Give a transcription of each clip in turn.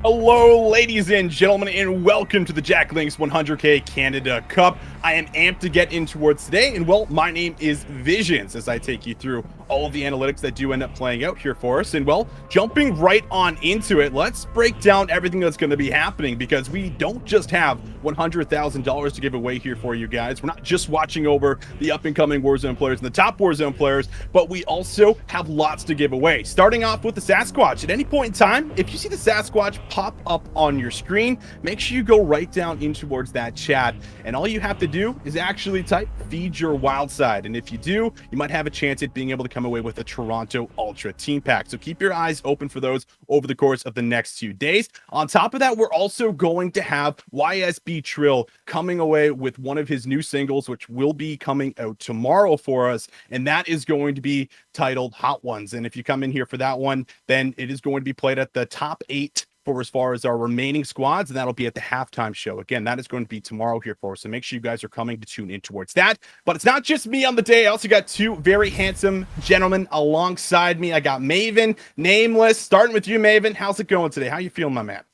Hello, ladies and gentlemen, and welcome to the Jack Links 100K Canada Cup. I am amped to get in towards today, and well, my name is Visions as I take you through all of the analytics that do end up playing out here for us. And well, jumping right on into it, let's break down everything that's going to be happening because we don't just have $100,000 to give away here for you guys. We're not just watching over the up-and-coming Warzone players and the top Warzone players, but we also have lots to give away. Starting off with the Sasquatch. At any point in time, if you see the Sasquatch pop up on your screen, make sure you go right down in towards that chat, and all you have to do is actually type feed your wild side, and if you do, you might have a chance at being able to come away with a Toronto Ultra team pack. So keep your eyes open for those over the course of the next few days. On top of that, we're also going to have YSB Trill coming away with one of his new singles, which will be coming out tomorrow for us, and that is going to be titled Hot Ones. And if you come in here for that one, then it is going to be played at the top 8 for as far as our remaining squads, and that'll be at the halftime show. Again, that is going to be tomorrow here for us, so make sure you guys are coming to tune in towards that. But it's not just me on the day. I also got two very handsome gentlemen alongside me. I got Maven, Nameless. Starting with you, Maven. How's it going today? How you feeling, my man?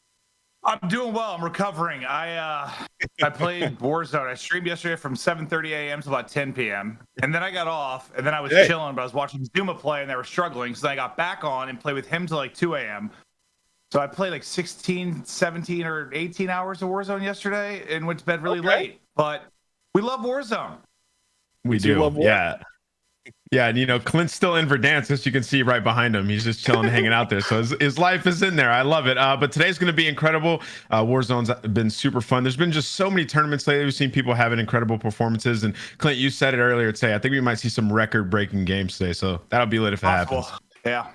I'm doing well. I'm recovering. I played Warzone. I streamed yesterday from 7:30 a.m. to about 10 p.m. And then I got off, and then I was chilling, but I was watching Zuma play, and they were struggling. So then I got back on and played with him till like 2 a.m. So I played like 16, 17, or 18 hours of Warzone yesterday and went to bed really late. But we love Warzone. We do. Love Warzone. Yeah, and you know, Clint's still in Verdansk, as you can see right behind him. He's just chilling, hanging out there. So his life is in there. I love it. But today's going to be incredible. Warzone's been super fun. There's been just so many tournaments lately. We've seen people having incredible performances. And Clint, you said it earlier today. I think we might see some record-breaking games today. So that'll be lit if it happens. Yeah.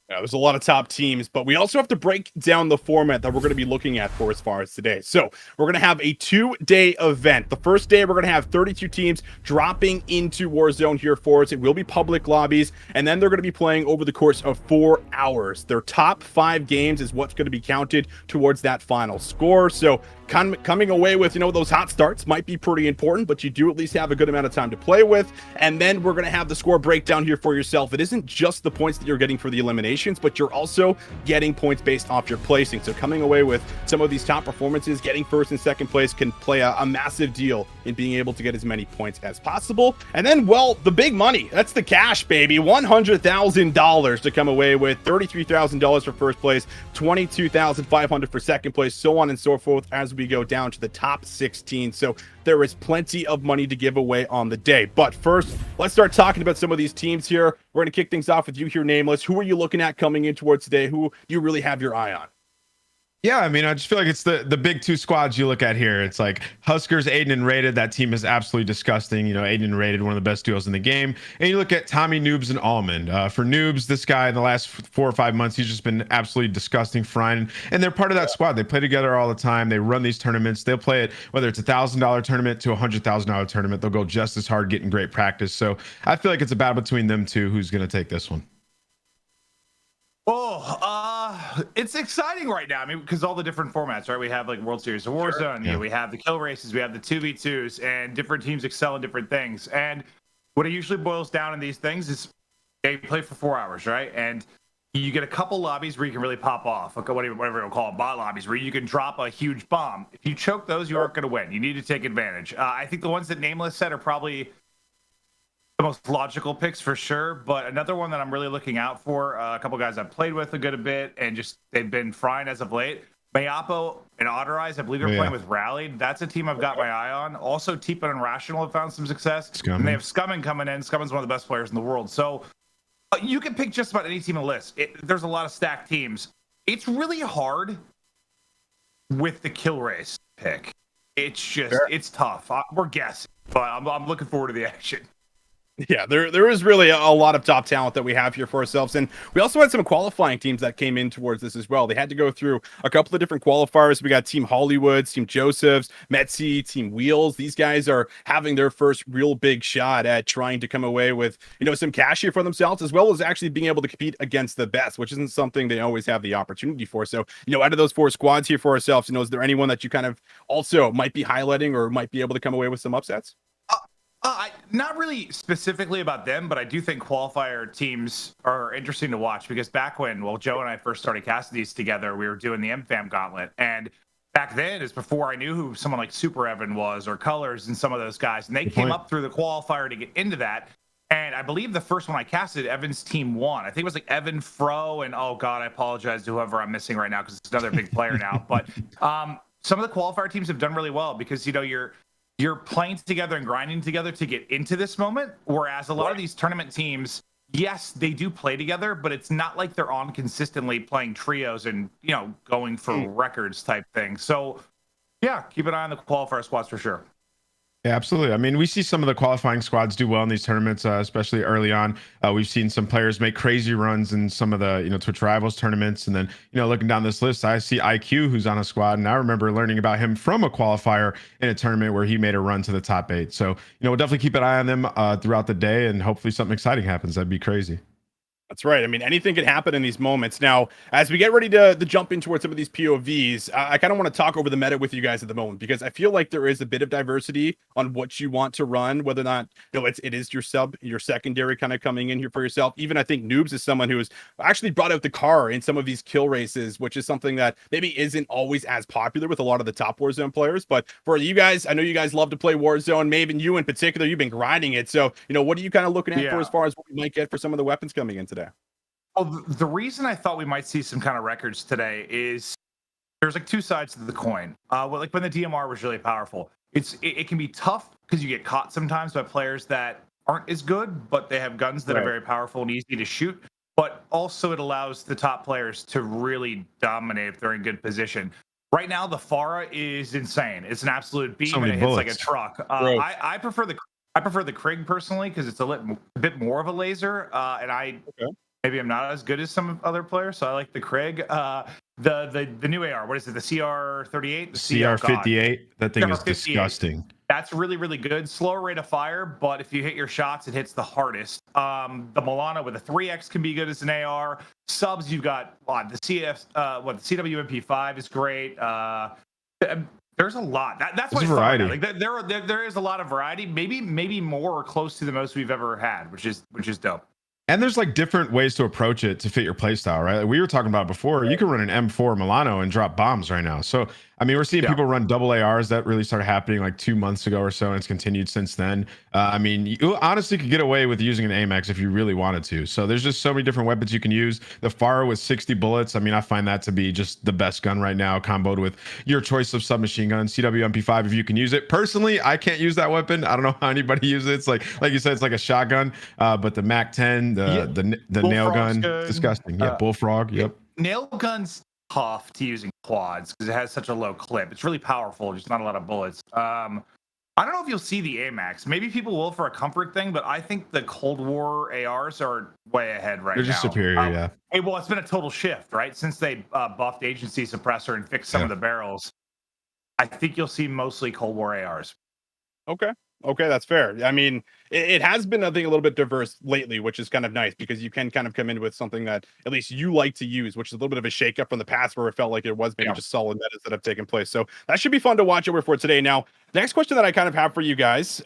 Yeah, there's a lot of top teams, but we also have to break down the format that we're going to be looking at for as far as today. So we're going to have a 2-day event. The first day, we're going to have 32 teams dropping into Warzone here for us. It will be public lobbies, and then they're going to be playing over the course of 4 hours. Their top 5 games is what's going to be counted towards that final score. So coming away with, you know, those hot starts might be pretty important, but you do at least have a good amount of time to play with. And then we're going to have the score breakdown here for yourself. It isn't just the points that you're getting for the eliminations, but you're also getting points based off your placing. So coming away with some of these top performances, getting first and second place can play a massive deal in being able to get as many points as possible. And then, well, the big money, that's the cash, baby. $100,000 to come away with, $33,000 for first place, $22,500 for second place, so on and so forth as we go down to the top 16. So there is plenty of money to give away on the day. But first, let's start talking about some of these teams here. We're going to kick things off with you here, Nameless. Who are you looking at coming in towards today? Who do you really have your eye on? Yeah, I mean, I just feel like it's the big 2 squads you look at here. It's like Huskerrs, Aydan, and Rated. That team is absolutely disgusting. You know, Aydan and Rated, one of the best duos in the game. And you look at Tommey, Noobs, and Almond. For Noobs, this guy in the last 4 or 5 months, he's just been absolutely disgusting, frying. And they're part of that squad. They play together all the time. They run these tournaments. They'll play it, whether it's $1,000 tournament to $100,000 tournament. They'll go just as hard, getting great practice. So I feel like it's a battle between them two. Who's going to take this one? It's exciting right now. I mean, because all the different formats, right? We have like World Series of Warzone, you know, we have the kill races, we have the 2v2s, and different teams excel in different things. And what it usually boils down in these things is you play for 4 hours, right? And you get a couple lobbies where you can really pop off, like whatever you'll call them, bot lobbies, where you can drop a huge bomb. If you choke those, you aren't going to win. You need to take advantage. I think the ones that Nameless said are probably the most logical picks for sure, but another one that I'm really looking out for, a couple guys I've played with a good bit, and just they've been frying as of late. Mayapo and Otterize, I believe they're playing with Rallied. That's a team I've got my eye on. Also, TeeP and Irrational have found some success. And they have Scummin coming in. Scummin's one of the best players in the world. So you can pick just about any team on the list. There's a lot of stacked teams. It's really hard with the kill race pick. It's just, it's tough. We're guessing, but I'm looking forward to the action. Yeah, there is really a lot of top talent that we have here for ourselves. And we also had some qualifying teams that came in towards this as well. They had to go through a couple of different qualifiers. We got Team Hollywoods, Team Josephs, Metzi, Team Wheels. These guys are having their first real big shot at trying to come away with, you know, some cash here for themselves, as well as actually being able to compete against the best, which isn't something they always have the opportunity for. So, you know, out of those 4 squads here for ourselves, you know, is there anyone that you kind of also might be highlighting or might be able to come away with some upsets? Not really specifically about them, but I do think qualifier teams are interesting to watch because back when, Joe and I first started casting these together, we were doing the MFAM gauntlet. And back then is before I knew who someone like Super Evan was or Colors and some of those guys. And they came up through the qualifier to get into that. And I believe the first one I casted, Evan's team won. I think it was like Evan Fro. And oh, God, I apologize to whoever I'm missing right now because it's another big player now. But some of the qualifier teams have done really well because, you're playing together and grinding together to get into this moment. Whereas a lot of these tournament teams, yes, they do play together, but it's not like they're on consistently playing trios and, going for records type thing. So, yeah, keep an eye on the qualifier squads for sure. Yeah, absolutely. I mean, we see some of the qualifying squads do well in these tournaments, especially early on. We've seen some players make crazy runs in some of the, Twitch Rivals tournaments. And then, looking down this list, I see IQ who's on a squad. And I remember learning about him from a qualifier in a tournament where he made a run to the top 8. So, we'll definitely keep an eye on them throughout the day. And hopefully something exciting happens. That'd be crazy. That's right. I mean, anything can happen in these moments. Now, as we get ready to jump in towards some of these POVs, I kind of want to talk over the meta with you guys at the moment because I feel like there is a bit of diversity on what you want to run, whether or not it is your sub, your secondary kind of coming in here for yourself. Even I think Noobs is someone who has actually brought out the car in some of these kill races, which is something that maybe isn't always as popular with a lot of the top Warzone players. But for you guys, I know you guys love to play Warzone. Maven, you in particular, you've been grinding it. So, what are you kind of looking at for as far as what we might get for some of the weapons coming in today? Well, the reason I thought we might see some kind of records today is there's like two sides to the coin. Like when the DMR was really powerful, it can be tough because you get caught sometimes by players that aren't as good, but they have guns that are very powerful and easy to shoot. But also it allows the top players to really dominate if they're in good position. Right now, the Farah is insane. It's an absolute beam and it hits like a truck. I prefer the Krig personally because it's a bit more of a laser, and maybe I'm not as good as some other players, so I like the Krig. The new AR, what is it? The CR38? The CR58. That thing is disgusting. That's really, really good. Slower rate of fire, but if you hit your shots, it hits the hardest. The Milana with a 3x can be good as an AR. Subs, you've got the CWMP5 is great. There's a lot. That's why variety. Like there is a lot of variety. Maybe more or close to the most we've ever had, which is dope. And there's like different ways to approach it to fit your playstyle, right? Like we were talking about before. You can run an M4 Milano and drop bombs right now. So, I mean, we're seeing people run double ARs. That really started happening like 2 months ago or so, and it's continued since then. I mean, you honestly could get away with using an AMX if you really wanted to. So there's just so many different weapons you can use. The Farah with 60 bullets. I mean, I find that to be just the best gun right now, comboed with your choice of submachine gun, CWMP5 if you can use it. Personally, I can't use that weapon. I don't know how anybody uses it. It's like you said, it's like a shotgun. But the MAC-10, the nail gun, disgusting. Yeah, Bullfrog. Yep. Nail guns tough to use in quads because it has such a low clip. It's really powerful, just not a lot of bullets. I don't know if you'll see the AMAX. Maybe people will for a comfort thing, but I think the Cold War ARs are way ahead right now. They're just superior, yeah. Hey, well, it's been a total shift, right? Since they buffed Agency Suppressor and fixed some of the barrels, I think you'll see mostly Cold War ARs. Okay, that's fair. I mean, it has been, I think, a little bit diverse lately, which is kind of nice because you can kind of come in with something that at least you like to use, which is a little bit of a shakeup from the past where it felt like it was maybe just solid metas that have taken place. So that should be fun to watch over for today. Now, the next question that I kind of have for you guys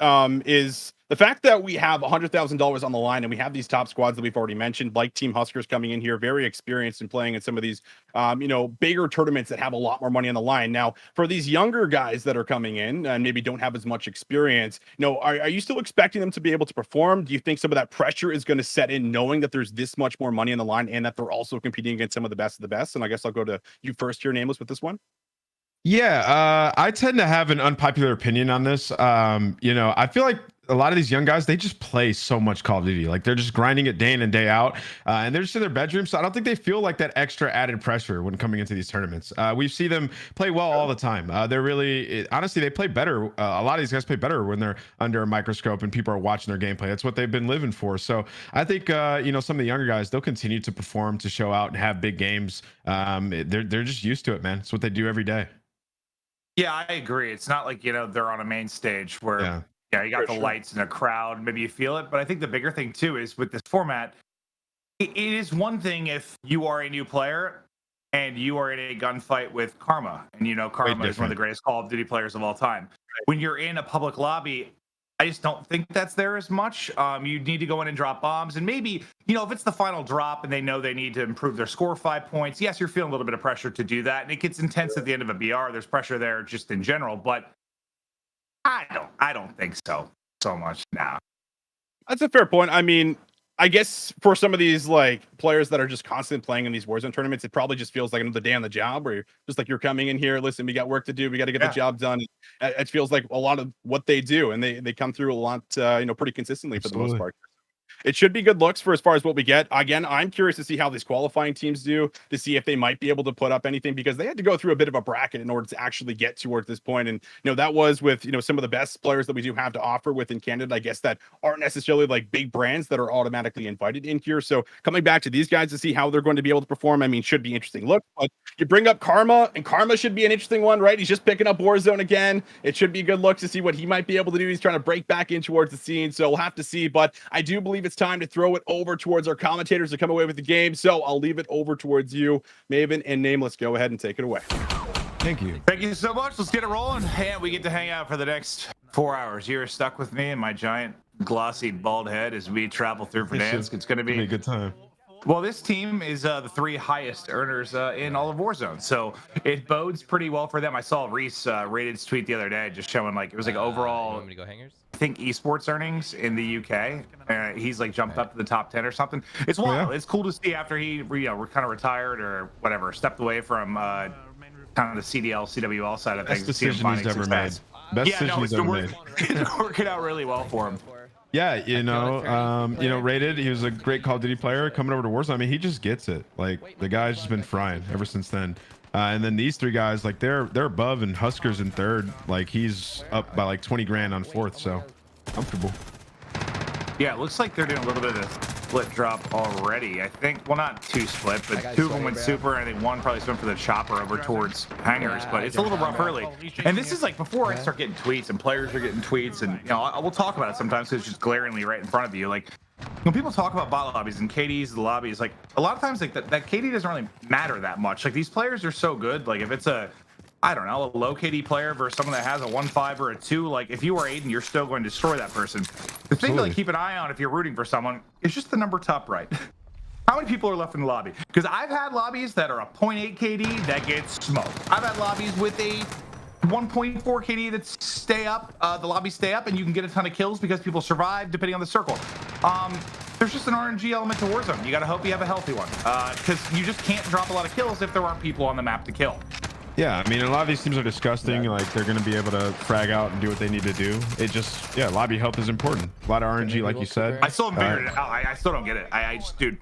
is the fact that we have $100,000 on the line and we have these top squads that we've already mentioned, like Team Huskerrs coming in here, very experienced in playing in some of these, bigger tournaments that have a lot more money on the line. Now, for these younger guys that are coming in and maybe don't have as much experience, are you still expecting them to be able to perform? Do you think some of that pressure is going to set in knowing that there's this much more money on the line and that they're also competing against some of the best of the best? And I guess I'll go to you first here, Nameless, with this one. Yeah, I tend to have an unpopular opinion on this. I feel like a lot of these young guys, they just play so much Call of Duty. Like they're just grinding it day in and day out, and they're just in their bedroom. So I don't think they feel like that extra added pressure when coming into these tournaments. We see them play well all the time. They're really, honestly, they play better. A lot of these guys play better when they're under a microscope and people are watching their gameplay. That's what they've been living for. So I think, some of the younger guys, they'll continue to perform, to show out and have big games. They're just used to it, man. It's what they do every day. Yeah, I agree. It's not like, they're on a main stage where you got the lights and a crowd. Maybe you feel it. But I think the bigger thing, too, is with this format, it is one thing if you are a new player and you are in a gunfight with Karma. And, Karma is one of the greatest Call of Duty players of all time. Right. When you're in a public lobby, I just don't think that's there as much. You need to go in and drop bombs, and maybe, you know, if it's the final drop and they know they need to improve their score 5 points, yes, you're feeling a little bit of pressure to do that, and it gets intense at the end of a BR. There's pressure there just in general, but I don't think so much now. That's a fair point. I mean, I guess for some of these like players that are just constantly playing in these Warzone tournaments, it probably just feels like another day on the job where you're just like, you're coming in here, listen, we got work to do, we got to get the job done. It feels like a lot of what they do, and they come through a lot, pretty consistently for the most part. It should be good looks for as far as what we get. Again, I'm curious to see how these qualifying teams do, to see if they might be able to put up anything, because they had to go through a bit of a bracket in order to actually get towards this point. And, that was with, some of the best players that we do have to offer within Canada, I guess, that aren't necessarily like big brands that are automatically invited in here. So coming back to these guys to see how they're going to be able to perform, I mean, should be interesting. Look, but you bring up Karma, and Karma should be an interesting one, right? He's just picking up Warzone again. It should be a good look to see what he might be able to do. He's trying to break back in towards the scene. So we'll have to see, but I do believe it's time to throw it over towards our commentators to come away with the game. So I'll leave it over towards you, Maven and Nameless. Go ahead and take it away. Thank you. Thank you so much. Let's get it rolling. And we get to hang out for the next 4 hours. You're stuck with me and my giant glossy bald head as we travel through Verdansk. It's going to be a good time. Well, this team is the 3 highest earners in all of Warzone, so it bodes pretty well for them. I saw Reese Rated's tweet the other day, just showing like it was like overall. You want me to go hangers? I think esports earnings in the UK. He's like jumped up to the top 10 or something. It's wild. Yeah. It's cool to see after he kind of retired or whatever, stepped away from kind of the CDL, CWL side of things. Best decision he's ever made. Best decision he's ever made. It's working out really well for him. Yeah, Rated, he was a great Call of Duty player coming over to Warzone. I mean, he just gets it. Like, the guy's just been frying ever since then. And then these 3 guys, like, they're above, and Huskerrs in 3rd. Like, he's up by like 20 grand on 4th, so comfortable. Yeah, it looks like they're doing a little bit of split drop already. I think, well, not 2 split, but 2 of them went super. I think 1 probably swim for the chopper over towards hangers, but it's a little rough early. And this is like before I start getting tweets and players are getting tweets, and I will talk about it sometimes because it's just glaringly right in front of you. Like, when people talk about bot lobbies and KDs, the lobbies, like a lot of times like that KD doesn't really matter that much. Like, these players are so good. Like, if it's a low KD player versus someone that has a 1-5 or a 2, like if you are Aydan, you're still going to destroy that person. The thing to like keep an eye on if you're rooting for someone is just the number top right. How many people are left in the lobby? Because I've had lobbies that are a 0.8 KD that get smoked. I've had lobbies with a 1.4 KD that stay up, the lobbies stay up, and you can get a ton of kills because people survive depending on the circle. There's just an RNG element to Warzone. You got to hope you have a healthy one, because you just can't drop a lot of kills if there aren't people on the map to kill. Yeah, I mean, a lot of these teams are disgusting. Like, they're going to be able to frag out and do what they need to do. It just, lobby health is important. A lot of RNG, like you said. I still haven't figured it out. I still don't get it. I just, dude.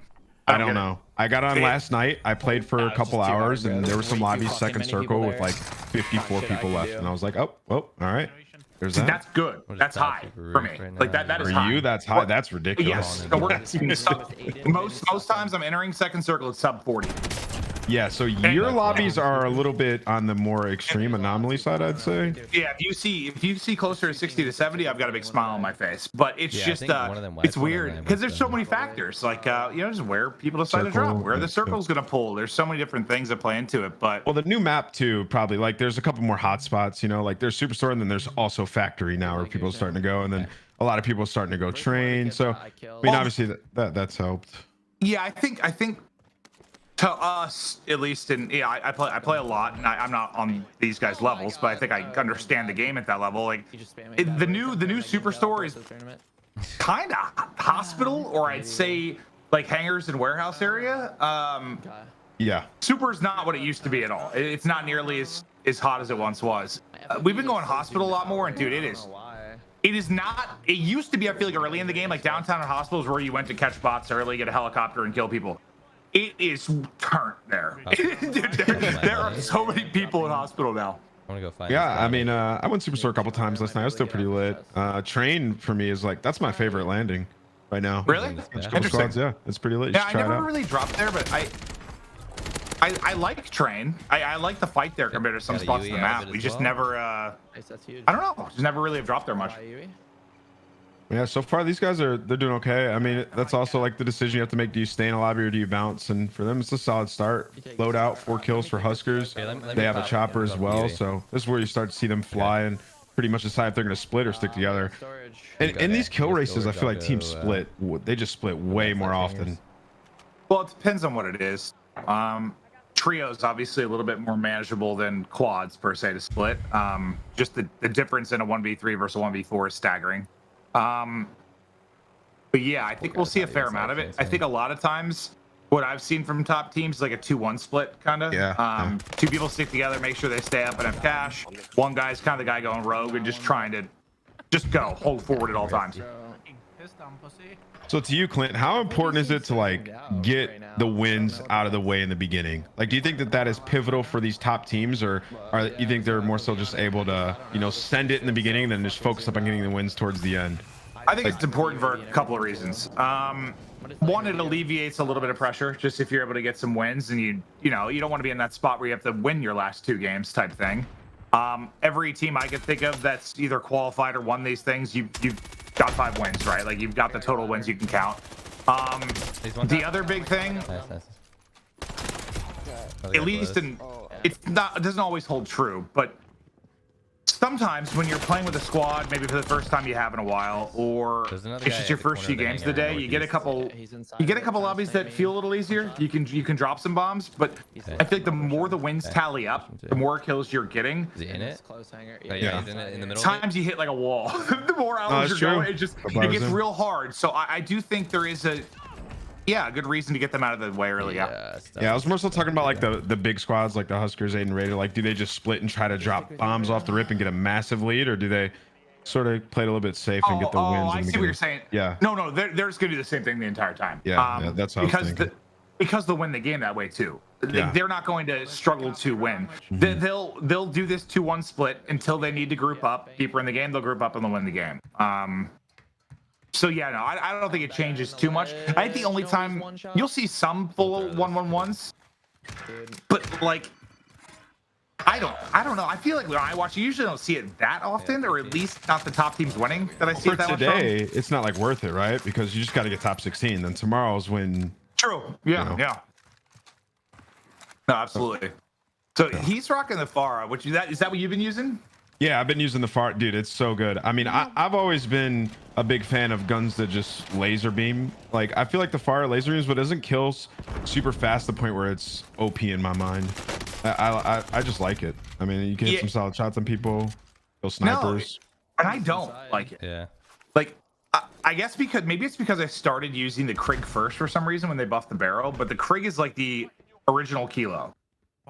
I don't know. I got on last night. I played for a couple hours, and there were some lobbies second circle with like 54 people left, and I was like, oh, all right. There's that. That's good. That's high for me. Like that is high. For you, that's high. That's ridiculous. Yes. Most times I'm entering second circle at sub 40. Yeah, so your lobbies are a little bit on the more extreme anomaly side, I'd say. Yeah, if you see closer to 60 to 70, I've got a big smile on my face. But it's just it's weird because there's so many factors, like just where people decide to drop, where the circle's gonna pull. There's so many different things that play into it. But well, the new map too, probably like there's a couple more hotspots. Like there's Superstore, and then there's also Factory now where people are starting to go, and then a lot of people are starting to go train. So I mean, obviously that's helped. Yeah, I think. To us, at least, and I play a lot, and I'm not on these guys' levels, but I think I understand the game at that level. Like the new Superstore is kind of hospital, or I'd say like hangars and warehouse area. Yeah, Super is not what it used to be at all. It's not nearly as hot as it once was. We've been going hospital a lot more, and dude, it is not. It used to be, I feel like, early in the game, like downtown and hospitals where you went to catch bots early, get a helicopter, and kill people. It is turned there. Dude, there are so many people in hospital now. I want to go find. Yeah, I mean, I went Superstore a couple times last night. I was still pretty lit. Train for me is like that's my favorite landing right now. Really? Interesting. Squads, yeah, it's pretty lit. Yeah, I never really dropped there, but I like Train. I like the fight there compared to some spots on the map. We just never. I don't know. Just never really have dropped there much. Yeah, so far these guys they're doing okay. I mean, that's also like the decision you have to make. Do you stay in a lobby or do you bounce? And for them, it's a solid start. Load out, 4 kills for Huskerrs. They have a chopper as well, so this is where you start to see them fly. And pretty much decide if they're going to split or stick together. And in these kill races, I feel like teams split. They just split way more often. Well, it depends on what it is. Trios obviously a little bit more manageable than quads per se to split. Just the difference in a 1v3 versus a 1v4 is staggering. But yeah, I think we'll see a fair amount of it. I think a lot of times what I've seen from top teams is like a 2-1 split kind of. Yeah. Two people stick together, make sure they stay up and have cash. One guy's kind of the guy going rogue and just trying to hold forward at all times. So to you, Clint, how important is it to like get the wins out of the way in the beginning? Like, do you think that is pivotal for these top teams, or you think they're more so just able to, send it in the beginning and then just focus up on getting the wins towards the end? I think it's important for a couple of reasons. One, it alleviates a little bit of pressure, just if you're able to get some wins, and you don't want to be in that spot where you have to win your last 2 games type thing. Every team I can think of that's either qualified or won these things, you've got 5 wins, right? Like you've got the total wins you can count. The other big thing, at least it doesn't always hold true, but sometimes when you're playing with a squad, maybe for the first time you have in a while, or it's just your first few games of the day, you get a couple lobbies that feel a little easier. You can drop some bombs, but I feel like the more the wins tally up, the more kills you're getting. Is he in it? Yeah. In the middle. Times you hit like a wall. The more hours you're going, it gets real hard. So I do think there is a good reason to get them out of the way early. Yeah, I was more so talking about like the big squads, like the Huskerrs, Aydan, Raider. Like, do they just split and try to drop bombs off the rip and get a massive lead, or do they sort of play it a little bit safe and get the wins? I see what you're saying. Yeah. No, they're just gonna do the same thing the entire time. Yeah, that's how I was thinking. Because they'll win the game that way too. They're not going to struggle to win. They'll do this 2-1 split until they need to group up deeper in the game. They'll group up and they'll win the game. So yeah, no, I don't think it changes too much. I think the only time you'll see some full 1-1-1s, but like I don't know. I feel like when I watch, you usually don't see it that often, or at least not the top teams winning that I see it that much from. Today, it's not like worth it, right? Because you just got to get top 16. Then tomorrow's when. True. Yeah. Yeah. No, absolutely. So he's rocking the Farah. Is that what you've been using? Yeah, I've been using the Farah, dude. It's so good. I mean, I've always been a big fan of guns that just laser beam. Like, I feel like the Farah laser beams, but it doesn't kill super fast to the point where it's OP in my mind. I just like it. I mean, you can hit some solid shots on people, kill snipers. No, and I don't like it. Yeah. Like, I guess maybe it's because I started using the Krig first for some reason when they buffed the barrel, but the Krig is like the original Kilo.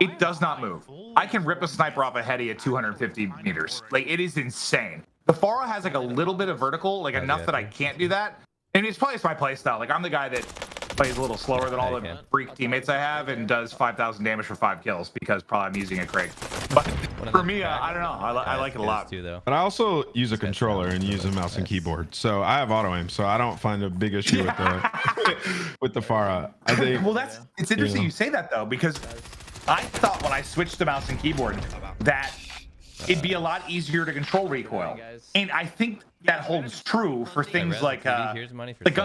It does not move. I can rip a sniper off a heady at 250 meters. Like, it is insane. The Farah has like a little bit of vertical, like enough that I can't do that. And it's probably my play style. Like, I'm the guy that plays a little slower than all the freak teammates I have and does 5,000 damage for 5 kills because probably I'm using a Krig. But for me, I don't know. I like it a lot. But I also use a controller and use a mouse and keyboard. So I have auto aim, so I don't find a big issue with the Farah. I think. Well, it's interesting you say that though, because I thought when I switched to mouse and keyboard that it'd be a lot easier to control recoil. And I think that holds true for things like guns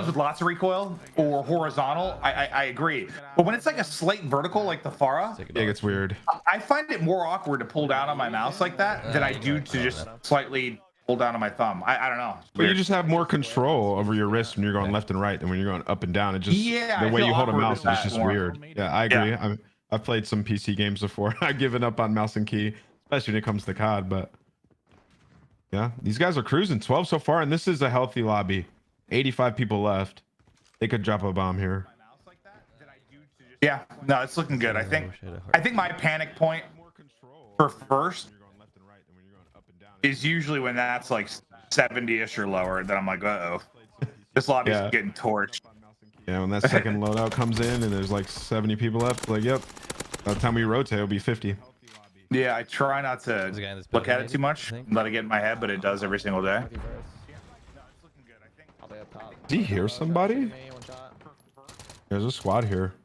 with lots of recoil or horizontal. I agree. But when it's like a slight vertical like the Farah, it gets weird. I find it more awkward to pull down on my mouse like that than I do to just slightly pull down on my thumb. I don't know. But you just have more control over your wrist when you're going left and right than when you're going up and down. It just the way you hold a mouse is just weird. Yeah, I agree. Yeah. I've played some PC games before. I've given up on mouse and key, especially when it comes to COD. But yeah, these guys are cruising 12 so far, and this is a healthy lobby. 85 people left. They could drop a bomb here. Yeah, no, it's looking good. I think my panic point for first is usually when that's like 70-ish or lower. Then I'm like, uh-oh, this lobby's getting torched. Yeah, when that second loadout comes in and there's like 70 people left, like, yep, by the time we rotate, it'll be 50. Yeah, I try not to look at it too much, let it get in my head, but it does every single day. Do you hear somebody? There's a squad here.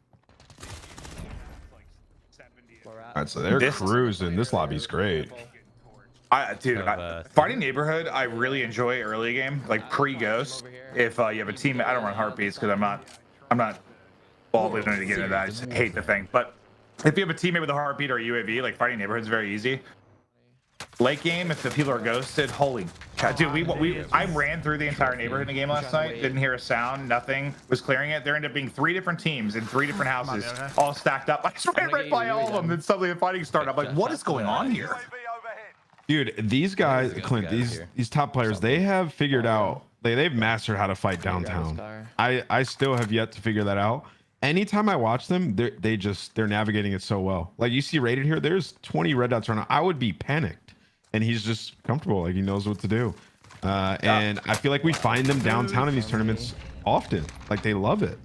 All right, so they're cruising. This lobby's great. Fighting Neighborhood, I really enjoy early game, like pre-ghost. If you have a team, I don't run heartbeats because I'm not baldly to get into that. I just hate the thing. But if you have a teammate with a heartbeat or a UAV, like Fighting Neighborhood is very easy. Late game, if the people are ghosted, holy cow, dude, I ran through the entire neighborhood in the game last night, didn't hear a sound, nothing, was clearing it. There ended up being 3 different teams in 3 different houses, all stacked up. I just ran right by all of them, then suddenly the fighting started. I'm like, what is going on here? Dude, these guys, Clint, these top players, they have figured out, they've mastered how to fight downtown. I still have yet to figure that out. Anytime I watch them, they're navigating it so well. Like you see Rated here, there's 20 red dots right now. I would be panicked, and he's just comfortable. Like he knows what to do. And I feel like we find them downtown in these tournaments often. Like they love it.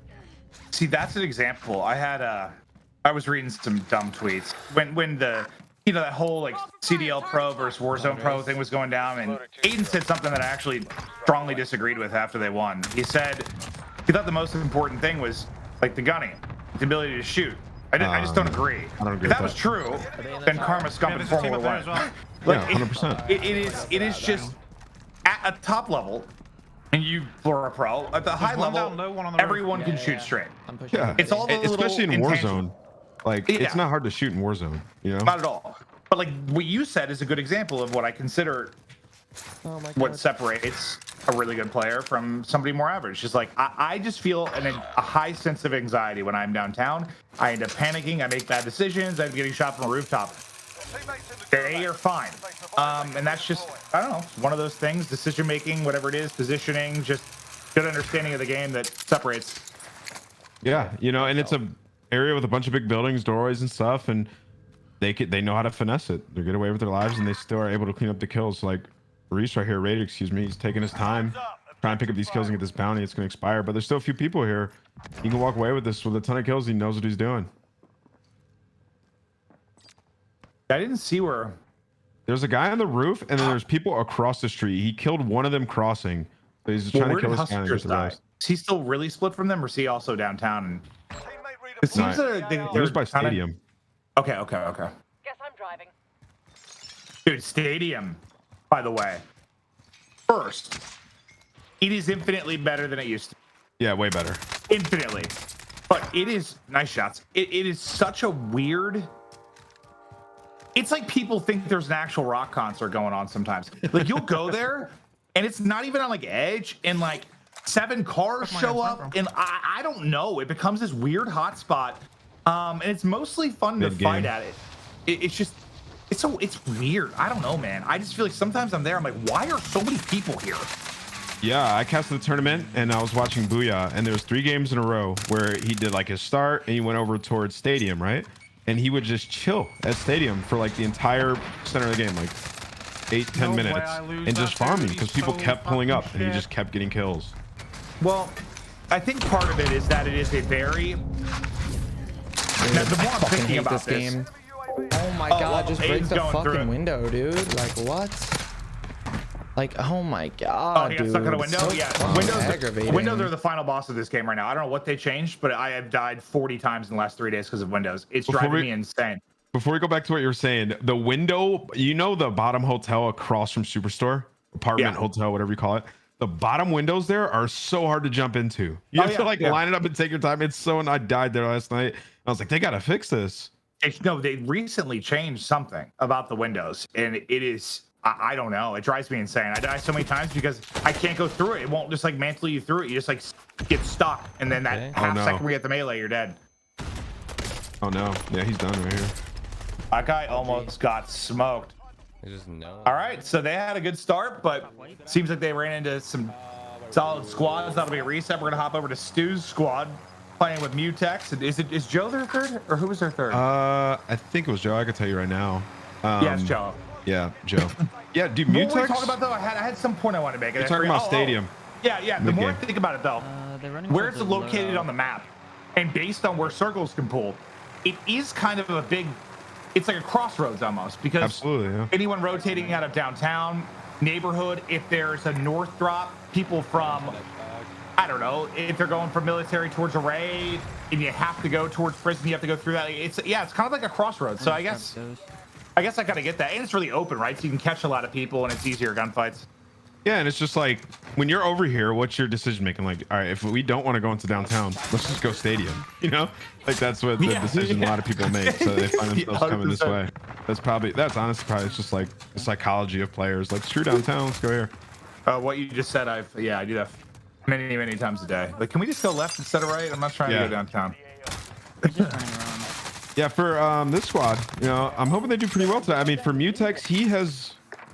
See, that's an example. I was reading some dumb tweets when the that whole like CDL Pro versus Warzone Pro thing was going down, and Aydan said something that I actually strongly disagreed with after they won. He said he thought the most important thing was like the gunning, the ability to shoot. I just don't agree. I don't agree. If that was true, then Karma Scum and Formula One. Well. Like, Yeah, 100%. It is just at a top level, and you for a pro at the high level, everyone can shoot straight. Yeah, it's all the especially in Warzone. Like Yeah. it's not hard to shoot in Warzone, you know? Not at all. But like what you said is a good example of what I consider what separates a really good player from somebody more average. Just like I just feel a high sense of anxiety when I'm downtown. I end up panicking. I make bad decisions. I'm getting shot from a rooftop. They are fine. And that's just, I don't know, one of those things, decision making, whatever it is, positioning, just good understanding of the game that separates. Yeah, you know, and it's a area with a bunch of big buildings, doorways and stuff, and they know how to finesse it. They get away with their lives, and they still are able to clean up the kills. Like Reese right here, Rated, excuse me, he's taking his time trying to pick up these kills and get this bounty. It's going to expire, but there's still a few people here. He can walk away with this with a ton of kills. He knows what he's doing. I didn't see where. There's a guy on the roof, and then there's people across the street. He killed one of them crossing. So he's trying to kill this guy. Is he still really split from them, or is he also downtown? It seems that he was by Stadium. Okay. Guess I'm driving. Dude, Stadium, by the way. First, it is infinitely better than it used to. Yeah, way better. Infinitely. But it is nice shots. It is such a weird. It's like people think there's an actual rock concert going on sometimes. Like you'll go there and it's not even on like edge, and like 7 cars show up, and I don't know. It becomes this weird hotspot. And it's mostly fun to fight at it. It's just it's weird. I don't know, man. I just feel like sometimes I'm there. I'm like, why are so many people here? Yeah, I casted the tournament and I was watching Booyah, and there was 3 games in a row where he did like his start and he went over towards Stadium, right? And he would just chill at Stadium for like the entire center of the game, like 8-10 minutes, and just farming because people kept pulling up and he just kept getting kills. Well, I think part of it is that it is a very. Now, the more I'm thinking about this game. Oh my god, just break the fucking window, dude. Like what? Like, oh my god, he got stuck in a window? So yeah, Windows are the final boss of this game right now. I don't know what they changed, but I have died 40 times in the last 3 days because of Windows. It's driving me insane. Before we go back to what you were saying, the window, you know, the bottom hotel across from Superstore, apartment, hotel, whatever you call it. The bottom windows there are so hard to jump into. You have to like line it up and take your time. It's so, and I died there last night. I was like, they got to fix this. No, they recently changed something about the windows, and it is, I don't know. It drives me insane. I die so many times because I can't go through it. It won't just like mantle you through it. You just like get stuck, and then that half second we get the melee, you're dead. Oh no. Yeah, he's done right here. That guy almost got smoked. All right, so they had a good start, but seems like they ran into some solid squads. That'll be a reset. We're gonna hop over to Stu's squad, playing with Mutex. Is Joe their third, or who was their third? I think it was Joe. I could tell you right now. Yeah, it's Joe. Yeah, Joe. Yeah, dude, What Mutex. were we talking about though? I had some point I wanted to make. You're talking about Stadium. Yeah. The more I think about it though, where it's located on the map, and based on where circles can pull, it is kind of a big. It's like a crossroads almost, because anyone rotating out of downtown neighborhood, if there's a north drop, people from, I don't know, if they're going from military towards a raid and you have to go towards prison, you have to go through that. It's kind of like a crossroads. So I guess I gotta get that, and it's really open, right? So you can catch a lot of people, and it's easier gunfights. Yeah, and it's just like when you're over here, what's your decision making? Like, all right, if we don't want to go into downtown, let's just go stadium. You know, like that's what the decision a lot of people make. So they find themselves coming this way. That's honestly probably it's just like the psychology of players. Like, screw downtown, let's go here. What you just said, I do that many times a day. Like, can we just go left instead of right? I'm not trying to go downtown. Yeah, for this squad, you know, I'm hoping they do pretty well today. I mean, for Mutex, he has,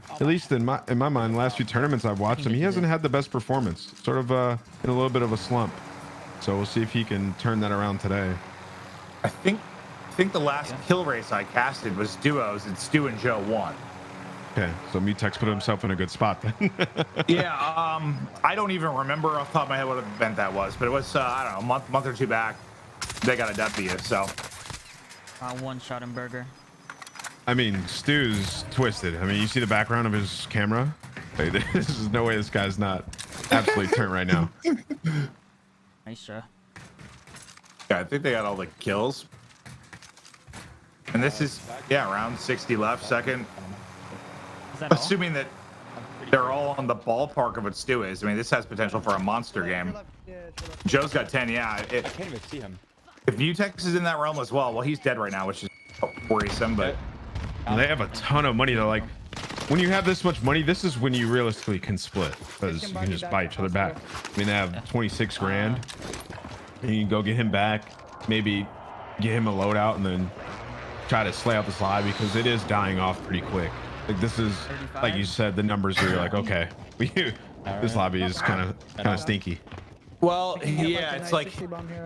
at least in my mind, last few tournaments I've watched him, he hasn't had the best performance. Sort of in a little bit of a slump. So we'll see if he can turn that around today. I think the last kill race I casted was duos, and Stu and Joe won. Okay, so Mutex put himself in a good spot then. Yeah, I don't even remember off the top of my head what event that was, but it was I don't know, a month or two back. They got a W, so. One shot in burger. I mean, Stu's twisted. I mean, you see the background of his camera? Like, this is no way this guy's not absolutely turned right now. Nice try. Yeah, I think they got all the kills. And this is, around 60 left, second. Assuming that they're all on the ballpark of what Stu is. I mean, this has potential for a monster game. Joe's got 10, yeah. I can't even see him. If Mutex is in that realm as well, he's dead right now, which is worrisome, but... They have a ton of money though. Like, when you have this much money, this is when you realistically can split, because you can just buy each other back. I mean, they have 26 grand, and you can go get him back, maybe get him a loadout, and then try to slay out this lobby, because it is dying off pretty quick. Like, this is, like you said, the numbers where you're like, okay, this lobby is kind of stinky. Well, yeah, it's like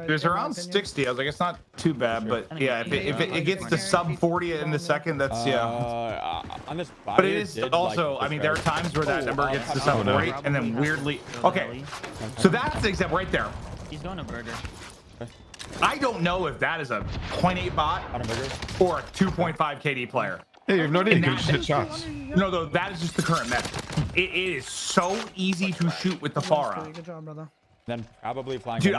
there's around 60. I was like, it's not too bad, but yeah, if it gets to sub 40 in the second, that's on this but it is also, I mean, there are times where that number gets to sub 40 and then weirdly, okay, so that's the example right there. He's going to burger. I don't know if that is a 0.8 bot or a 2.5 KD player. Hey, you have no idea. You can just hit shots. No, though, that is just the current meta. It is so easy to shoot with the Farah. Good job, brother. Then probably flying. Dude,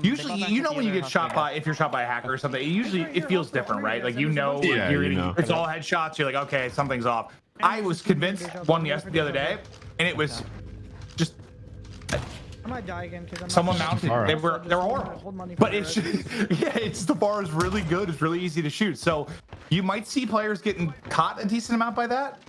usually, you know, when you get shot by, if you're shot by a hacker or something, it feels different, right? Like, you know, it's all headshots. You're like, okay, something's off. I was convinced one the other day, and it was just I might die again because someone mounted. They were horrible. But it's just, it's the bar is really good. It's really easy to shoot. So you might see players getting caught a decent amount by that.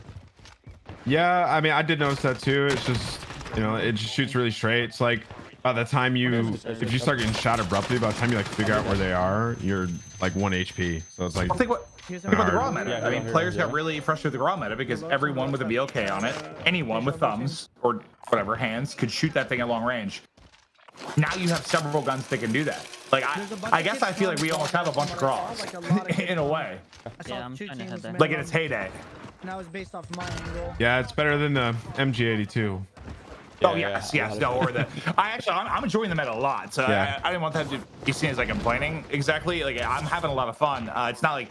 Yeah, I mean, I did notice that too. It's just, you know, it just shoots really straight. It's like by the time if you start getting shot abruptly, by the time you like figure out where they are, you're like 1 HP. So it's like, think about the raw meta. I mean, players got really frustrated with the raw meta because everyone with a BLK on it, anyone with thumbs or whatever hands, could shoot that thing at long range. Now you have several guns that can do that. Like, I guess I feel like we almost have a bunch of draws in a way. Yeah, I'm trying to head there. Like in its heyday. And that was based off my angle. yeah, it's better than the MG82. Oh yes, no, or the I'm enjoying the meta a lot, so I didn't want that to be seen as like complaining exactly. Like, I'm having a lot of fun. It's not like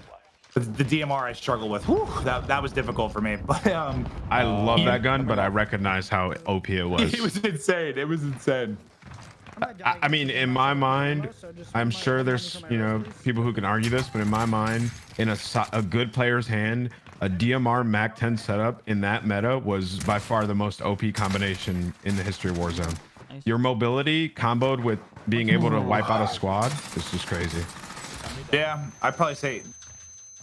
the DMR I struggle with. Whew, that was difficult for me. But I love that gun, but I recognize how OP it was. It was insane. It was insane. I mean, in my mind, I'm sure there's, you know, people who can argue this, but in my mind, in a good player's hand, a DMR Mac 10 setup in that meta was by far the most OP combination in the history of Warzone. Your mobility comboed with being able to wipe out a squad is just crazy. Yeah, I'd probably say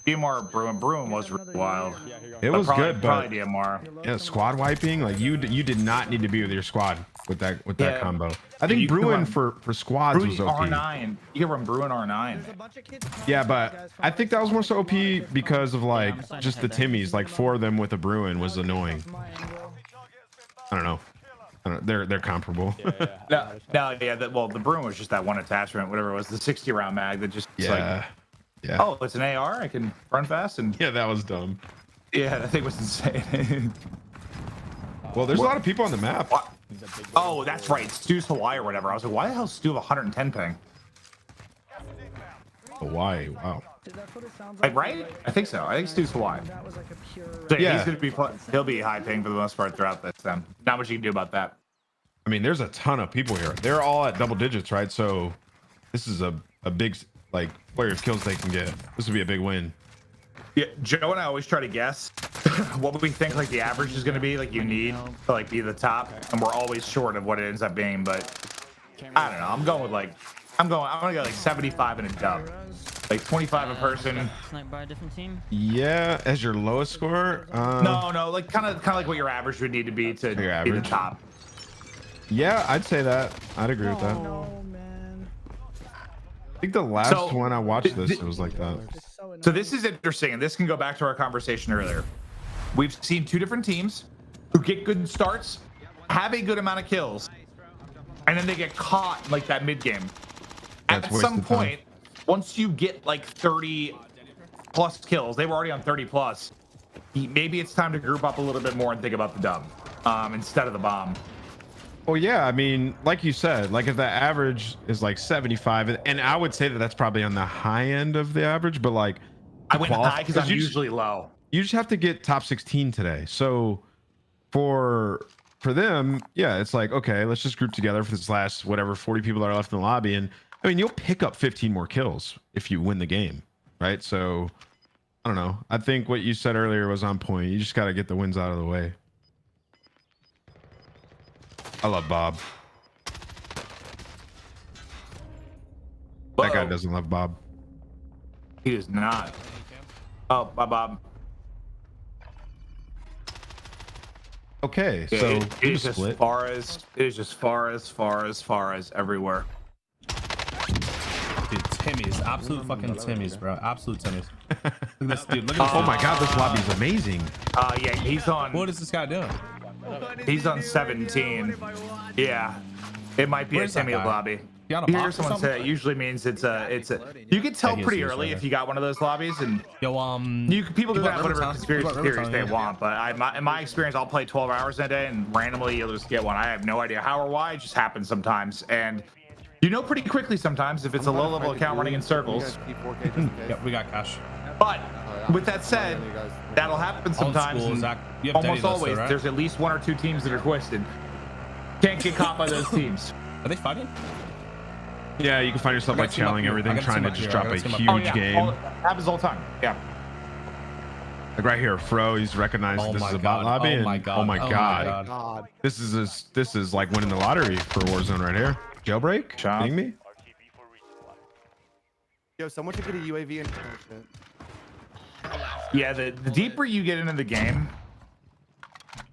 DMR Bruin was really wild. It was good, but probably DMR. Yeah, squad wiping, like you did not need to be with your squad with that combo. I think Bruin for squads was OP. R9. You can run Bruin R9. Yeah, but I think that was more so OP because of like just the Timmies. Like 4 of them with a Bruin was annoying. I don't know. They're comparable. Well, the Bruin was just that one attachment, whatever it was, the 60 round mag that just yeah. Oh, it's an AR. I can run fast and that was dumb. Yeah, that thing was insane. Well, there's a lot of people on the map. What? Oh, that's right. Stu's Hawaii or whatever. I was like, why the hell Stu have 110 ping? Hawaii, wow. Like, right? I think so. I think Stu's Hawaii. So he's gonna he'll be high ping for the most part throughout this. Then not much you can do about that. I mean, there's a ton of people here. They're all at double digits, right? So this is a big like player of kills they can get. This would be a big win. Yeah, Joe and I always try to guess what we think like the average is going to be, like you need to like be the top, and we're always short of what it ends up being. But I don't know. I'm going with like I'm gonna go like 75 and a dub, like 25 a person. Sniped by a different team. Yeah, as your lowest score. No, like kind of like what your average would need to be to be the average. top. Yeah, I'd say that. I'd agree with that. No, man. I think the last one I watched this, it was like that. So this is interesting, and this can go back to our conversation earlier. We've seen two different teams who get good starts, have a good amount of kills, and then they get caught like that mid game. At some point, once you get like 30 plus kills, they were already on 30 plus. Maybe it's time to group up a little bit more and think about the dub instead of the bomb. Well, yeah, I mean, like you said, like if the average is like 75, and I would say that that's probably on the high end of the average, but like I went high because I'm usually low. You just have to get top 16 today. So for them, yeah, it's like, okay, let's just group together for this last whatever 40 people that are left in the lobby, and I mean, you'll pick up 15 more kills if you win the game, right? So I don't know. I think what you said earlier was on point. You just got to get the wins out of the way. I love Bob. That guy doesn't love Bob. He does not. Oh, bye, Bob. Okay, so it is just far as everywhere. Dude, Timmy's absolute fucking Timmy's, bro. Absolute Timmy's. Look at this dude. Look at this. Oh my God, this lobby's amazing. Yeah, he's on. What is this guy doing? He's on 17. Yeah, it might be a Timmy lobby. You hear someone say it usually means it's a. You can tell pretty early if you got one of those lobbies, and people can have whatever conspiracy theories they want. But in my experience, I'll play 12 hours a day, and randomly you'll just get one. I have no idea how or why. It just happens sometimes, and you know pretty quickly sometimes if it's a low-level account running in circles. Yep, we got cash. But with that said, that'll happen sometimes. Almost always, there's at least one or two teams that are twisted. Can't get caught by those teams. Are they fighting? Yeah, you can find yourself like channeling everything, trying to just drop a huge game. Happens all the time. Yeah. Like right here, Fro, he's recognized this is a bot lobby. Oh and my God. Oh my God. This is like winning the lottery for Warzone right here. Jailbreak? Kidding me? Yo, someone should get a UAV and Yeah, the deeper you get into the game,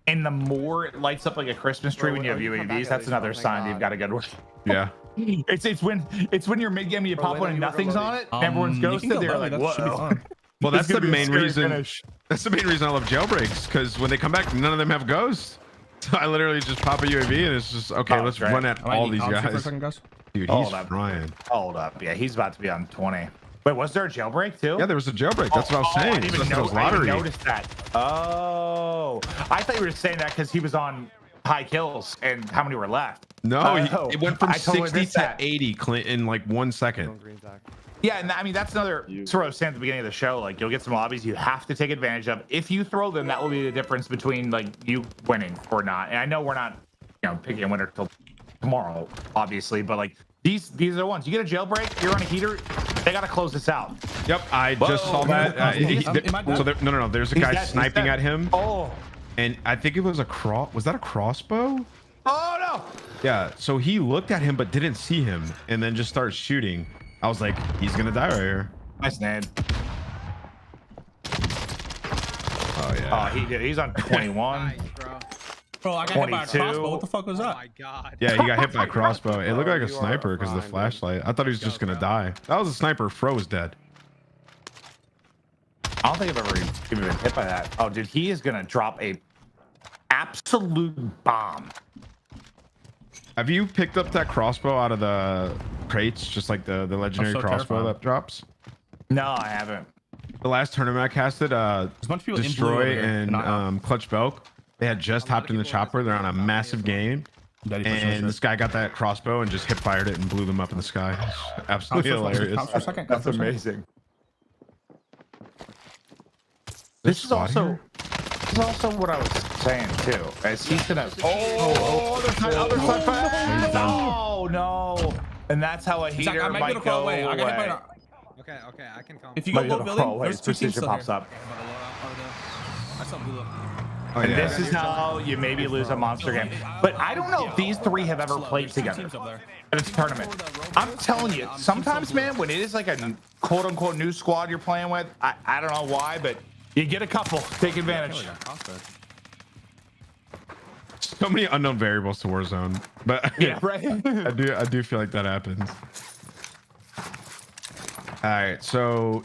and the more it lights up like a Christmas tree when you have UAVs, that's another sign that you've got a good one. Yeah. It's when you're mid game and you pop one and nothing's on it, everyone's ghosted. They're like, whoa. Well, that's the main reason. That's the main reason I love jailbreaks, because when they come back, none of them have ghosts. So I literally just pop a UAV and it's just okay. Let's run at all these guys. Dude, he's frying. Hold up. Yeah, he's about to be on 20. Wait, was there a jailbreak too? Yeah, there was a jailbreak. That's what I was saying. I didn't even notice that. Oh, I thought you were just saying that because he was on high kills and how many were left. No, it went from 60 to 80 in like 1 second. Yeah, and I mean that's another sort of saying at the beginning of the show. Like you'll get some lobbies you have to take advantage of. If you throw them, that will be the difference between like you winning or not. And I know we're not, picking a winner till tomorrow, obviously, but like these are the ones. You get a jailbreak, you're on a heater. They gotta close this out. Yep, I just saw that. No. There's a guy sniping at him. Oh, and I think it was was that a crossbow? Oh no! Yeah, so he looked at him but didn't see him, and then just started shooting. I was like, he's gonna die right here. Nice nade. Oh yeah. Oh, he's on 21. Nice, bro. Bro, I got hit by a crossbow. What the fuck was that? Oh my God. Yeah, he got hit by a crossbow. It looked like a sniper because of the flashlight. I thought he was just gonna die. That was a sniper. Fro was dead. I don't think I've ever even been hit by that. Oh, dude, he is gonna drop a absolute bomb. Have you picked up that crossbow out of the crates, just like the legendary crossbow that drops? No, I haven't. The last tournament I casted, Destroy and Clutch Belk, they had just hopped in the chopper. They're on a massive game, and this guy got that crossbow and just hip fired it and blew them up in the sky. Absolutely hilarious. That's amazing. This is also what I was saying too. As he's gonna other side. No. And that's how a heater might go away. Okay, I can come. If you go Like, low building, oh, wait, there's 2 teams Precision still pops here. up. I saw blue. Oh, And yeah. this is how you maybe lose a monster game. But I don't know if these three have ever played together at a tournament. I'm telling you, sometimes, man, when it is like a quote-unquote new squad you're playing with, I don't know why, but you get a couple. Take advantage. So many unknown variables to Warzone, but Yeah, right. I do feel like that happens. All right, so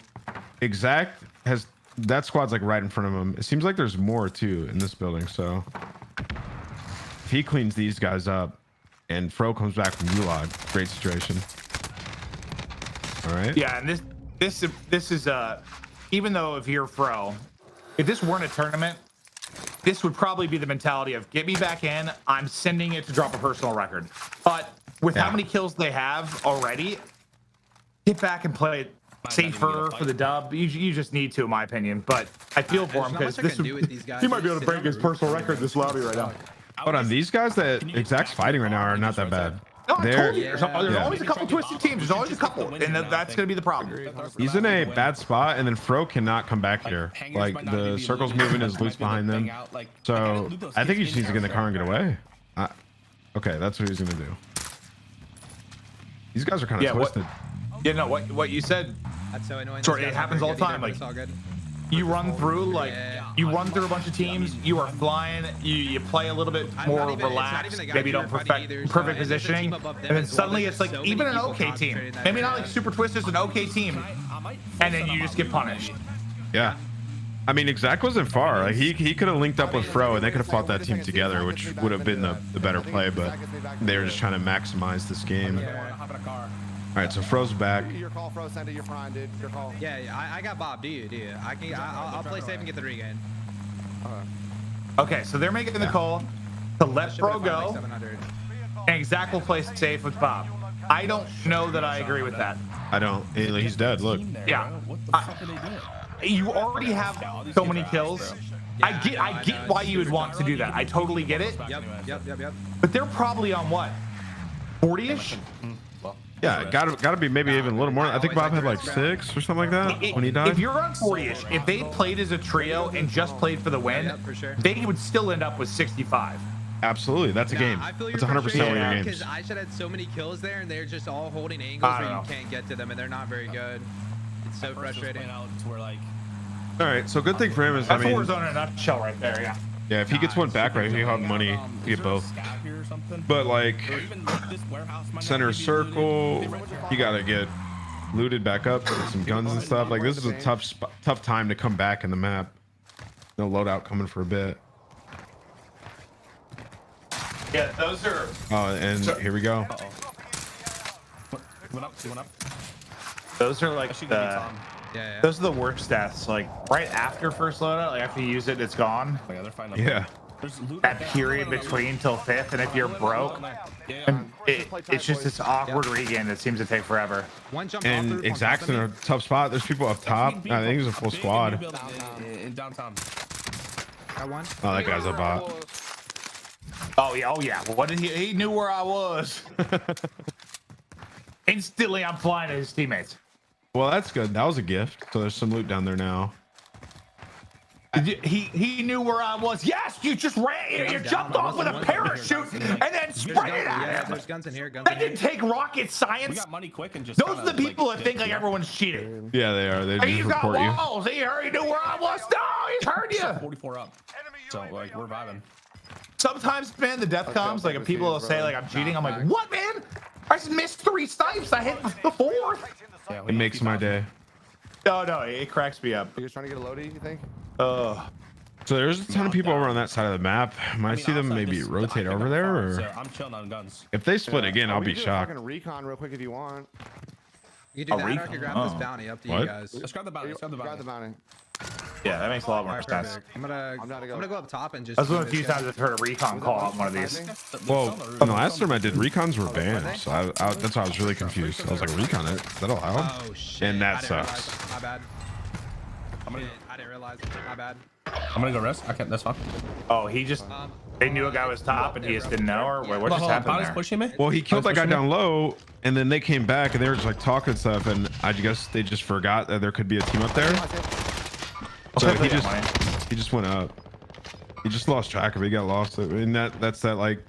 Exact has that squad's like right in front of him. It seems like there's more too in this building. So if he cleans these guys up and Fro comes back from Gulag, great situation. All right. Yeah, and this is even though if you're Fro, if this weren't a tournament, this would probably be the mentality of get me back in. I'm sending it to drop a personal record. But with how many kills they have already, get back and play it safer for the dub. You just need to, in my opinion. But I feel for him because this he might be able to break his personal record this lobby right now. Hold on, these guys that Exact's fighting right now are not that bad. No, I told you. There's always a couple twisted teams. There's always a couple, and that's going to be the problem. He's in a bad spot, and then Fro cannot come back here. Like the circle's moving, his loot's behind them. So I think he just needs to get in the car and get away. Okay, that's what he's gonna do. These guys are kind of twisted. Yeah, no, what you said. That's so annoying. Sorry, it happens all the time. Like you run through, you run through a bunch of teams. You are flying. You play a little bit more relaxed. Maybe you don't perfect positioning, and then suddenly it's like even an okay team. Maybe not like super twisted, it's an okay team, and then you just get punished. Yeah. I mean, Exact wasn't far. Like he could have linked up with Fro, and they could have fought that team together, which would have been the better play. But they were just trying to maximize this game. All right, so Fro's back. Your call, Fro. Send it. You're fine, dude. Your call. Yeah, I got Bob. Do you? I'll play safe and get the regain. Okay, so they're making the call to let Fro go, and Exact will play safe with Bob. I don't know that I agree with that. I don't. He's dead. Look. Yeah. You already have so many kills. I get why you would want to do that. I totally get it. Yep. But they're probably on what? 40-ish? Yeah, gotta be maybe even a little more. I think Bob had like 6 or something like that when he died. If you're on 40-ish, if they played as a trio and just played for the win, they would still end up with 65. Absolutely, that's a game. That's 100% one of your games. Because I should have so many kills there, and they're just all holding angles where you can't get to them, and they're not very good. It's so frustrating. All right, so good thing for him is That's Warzone in a nutshell right there. Yeah. Yeah, if he gets one back right, he'll have money to get both. But like center circle, you gotta get looted back up, get some guns and stuff. Like this is a tough time to come back in the map. No loadout coming for a bit. Yeah, those are. Oh, and here we go. Went up. Those are like the. Yeah. Those are the worst stats. Like right after first loadout, like after you use it, it's gone. Yeah. That period between till 5th, and if you're broke, and it's just this awkward regain that seems to take forever. And Exact's in a tough spot. There's people up top. I think it's a full squad. In downtown. Got one. Oh, that guy's a bot. Oh yeah. What did he knew where I was. Instantly, I'm flying at his teammates. Well, that's good. That was a gift. So there's some loot down there now. He knew where I was. Yes, you just ran. You jumped off with a parachute and then sprayed it at him. There's guns in here. That didn't take rocket science. We got money quick and just. Those are the people that think like everyone's cheating. Yeah, they are. They Hey, just you got report you. walls. He already knew where I was. No, he's heard you. 44 up. So like we're vibing. Sometimes, man, the death comms, like if people will say like I'm cheating, I'm like, what, man? I just missed 3 snipes. I hit the 4th. Yeah, It makes my day. No, it cracks me up. You're just trying to get a loadie, you think? So there's a ton of people over on that side of the map. Might see them maybe rotate over there, or I'm chilling on guns. if they split again, I'll be shocked. Fucking recon real quick if you want. You can do that, or I can grab this bounty. Up to you guys. Let's grab the bounty. Grab the bounty. Yeah, that makes a lot more sense. I'm gonna go up top and just. That's one of the few times I've heard a recon call on one of these. Well, in the last time I did, recons were banned, so that's why I was really confused. I was like, recon, is that allowed? Oh shit. And that I didn't sucks. realize. My bad. I didn't realize. My bad. I'm gonna go rest. I can't. That's fine. Oh, he just they knew a guy was top and he just didn't know, or what just happened Bounty's there? pushing me. Well, he killed that guy down low, And then they came back and they were just like talking stuff, and I guess they just forgot that there could be a team up there. So he just went up. He just lost track of it. He got lost. I mean, that's that like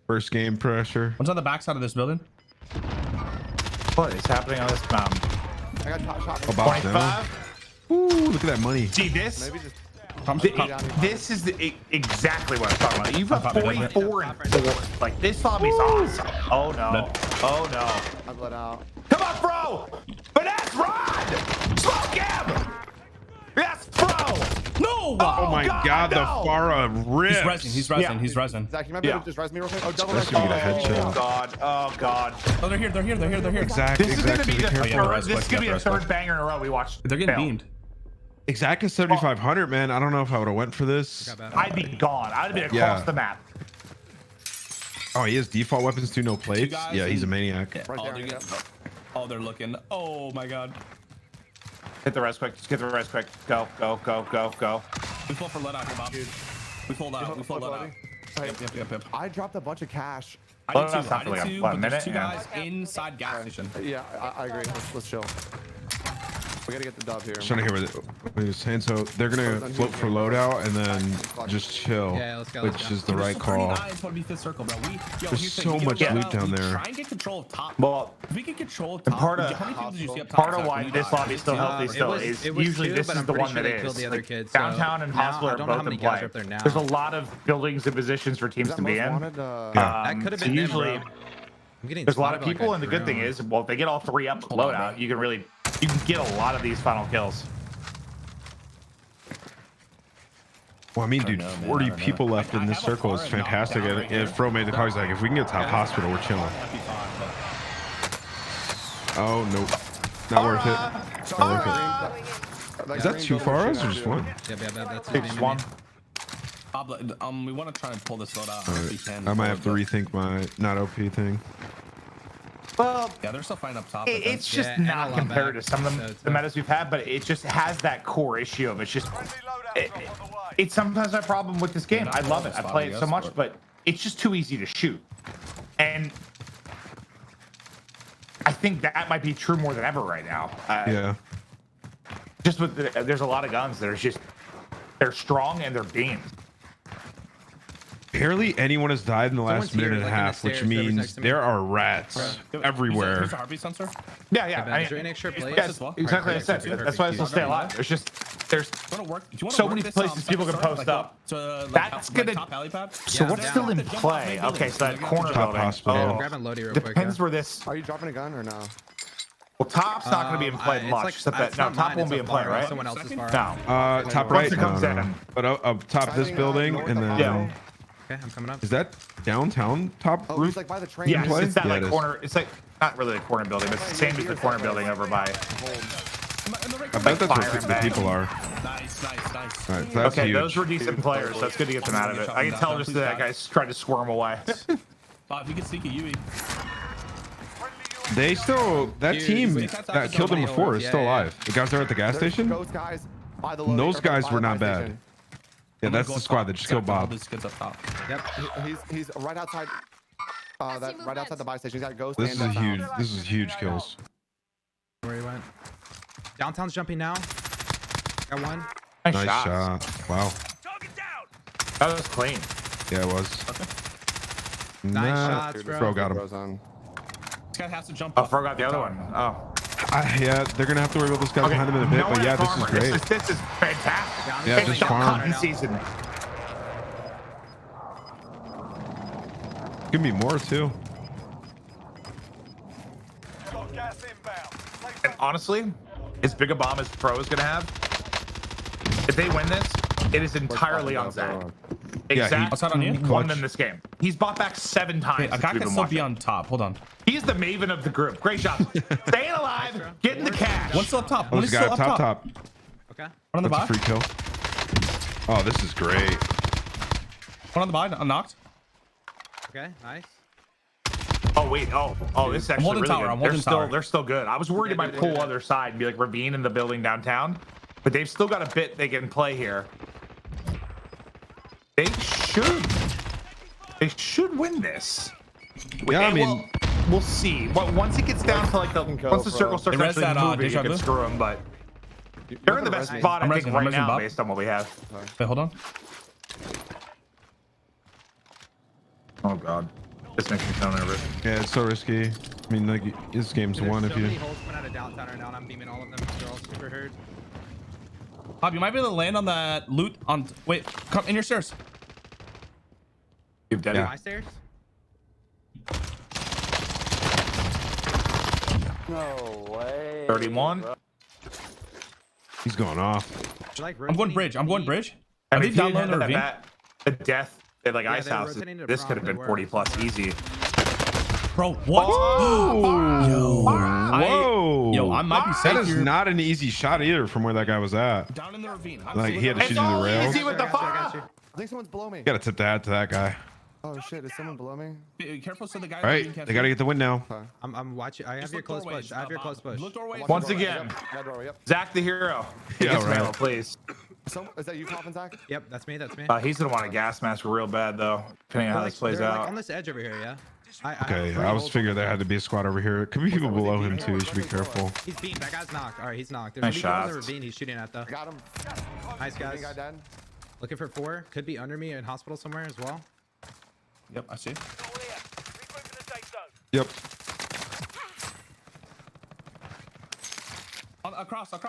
first game pressure. What's on the backside of this building? What is happening on this mountain? I got top shot. Oh, box down. Ooh, look at that money. See this? Maybe just This is exactly what I'm talking about. You've got 44 and 4. Like, this lobby's awesome. Oh no. Oh no. I bled out. Come on, bro! Finesse, run! Smoke him! Yes, bro! No! Oh my God, the Farah rips. He's resin. Zach, you might be able to just res me real quick. Oh, double That's res. gonna get a headshot. Oh god. Oh god. Oh, they're here. Exactly. This is gonna be the third. This is gonna be the third third banger in a row we watched. They're getting fail. beamed. Exactly 7,500, man. I don't know if I would have went for this. I'd be gone. I'd have been across the map. Oh, he has default weapons too, no plates. Yeah, he's a maniac. Yeah. Oh, they're looking. Oh my God. Hit the res quick. Just get the res quick. Go. We pulled for let out here, Bob. We pulled out. Yep. I dropped a bunch of cash. I Well, that's not for like a but minute, there's two yeah. guys inside gas station. Yeah, I agree. Let's chill. We gotta get the dub here. Just trying to hear what he was saying. So they're gonna float for loadout and then just chill, Yeah, let's go, which is the right call. There's so much loot down there. Try and get control of top. Well, If we can control and top, part how many people did you see up top? of Zach, why when you this died? lobby's still healthy still is it was usually two, this but is I'm the pretty one sure that they killed is. the other Like, kids, so downtown and now Hustler I are don't know how both many in guys play. are up there now. There's a lot of buildings and positions for teams Is to that be most in. wanted? That could have been them, usually bro. I'm getting there's a lot of spotted by people, guys and the good thing around. is, well, if they get all three up loadout, you can get a lot of these final kills. Well, I mean, dude, 40 people left in this circle is fantastic. And if Fro made the call, he's like, if we can get top hospital, we're chilling. Oh, nope. Not worth it. Not worth it. Is that two Faras or just one? Yeah, that's Six one. We want to try and pull this load out. All If we right. can. I might have to rethink my not OP thing. Well, Yeah, they're still fine up top. but it's just and a not lot compared back, to some of so the metas we've had, but it just has that core issue of it's just. It's sometimes my problem with this game. I love it. I play it so much, but it's just too easy to shoot, and I think that might be true more than ever right now. Yeah. Just with there's a lot of guns that are just they're strong and they're beamed. Barely anyone has died in the last Someone's minute here, and a like, in the half, which stairs, whoever's means next to me. there are rats everywhere. Here's a heartbeat sensor. Yeah. Is there any extra plates? Yes, exactly. I said that's why I still stay alive. There's so many places people can post up. That's gonna. Top alley pad. So what's still in play? Okay, so that corner Top building. hospital. I'm grabbing Lodi real quick. Depends where this. Are you dropping a gun or no? Well, top's not going to be in play it's much. like- except that it's no, not top mine, won't it's be a in play, far, right? someone else's far. No. Top Once right it comes now, in. but up top this building, and then Yeah. Okay, I'm coming up. is that downtown top Oh, roof? he's like by the train. Yeah, play? it's that Yeah, like it is. corner. It's like not really the corner building, but it's the same as the corner building over by. I bet that's where the people are. Nice. All right, so that's Okay, huge. those were decent players. So that's good to get them out of it. I can tell just that guy's tried to squirm away. Bob, if you can sneak a UE. They still that Dude, team we- that killed him before is still Yeah, yeah. alive. The guys there at the gas station. Those guys by the Those or guys by were the not buy bad. station. Yeah, that's the squad that just killed Bob. This gets up top. Yep. He's right outside. Right outside the buy station. He's got ghost. This is and a downtown. huge. This is huge kills. Where he went. Downtown's jumping now. Got one. Nice Nice shots. shot. Wow. That was clean. Yeah, it was. Nice shots, bro. Fro got him. Warzone. This guy has to jump Oh, up. forgot the other one. Oh. Yeah, they're gonna have to worry about this guy behind them in a bit, but yeah, this is great. This is fantastic. Yeah, It's just like farm. cotton season. Give me more too. And honestly, as big a bomb as Pro is going to have, if they win this, it is entirely on Zach. Yeah, Zach Outside on you? won Clutch. in this game. He's bought back 7 times. Wait, a since guy we've can been still watching. be on top. Hold on. He's the maven of the group. Great job. Staying alive, getting the cash. One's still up top. Oh, One this is guy still up up top. Okay. One on the That's buy. a free kill. Oh, this is great. One on the buy. Unlocked. Okay, nice. Oh wait. Oh, this is actually holding really tower, I'm good. holding They're still good. I was worried it Yeah, might dude, pull yeah. other side and be like ravine in the building downtown, but they've still got a bit they can play here. They should win this. Yeah, I mean, we'll see. But once it gets down to like once the circle starts They res actually that, moving, you deja can vu. screw them. But they're in the best spot I think right now based on what we have. Wait, hold on. Oh god, this makes me so nervous. Yeah, it's so risky. I mean, like this game's There's won so if you. many holes coming out of downtown right now, and I'm beaming all of them. They're all super hurt. Bob, you might be able to land on that loot on. Wait, come in your stairs. You've dead. Yeah. My stairs. No way. 31. He's going off. Like I'm going bridge. I'm going bridge. I Are mean, they if you down low in had the ravine? the death at like Yeah, ice they were house, rotating to this prom, could have they been were. 40 plus easy. Bro, what? Yo, I might be safe That is here. not an easy shot either from where that guy was at. Down in the ravine. Like he had to It's shoot through the all rails. easy with the I got you, I got fire. you. I think someone's below me. Gotta tip the hat to that guy. Oh shit, is someone below me? Be careful so the guy. All right, they gotta get the win now. I'm watching. I have your close push. I have your close push. Look doorway. Once again, Zach the hero. Yeah, Against right. Melo, please. Is that you, Coffin, Zach? Yep, that's me. That's me. He's gonna want a gas mask real bad though, depending on how this plays they're like out. on this edge over here. Yeah. Okay, I was figuring there had to be a squad over here. Could be people below him too. You should be careful. He's beamed. That guy's knocked. All right, he's knocked. There's Nice people in the shots. ravine he's shooting at though. Got him. Nice guys. Guy dead. Looking for 4. Could be under me in hospital somewhere as well. Yep, I see. Yep. Across. I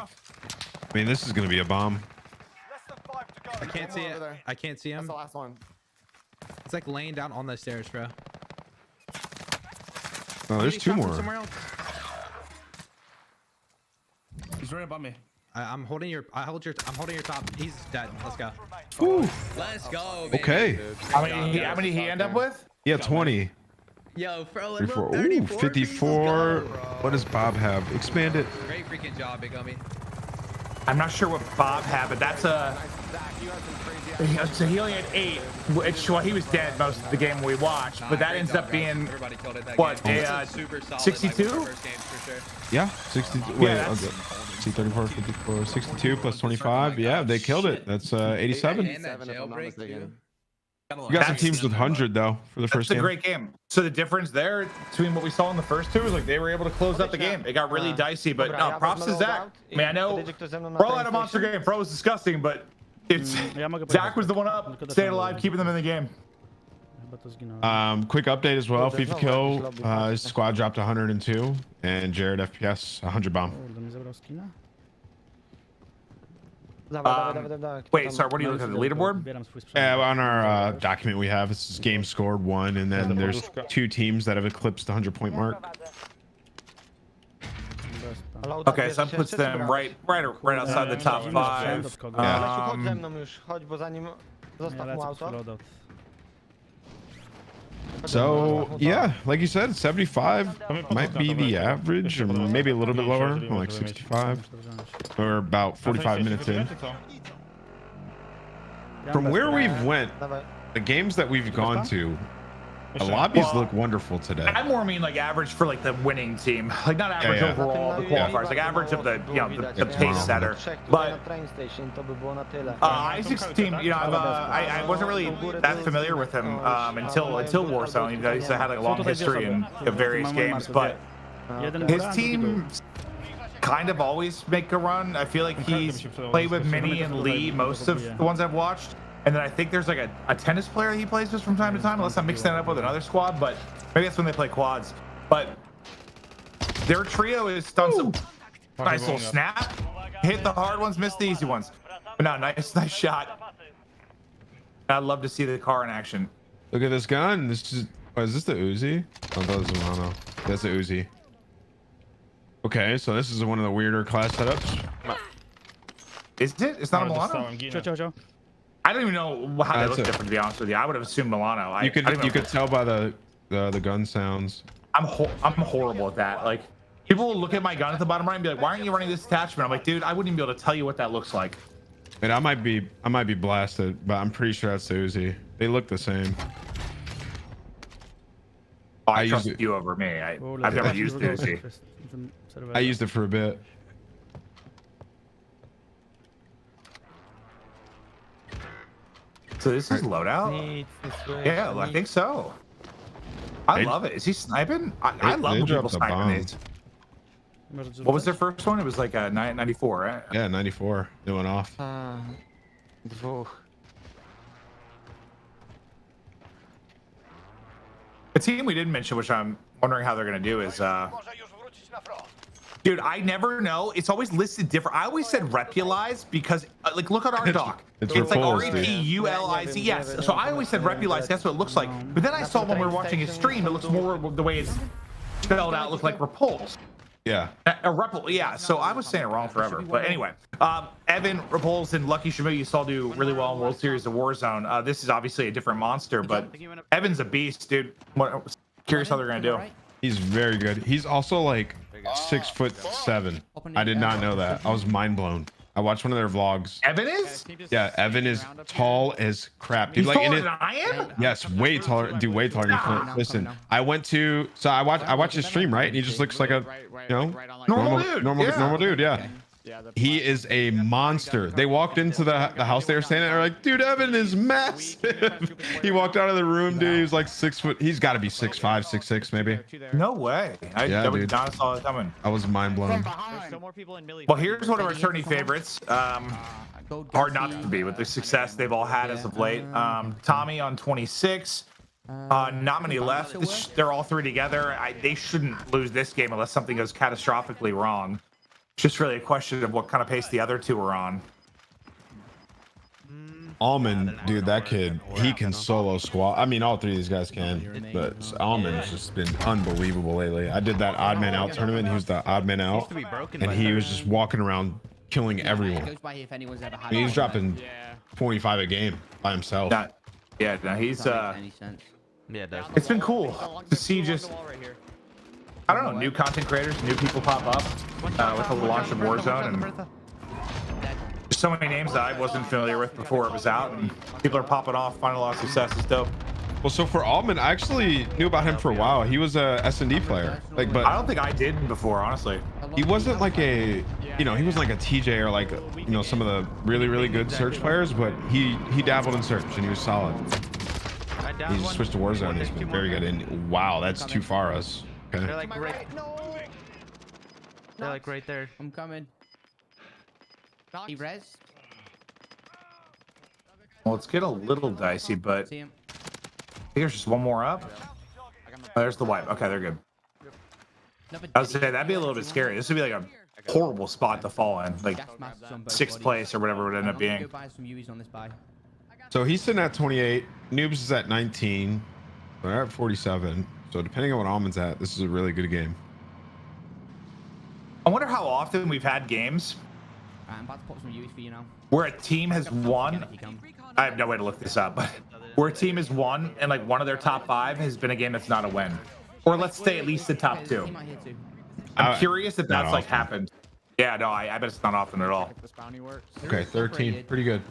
mean, this is gonna be a bomb. I can't see it. I can't see That's him. the last one. It's like laying down on the stairs, bro. Oh, there's Maybe two shot from more. somewhere else. He's right above me. I'm holding your. I'm holding your top. He's dead. Let's go. Ooh. Let's go. Baby. Okay. How many he end up with? Yeah, 20. Yo, bro. 34. Ooh, 54. What does Bob have? Expand it. Great freaking job, big homie. I'm not sure what Bob had, but that's a. So he only had 8. Which, well, he was dead most of the game we watched, but that ends up being Everybody killed it that what, game. a, Super solid, 62? Like, first games for sure. Yeah, 60. Wait, Yeah, okay. See, 34, 54, 62 plus 25. Yeah, they killed it. That's 87. And that 87 if I'm not jailbreak, mistaken. too. You got some teams with 100 though for the first That's a game. great game. So the difference there between what we saw in the first two is like they were able to close out the game. It got really dicey, but no, props to Zach. I mean, I know Pro had a monster game. Pro was disgusting, but it's Zach was the one up, staying alive, keeping them in the game. Quick update as well. FIFA kill. His squad dropped 102, and Jared FPS 100 bomb. Wait, sorry, what are you looking at? The leaderboard? Yeah, on our document we have, it's game scored 1, and then there's 2 teams that have eclipsed the 100-point mark. Okay, so that puts them right outside the top 5. So yeah, like you said, 75 might be the average, or maybe a little bit lower, more like 65. Or about 45 minutes in. From where we've went, the games that we've gone to, the lobbies look wonderful today. I more mean like average for like the winning team, like not average overall the qualifiers, like average of the the pace setter. But Isaac's team, I wasn't really that familiar with him until Warzone. He had like a long history in various games, but his team kind of always make a run. I feel like he's played with Minnie and Lee most of the ones I've watched. And then I think there's like a tennis player he plays with from time to time, unless I'm mixing it up with another squad, but maybe that's when they play quads. But their trio is done some nice little snap. Hit the hard ones, miss the easy ones. But no, nice shot. I'd love to see the car in action. Look at this gun. This is this the Uzi? Oh, that was Zlaner. That's the Uzi. Okay, so this is one of the weirder class setups. Is it? It's not a Milano? I don't even know how they look different, to be honest with you. I would have assumed Milano. You could tell by the gun sounds. I'm horrible at that. Like, people will look at my gun at the bottom right and be like, "Why aren't you running this attachment?" I'm like, "Dude, I wouldn't even be able to tell you what that looks like." And I might be blasted, but I'm pretty sure that's the Uzi. They look the same. Oh, I trust you over me. I've never used the Uzi. I used it for a bit. So this is loadout? Yeah, I think so. I love it. Is he sniping? I love when people sniping these. What was their first one? It was like a 94, right? Yeah, 94. It went off. A team we didn't mention, which I'm wondering how they're going to do, is dude, I never know. It's always listed different. I always said Repulize because like look at our doc. It's like R-E-P-U-L-I-Z. Yes. So I always said Repulize. That's what it looks like. But then I saw when we were watching his stream, it looks more the way it's spelled out. Look like Repulse. Yeah. Yeah. So I was saying it wrong forever. But anyway, Evan, Repulse, and Lucky Shamu, you saw do really well in World Series of Warzone. This is obviously a different monster, but Evan's a beast, dude. Curious how they're gonna do. He's very good. He's also like 6'7". I did not know that. I was mind blown. I watched one of their vlogs. Evan is? Yeah, Evan is tall as crap. Dude, he's like taller than I am? Yes, way taller. Dude, way taller. Listen, I watched his stream, right? And he just looks like a, normal dude. Yeah. He is a monster. They walked into the house they were staying at. They're like, dude, Evan is massive. He walked out of the room, dude. He was like 6 foot. He's got to be 6'5", 6'6", maybe. No way. I would not saw it coming. I was mind blown. Well, here's one of our tourney favorites. Hard not to be with the success they've all had as of late. Tommey on 26. Not many left. They're all three together. They shouldn't lose this game unless something goes catastrophically wrong. Just really a question of what kind of pace the other two are on. Almond, dude, that kid, he can solo squad. I mean, all three of these guys can, but Almond's just been unbelievable lately. I did that odd man out tournament. He was the odd man out, and he was just walking around killing everyone. I mean, he's dropping 25 a game by himself. He's it's been cool to see just, I don't know, new content creators, new people pop up with the launch of Warzone, and there's so many names that I wasn't familiar with before it was out, and people are popping off, finding a lot of success. It's dope. Well, so for Almond, I actually knew about him for a while. He was a S&D player, but I don't think I did before, honestly. He wasn't like he wasn't like a TJ or like some of the really good search players, but he dabbled in search and he was solid. He just switched to Warzone. He's been very good. And wow, that's too far us. Okay. They're like right there. I'm coming. Res. Well, let's get a little dicey, but I think there's just one more up. Oh, there's the wipe. Okay, they're good. I was saying that'd be a little bit scary. This would be like a horrible spot to fall in, like 6th place or whatever it would end up being. So he's sitting at 28. Noobs is at 19. They're at 47. So depending on what Almond's at, this is a really good game. I wonder how often we've had games where a team has won. I have no way to look this up, but where a team has won and like one of their top 5 has been a game that's not a win, or let's say at least the top 2. I'm curious if that's like happened. Yeah, no, I bet it's not often at all. Okay, 13, pretty good.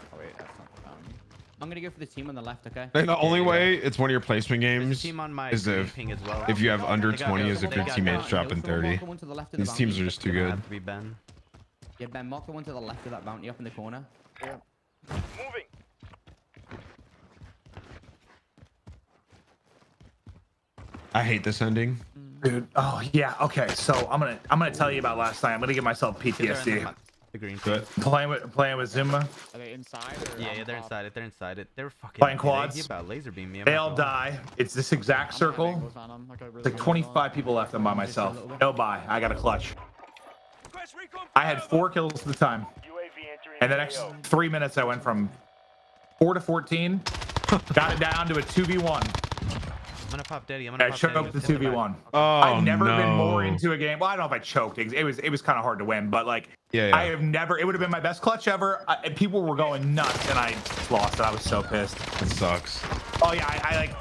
I'm gonna go for the team on the left, okay? And the only way it's one of your placement games is if you have under 20 is if your teammates dropping 30. These teams are just too good. Yeah, Ben, mark the one to the left of that bounty up in the corner. Yeah. Moving. I hate this ending. Dude, oh yeah, okay. So I'm gonna tell you about last night. I'm gonna give myself PTSD. The green team. Playing with Zuma. Are they inside? Yeah, they're inside it. They're inside it. They're fucking playing quads. He about laser beam me. They all die. It's this exact circle. It's like 25 people left. I'm by myself. No buy. I got a clutch. I had 4 kills at the time. And the next 3 minutes, I went from 4 to 14. Got it down to a 2v1. I'm gonna pop Daddy. I choked the 2v1 Oh, I've never been more into a game. Well, I don't know if I choked. It was kind of hard to win, but like I have never. It would have been my best clutch ever. And people were going nuts, and I lost it. I was so pissed. It sucks. Oh yeah, I like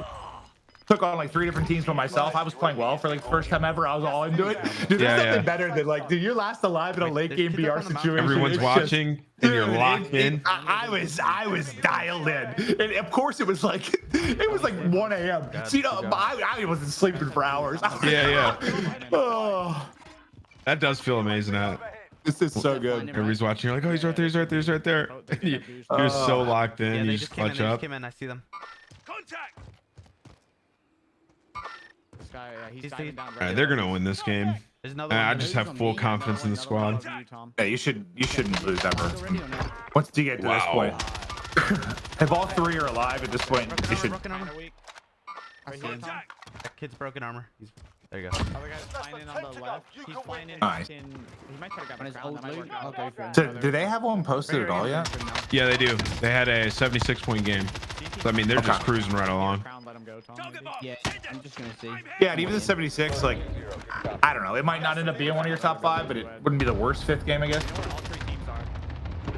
took on like 3 different teams by myself. I was playing well for like the first time ever. I was all into it. Dude, there's nothing better than like, dude, you're last alive in a late game BR situation. Everyone's watching and you're locked in. I was dialed in, and of course it was like 1 a.m. So I wasn't sleeping for hours. Yeah. Oh, that does feel amazing. This is so good. Everybody's watching. You're like, oh, he's right there. He's right there. He's right there. You're so locked in. You just clutch up. I see them. Contact. guy, he's He's diving deep. down. All right, they're gonna win this game. There's another I one. just have full confidence in the squad. Yeah, you shouldn't lose ever. Once you get to this point, if all three are alive at this point, you should. That kid's broken armor. There you go. Other guy's flying in on the left. He's flying in. Nice. He might try to grab On a his crown. old That might loot. work out. Okay, fair. So, do they have one posted at all yet? Yeah, they do. They had a 76-point game. So, I mean, they're just cruising right along. Crown, let him go, Tom. maybe. Yeah, I'm just gonna see. Yeah, and even the 76, like, I don't know. It might not end up being one of your top 5, but it wouldn't be the worst 5th game, I guess. You know where all 3 teams are?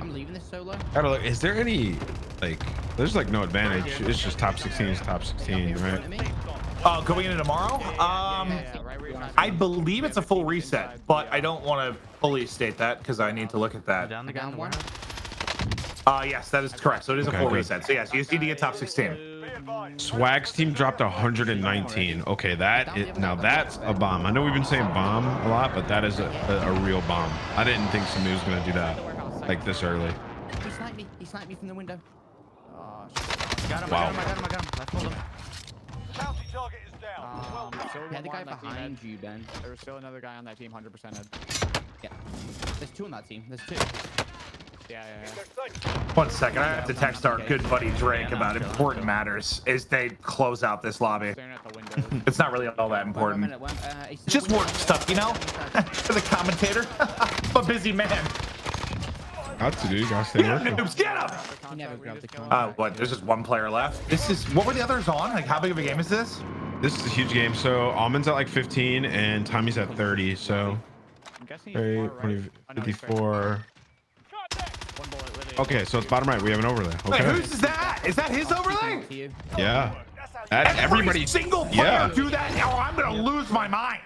I'm leaving this solo. Gotta look. Is there any like? There's like no advantage. It's just top 16 is top 16, right? Going into tomorrow? Yeah, right where you're trying to- I believe it's a full reset, but I don't want to fully state that because I need to look at that. Down the guy on the Down one. warehouse. Yes, that is correct. So it is a Okay, full good. reset. So yes, you just need to get top 16. Swag's team dropped 119. Okay, now that's a bomb. I know we've been saying bomb a lot, but that is a real bomb. I didn't think somebody was gonna do that like this early. He sniped me. He sniped me from the window. Oh, Got him. Wow. I got him. Let's hold him. Bounty target is down. Well done. still Yeah, one the more guy on that team, behind Ed. you, Ben. There was still another guy on that team, 100% Ed. Yeah. There's 2 on that team. There's 2. Yeah. One second, I have to text our good buddy Drake about important matters as they close out this lobby. Staring at the window. It's not really all that important. Just work stuff, you know? For the commentator. I'm a busy man. Got to do. You gotta stay working. Noobs, get him! He never grabbed the contract. What? There's just one player left. This is. What were the others on? Like, how big of a game is this? This is a huge game. So Almond's at like 15 and Tommy's at 30. So I'm guessing he's far right. 54. One bullet, literally. Okay, so it's bottom right. We have an overlay. Wait, Okay. whose is that? Is that his overlay? Yeah. That Every single player Yeah. do that? Oh, I'm gonna lose my mind.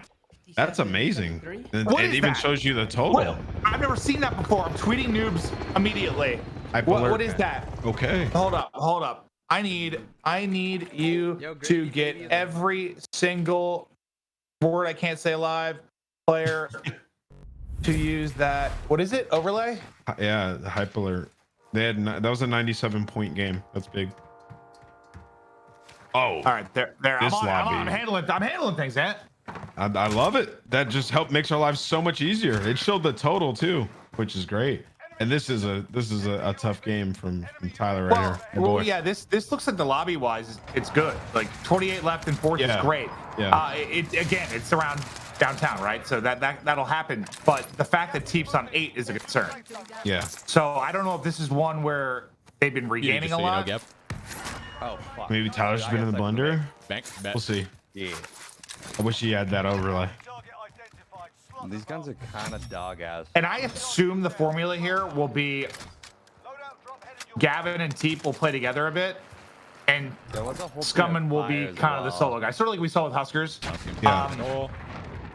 That's amazing. And What it is even that? show you the total. What? I've never seen that before. I'm tweeting noobs immediately. What is that? Okay. Hold up. I need you to get every single word I can't say live player to use that. What is it? Overlay? Yeah, the hype alert. They had that was a 97-point game. That's big. Oh. All right, there. This I'm lobby. handling things, Ant. I love it. That just makes our lives so much easier. It showed the total too, which is great. And this is a tough game from Tyler right here. Your boy. Yeah, this looks like the lobby wise, it's good. Like 28 left and 4th is great. Yeah. It's around downtown, right? So that'll happen. But the fact that TeeP's on 8 is a concern. Yeah. So I don't know if this is one where they've been regaining a lot. Oh, fuck. Maybe Tyler's been in the blender. We'll see. Yeah. I wish he had that overlay. These guns are kind of dog ass. And I assume the formula here will be Gavin and TeeP will play together a bit, and Scumman will be kind of the solo guy, sort of like we saw with Huskerrs. Yeah.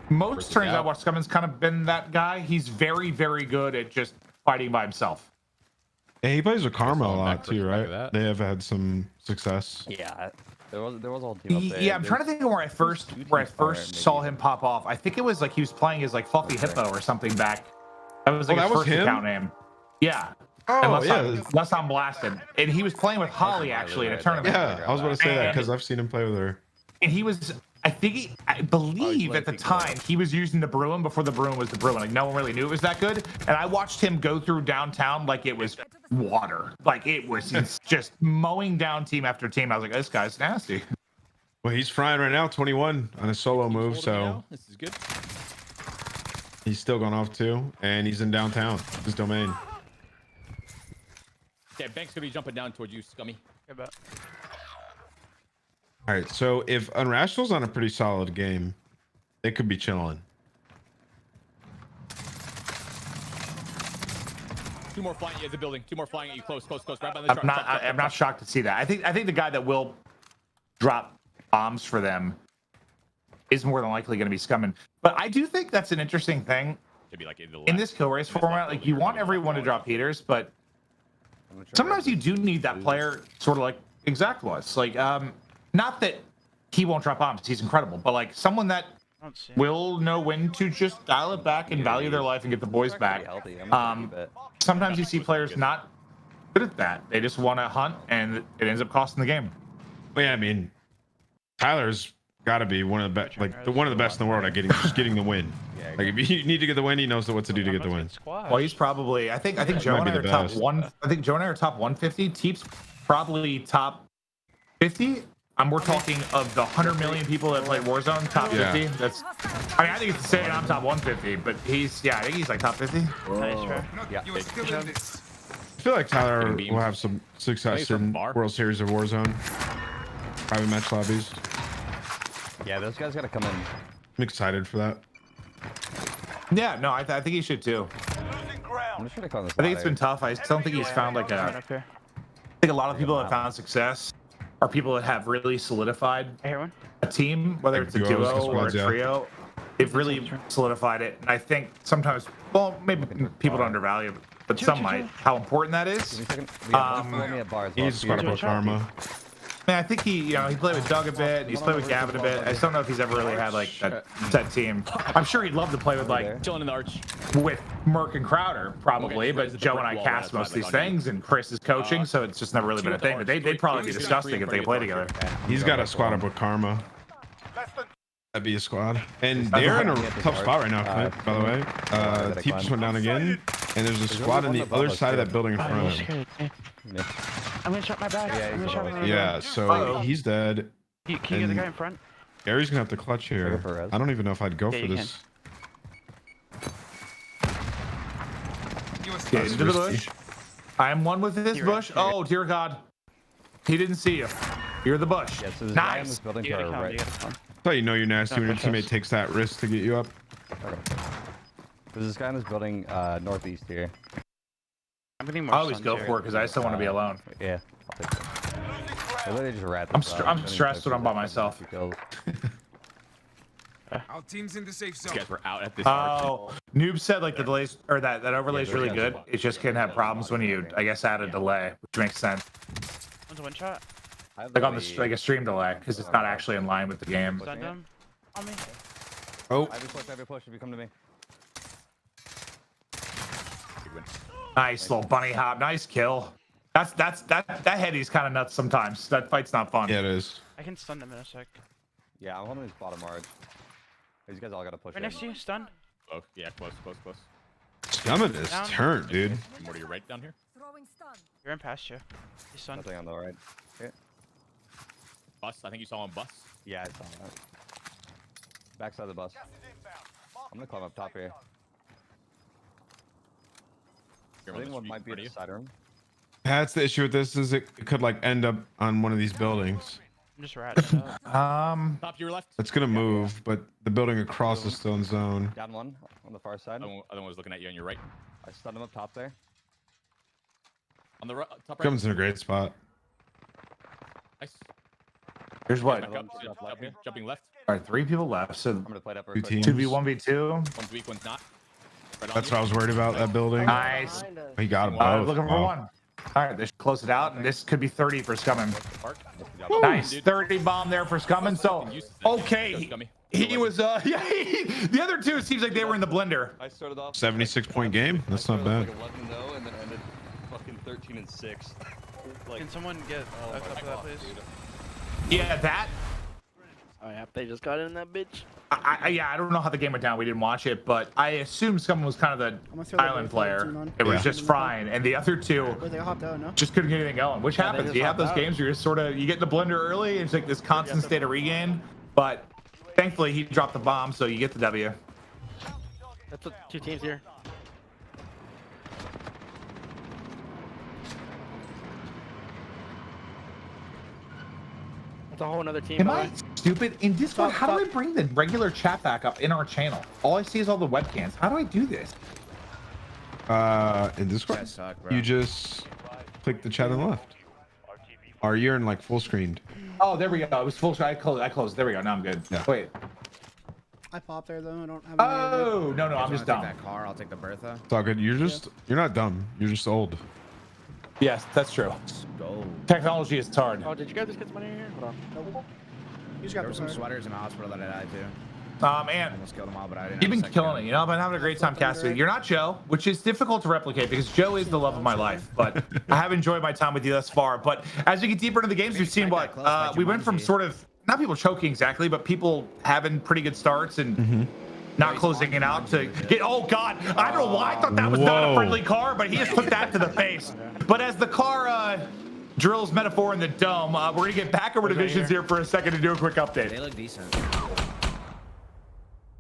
Most turns out what Scumman's kind of been that guy. He's very, very good at just fighting by himself. Yeah, he plays with Karma a lot too, right? They have had some success. Yeah. There was a whole team up there. Yeah, I'm trying to think of where I first saw him pop off. I think it was like he was playing as like Fluffy Hippo or something back. That was like his first account name. Yeah. Oh, Unless I'm blasted. And he was playing with Holly actually in a tournament. Yeah, I was about to say that because I've seen him play with her. And he was, I believe at the time he was using the Bruin before the Bruin was the Bruin. Like no one really knew it was that good. And I watched him go through downtown like it was water. Like it was just mowing down team after team. I was like, this guy's nasty. Well, he's frying right now, 21 on a solo move. So This is good. he's still going off too, and he's in downtown, his domain. Yeah, Bank's gonna be jumping down towards you, Scummy. All right, so if Unrational's on a pretty solid game, they could be chilling. 2 more flying at the building. 2 more flying at you. Close. Right by the truck. I'm not shocked to see that. I think the guy that will drop bombs for them is more than likely going to be Scumman. But I do think that's an interesting thing Should be like in this kill race format. Like you want everyone to drop heaters, but sometimes you do need that player, sort of like Exact was. Like, not that he won't drop bombs. He's incredible, but like someone that will know when to just dial it back and value their life and get the boys back. Sometimes you see players not good at that. They just want to hunt, and it ends up costing the game. Well, yeah, I mean, Tyler's Gotta be one of the best, like one of the best in the world at getting the win. Like if you need to get the win, he knows what to do to get the win. Well, he's probably. I think Joe and I are top one. I think Joe and I are top 150. TeeP's probably top 50. We're talking of the 100 million people that play Warzone, top 50. That's. I mean, I think it's the same. I'm top 150, but he's. Yeah, I think he's like top 50. Nice, bro. Yeah. I feel like Tyler will have some success in World Series of Warzone. Private match lobbies. Yeah, those guys gotta come in. I'm excited for that. Yeah, no, I think he should too. I'm just gonna call this. I think it's been tough. I don't think he's found like a. I think a lot of people that have found success are people that have really solidified a team, whether it's a duo or a trio. They've really solidified it. And I think sometimes, well, maybe people don't undervalue it, but some might. How important that is. He's squad up with Karma. Man, I think he played with Doug a bit, and he's played with Gavin a bit. I just don't know if he's ever really had like that team. I'm sure he'd love to play with like chilling in the arch with Merc and Crowder probably, but Joe and I cast most of these things, and Chris is coaching, so it's just never really been a thing. But they'd probably be disgusting if they could play together. He's got a squad up with Karma. That'd be a squad, and they're in a tough spot right now. By the way, TeeP just went down again, and there's a squad on the other side of that building in front of him. I'm gonna shot my back. Yeah, so he's dead. Can you get the guy in front? Gary's gonna have to clutch here. I don't even know if I'd go for this. Get into the bush. I am one with this bush. Oh dear God, he didn't see you. You're the bush. Nice. So you know you're nasty when your teammate takes that risk to get you up. There's this guy in this building northeast here. I always go for it because I still want to be alone. Yeah. I literally just rat I'm stressed when I'm by myself. Our team's in the safe zone. These guys were out at this. Oh, Noob said like the delays or that overlay is really good. It just can have problems when you, I guess, add a delay, which makes sense. One's a one shot. Like on the like a stream delay because it's not actually in line with the game. On me. Oh. I have push if you come to me. Nice little bunny hop. Nice kill. That heady's kind of nuts sometimes. That fight's not fun. Yeah, it is. I can stun them in a sec. Yeah, I'm holding his bottom marge. These guys all gotta push. Right next to you, stun. Oh, yeah, close. Scumming is turned, dude. More to your right down here. You're in past you. He's stunned. Nothing on the right. Okay. Bus. I think you saw him bus. Yeah, I saw that. Backside of the bus. I'm gonna climb up top here. I think one might be in the side room. That's the issue with this is it could like end up on one of these buildings. I'm just ratting. Top to your left. It's gonna move, but the building across is still in zone. Down one on the far side. Other one was looking at you on your right. I stunned him up top there. On the top right. Comes in a great spot. Nice. Here's what. Jumping left. All right, 3 people left. So I'm gonna play it up. 2 teams. 2v1v2. One's weak, one's not. That's what I was worried about. That building. Nice. He got them both. Looking for one. All right, they should close it out, and this could be 30 for Scumming. Nice 30 bomb there for Scumming. So okay, he was yeah. The other two, it seems like they were in the blender. I started off 76-point game. That's not bad. 11-0 and then ended fucking 13-6. Can someone get a cup of that, please? Yeah, that. Oh yeah, they just got in that bitch. Yeah, I don't know how the game went down. We didn't watch it, but I assumed someone was kind of the island player. It was just frying, and the other two just couldn't get anything going. Which happens. You have those games where you're sort of you get in the blender early. And it's like this constant state of regain. But thankfully, he dropped the bomb, so you get the W. That's what 2 teams here. It's a whole another team. Am I stupid? In Discord, how do I bring the regular chat back up in our channel? All I see is all the webcams. How do I do this? In Discord, you just click the chat on the left. Or you're in like full screened. Oh, there we go. It was full screen. I closed. There we go. Now I'm good. Yeah. Wait. I popped there though. I don't have. Oh no, I'm just dumb. That car. I'll take the Bertha. It's all good. You're not dumb. You're just old. Yes, that's true. Go. Technology is hard. Oh, did you guys just get some money in here? Hold on. There were some sweaters in the hospital that I died to. And almost killed them all, but I didn't. You've been killing it. You know, I've been having a great time casting with you. You're not Joe, which is difficult to replicate because Joe is the love of my life. But I have enjoyed my time with you thus far. But as we get deeper into the games, we've seen what we went from sort of not people choking exactly, but people having pretty good starts and not closing it out to get. Oh God, I don't know why I thought that was not a friendly car, but he just took that to the face. But as the car drills metaphor in the dome, we're gonna get back over to Visions here for a second to do a quick update. They look decent.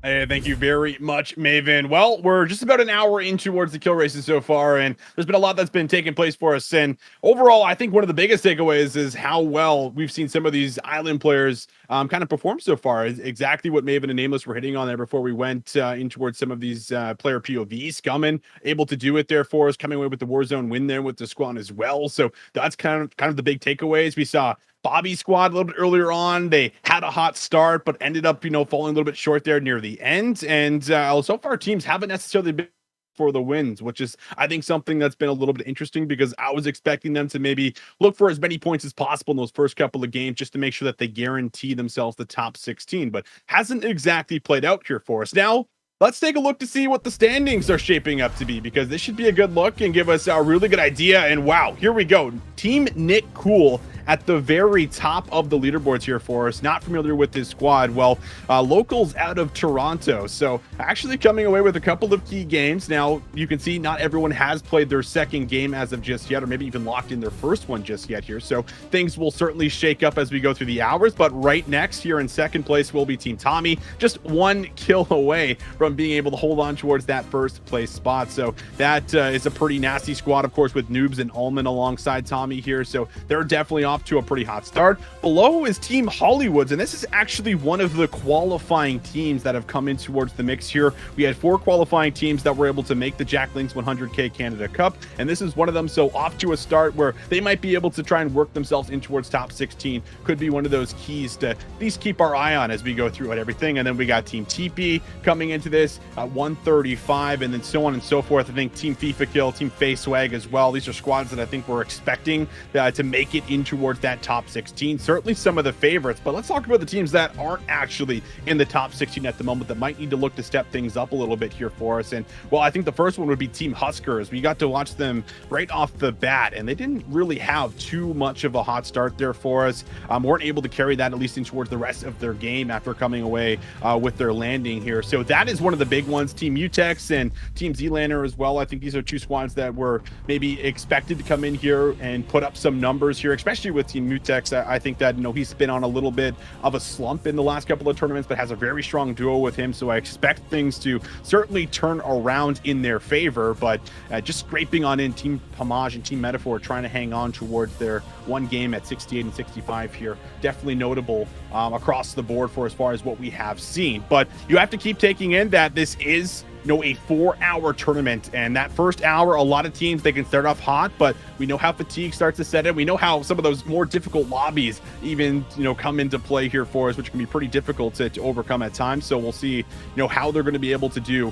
Hey, thank you very much, Maven. Well, we're just about an hour in towards the kill races so far, and there's been a lot that's been taking place for us. And overall, I think one of the biggest takeaways is how well we've seen some of these island players kind of perform so far. Is exactly what Maven and Nameless were hitting on there before we went in towards some of these player POVs. Scumming able to do it there for us, coming away with the Warzone win there with the squad as well. So that's kind of the big takeaways. We saw Bobby squad a little bit earlier on. They had a hot start, but ended up, falling a little bit short there near the end. And so far, teams haven't necessarily been for the wins, which is, I think, something that's been a little bit interesting because I was expecting them to maybe look for as many points as possible in those first couple of games just to make sure that they guarantee themselves the top 16, but hasn't exactly played out here for us. Now, let's take a look to see what the standings are shaping up to be, because this should be a good look and give us a really good idea. And wow, here we go. Team Nick Cool at the very top of the leaderboards here for us. Not familiar with his squad. Well, locals out of Toronto. So actually coming away with a couple of key games. Now, you can see not everyone has played their second game as of just yet, or maybe even locked in their first one just yet here. So things will certainly shake up as we go through the hours. But right next here in second place will be Team Tommey. Just one kill away from being able to hold on towards that first place spot. So that is a pretty nasty squad, of course, with Noobs and Allman alongside Tommey here. So they're definitely off to a pretty hot start. Below is Team Hollywoods, and this is actually one of the qualifying teams that have come in towards the mix here. We had 4 qualifying teams that were able to make the Jack Links 100K Canada Cup, and this is one of them. So off to a start where they might be able to try and work themselves in towards top 16. Could be one of those keys to at least keep our eye on as we go through everything. And then we got Team TeeP coming into this at 135, and then so on and so forth. I think Team FIFA Kill, Team Face Swag as well. These are squads that I think we're expecting to make it in towards that top 16. Certainly some of the favorites, but let's talk about the teams that aren't actually in the top 16 at the moment that might need to look to step things up a little bit here for us. And well, I think the first one would be Team Huskerrs. We got to watch them right off the bat, and they didn't really have too much of a hot start there for us. Weren't able to carry that at least in towards the rest of their game after coming away with their landing here. So that is one of the big ones. Team Mutex and Team Zlaner as well. I think these are 2 squads that were maybe expected to come in here and put up some numbers here, especially with Team Mutex. I think that he's been on a little bit of a slump in the last couple of tournaments, but has a very strong duo with him. So I expect things to certainly turn around in their favor. But just scraping on in Team Homage and Team Metaphor, trying to hang on towards their one game at 68 and 65 here. Definitely notable across the board for as far as what we have seen. But you have to keep taking in that this is a 4-hour tournament, and that first hour, a lot of teams, they can start off hot, but we know how fatigue starts to set in. We know how some of those more difficult lobbies even come into play here for us, which can be pretty difficult to overcome at times. So we'll see how they're going to be able to do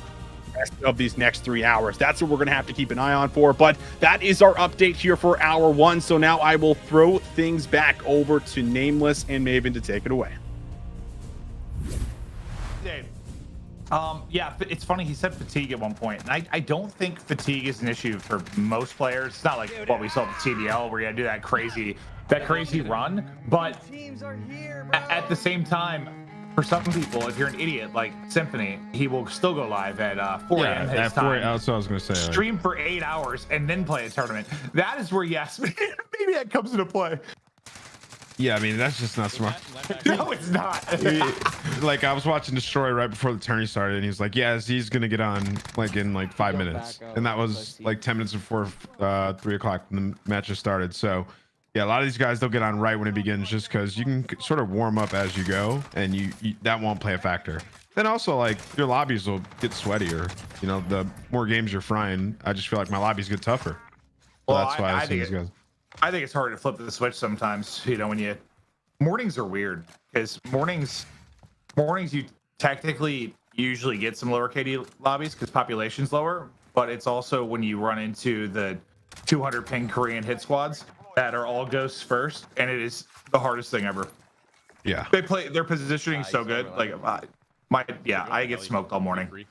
rest of these next 3 hours. That's what we're going to have to keep an eye on for. But that is our update here for hour 1. So now I will throw things back over to Nameless and Maven to take it away. Yeah, it's funny. He said fatigue at one point, and I don't think fatigue is an issue for most players. It's not like what we saw at the TDL where you had to do that crazy run. But at the same time, for some people, if you're an idiot like Symphony, he will still go live at 4 a.m. his time. That's what I was going to say. Stream for 8 hours and then play a tournament. That is where, yes, maybe that comes into play. Yeah, I mean, that's just not smart. No, it's not. Like, I was watching Destroy right before the tourney started, and he's like, yeah, he's going to get on, in 5 minutes. And that was, 10 minutes before 3 o'clock when the match just started. So, yeah, a lot of these guys, they'll get on right when it begins just because you can sort of warm up as you go, and you that won't play a factor. Then also, your lobbies will get sweatier. The more games you're frying, I just feel like my lobbies get tougher. So well, that's why I see these guys. I think it's hard to flip the switch sometimes. When mornings are weird because mornings you technically usually get some lower KD lobbies because population's lower, but it's also when you run into the 200 ping Korean hit squads that are all ghosts first, and it is the hardest thing ever. Yeah, their positioning so good. I get smoked all morning.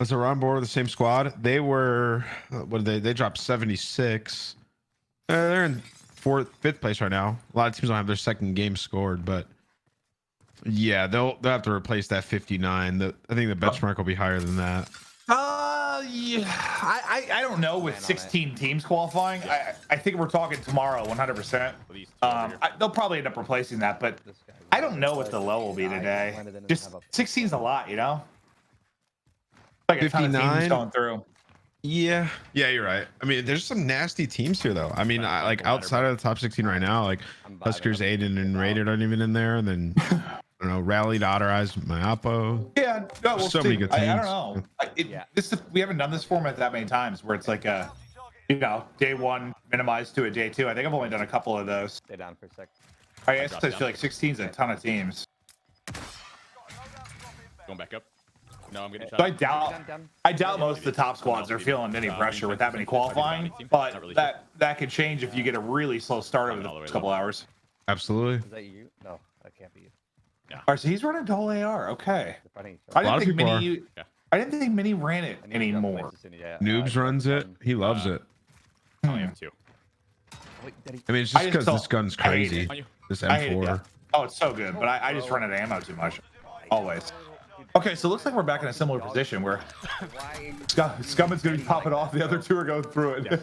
So we're on board with the same squad. They were, what did they dropped 76. They're in fifth place right now. A lot of teams don't have their second game scored, but yeah, they'll have to replace that 59. I think the benchmark will be higher than that. Yeah, I don't know with 16 teams qualifying. I think we're talking tomorrow 100%. They'll probably end up replacing that, but I don't know what the low will be today. Just 16's a lot, you know? Like a ton of teams going through. Yeah, you're right. I mean, there's some nasty teams here, though. I mean, like outside of the top 16 right now, like Huskerrs, Aydan, and Rated aren't even in there. And then I don't know, Rallied, Otter Eyes, Myapo. Yeah, no, we'll so many good teams. I don't know. We haven't done this format that many times where it's like a, you know, day one minimized to a day two. I think I've only done a couple of those. Stay down for a sec. I guess I feel like 16's a ton of teams. Going back up. No, I'm getting shot. So I doubt most of the top squads are feeling any pressure with that many qualifying, but that could change if you get a really slow start over the next couple hours. Absolutely. Is that you? No, that can't be you. Yeah. All right, so he's running dual AR. Okay. A lot of people are. I didn't think Mini ran it anymore. Noobs runs it. He loves it. I only have 2. I mean, it's just because this gun's crazy. This M4. Oh, it's so good, but I just run out of ammo too much. Always. Okay, so it looks like we're back in a similar position where Scumman's going to be popping off. The other two are going through it.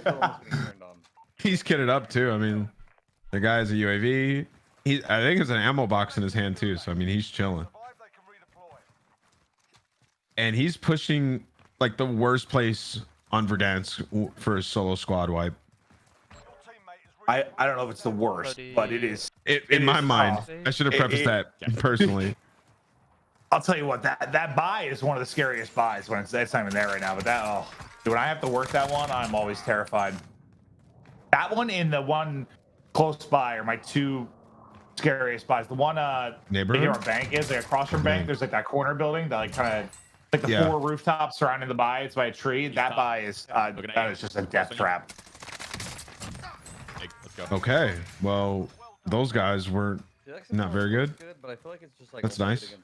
He's kitted up too. I mean, the guy has a UAV. I think it's an ammo box in his hand too. So I mean, he's chilling. And he's pushing like the worst place on Verdansk for a solo squad wipe. I don't know if it's the worst, but it is. In my mind, I should have prefaced that personally. I'll tell you what, that buy is one of the scariest buys when it's not even there right now. But dude, when I have to work that one, I'm always terrified. That one and the one close by are my 2 scariest buys. The one neighborhood here our bank is like across from bank. There's like that corner building that like kind of like the 4 rooftops surrounding the buy. It's by a tree. That buy is that is just a death trap. Let's go. Okay, well, those guys were not very good. But I feel like it's just like that's nice.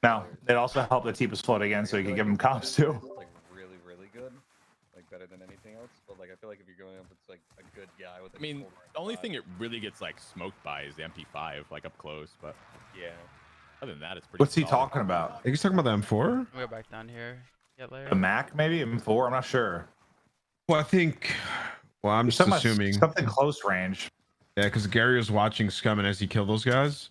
No, it also helped that TeeP was float again, so you can give him comps too. Like really good, like better than anything else. But like I feel like if you're going up, it's like a good guy with. Like, I mean, the only thing it really gets like smoked by is the MP5, like up close. But yeah, other than that, it's pretty. What's he talking about? I think he's talking about the M4. We'll go back down here. Get later. The Mac, maybe M4. I'm not sure. Well, I think. Well, I'm just assuming something close range. Yeah, because Gary was watching Scumman as he killed those guys.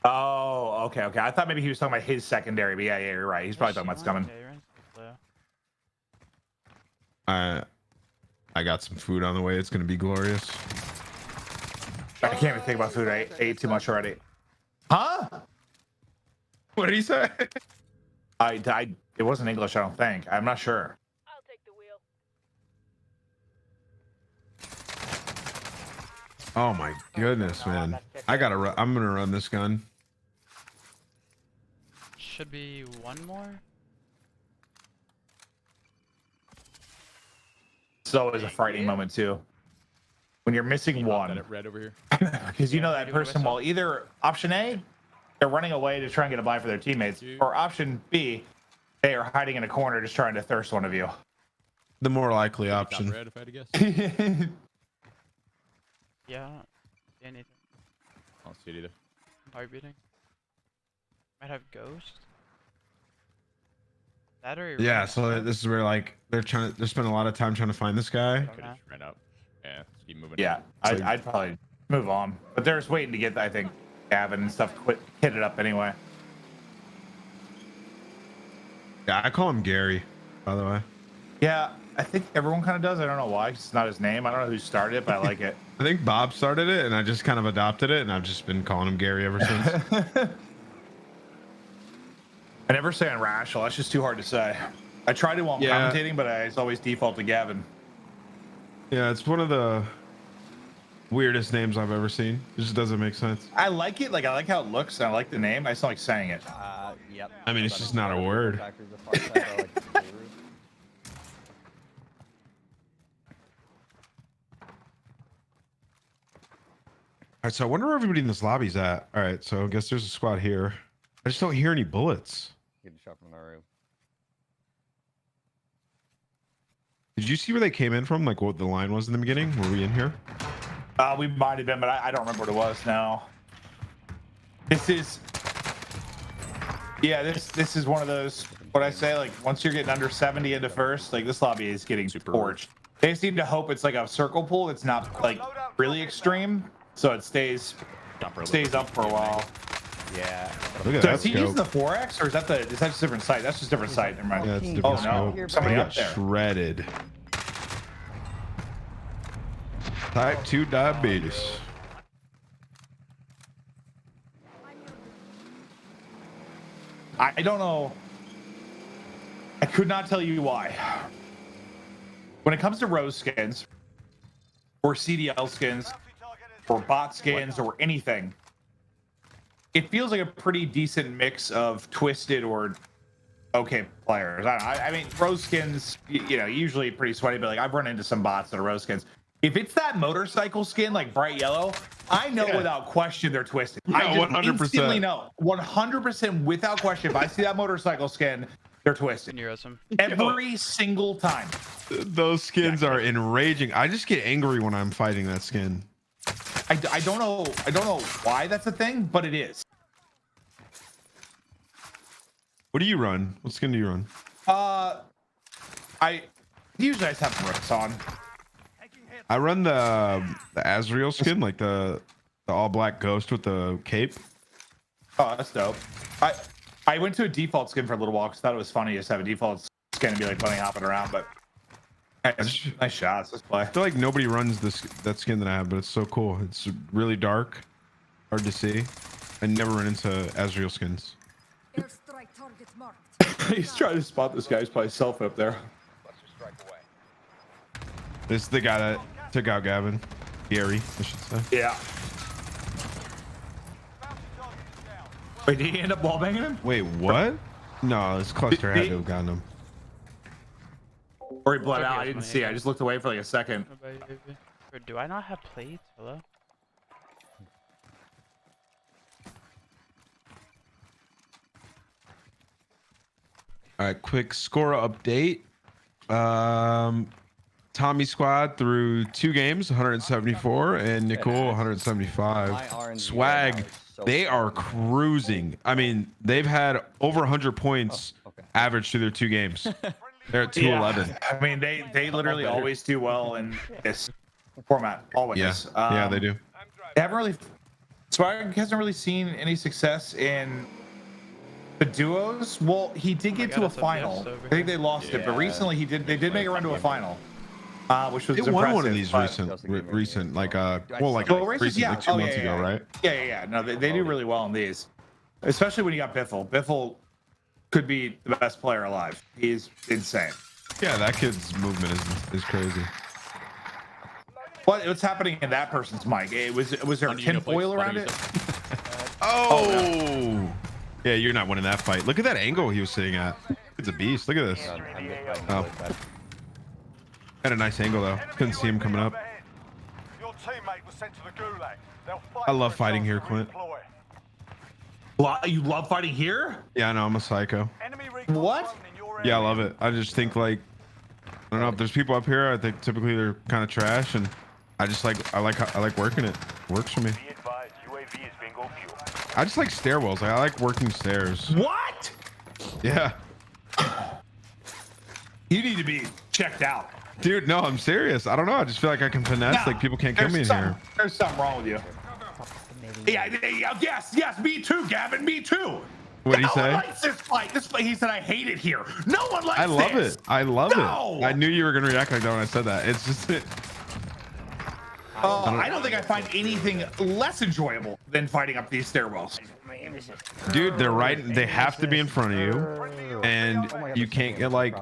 Oh, okay. I thought maybe he was talking about his secondary, but yeah, you're right. He's probably talking about Scumman. I got some food on the way. It's gonna be glorious. I can't even think about food. I ate too much already. Huh? What did he say? It wasn't English, I don't think. I'm not sure. I'll take the wheel. Oh my goodness, man! I'm gonna run this gun. Should be one more. It's always a frightening moment too, when you're missing one. Red over here. Because you know that person will either option A, they're running away to try and get a buy for their teammates, or option B, they are hiding in a corner just trying to thirst one of you. The more likely option. Red, if I had to guess. Yeah, I don't see anything. I don't see it either. Heartbeating. Might have ghost. Battery. Yeah, so this is where like they're spending a lot of time trying to find this guy. Could have ran up. Yeah, let's keep moving. Yeah, I'd probably move on, but they're just waiting to get, I think, Gavin and stuff kitted up anyway. Yeah, I call him Gary, by the way. Yeah, I think everyone kind of does. I don't know why. It's not his name. I don't know who started it, but I like it. I think Bob started it, and I just kind of adopted it, and I've just been calling him Gary ever since. I never say unrational. That's just too hard to say. I try to while I'm commentating, but it's always default to Gavin. Yeah, it's one of the weirdest names I've ever seen. It just doesn't make sense. I like it. Like I like how it looks, and I like the name. I just don't like saying it. Yep. I mean, it's just not a word. All right, so I wonder where everybody in this lobby's at. All right, so I guess there's a squad here. I just don't hear any bullets. Get a shot from our room. Did you see where they came in from? Like what the line was in the beginning? Were we in here? We might have been, but I don't remember what it was now. This is one of those, what I say, like once you're getting under 70 into first, like this lobby is getting torched. They just need to hope it's like a circle pool. It's not like really extreme, so it stays up for a while. Yeah. Look at So that is he scope. using the 4X or is that just a different site? That's just a different site. Never mind. Yeah, it's Oh different no, scope. somebody He up got there. shredded. Type 2 diabetes. I don't know. I could not tell you why. When it comes to rose skins, or CDL skins, or bot skins, or anything, it feels like a pretty decent mix of twisted or okay players. I mean, rose skins, you know, usually pretty sweaty, but like I've run into some bots that are rose skins. If it's that motorcycle skin, like bright yellow, I know without question they're twisted. Yeah, I just 100%. instantly know, 100% without question. If I see that motorcycle skin, they're twisted. Every single time. Those skins are enraging. I just get angry when I'm fighting that skin. I don't know why that's a thing, but it is. What do you run? What skin do you run? I usually just have bricks on. I run the Azrael skin, like the all black ghost with the cape. Oh, that's dope. I went to a default skin for a little while because I thought it was funny just to have a default skin and be like bunny hopping around, but nice shots. Let's play. I feel like nobody runs that skin that I have, but it's so cool. It's really dark, hard to see. I never run into Azrael skins. He's trying to spot this guy. He's probably self up there. This is the guy that took out Gavin. Gary, I should say. Yeah. Wait, did he end up wallbanging him? Wait, what? No, this cluster had to have gotten him. Or he bled out. I didn't see. I just looked away for like a second. Do I not have plates? Hello? All right, quick score update. Tommey squad through 2 games, 174, and Nicole 175. Swag, they are cruising. I mean, they've had over 100 points average through their 2 games. They're at 211. Yeah. I mean, they literally always do well in this format. Always. Yeah, they do. They haven't really. Swag hasn't really seen any success in the duos. Well, he did get to a final. I think they lost it, but recently they did make a run to a final. Which was They won one of these recent, like recently, like 2 months ago, right? Yeah. No, they do really well in these, especially when you got Biffle. Biffle could be the best player alive. He's insane. Yeah, that kid's movement is crazy. What's happening in that person's mic? Was there a tin foil around it? Oh, yeah, you're not winning that fight. Look at that angle he was sitting at. It's a beast. Look at this. Oh. Had a nice angle though. Couldn't see him coming up. I love fighting here, Clint. You love fighting here? Yeah, I know. I'm a psycho. What? Yeah, I love it. I just think like, I don't know, if there's people up here, I think typically they're kind of trash, and I like working it. Works for me. I just like stairwells. I like working stairs. What? Yeah. You need to be checked out. Dude, no, I'm serious. I don't know. I just feel like I can finesse. Like people can't kill me in here. There's something wrong with you. Yeah, yes, me too, Gavin, me too. What did he say? No one likes this fight. He said I hate it here. No one likes I love this. it. I love it. I knew you were gonna react like that when I said that. It's just it. I don't think I find anything less enjoyable than fighting up these stairwells. Dude, they're right. They have to be in front of you, and you can't get like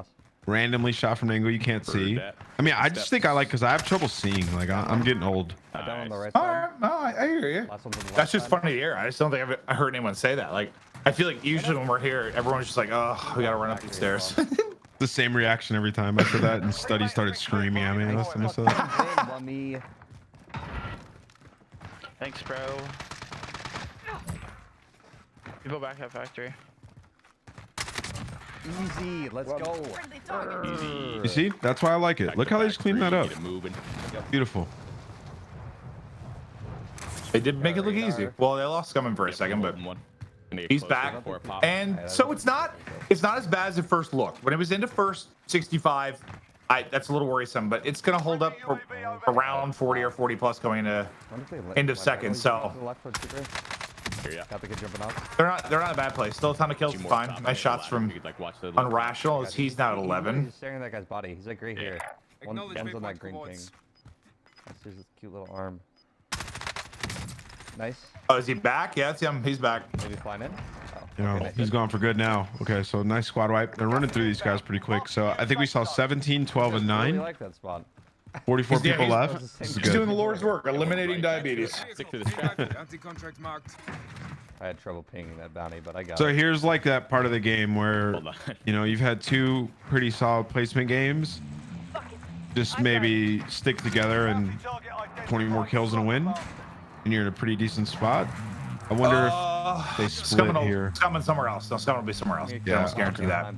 randomly shot from an angle you can't see. I mean, I just think I like because I have trouble seeing. Like I'm getting old. Alright, no, I hear you. That's just funny to hear. I just don't think I heard anyone say that. Like, I feel like usually when we're here, everyone's just like, oh, we gotta run up these stairs. The same reaction every time I said that, and Study started screaming at me. Last time I said that. Thanks, bro. People back at factory. Easy, let's go. You see? That's why I like it. Look how they just cleaned that up. Beautiful. They did make it look easy. Well, they lost Scumming for a second, but he's back. And so it's not as bad as it first looked. When it was into first 65, that's a little worrisome, but it's gonna hold up for around 40 or 40 plus going into second. So they're not in a bad place. Still a ton of kills to find. Nice shots from Unrational as he's now at 11. He's staring at that guy's body. He's like right here. One's on that green thing. That's his cute little arm. Nice. Oh, is he back? Yeah, it's him. He's back. Maybe flying in. He's gone for good now. Okay, so nice squad wipe. They're running through these guys pretty quick. So I think we saw 17, 12, and 9. I like that spot. 44 people left. He's doing the Lord's work, eliminating diabetes. Stick to the Anti-contract marked. I had trouble pinging that bounty, but I got So it. here's like that part of the game where, you know, you've had 2 pretty solid placement games. Just maybe stick together and 20 more kills and a win, and you're in a pretty decent spot. I wonder if they split here. Scumming somewhere else. No, Scumming will be somewhere else. Yeah, almost guarantee that.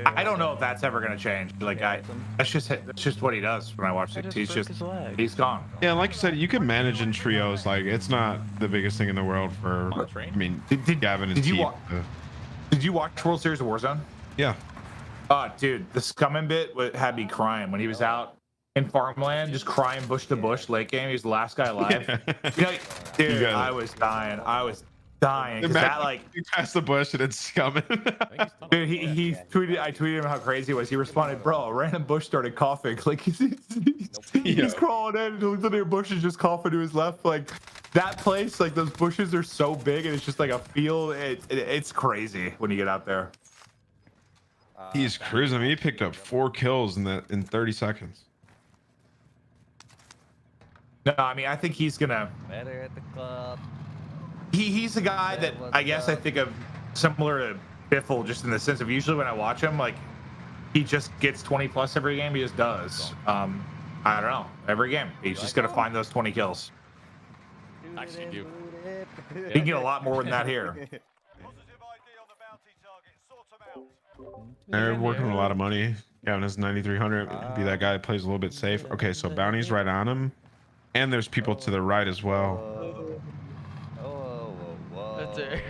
I don't know if that's ever gonna change. Like that's just what he does when I watch it. He's gone. Yeah, like you said, you can manage in trios. Like it's not the biggest thing in the world for. I mean, Gavin and TeeP. Did you watch World Series of Warzone? Yeah. Dude, the Scumming bit had me crying when he was out in farmland, just crying bush to bush late game. He was the last guy alive. Yeah. You know, dude, I was dying. Cause that like you passed the bush and it's Scumming. Dude, he tweeted. I tweeted him how crazy it was. He responded, "Bro, a random bush started coughing. Like he's crawling in and looked at their bushes just coughing to his left. Like that place, like those bushes are so big and it's just like a field. It's crazy when you get out there." He's cruising. I mean, he picked up 4 kills in 30 seconds. No, I mean, I think he's gonna. Better at the club. He's a guy that I guess I think of similar to Biffle, just in the sense of usually when I watch him, like he just gets 20 plus every game. He just does. I don't know. Every game, he's just gonna find those 20 kills. Actually, do. He can get a lot more than that here. They're working with a lot of money. Gavin has 9,300. Be that guy that plays a little bit safe. Okay, so bounty's right on him, and there's people to the right as well. That's it.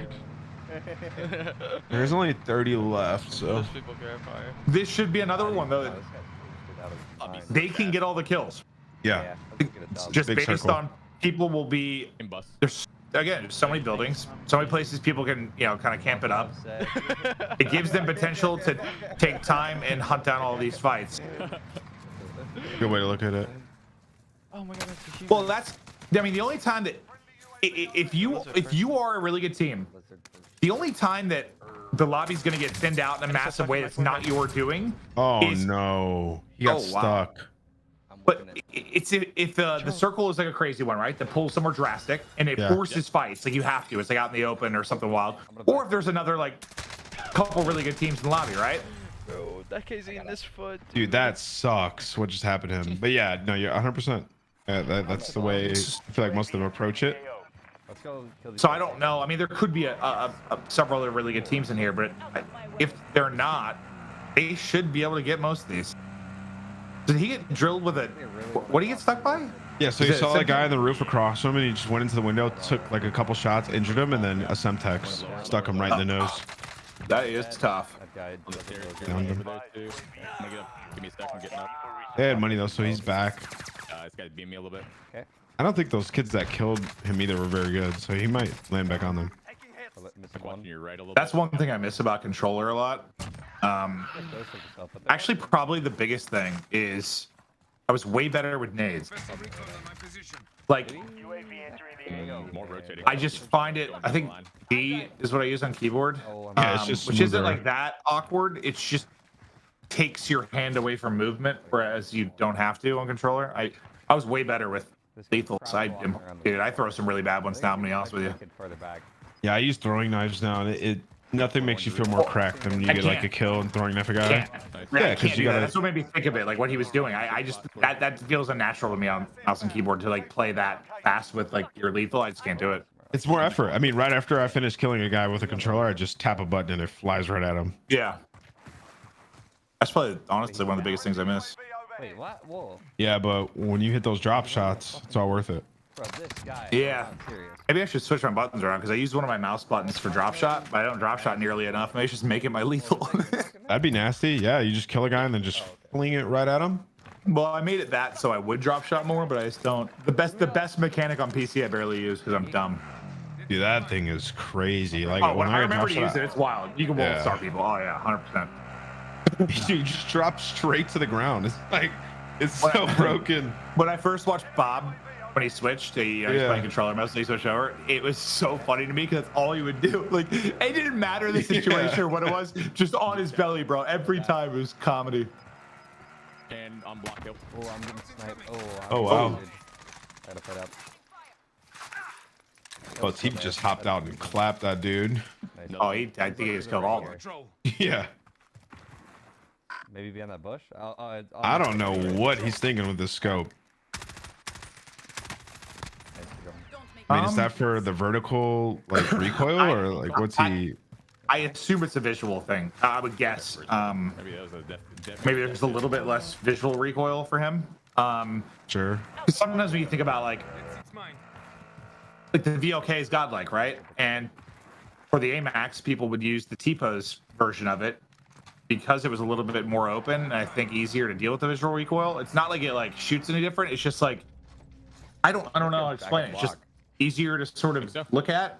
There's only 30 left, so Those people grab fire. This should be another one though. They can get all the kills. Yeah. Just Big based circle. on people will be. There's again so many buildings, so many places people can kind of camp it up. It gives them potential to take time and hunt down all these fights. Good way to look at it. Oh my god, that's a human. Well, I mean the only time that if you are a really good team, the only time that the lobby's going to get thinned out in a massive way that's not your doing. Oh no, he got stuck. But it's if the circle is like a crazy one, right? The pull somewhere drastic and it forces fights. Like you have to. It's like out in the open or something wild. Or if there's another like couple really good teams in the lobby, right? Bro, that kid's eating this foot. Dude, that sucks. What just happened to him? But yeah, no, you're 100%. That's the way I feel like most of them approach it. Let's go kill these So I don't know. I mean, there could be several other really good teams in here, but if they're not, they should be able to get most of these. Did he get drilled with a? What did he get stuck by? Yeah, so you saw that guy on the roof across from him, and he just went into the window, took like a couple shots, injured him, and then a Semtex stuck him right in the nose. That is tough. Downed him. Give me a second, getting up. They had money though, so he's back. This guy's beating me a little bit. Okay. I don't think those kids that killed him either were very good, so he might land back on them. That's one thing I miss about controller a lot. Actually, probably the biggest thing is I was way better with nades. Like, More rotating. I just find it. I think D is what I use on keyboard, Yeah, it's just which isn't smoother. like that awkward. It's just takes your hand away from movement, whereas you don't have to on controller. I was way better with lethal side. Dude, I throw some really bad ones down. To be honest with you. Yeah, I use throwing knives now, and it nothing makes you feel more cracked than when you get like a kill and throwing knife a guy. Yeah, because you gotta. That's what made me think of it, like what he was doing. I just that feels unnatural to me on mouse and keyboard to like play that fast with like your lethal. I just can't do it. It's more effort. I mean, right after I finish killing a guy with a controller, I just tap a button and it flies right at him. Yeah. That's probably honestly one of the biggest things I miss. Wait, what? Whoa. Yeah, but when you hit those drop shots, it's all worth it. Bro, this guy. Yeah. I'm serious. Maybe I should switch my buttons around because I use one of my mouse buttons for drop shot, but I don't drop shot nearly enough. Maybe I should just make it my lethal. That'd be nasty. Yeah, you just kill a guy and then just fling it right at him. Well, I made it that so I would drop shot more, but I just don't. The best mechanic on PC I barely use because I'm dumb. Dude, that thing is crazy. Like when I remember drop to use shot, it, it's wild. You can wall star people. Oh yeah, 100%. you just drop straight to the ground. It's like it's so broken. When I first watched Bob when he switched, he's playing controller mostly, he switched over. It was so funny to me because that's all he would do. Like it didn't matter the situation or what it was, just on his belly, bro. Every time it was comedy. And unblock him. Oh, I'm getting sniped. Oh wow. Try to fight up. Oh, TeeP just hopped out and clapped that dude. Oh, I think he just killed all of them. Yeah. Maybe behind that bush. I don't know what he's thinking with this scope. I mean, is that for the vertical like recoil or like what's he? I assume it's a visual thing. I would guess. Maybe there's a little bit less visual recoil for him. Sure. Sometimes when you think about like the VLK is godlike, right? And for the AMAX, people would use the T-pose version of it because it was a little bit more open and I think easier to deal with the visual recoil. It's not like it like shoots any different. It's just like I don't know how to explain it. It's just easier to sort of look at.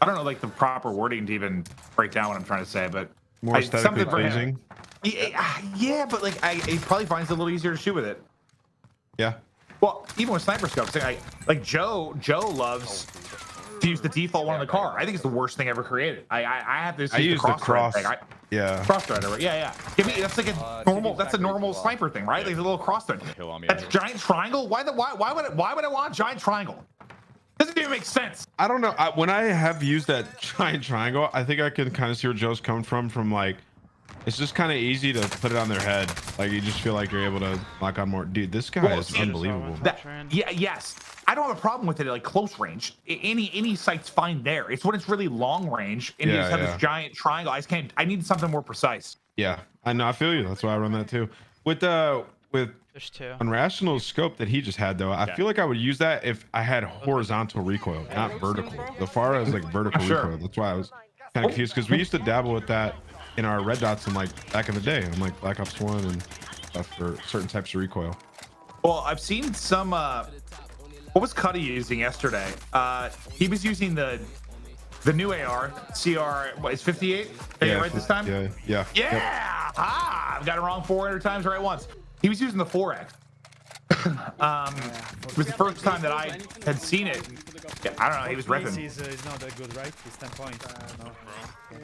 I don't know like the proper wording to even break down what I'm trying to say, but More aesthetically pleasing. Yeah, but like he probably finds it a little easier to shoot with it. Yeah. Well, even with sniper scopes, like Joe loves to use the default one in the car. I think it's the worst thing ever created. I have this. I use the cross. Thing. Cross threader. Yeah. Give me that's like a normal. That's a normal sniper thing, right? Like a little cross thread. That's giant triangle. Why would I want giant triangle? Doesn't even make sense. I don't know. When I have used that giant triangle, I think I can kind of see where Joe's coming from like. It's just kind of easy to put it on their head. Like you just feel like you're able to lock on more. Dude, this guy is unbelievable. Yes. I don't have a problem with it at like close range. Any sight's fine there. It's when it's really long range and you just have this giant triangle. I just can't. I need something more precise. Yeah, I know. I feel you. That's why I run that too. With Unrational scope that he just had though, I feel like I would use that if I had horizontal recoil, not vertical. The far as like vertical recoil. That's why I was kind of confused because we used to dabble with that in our red dots and like back in the day on like Black Ops 1 and stuff for certain types of recoil. Well, I've seen some what was Cuddy using yesterday? He was using the new AR CR. What is 58? Right this time? Yeah. I've got it wrong 400 times right once. He was using the 4X. It was the first time that I had seen it. Yeah, I don't know. He was ripping. He's not that good, right? He's 10 points.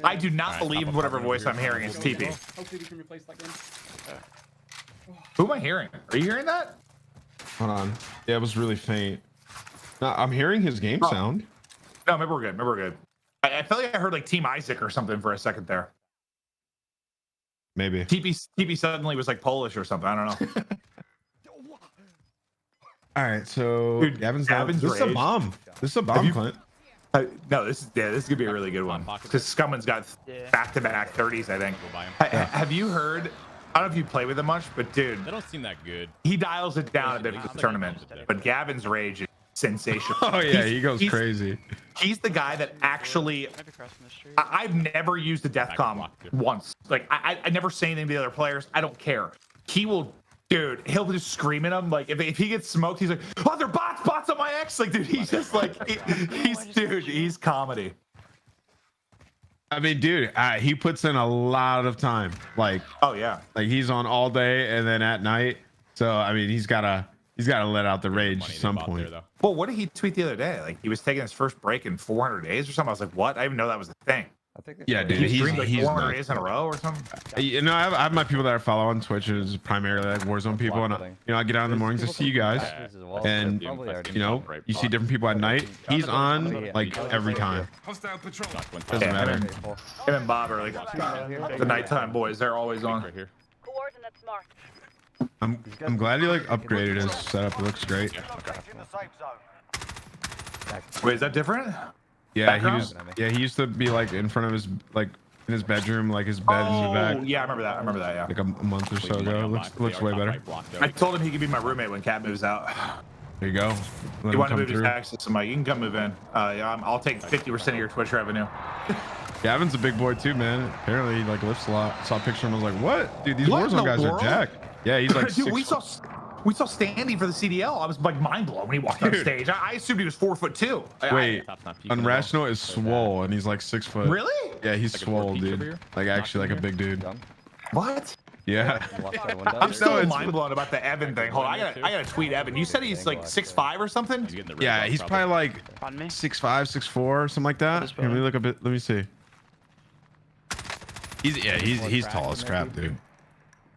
I do not believe whatever voice I'm hearing is TeeP. Hopefully we can replace that game. Who am I hearing? Are you hearing that? Hold on. Yeah, it was really faint. No, I'm hearing his game sound. No, maybe we're good. Maybe we're good. I felt like I heard like Team Isaac or something for a second there. Maybe. TeeP suddenly was like Polish or something. I don't know. All right, so Dude, Gavin's Rage. This is a bomb. This is a bomb, Clint. No, this is gonna be a really good one because Scumman's got back-to-back 30s. I think. Have you heard? I don't know if you play with him much, but dude, they don't seem that good. He dials it down a bit for the tournament, but Gavin's Rage is sensational. Oh yeah, he goes crazy. He's the guy that actually. I've never used a deathcom once. Like I never say anything to the other players. I don't care. He will. Dude, he'll just scream at him. Like if he gets smoked, he's like, "Oh, they're bots on my X!" Like, dude, he's just like, he's comedy. I mean, dude, he puts in a lot of time. Like, oh yeah, like he's on all day and then at night. So I mean, he's gotta let out the rage at some point. Well, what did he tweet the other day? Like he was taking his first break in 400 days or something. I was like, what? I didn't even know that was a thing. I think yeah, dude, he's like he's 400 days in a row or something. You know, I have my people that I follow on Twitch. It's primarily like Warzone people, and I get out in the mornings to see you guys, and you know, you see different people at night. He's on like every time. Doesn't matter. Him and Bob are like the nighttime boys. They're always on. I'm glad he like upgraded his setup. It looks great. Wait, is that different? Yeah, he used to be like in front of his like in his bedroom, like his bed in the back. Yeah, I remember that. Yeah, like a month or so ago. Looks way better. I told him he could be my roommate when Cat moves out. There you go. You want to move his access to Mike? You can come move in. Yeah, I'll take 50% of your Twitch revenue. Gavin's a big boy too, man. Apparently he like lifts a lot. Saw a picture and I was like, what? Dude, these Warzone guys are jacked. Yeah, he's like dude, we saw Standy for the CDL. I was like mind blown when he walked on stage. I assumed he was 4'2". Wait, Unrational is swole and he's like 6 foot. Really? Yeah, he's swole, dude. Like actually like a big dude. What? Yeah. I'm still mind blown about the Evan thing. Hold on, I gotta tweet Evan. You said he's like 6'5" or something? Yeah, he's probably like 6'5", 6'4", something like that. Here, let me look a bit. Let me see. He's tall as crap, dude.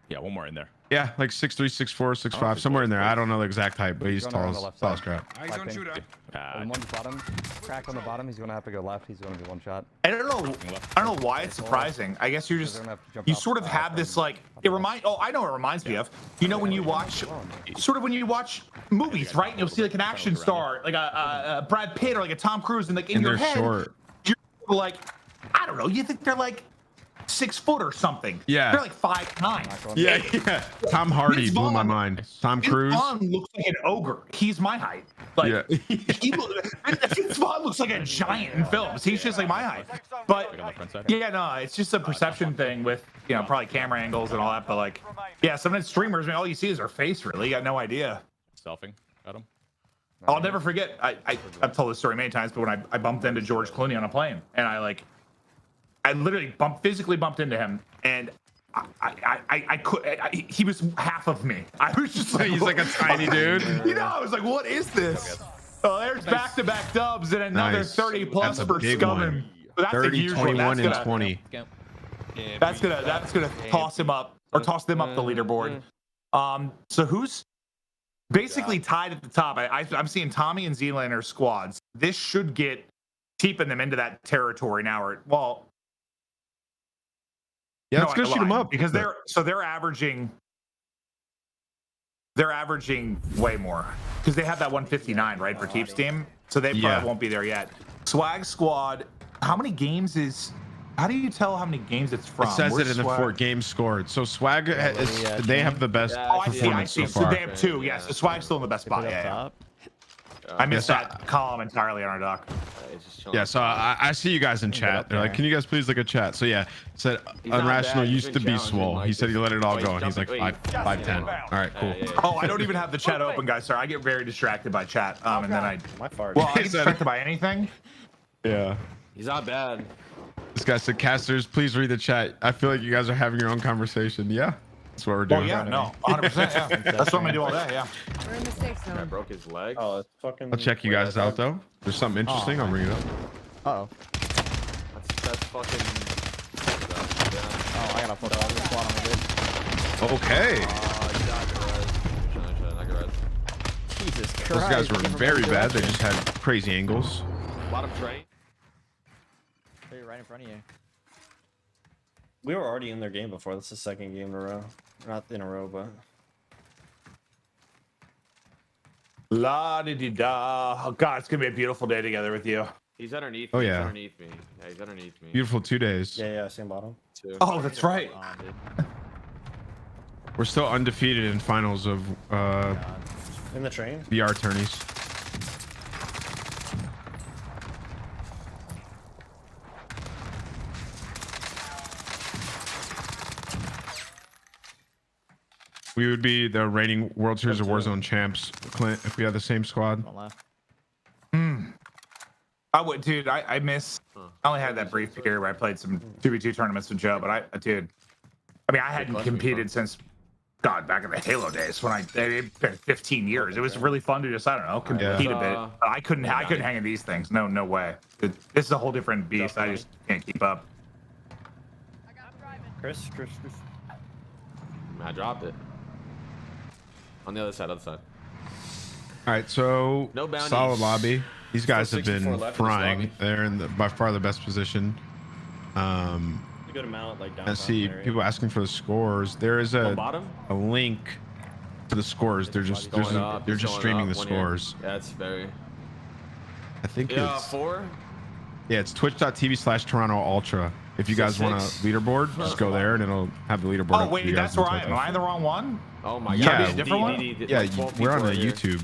Yeah, one more in there. Yeah, like 6'3", 6'4", 6'5", somewhere in there. I don't know the exact height, but he's tall as crap. Eyes on shooter. One bottom, crack on the bottom. He's gonna have to go left. He's gonna be one shot. I don't know why it's surprising. I guess you're just you sort of have this like it remind. Oh, I know what it reminds me of. You know when you watch movies, right? And you'll see like an action star, like a Brad Pitt or like a Tom Cruise, and like in your head, you're like, I don't know. You think they're like 6 foot or something. Yeah. They're like 5'9". Yeah. Tom Hardy blew my mind. Tom Cruise. Vaughn looks like an ogre. He's my height. Like Vaughn looks like a giant in films. He's just like my height. But yeah, no, it's just a perception thing with probably camera angles and all that. But like, yeah, sometimes streamers, all you see is their face. Really, you got no idea. Selfing at him. I'll never forget. I've told this story many times, but when I bumped into George Clooney on a plane, and I literally physically bumped into him, and he was half of me. I was just like, he's like a tiny dude. I was like, what is this? Oh, there's back-to-back dubs and another 30 plus for Scumming. 30, 21, and 20. That's gonna toss him up or toss them up the leaderboard. So who's basically tied at the top? I'm seeing Tommey and Zlaner squads. This should get TeePing them into that territory now. Yeah, let's go shoot them up because they're averaging way more because they have that 159 right for TeeP's team, so they probably won't be there yet. Swag squad, how do you tell how many games it's from? It says it in the 4 games scored. So Swag they have the best performance so far. So they have 2. Yes, so Swag's still in the best spot. Yeah. I missed that column entirely on our doc. Yeah, so I see you guys in chat. They're like, can you guys please look at chat? So yeah, it said Unrational used to be swole. He said he let it all go, and he's like 5'10". All right, cool. Oh, I don't even have the chat open, guys. Sorry, I get very distracted by chat. And then I get distracted by anything. Yeah. He's not bad. This guy said, casters, please read the chat. I feel like you guys are having your own conversation. Yeah. That's what we're doing. Oh yeah, no, 100%. Yeah, that's what I'm gonna do all day. Yeah. We're in the safe zone. I broke his leg. Oh, that's fucking. I'll check you guys out though. There's something interesting. I'll bring it up. That's fucking. I got a photo of this squad on the Okay. Jesus Christ. Those guys were very bad. They just had crazy angles. Bottom right. Right in front of you. We were already in their game before. That's the second game in a row. Not in a row, but. La di di da. Oh god, it's gonna be a beautiful day together with you. He's underneath. Oh me. yeah. He's underneath me. Yeah, he's underneath me. Beautiful 2 days. Yeah, same bottom. Oh, that's right. We're still undefeated in finals of in the train. VR tourneys. We would be the reigning World Series of Warzone champs, Clint, if we had the same squad. I would, dude. I miss. I only had that brief period where I played some 2v2 tournaments with Joe, but I hadn't competed since, God, back in the Halo days when it's been 15 years. It was really fun to just, I don't know, compete a bit. I couldn't hang in these things. No way. This is a whole different beast. I just can't keep up. Chris. I dropped it. On the other side, All right, so no solid lobby. These guys have been frying. They're in by far the best position. A good amount, like down. I see people asking for the scores. There is a link to the scores. They're just streaming the scores. Yeah, it's very. I think it's 4. Yeah, it's twitch.tv/Toronto Ultra. If you guys want a leaderboard, just go there and it'll have the leaderboard. Oh wait, that's where I am. Am I the wrong one? Oh my god. Yeah, different one? Yeah, we're on a YouTube.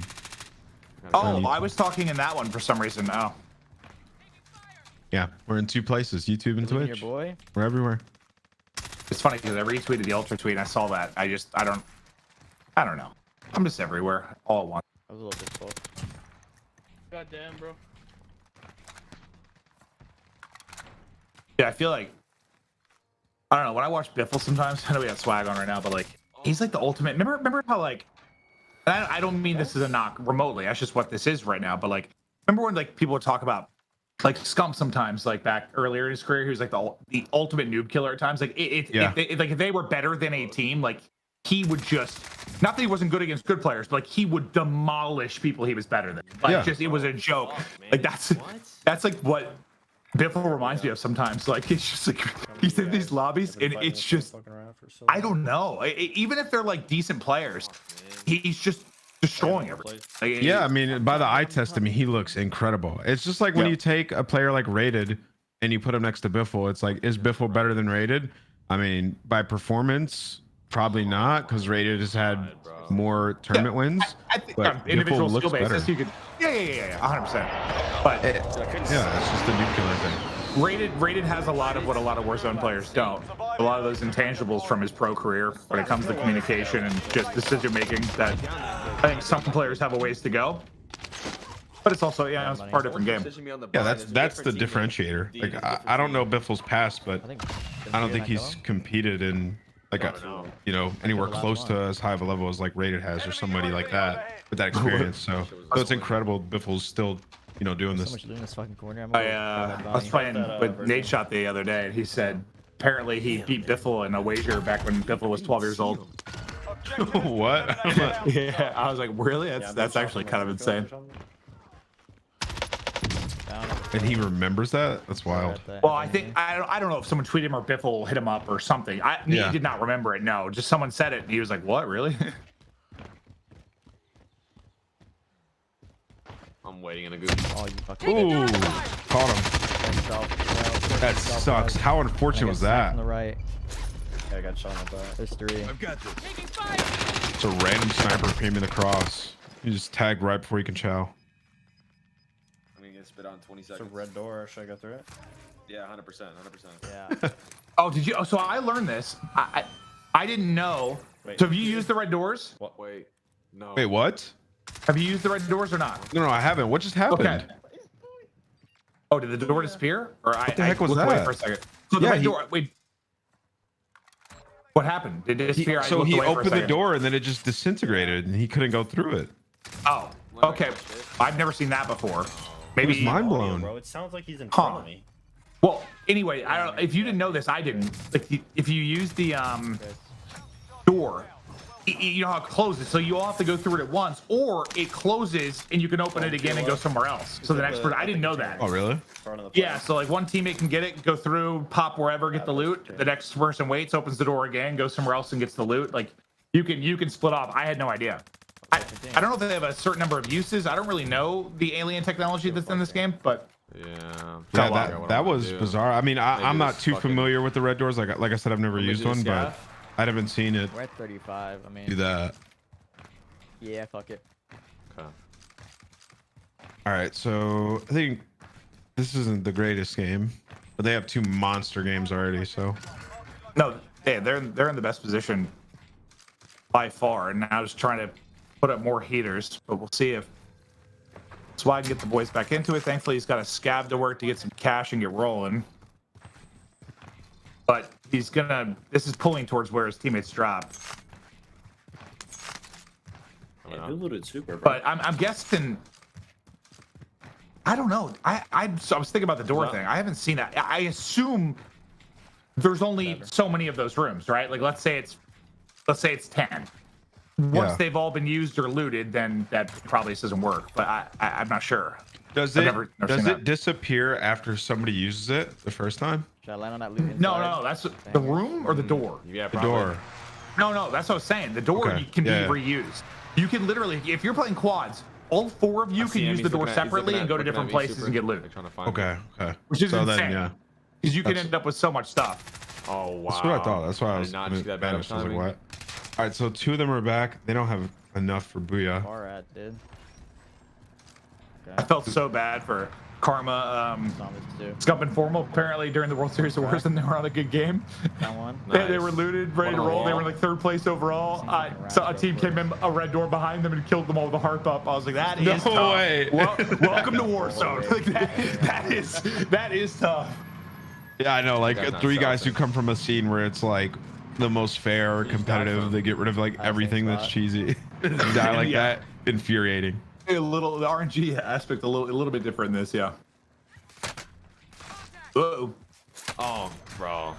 Oh, I was talking in that one for some reason. Oh. Yeah, we're in 2 places, YouTube and Twitch. Your boy. We're everywhere. It's funny because I retweeted the ultra tweet and I saw that. I don't know. I'm just everywhere all at once. I was a little bit full. God damn, bro. Yeah, I feel like, I don't know, when I watch Biffle sometimes, I know we got swag on right now, but like, he's like the ultimate. Remember how like, I don't mean this as a knock remotely, that's just what this is right now, but like, remember when like people would talk about like Scump sometimes, like back earlier in his career, he was like the ultimate noob killer at times. Like if they were better than a team, like he would just, not that he wasn't good against good players, but like he would demolish people he was better than. Like just, it was a joke. Like that's like what Biffle reminds me of sometimes. Like it's just like he's in these lobbies and it's just, I don't know. Even if they're like decent players, he's just destroying everything. Like, yeah, I mean, by the eye test, I mean, he looks incredible. It's just like when you take a player like Rated and you put him next to Biffle, it's like, is Biffle better than Rated? I mean, by performance, probably not, because Rated has had more tournament wins. I think but individual Biffle skill looks basis, better. you could, yeah, 100%. But yeah, it's just the noob killer thing. Rated has a lot of what a lot of Warzone players don't. A lot of those intangibles from his pro career when it comes to communication and just decision making that I think some players have a ways to go. But it's also, it's a far different game. Yeah, that's the differentiator. Like I don't know Biffle's past, but I don't think he's competed in like anywhere close to as high of a level as like Rated has or somebody like that with that experience. So it's incredible Biffle's still doing this. So much in this fucking corner. I was playing with Nate Shot the other day, and he said apparently he beat Biffle in a wager back when Biffle was 12 years old. What? Yeah, I was like, really? That's actually kind of insane. And he remembers that? That's wild. Well, I think I don't know if someone tweeted him or Biffle hit him up or something. He did not remember it. No, just someone said it, and he was like, "What? Really?" I'm waiting in a good. Oh, you fucking. Ooh, caught him. That sucks. How unfortunate was that? On the right. Yeah, I got shot in the back. There's 3. I've got this. It's a random sniper came in the cross. You just tagged right before you can chow. I'm gonna get spit on 20 seconds. It's a red door. Should I go through it? Yeah, 100%. Yeah. Oh, did you? Oh, so I learned this. I didn't know. Wait, so have you used the red doors? What? Wait. No. Wait, what? Have you used the red doors or not? No, I haven't. What just happened? Okay. Oh, did the door disappear? Or what the heck was looked that? away for a second. So the red door. Wait. What happened? Did it disappear? So he opened the door and then it just disintegrated and he couldn't go through it. Oh, okay. I've never seen that before. Maybe It was mind blown. Bro, it sounds like he's in front of me. Well, anyway, I don't. If you didn't know this, I didn't. Like, if you use the door, you know how it closes, so you all have to go through it at once, or it closes and you can open it again and go somewhere else. So the next person, I didn't know that. Oh, really? Yeah. So like one teammate can get it, go through, pop wherever, get the loot. The next person waits, opens the door again, goes somewhere else and gets the loot. Like you can split off. I had no idea. I don't know if they have a certain number of uses. I don't really know the alien technology that's in this game, but. Yeah, that was bizarre. I mean, I'm not too familiar with the red doors. Like I said, I've never used one, but I haven't seen it. We're at 35. I mean, do that. Yeah, fuck it. Okay. All right, so I think this isn't the greatest game, but they have 2 monster games already. So no, yeah, they're in the best position by far, and now just trying to put up more heaters. But we'll see if. That's why I can get the boys back into it. Thankfully, he's got a scab to work to get some cash and get rolling. But he's gonna. This is pulling towards where his teammates drop. Yeah, who looted super, bro? But I'm guessing. I don't know. I was thinking about the door thing. I haven't seen that. I assume there's only so many of those rooms, right? Like let's say it's 10. Once they've all been used or looted, then that probably doesn't work. But I'm not sure. Does it disappear after somebody uses it the first time? Should I land on that loot inside? No, that's the room or the door. Yeah, the door. No, that's what I was saying. The door can be reused. You can literally, if you're playing quads, all 4 of you can use the door separately and go to different places and get loot. Okay. Which is insane. Then, yeah. Because you can end up with so much stuff. Oh wow. That's what I thought. That's why I was not see that banished. I was like, what? All right, so 2 of them are back. They don't have enough for Booyah. Far at, dude. I felt so bad for Karma. Scump and Formal apparently during the World Series of Warzone, they were on a good game. That one. They were looted, ready to roll. They were like 3rd place overall. So a team came in a red door behind them and killed them all with a harp up. I was like, that is tough. Way. Welcome to Warzone. Like that is tough. Yeah, I know. Like 3 guys who come from a scene where it's like the most fair or competitive. They get rid of like everything that's cheesy. Die like that. Infuriating. The RNG aspect a little bit different in this, yeah. Uh-oh. Oh, bro.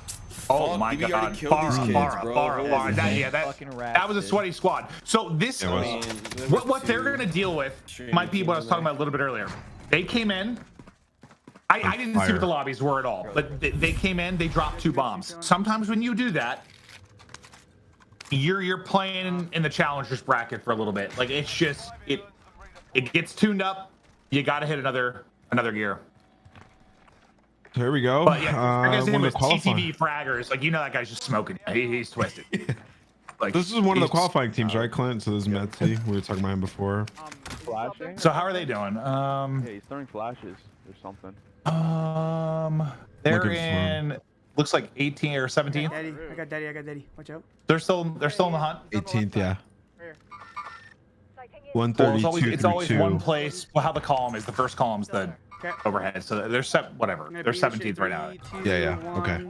Oh my God! Farah. That was a sweaty squad. So this, what they're gonna deal with might be what I was talking about a little bit earlier. They came in. I didn't see what the lobbies were at all, but they came in. They dropped 2 bombs. Sometimes when you do that, you're playing in the challengers bracket for a little bit. Like it's just it gets tuned up. You got to hit another gear. Here we go. But yeah, I guess him with TTV fraggers. Like, you know, that guy's just smoking. He's twisted. Like, this is one of the qualifying teams, right, Clint? So this is Metzi. We were talking about him before. Flashing. So how are they doing? Yeah, he's throwing flashes or something. They're in. Looks like 18 or 17. Daddy, I got daddy. Watch out. They're still in the hunt. 18th, yeah. 132. Well, it's always one place. Well, how the column is. The first column's the overhead. So they're whatever. They're 17th right now. Yeah. Okay.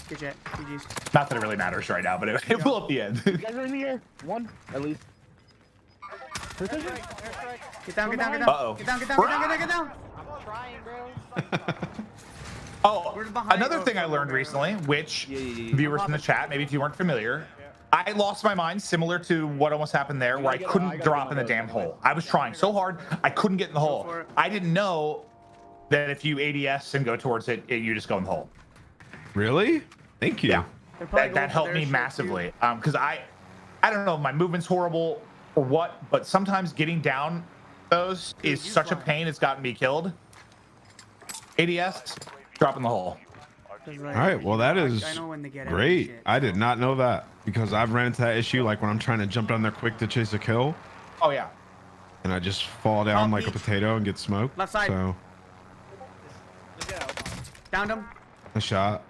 Good jet. GG's. Not that it really matters right now, but it will at the end. You guys are in the air. 1 at least. Get down. Uh-oh. Get down. I'm trying, bro. Oh, another thing I learned recently, which viewers in the chat, maybe if you weren't familiar, I lost my mind, similar to what almost happened there, where I couldn't drop in the damn hole. I was trying so hard, I couldn't get in the hole. I didn't know that if you ADS and go towards it, you just go in the hole. Really? Thank you. Yeah, that helped me massively. Because I don't know, my movement's horrible or what, but sometimes getting down those is such a pain. It's gotten me killed. ADS, drop in the hole. All right, well that is great. I did not know that because I've ran into that issue like when I'm trying to jump down there quick to chase a kill. Oh yeah. And I just fall down like a potato and get smoked. Left side. So. Downed him. A shot.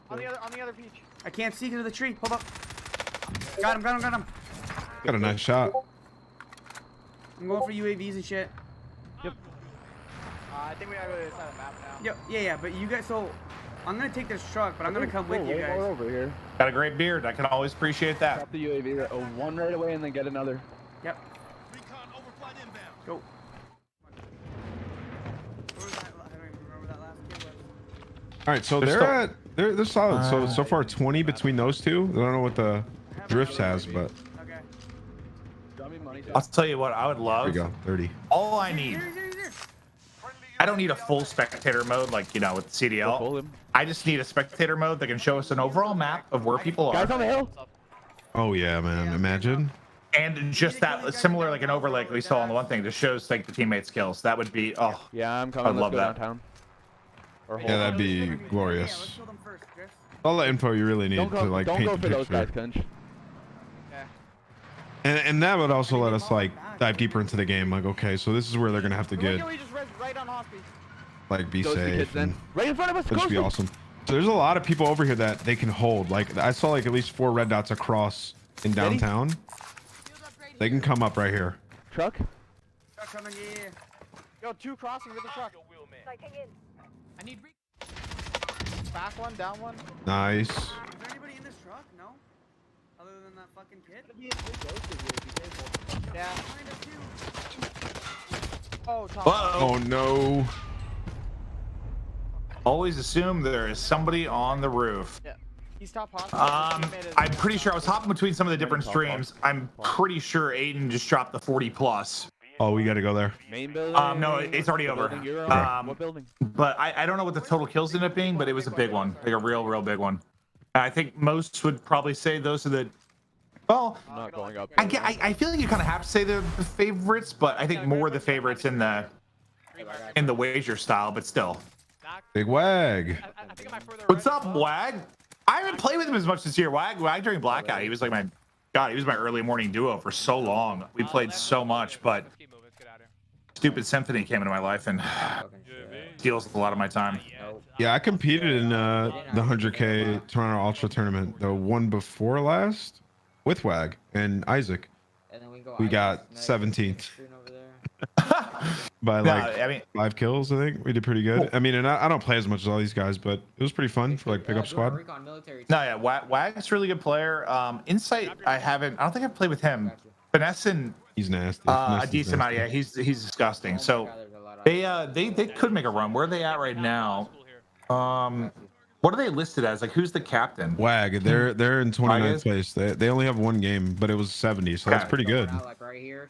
On the other beach. I can't see into the tree. Hold up. Got him. Got a nice shot. I'm going for UAVs and shit. Yep. I think we gotta go to the side of the map now. Yeah, but you guys, so I'm gonna take this truck, but I'm gonna come with you guys. Over here. Got a great beard. I can always appreciate that. Drop the UAV. One right away and then get another. Yep. Go. All right, so they're solid. So far 20 between those two. I don't know what the drifts has, but I'll tell you what I would love. There we go, 30. All I need. I don't need a full spectator mode like, you know, with CDL. I just need a spectator mode that can show us an overall map of where people are. Guys on the hill. Oh yeah, man. Imagine. And just that similar, like an overlay like we saw on the one thing, just shows like the teammates' kills. That would be yeah, I'm coming. I'd love that. Downtown. Yeah, that'd be glorious. All the info you really need to like paint the picture. Those guys, and that would also let us like dive deeper into the game. Like, okay, so this is where they're gonna have to get like be safe. Right in front of us. That should be awesome. So there's a lot of people over here that they can hold. Like I saw like at least 4 red dots across in downtown. They can come up right here. Truck. Yo, 2 crossing with the truck. I need back one, down one. Nice. Is there anybody in this truck? No? Other than that fucking kid? Yeah. Oh, Tom. Oh no. Always assume there is somebody on the roof. Yeah. He's top hot. I'm pretty sure I was hopping between some of the different streams. I'm pretty sure Aydan just dropped the 40+. Oh, we got to go there. Main building. No, it's already over. What building? But I don't know what the total kills ended up being, but it was a big one, like a real big one. I think most would probably say those are the. Well, I'm not going up. I feel like you kind of have to say they're the favorites, but I think more the favorites in the wager style, but still. Big Wag. What's up, Wag? I haven't played with him as much this year. Wag during Blackout, he was like my God, he was my early morning duo for so long. We played so much, but stupid Symphony came into my life and steals a lot of my time. Yeah, I competed in the 100K Toronto Ultra tournament, the one before last, with WAG and Isaac. We got 17th by like 5 kills. I think we did pretty good. I mean, and I don't play as much as all these guys, but it was pretty fun for like pickup squad. No, yeah, Wag's a really good player. Insight, I don't think I've played with him. Finesse, he's nasty. A decent amount. Yeah, he's disgusting. So they could make a run. Where are they at right now? What are they listed as? Like, who's the captain? WAG. They're in 29th place. They only have one game, but it was 70, so that's pretty good.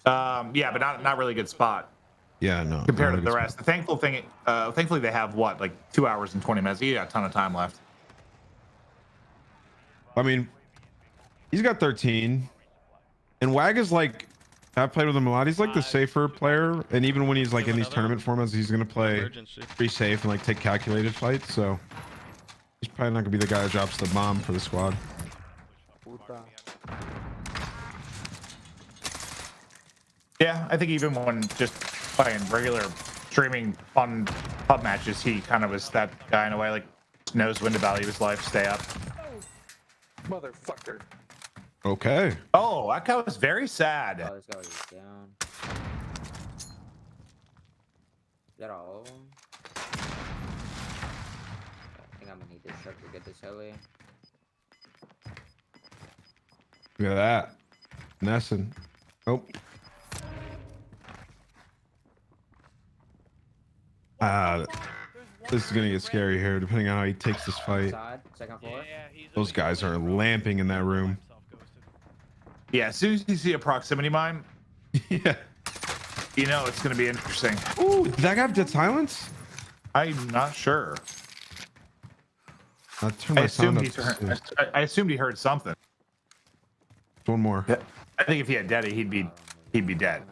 Yeah, but not really good spot. Yeah, no. Compared to the rest. The thankful thing, thankfully they have what, like 2 hours and 20 minutes. He got a ton of time left. I mean, he's got 13, and WAG is like, I've played with him a lot. He's like the safer player, and even when he's like in these tournament formats, he's gonna play pretty safe and like take calculated fights. So he's probably not gonna be the guy that drops the bomb for the squad. Yeah, I think even when just playing regular streaming fun pub matches, he kind of was that guy in a way. Like, knows when to value his life, stay up. Motherfucker. Okay. Oh, that guy was very sad. Oh, this guy was down. Is that all of them? I think I'm gonna need this truck to get this heli. Look at that. Nesson. Oh. This is gonna get scary here, depending on how he takes this fight. Second floor. Those guys are lamping in that room. Yeah, as soon as you see a proximity mine, yeah, you know it's gonna be interesting. Ooh, did that guy have dead silence? I'm not sure. I turned my sound up. I assumed he heard something. One more. Yeah. I think if he had Daddy, he'd be dead.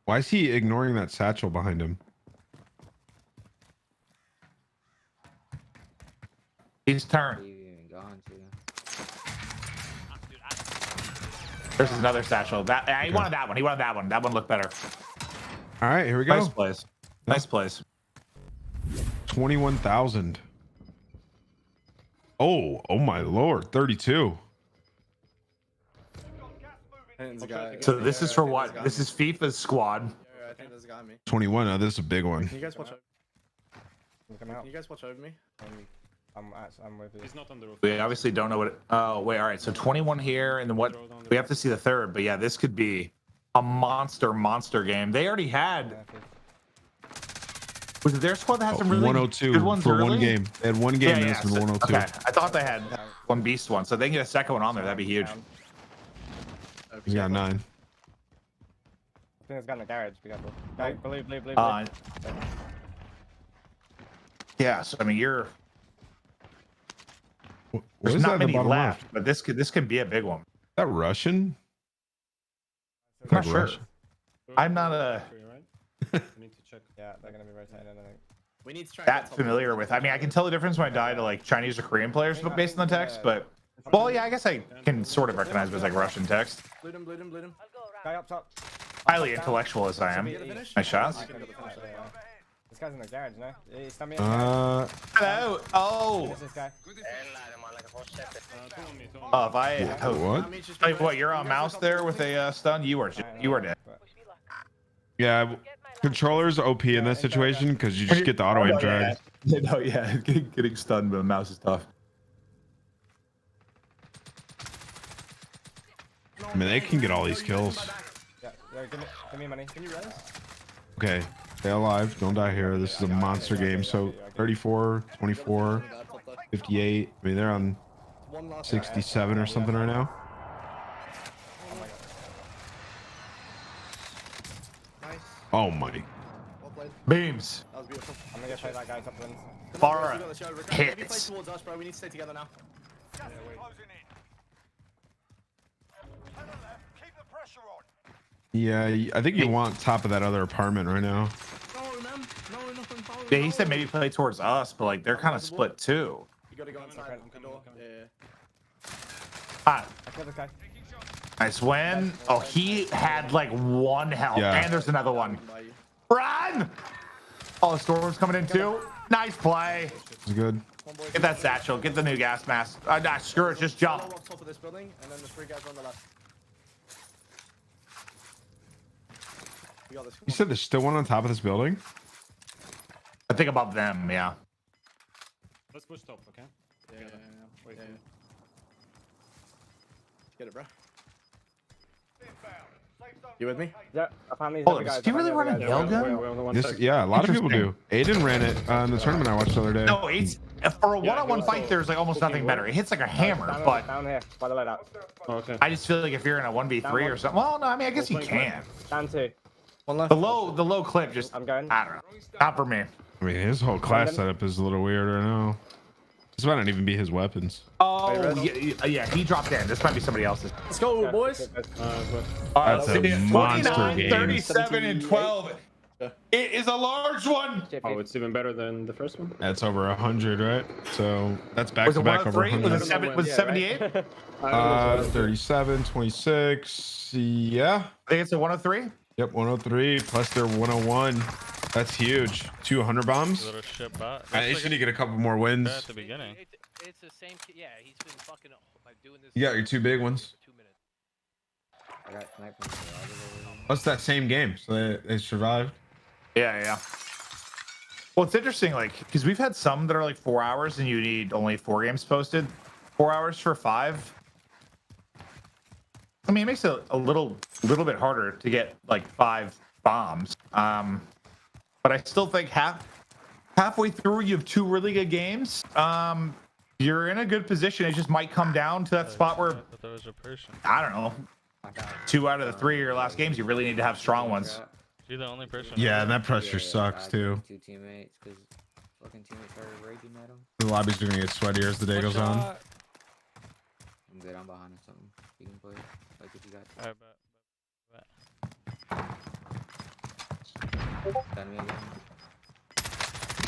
Why is he ignoring that satchel behind him? He's turned. There's another satchel. He wanted that one. He wanted that one. That one looked better. All right, here we go. Nice place. Nice place. 21,000. Oh my lord, 32. So this is for what? This is FIFA's squad. I think there's a guy on me. 21. Oh, this is a big one. Can you guys watch over? Can you guys watch over me? I'm with you. He's not on the roof. We obviously don't know what. Oh wait, all right. So 21 here, and then what? We have to see the third. But yeah, this could be a monster game. They already had. Was it their squad that had some really 102 good ones for early? one game? They had one game and Yeah, this one 102. Okay, I thought they had one beast one, so they can get a second one on there. That'd be huge. He's got 9. I think it's got in the garage. We got believe. Yeah, so I mean, What there's is that not at the many bottom left, left? but this could be a big one. Is that Russian? I'm not sure. Russian. I'm not a We need to check. Yeah, they're gonna be rotating. I think. We need to try. that familiar with. I mean, I can tell the difference when I die to like Chinese or Korean players based on the text, but well, yeah, I guess I can sort of recognize it as like Russian text. Bleed him. Guy up top. Highly intellectual as I am. Nice shots. This guy's in the garage, no? He's not me. Hello. Oh. This guy. Oh, if I. What? Tell you what, you're on mouse there with a stun. You are dead. Yeah, controller's OP in this situation because you just get the auto aim drag. No, yeah, getting stunned with a mouse is tough. I mean, they can get all these kills. Yeah, give me money. Can you res? Okay, stay alive. Don't die here. This is a monster game. So 34, 24, 58. I mean, they're on 67 or something right now. Oh my. Beams. That was beautiful. I'm gonna go try that guy top wins. Far hits. Towards us, bro. We need to stay together now. Yeah, I think you want top of that other apartment right now. Yeah, he said maybe play towards us, but like they're kind of split too. You gotta go inside the door. Yeah. Nice win. Oh, he had like 1 health. Yeah. And there's another one. Run! Oh, the storm's coming in too. Nice play. It's good. Get that satchel. Get the new gas mask. Nah, screw it. Just jump. On top of this building, and then the 3 guys on the left. You got this. You said there's still one on top of this building? I think above them, yeah. Let's push top, okay? Yeah. Wait. Get it, bro. You with me? Yeah, I found these Hold other on, guys. do you really run a yell gun? Yeah, a lot of people do. Aydan ran it in the tournament I watched the other day. No, it's for a one-on-one fight. There's like almost nothing better. It hits like a hammer, but Down here, by the light out. Okay. I just feel like if you're in a 1v3 or something, well, no, I mean, I guess you can. Down 2. One left. The low clip just, I don't know, not for me. I mean, his whole class setup is a little weird right now. This might not even be his weapons. Oh, yeah, he dropped in. This might be somebody else's. Let's go, boys. That's a monster 49, game. 37, and 12. It is a large one. Oh, it's even better than the first one. That's over 100, right? So that's back Was to it back over 103? 100. Was it 78? 37, 26. Yeah. I think it's a 103. Yep, 103 plus their 101. That's huge. 200 bombs. You should get a couple more wins. At the beginning. It's the same. Yeah, he's been fucking like doing this. You got your 2 big ones. For 2 minutes. I got sniped from the other. What's that same game? So they survived. Yeah. Well, it's interesting, like, because we've had some that are like 4 hours and you need only 4 games posted. 4 hours for 5. I mean, it makes it a little bit harder to get like 5 bombs. But I still think halfway through you have 2 really good games. You're in a good position. It just might come down to that spot where I don't know. 2 out of the 3 of your last games, you really need to have strong ones. You're the only person. Yeah, and that pressure sucks too. 2 teammates, because fucking teammates started raging at him. The lobbies are gonna get sweatier as the day goes on. I'm good. I'm behind or something. You can play. Like if you got. Alright, Stand me again.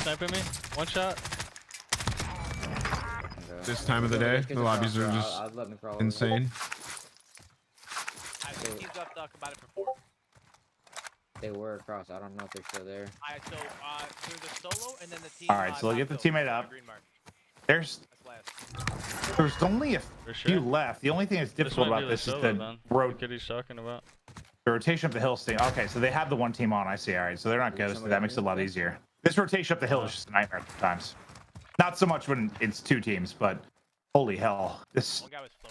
Sniping me. 1 shot. This time of the day, the lobbies are just insane. I think he's up about it for 4. They were across. I don't know if they're still there. Alright, so there's a solo and then the team. All right, so get the teammate up. There's only a few left. The only thing that's difficult about this is the rotation up the hill thing. Okay, so they have the 1 team on. I see. All right, so they're not ghosted. That makes it a lot easier. This rotation up the hill is just a nightmare at times. Not so much when it's 2 teams, but holy hell,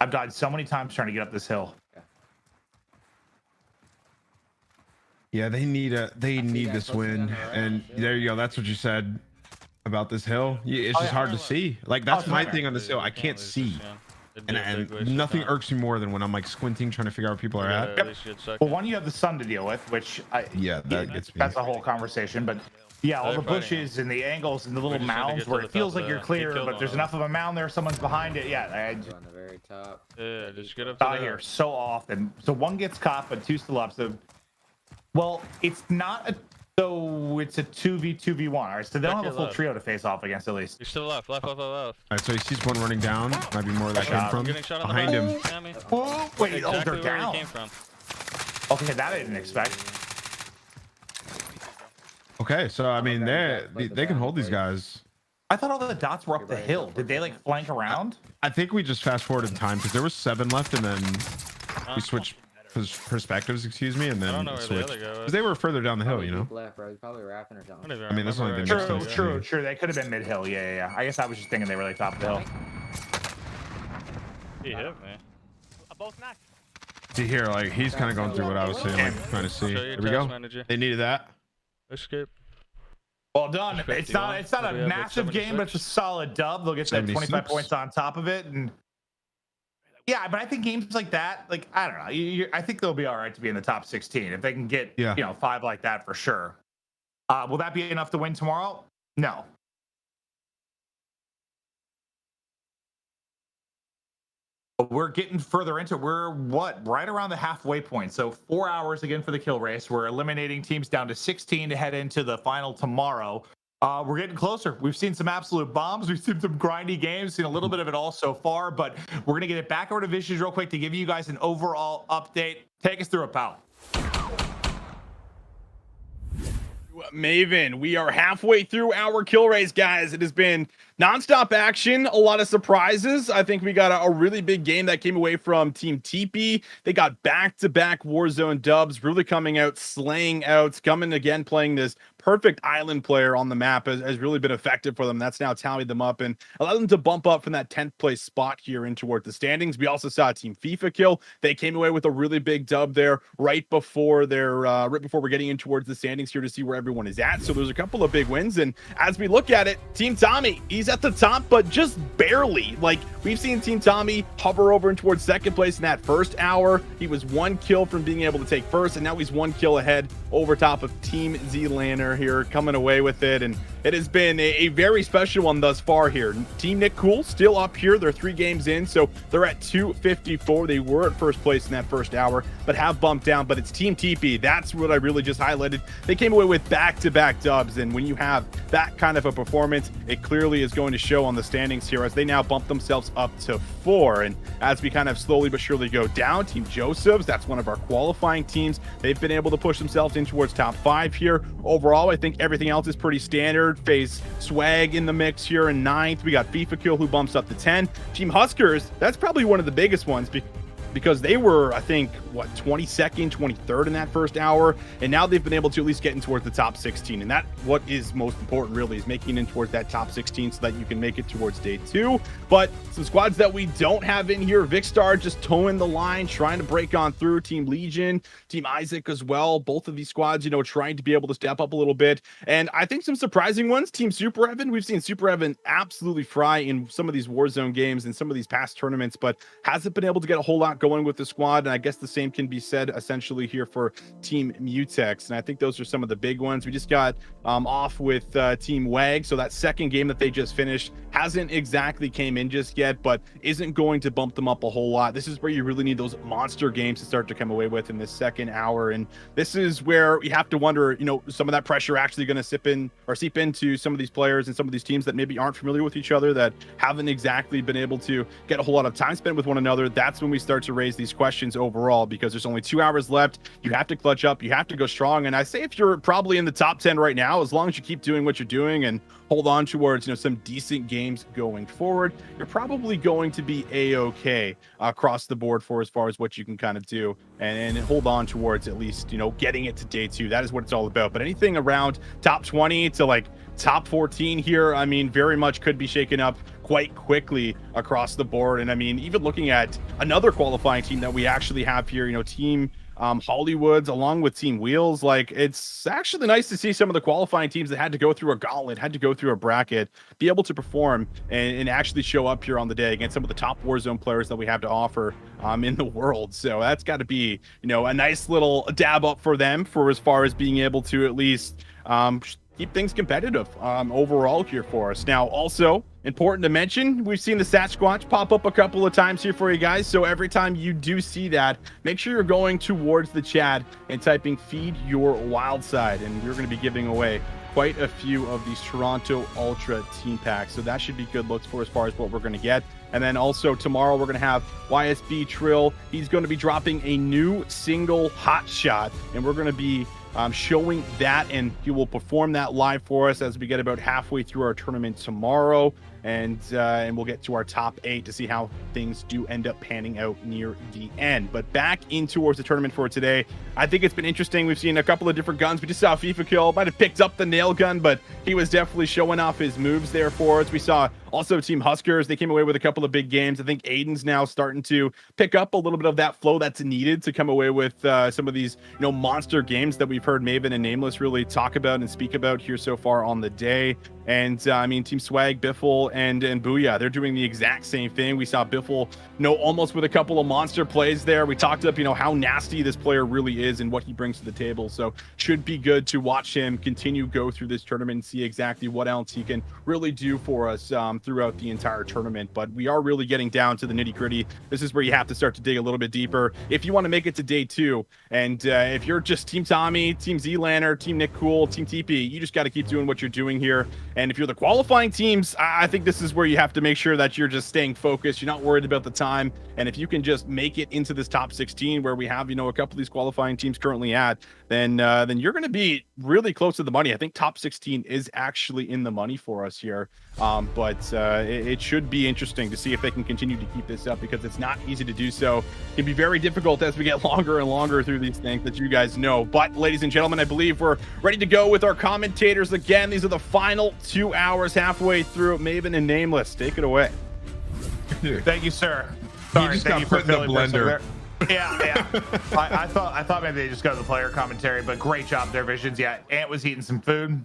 I've died so many times trying to get up this hill. Yeah, they need this win, and there you go. That's what you said about this hill. It's just hard to see. Like that's my thing on this hill. I can't see, and nothing irks me more than when I'm like squinting trying to figure out where people are at. Well, one, you have the sun to deal with, which that gets me. That's a whole conversation, but. Yeah, all the bushes and the angles and the little mounds where it feels like you're clear, but there's enough of a mound there, someone's behind it. Yeah, on the very top. Yeah, just get up out here so often. So 1 gets caught, but 2 still up. So, well, it's not a. So it's a 2v2v1. All right, so they don't have a full trio to face off against at least. You're still left. Left. All right, so he sees one running down. Might be more where that came from. Behind him. Oh, wait, they're down. Okay, that I didn't expect. Okay, so I mean, they can hold these guys. I thought all the dots were up the hill. Did they like flank around? I think we just fast forwarded time because there was 7 left, and then we switched perspectives. Excuse me, and then switched because they were further down the hill. You know. Probably rapping or something. I mean, this only been true. They could have been mid hill. Yeah. I guess I was just thinking they were like top of the hill. He hit me. Both knocked. See here, like he's kind of going through what I was saying, like trying to see. There we go. They needed that. Escape. Well done. It's not a massive game, but it's a solid dub. They'll get that 25 points on top of it, and yeah. But I think games like that, like I don't know, I think they'll be all right to be in the top 16 if they can get 5 like that for sure. Will that be enough to win tomorrow? No. We're getting further into we're right around the halfway point. So 4 hours again for the kill race. We're eliminating teams down to 16 to head into the final tomorrow. We're getting closer. We've seen some absolute bombs. We've seen some grindy games, seen a little bit of it all so far, but we're going to get it back over to Visions real quick to give you guys an overall update. Take us through it, pal. Maven, we are halfway through our kill race, guys. It has been nonstop action, a lot of surprises. I think we got a really big game that came away from Team TeeP. They got back-to-back Warzone dubs, really coming out, slaying out, coming again, playing this perfect island player on the map has really been effective for them. That's now tallied them up and allowed them to bump up from that 10th place spot here in toward the standings. We also saw Team FIFA kill. They came away with a really big dub there right before we're getting in towards the standings here to see where everyone is at. So there's a couple of big wins. And as we look at it, Team Tommey, he's at the top, but just barely. Like, we've seen Team Tommey hover over and towards second place in that first hour. He was 1 kill from being able to take first, and now he's 1 kill ahead over top of Team Zlaner here, coming away with it. And it has been a very special one thus far here. Team Nick Cool still up here. They're 3 games in, so they're at 254. They were at first place in that first hour, but have bumped down. But it's Team TeeP. That's what I really just highlighted. They came away with back-to-back dubs, and when you have that kind of a performance, it clearly is going to show on the standings here as they now bump themselves up to 4. And as we kind of slowly but surely go down, Team Josephs, that's one of our qualifying teams. They've been able to push themselves in towards top 5 here. Overall, I think everything else is pretty standard. Phase Swag in the mix here in 9th. We got FIFA Kill, who bumps up to 10. Team Huskerrs, that's probably one of the biggest ones because they were, I think, what, 22nd, 23rd in that first hour, and now they've been able to at least get in towards the top 16. And that, what is most important really, is making it in towards that top 16 so that you can make it towards day 2. But some squads that we don't have in here, Vikkstar just towing the line, trying to break on through. Team Legion, Team Isaac as well. Both of these squads, you know, trying to be able to step up a little bit. And I think some surprising ones, Team Super Evan. We've seen Super Evan absolutely fry in some of these Warzone games and some of these past tournaments, but hasn't been able to get a whole lot going with the squad. And I guess the same can be said essentially here for Team Mutex. And I think those are some of the big ones. We just got off with Team WAG. So that second game that they just finished hasn't exactly came in just yet, but isn't going to bump them up a whole lot. This is where you really need those monster games to start to come away with in this second hour. And this is where you have to wonder, you know, some of that pressure actually going to seep into some of these players and some of these teams that maybe aren't familiar with each other, that haven't exactly been able to get a whole lot of time spent with one another. That's when we start to raise these questions overall, because there's only 2 hours left. You have to clutch up, you have to go strong. And I say, if you're probably in the top 10 right now, as long as you keep doing what you're doing and hold on towards, you know, some decent games going forward, you're probably going to be a-okay across the board for as far as what you can kind of do and hold on towards at least, you know, getting it to day 2. That is what it's all about. But anything around top 20 to like top 14 here, I mean, very much could be shaken up quite quickly across the board. And I mean, even looking at another qualifying team that we actually have here, you know, Team Hollywoods along with Team Wheels, like, it's actually nice to see some of the qualifying teams that had to go through a gauntlet, had to go through a bracket, be able to perform and actually show up here on the day against some of the top Warzone players that we have to offer in the world. So that's got to be, you know, a nice little dab up for them for as far as being able to at least keep things competitive overall here for us. Now, also important to mention, we've seen the Sasquatch pop up a couple of times here for you guys. So every time you do see that, make sure you're going towards the chat and typing "feed your wild side," and we're going to be giving away quite a few of these Toronto Ultra team packs. So that should be good looks for as far as what we're going to get. And then also tomorrow we're going to have YSB Trill. He's going to be dropping a new single hot shot, and we're going to be showing that, and he will perform that live for us as we get about halfway through our tournament tomorrow. And we'll get to our top 8 to see how things do end up panning out near the end. But back in towards the tournament for today, I think it's been interesting. We've seen a couple of different guns. We just saw FIFA Kill might have picked up the nail gun, but he was definitely showing off his moves there for us. We saw also Team Huskerrs. They came away with a couple of big games. I think Aydan's now starting to pick up a little bit of that flow that's needed to come away with some of these, you know, monster games that we've heard Maven and Nameless really talk about and speak about here so far on the day. And I mean, Team Swag, Biffle, and Booyah, they're doing the exact same thing. We saw Biffle, you know, almost with a couple of monster plays there. We talked up, you know, how nasty this player really is and what he brings to the table. So should be good to watch him continue go through this tournament and see exactly what else he can really do for us throughout the entire tournament. But we are really getting down to the nitty-gritty. This is where you have to start to dig a little bit deeper if you want to make it to day 2. And if you're just Team Tommey, Team Zlaner, Team Nick Cool, Team TeeP, you just got to keep doing what you're doing here. And if you're the qualifying teams, I think this is where you have to make sure that you're just staying focused. You're not worried about the time. And if you can just make it into this top 16 where we have, you know, a couple of these qualifying teams currently at, then you're going to be really close to the money. I think top 16 is actually in the money for us here. But it should be interesting to see if they can continue to keep this up, because it's not easy to do so. It can be very difficult as we get longer and longer through these things, that you guys know. But ladies and gentlemen, I believe we're ready to go with our commentators again. These are the final 2 hours, halfway through. Maven and Nameless, take it away. Thank you, sir. Sorry, just got put in the blender. Yeah. I thought maybe they just go to the player commentary, but great job there, Visions. Yeah, Ant was eating some food.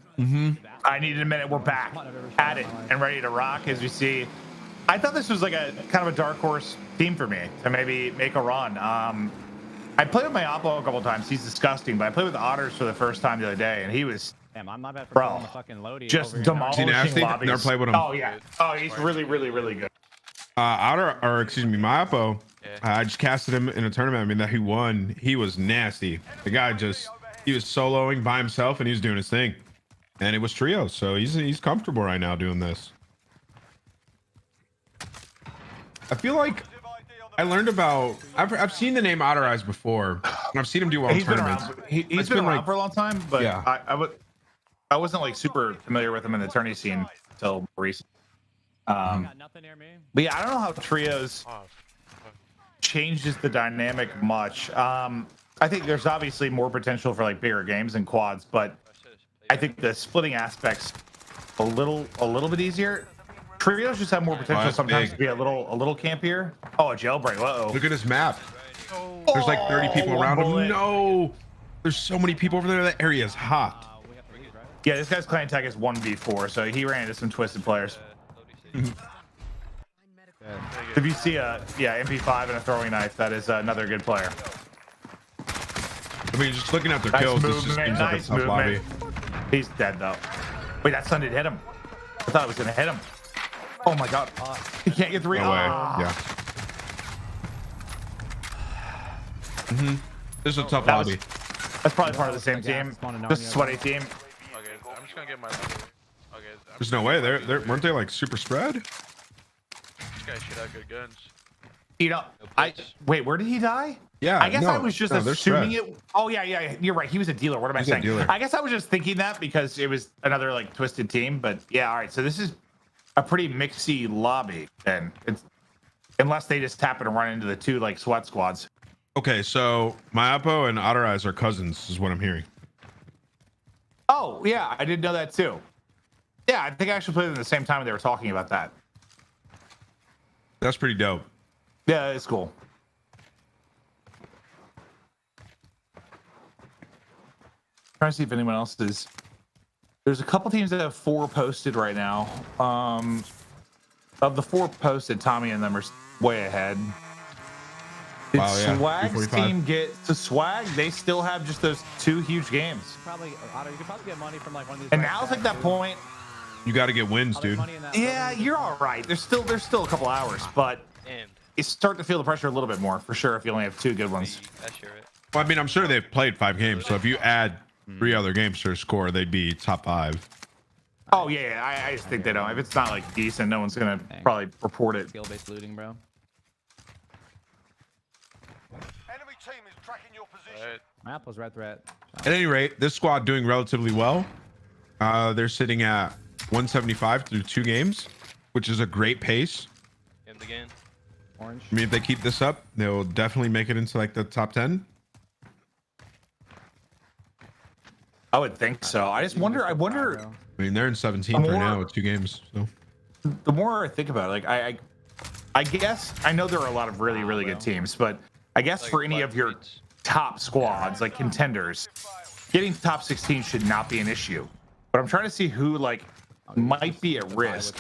I needed a minute. We're back at it and ready to rock. As you see, I thought this was like a kind of a dark horse team for me to maybe make a run. I played with my Oppo a couple times. He's disgusting, but I played with the Otters for the first time the other day, and he was I'm not bad for the fucking loadie. Just demolishing lobbies. Never played with him. Oh yeah. Oh, he's really good. My Oppo, I just casted him in a tournament. I mean, that he won. He was nasty. The guy he was soloing by himself and he was doing his thing, and it was trio. So he's comfortable right now doing this. I feel like I learned about. I've seen the name Otterize before, and I've seen him do well in tournaments. He's been around for a long time, but yeah. I wasn't like super familiar with him in the tourney scene until recently. But yeah, I don't know how trios changes the dynamic much. I think there's obviously more potential for like bigger games and quads, but I think the splitting aspect's a little bit easier. Trios just have more potential sometimes to be a little campier. Oh, a jailbreak. Uh-oh. Look at his map. There's like 30 people around him. No, there's so many people over there. That area is hot. Yeah, this guy's clan tag is 1v4, so he ran into some twisted players. If you see a MP5 and a throwing knife, that is another good player. I mean, just looking at their kills, this just seems like a tough lobby. He's dead though. Wait, that stun did hit him. I thought it was gonna hit him. Oh my god, he can't get 3. No way. Yeah. This is a tough lobby. That's probably part of the same team. Just a sweaty team. Okay, I'm just gonna get my. Okay. There's no way. Weren't they like super spread? This guy should have good guns. You know, wait, where did he die? Yeah, I guess I was just assuming it. Oh yeah, you're right. He was a dealer. What am I saying? I guess I was just thinking that because it was another like twisted team. But yeah, all right. So this is a pretty mixy lobby, and it's unless they just happen to run into the 2 like SWAT squads. Okay, so my Oppo and Otterize are cousins, is what I'm hearing. Oh yeah, I didn't know that too. Yeah, I think I actually played them at the same time they were talking about that. That's pretty dope. Yeah, it's cool. Trying to see if anyone else is. There's a couple teams that have 4 posted right now. Of the 4 posted, Tommey and them are way ahead. Did Swag's team get to Swag? They still have just those 2 huge games. Probably, Otto, you could probably get money from like one of these. And now it's like that point. You got to get wins, dude. Yeah, you're all right. There's still a couple hours, but it's starting to feel the pressure a little bit more for sure if you only have 2 good ones. Well, I mean, I'm sure they've played 5 games, so if you add 3 other games to their score, they'd be top 5. Oh yeah, I just think they don't. If it's not like decent, no one's gonna probably report it. Skill-based looting, bro. Enemy team is tracking your position. Map was red threat. At any rate, this squad doing relatively well. They're sitting at 175 through 2 games, which is a great pace. Again. Orange. I mean, if they keep this up, they'll definitely make it into like the top 10. I would think so. I wonder. I mean, they're in 17th right now with 2 games. So the more I think about it, like I guess I know there are a lot of really good teams, but I guess for any of your top squads, like contenders, getting top 16 should not be an issue. But I'm trying to see who like might be at risk.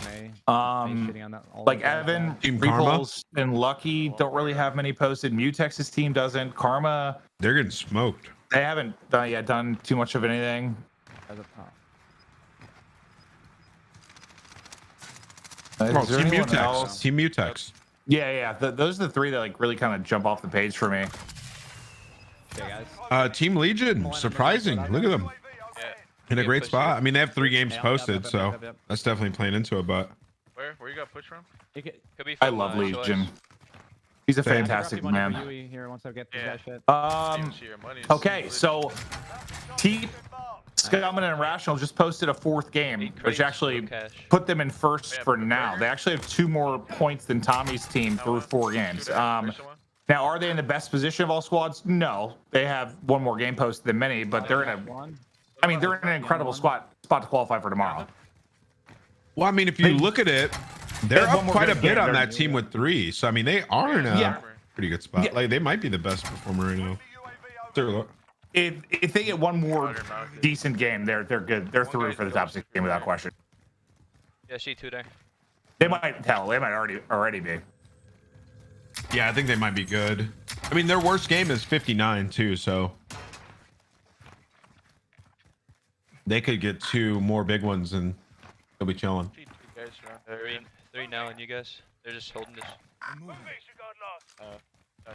Like Evan, Repulse, and Lucky don't really have many posted. Mutex's team doesn't. Karma, they're getting smoked. They haven't done too much of anything. Is there Team anyone Mutex. else? Team Mutex. Yeah. Those are the three that like really kind of jump off the page for me. Okay, guys. Team Legion. Surprising. Look at them. In a great spot. I mean, they have 3 games posted, so that's definitely playing into it. But Where you got push from? Could be I love Legion. He's a fantastic man. Here once I get this guy shit. Okay, so TeeP, Scumman, and Rational just posted a 4th game, which actually put them in first for now. They actually have 2 more points than Tommy's team through 4 games. Now, are they in the best position of all squads? No, they have 1 more game posted than many, but they're in they're in an incredible spot to qualify for tomorrow. Well, I mean, if you look at it, they're up quite a bit on that team with 3. So I mean, they are in a pretty good spot. Like they might be the best performer right now. If they get 1 more decent game, they're good. They're through for the top 6 game without question. Yeah, she 2 there. They might already be. Yeah, I think they might be good. I mean, their worst game is 59 too, so they could get 2 more big ones and they'll be chilling. You guys are 3 now, and you guys, they're just holding this. Not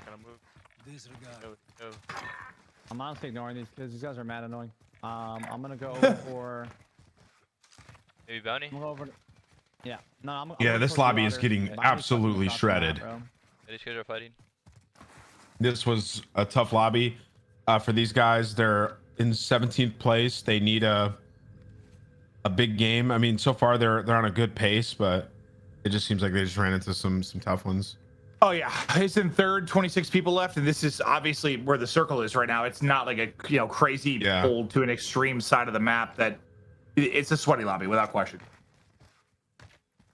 gonna move. No. I'm honestly ignoring these because these guys are mad annoying. I'm gonna go over for maybe bounty. I'm gonna go over. Yeah. No, I'm yeah, this lobby is getting absolutely shredded. These guys are fighting. This was a tough lobby for these guys. They're in 17th place. They need a big game. I mean, so far they're on a good pace, but it just seems like they just ran into some tough ones. Oh yeah, it's in 3rd, 26 people left, and this is obviously where the circle is right now. It's not like a crazy pulled to an extreme side of the map. That it's a sweaty lobby without question.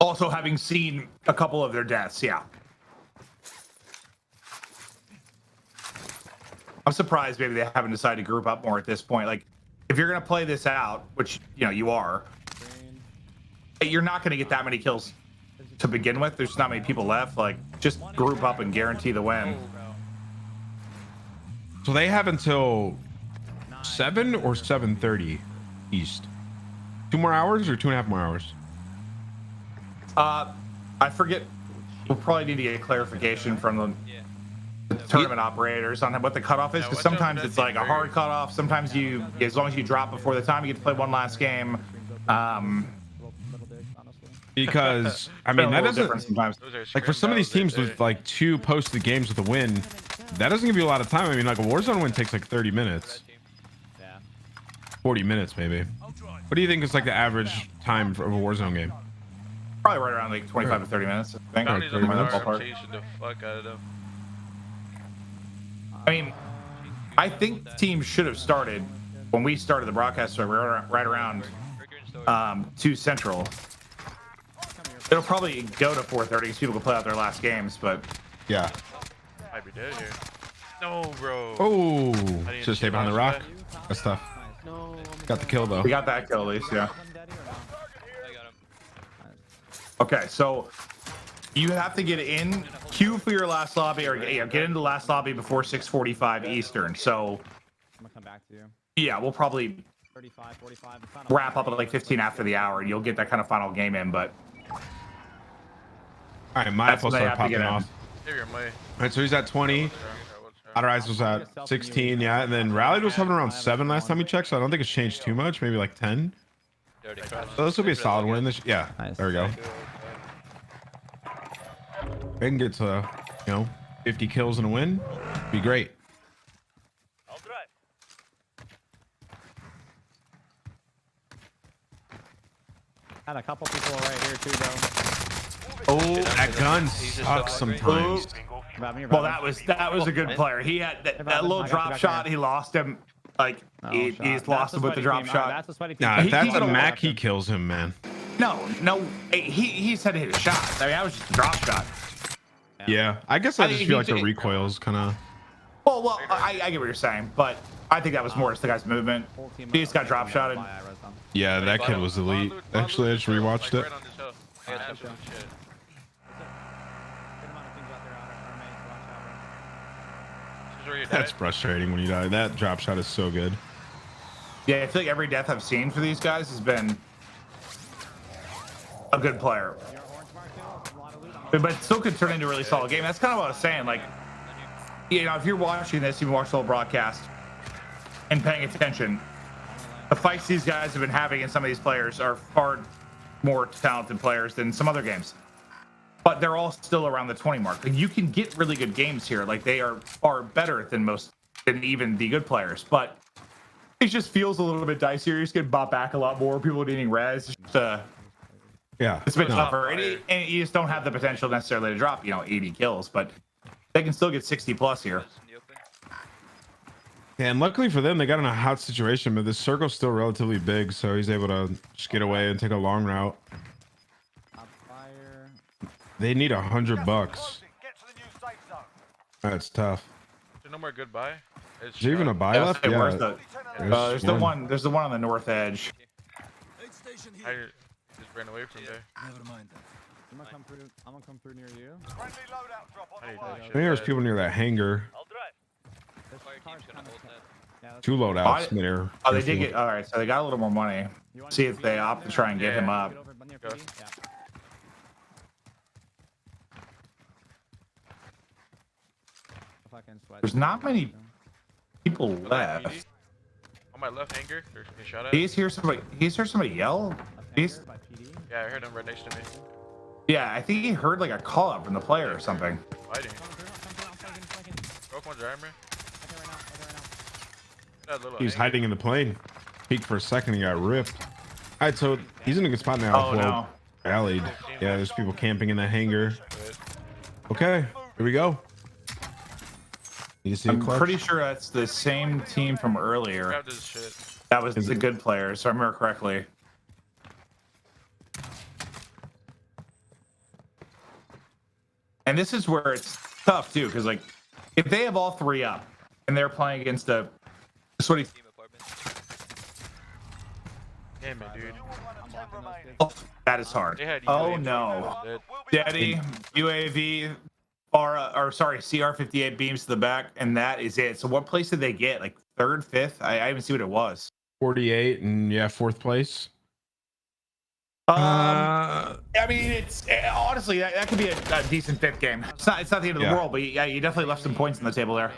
Also, having seen a couple of their deaths, yeah. I'm surprised maybe they haven't decided to group up more at this point. Like, if you're gonna play this out, which you are, you're not gonna get that many kills to begin with. There's not many people left. Like, just group up and guarantee the win. So they have until 7 or 7:30 East. 2 more hours or 2.5 more hours? I forget. We'll probably need to get clarification from the tournament operators on what the cutoff is, because sometimes it's like a hard cutoff. Sometimes you, as long as you drop before the time, you get to play 1 last game. Because I mean that doesn't sometimes, like for some of these teams with like 2 posted games with a win, that doesn't give you a lot of time. I mean, like a Warzone win takes like 30 minutes, 40 minutes maybe. What do you think is like the average time for a Warzone game? Probably right around like 25 to 30 minutes. I think. 30 minutes ballpark. I mean, I think teams should have started when we started the broadcast. So we're right around 2 Central. It'll probably go to 4:30 because people can play out their last games, but yeah. Might be dead here. No, bro. Oh, just stay behind the rock. That's tough. Got the kill though. We got that kill at least, yeah. Okay, so you have to get in queue for your last lobby, or get into the last lobby before 6:45 Eastern. So I'm gonna come back to you. Yeah, we'll probably 35, 45. Wrap up at like 15 after the hour, and you'll get that kind of final game in. But all right, my will start popping off. All right, so he's at 20. Outer Eyes was at 16, yeah, and then Rallied was having around 7 last time we checked, so I don't think it's changed too much, maybe like 10. So this will be a solid win. Yeah, there we go. We can get to 50 kills and a win. Be great. Had a couple people right here too, though. Oh, that gun sucks sometimes. Well, that was a good player. He had that little drop shot. He lost him. Like he's lost him with the drop shot. Nah, if that's a Mac, he kills him, man. No, he said to hit a shot. I mean, that was just a drop shot. Yeah, I guess I just feel like the recoil's kind of. Well, I get what you're saying, but I think that was more just the guy's movement. He just got drop shotted. Yeah, that kid was elite. Actually, I just rewatched it. That's frustrating when you die. That drop shot is so good. Yeah, I feel like every death I've seen for these guys has been a good player. but it still could turn into a really solid game. That's kind of what I was saying. Like, you know, if you're watching this, you watch the whole broadcast and paying attention, the fights these guys have been having and some of these players are far more talented players than some other games. But they're all still around the 20 mark. Like, you can get really good games here. Like, they are far better than even the good players. But it just feels a little bit dicier. You're just getting bought back a lot more. People needing res. Yeah, it's a bit tougher. And you just don't have the potential necessarily to drop, 80 kills. But they can still get 60 plus here. Yeah, and luckily for them, they got in a hot situation, but this circle's still relatively big, so he's able to just get away and take a long route. They need $100. That's tough. There's no more goodbye. Is there even a buy left? Yeah. There's the one. There's the one on the north edge. I just ran away from there. Never mind that. I'm gonna come through near you. I think there's people near that hangar. Two loadouts there. Oh, they did get. All right, so they got a little more money. See if they opt to try and get him up. There's not many people left. On my left hanger, there's a shot at. He's heard somebody yell. Yeah, I heard him right next to me. Yeah, I think he heard like a call out from the player or something. Fighting. Broke one's armor. He was hiding in the plane. Peeked for a second, he got ripped. All right, so he's in a good spot now. Oh, no. Rallied. Yeah, there's people camping in the hangar. Okay, here we go. I'm pretty sure that's the same team from earlier. That was the good players, so I remember correctly. And this is where it's tough too, because like if they have all three up and they're playing against a sweaty team, damn it, dude. that is hard. Oh no, Daddy UAV. CR58 beams to the back, and that is it. So what place did they get? Like third, fifth? I even see what it was. 48 and yeah, fourth place. I mean, it's honestly that could be a decent fifth game. It's not the end of the world, but yeah, you definitely left some points on the table there.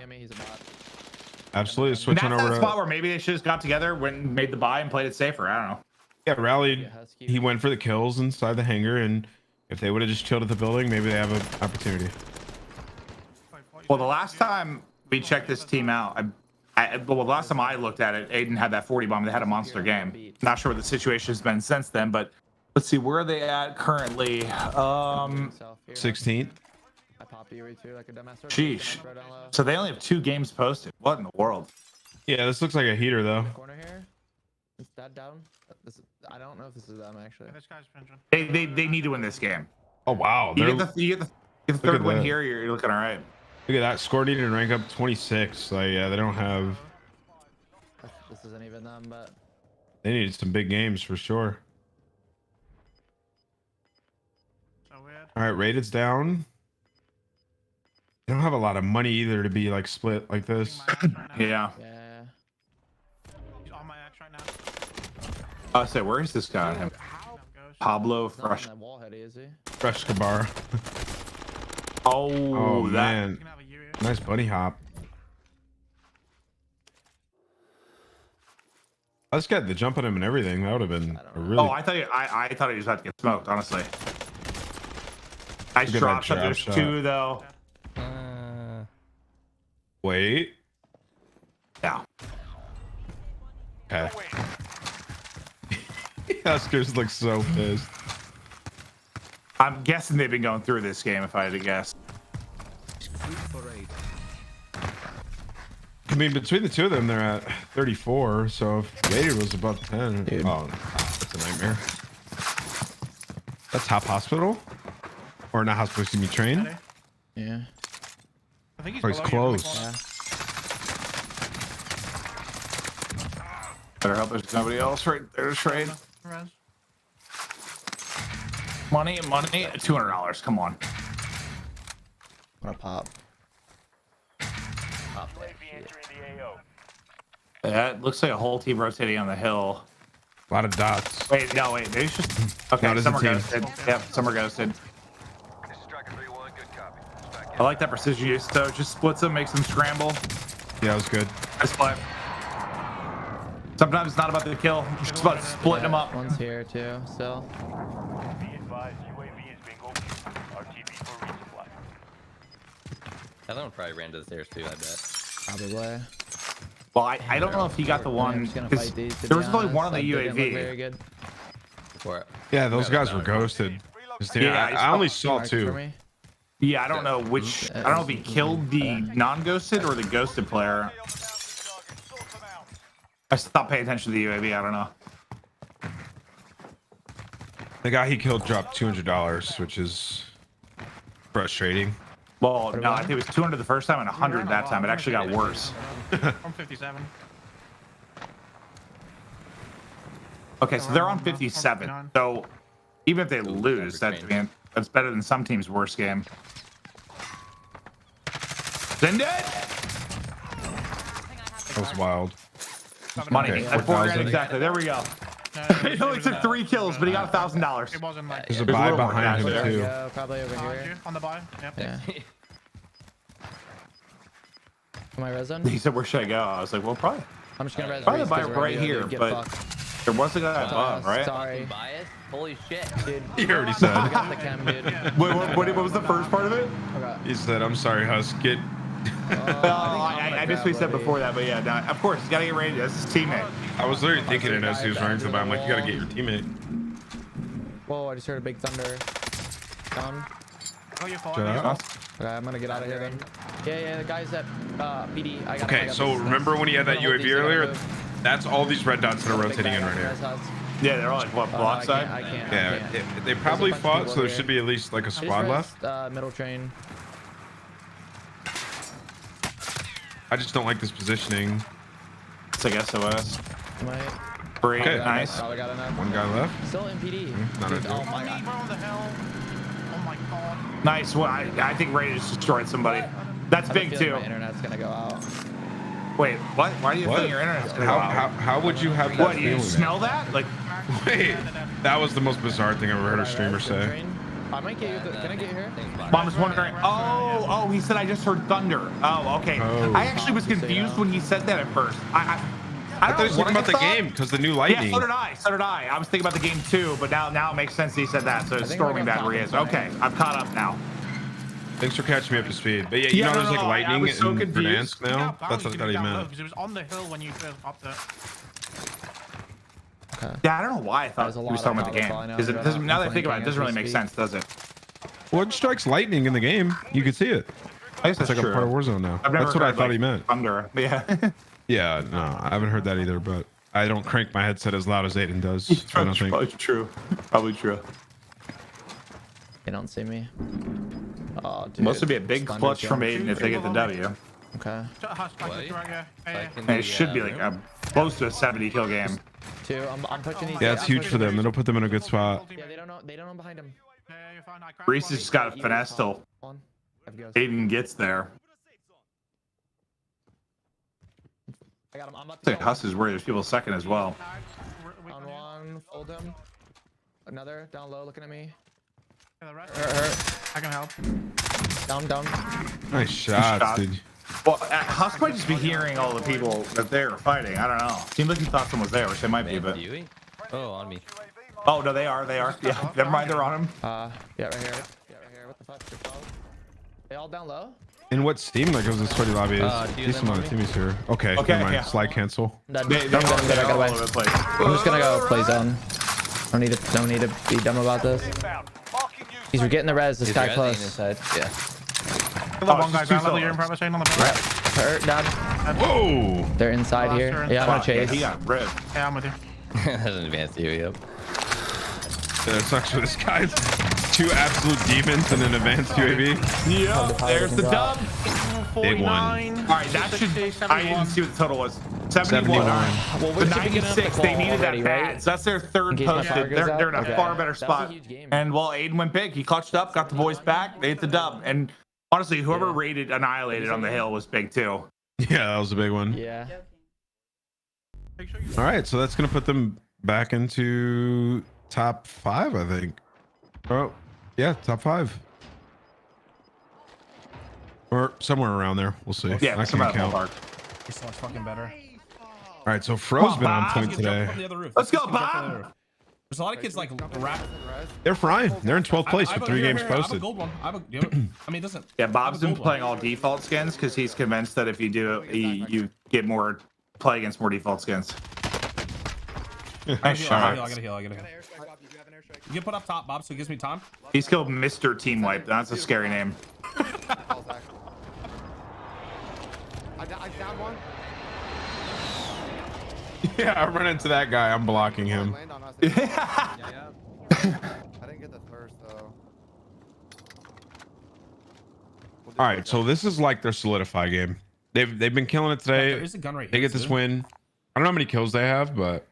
Absolutely, switching over to that spot where maybe they should have got together, went and made the buy and played it safer. I don't know. Yeah, rallied. He went for the kills inside the hangar, and if they would have just chilled at the building, maybe they have an opportunity. Well, the last time we checked this team out, the last time I looked at it, Aydan had that 40 bomb. They had a monster game. Not sure what the situation has been since then, but let's see, where are they at currently? 16th. Sheesh. So they only have 2 games posted. What in the world? Yeah, this looks like a heater though. Corner here. Is that down? I don't know if this is them actually. They need to win this game. Oh wow. You get the third win here, you're looking all right. Look at that. Score needed to rank up 26. Like, yeah, they don't have. This isn't even them, but they needed some big games for sure. All right, Rated's down. They don't have a lot of money either to be like split like this. Yeah. He's on my axe right now. So where is this guy? Pablo Fresh. Fresh Cabar. Oh, man. Nice bunny hop. I just got the jump on him and everything. That would have been a really. Oh, I thought he was about to get smoked. Honestly, nice drop shot. There's 2 though. Wait. Yeah. Okay. Huskerrs look so pissed. I'm guessing they've been going through this game, if I had to guess. I mean, between the two of them, they're at 34. So if Vader was above 10, oh, that's a nightmare. That's Top Hospital, or not hospital? Excuse me, train. Yeah. I think he's close. Yeah. Better hope there's nobody else right there to trade. Money, $200. Come on. I'm gonna pop. That looks like a whole team rotating on the hill. A lot of dots. Wait, no, wait. There's just okay. No, Some are ghosted. Yep, some are ghosted. I like that precision use though. Just splits them, makes them scramble. Yeah, that was good. Nice play. Sometimes it's not about the kill. It's just about splitting them up. One's here too, still. That one probably ran to the stairs too, I bet. Probably. Well, I don't know if he got the one. There was only one on the UAV. Very good. Yeah, those guys were ghosted. Yeah, I only saw two. Yeah, I don't know which. I don't know if he killed the non-ghosted or the ghosted player. I stopped paying attention to the UAV. I don't know. The guy he killed dropped $200, which is frustrating. Well, no, I think it was 200 the first time and 100 that time. It actually got worse. I'm 57. Okay, so they're on 57. So even if they lose, that's better than some teams' worst game. Send it! That was wild. Money. Okay, That's 4 grand exactly. There we go. He only took 3 kills, but he got $1,000. It wasn't like. There's a buy behind him too. Yeah, probably over here. On the buy. Yep. Yeah. Am I res zone? He said, "Where should I go?" I was like, "Well, probably." I'm just gonna res. Probably the buy right here, but there was a guy above, right? Sorry. Bias? Holy shit. Dude. You already said. I got the chem, dude. What was the first part of it? He said, "I'm sorry, Husk. Get." I missed what he said before that, but yeah, no, of course he's got to get ready. That's his teammate. I was literally thinking it as he was running to the buy. I'm like, you gotta get your teammate. Whoa! I just heard a big thunder. Down. Oh, you're Shut up. Okay, I'm gonna get out of here then. Yeah, the guys at PD. I got Okay, so remember when he had that UAV earlier? That's all these red dots that are rotating in right here. Yeah, they're all like what block side. I can't. Yeah, they probably fought, so there should be at least like a squad left. Middle train. I just don't like this positioning. It's like SOS. Might. Great, Okay. nice. Probably got enough. One guy left. Still in PD. Not Dude, a oh my What god. the hell? Oh my god. Nice. Well, I think Ray just destroyed somebody. That's big too. My internet's gonna go out. Wait, what? Why do you think your internet's gonna go out? How would you have that What? You feeling? smell that? Like, Wait, that was the most bizarre thing I've ever heard a streamer say. I might get you. Can I get here? Mom was wondering. Oh, he said I just heard thunder. Oh, okay. Oh. I actually was confused when he said that at first. I I don't thought he was know talking what about the I thought. game because the new lightning. Yeah, so did I. So did I. I was thinking about the game too, but now it makes sense that he said that. So it's storming back where he is. Okay, I'm caught up now. Thanks for catching me up to speed. But yeah, you know there's like lightning in Verdansk now. That's what I thought he meant. Because it was on the hill when you first popped it. Okay. Yeah, I don't know why I thought he was talking about the game. Because it doesn't. Now that I think about it, it doesn't really make sense, does it? Well, it strikes lightning in the game. You can see it. I guess It's like true. a part of Warzone now. I've never That's what I heard, thought like, he meant. Thunder. Yeah. Yeah, no, I haven't heard that either, but I don't crank my headset as loud as Aydan does. I don't think. Probably true. Probably true. They don't see me. Oh, dude. Must be a big clutch from Aydan if they get the W. Okay. And it should be like a close to a 70 kill game. Two. I'm pushing these. Yeah, it's huge for them. It'll put them in a good spot. Yeah, they don't know. They don't know behind him. Reese has just got a finesse till Aydan gets there. I got him. I'm up It's like Huss is where there's people second as well. On one, hold him. Another down low, looking at me. Hurt. I can help. Down. Nice shots, dude. Well, Huss might just be hearing all the people that they're fighting. I don't know. Seemed like he thought someone was there, which they might be, but. Oh, on me. Oh no, they are. Yeah, never mind. They're on him. Yeah, right here. What the fuck? They all down low? And what Steam like was a sweaty lobby is decent amount of teammates here. Okay, never mind. Yeah. Slide cancel. They're all over the place. I'm just gonna go play zone. Don't need to be dumb about this. He's getting the res. This guy close. Yeah. One guy's down level. You're in progress on the back. Hurt, down. Whoa! They're inside here. Yeah, I'm gonna chase. He got ripped. Yeah, I'm with you. That's an advanced theory, yep. That sucks for this guy. Two absolute demons and an advanced UAV. Yep, there's the dub. Big one. All right, that should. I didn't see what the total was. 71. All right. Well, The 96, they needed that bad. So that's their third In case my posted. power goes They're in a out? far better That was a spot. huge game. And while Aydan went big, he clutched up, got the boys back. They hit the dub. And honestly, whoever rated Annihilated on the hill was big too. Yeah, that was a big one. Yeah. All right, so that's gonna put them back into top 5, I think. Oh, yeah, top 5. Or somewhere around there. We'll see. Yeah, I somewhere can't in the count. ballpark. You're so much fucking better. All right, so Fro's been on point Let's jump today. from the other roof. Let's go, jump from the Bob. other roof. There's a lot of kids like rap. They're fine. They're in 12th place with 3 games I have a posted. gold one. I mean, it doesn't. Yeah, Bob's been playing all default skins because he's convinced that if you do it, you get more play against more default skins. Nice shot. I gotta heal. You can put up top, Bob, so it gives me time. He's killed Mr. Team Wipe. That's a scary name. I down one. Yeah, I run into that guy. I'm blocking him. I didn't get the thirst though. All right, so this is like their solidify game. They've been killing it today. There is a gun right They here, get this too. win. I don't know how many kills they have, but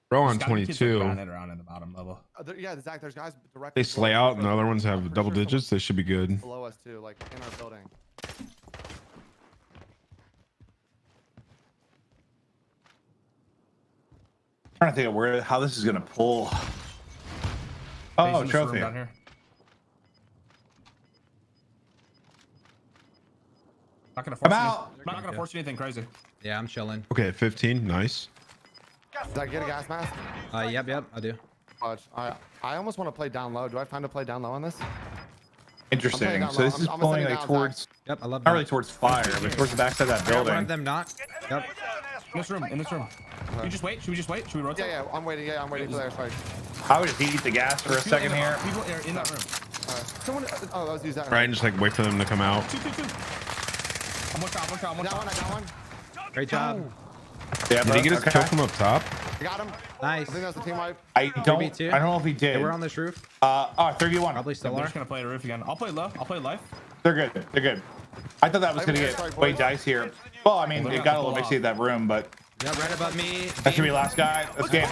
Bro on There's gotta be kids that 22. grind it around in the bottom level. Yeah, Zach, there's guys directly. They slay out, and the other ones have double digits. They should be good. Below us too, like in our building. Trying to think of how this is gonna pull. Oh, Based in this room trophy. down here. Not gonna force not gonna force anything crazy. Yeah, I'm chilling. Okay, 15. Nice. Did I get a gas mask? Yep, I do. Fudge. I almost want to play down low. Do I have time to play down low on this? Interesting. So this is pulling like towards. Yep, I love Not that. really towards fire, but towards the backside of that I got one building. of them not. Yep. In this room. Should we just wait? Should we rotate? Yeah, I'm waiting. Yeah, I'm waiting for their strike. I would just eat the gas for a second here. People are in that room. Someone. Oh, let's use that. Right, and just like wait for them to come out. Two. I'm one shot. I got one. Great job. Yeah, Did he get his kill from up top? I got him. Nice. I think that's the team wipe. I don't know if he did. Hey, we're on this roof. 31. Probably still I'm are. just gonna play the roof again. I'll play low. I'll play life. They're good. I thought that was gonna get way dicey here. Well, I mean, it got a little mixy in that room, but Yeah, right above me. that should be last guy. Let's game.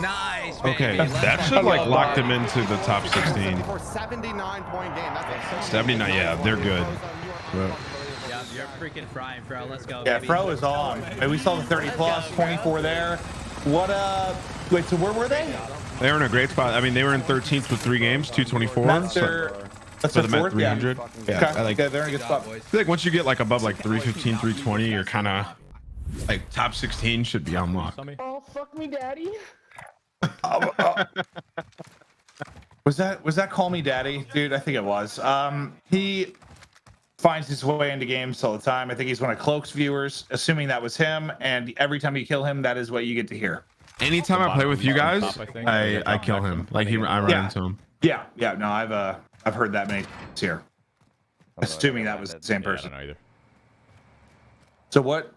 Nice, baby. Okay, Let's that should like lock them into the top 16. For 79-point game. That's 79, yeah, they're good. But Yeah, you're freaking frying, Fro. Let's go. Yeah, baby. Fro is on. And we saw the 30 plus, 24 there. What wait, so where were they? they were in a great spot. I mean, they were in 13th with 3 games, 224. That's So their for them at fourth, 300. Yeah, I like. they're in a good spot. I feel like once you get like above like 315, 320, you're kind of like top 16 should be unlocked. Oh, fuck me, daddy. Was that Call Me Daddy? Dude, I think it was. He finds his way into games all the time. I think he's one of Cloak's viewers, assuming that was him, and every time you kill him, that is what you get to hear. Anytime I play with you guys, I kill him. Like I run into him. Yeah. No, I've heard that many times here. Assuming that was the same person. I don't know either. So what?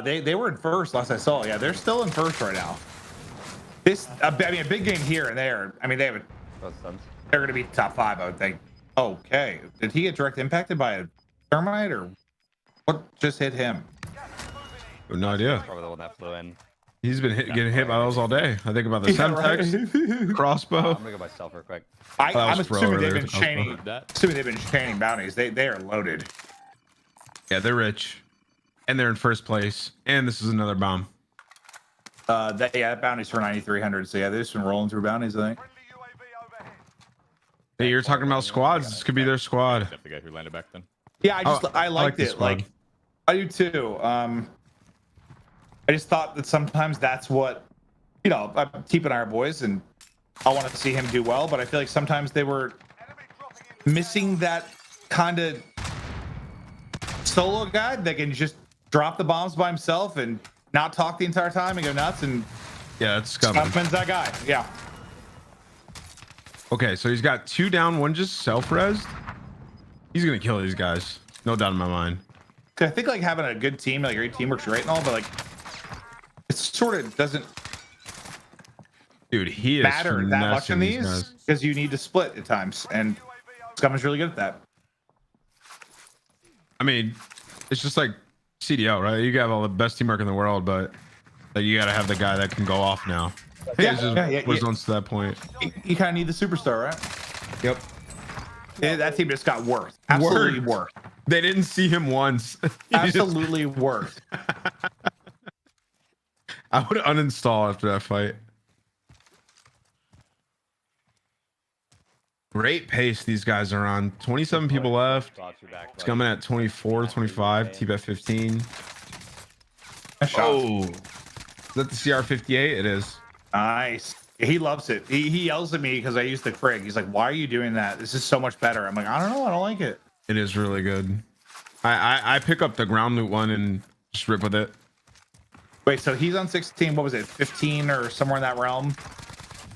They were in first last I saw. Yeah, they're still in first right now. I mean, a big game here and there. I mean, they're going to be top 5, I would think. Okay, did he get direct impacted by a thermite or what just hit him? No idea. Probably the one that flew in. He's been getting hit by those all day. I think about the Semtex, crossbow. I'm gonna go myself real quick. I'm assuming they've been chaining. chaining bounties. They are loaded. Yeah, they're rich, and they're in first place. And this is another bomb. That bounty's for 9,300. So yeah, they've just been rolling through bounties, I think. Hey, you're talking about squads. This could be their squad. That's the guy who landed back then. Yeah, I liked this it. squad. Like I do too. I just thought that sometimes that's what, TeeP and I are boys, and I want to see him do well. But I feel like sometimes they were missing that kind of solo guy that can just drop the bombs by himself and not talk the entire time and go nuts. And yeah, it's coming. Scottman's that guy. Yeah. Okay, so he's got 2 down, 1 just self-resed. He's gonna kill these guys, no doubt in my mind. I think like having a good team, like great team works great and all, but like it sort of doesn't. Dude, he is matter that much in finessing these because you need to split at times, and Scumm's really good at that. I mean, it's just like CDL, right? You got all the best teamwork in the world, but like, you got to have the guy that can go off now. Was on to that point. You kind of need the superstar, right? Yep. Yeah, that team just got worked. Absolutely worked. They didn't see him once. Absolutely worked. I would uninstall after that fight. Great pace these guys are on. 27 people left. It's coming at 24, 25. TeeP at 15. Oh, is that the CR58? It is. Nice. He loves it. He yells at me because I use the Krig. He's like, "Why are you doing that? This is so much better." I'm like, "I don't know. I don't like it." It is really good. I pick up the ground loot one and just rip with it. Wait, so he's on 16. What was it? 15 or somewhere in that realm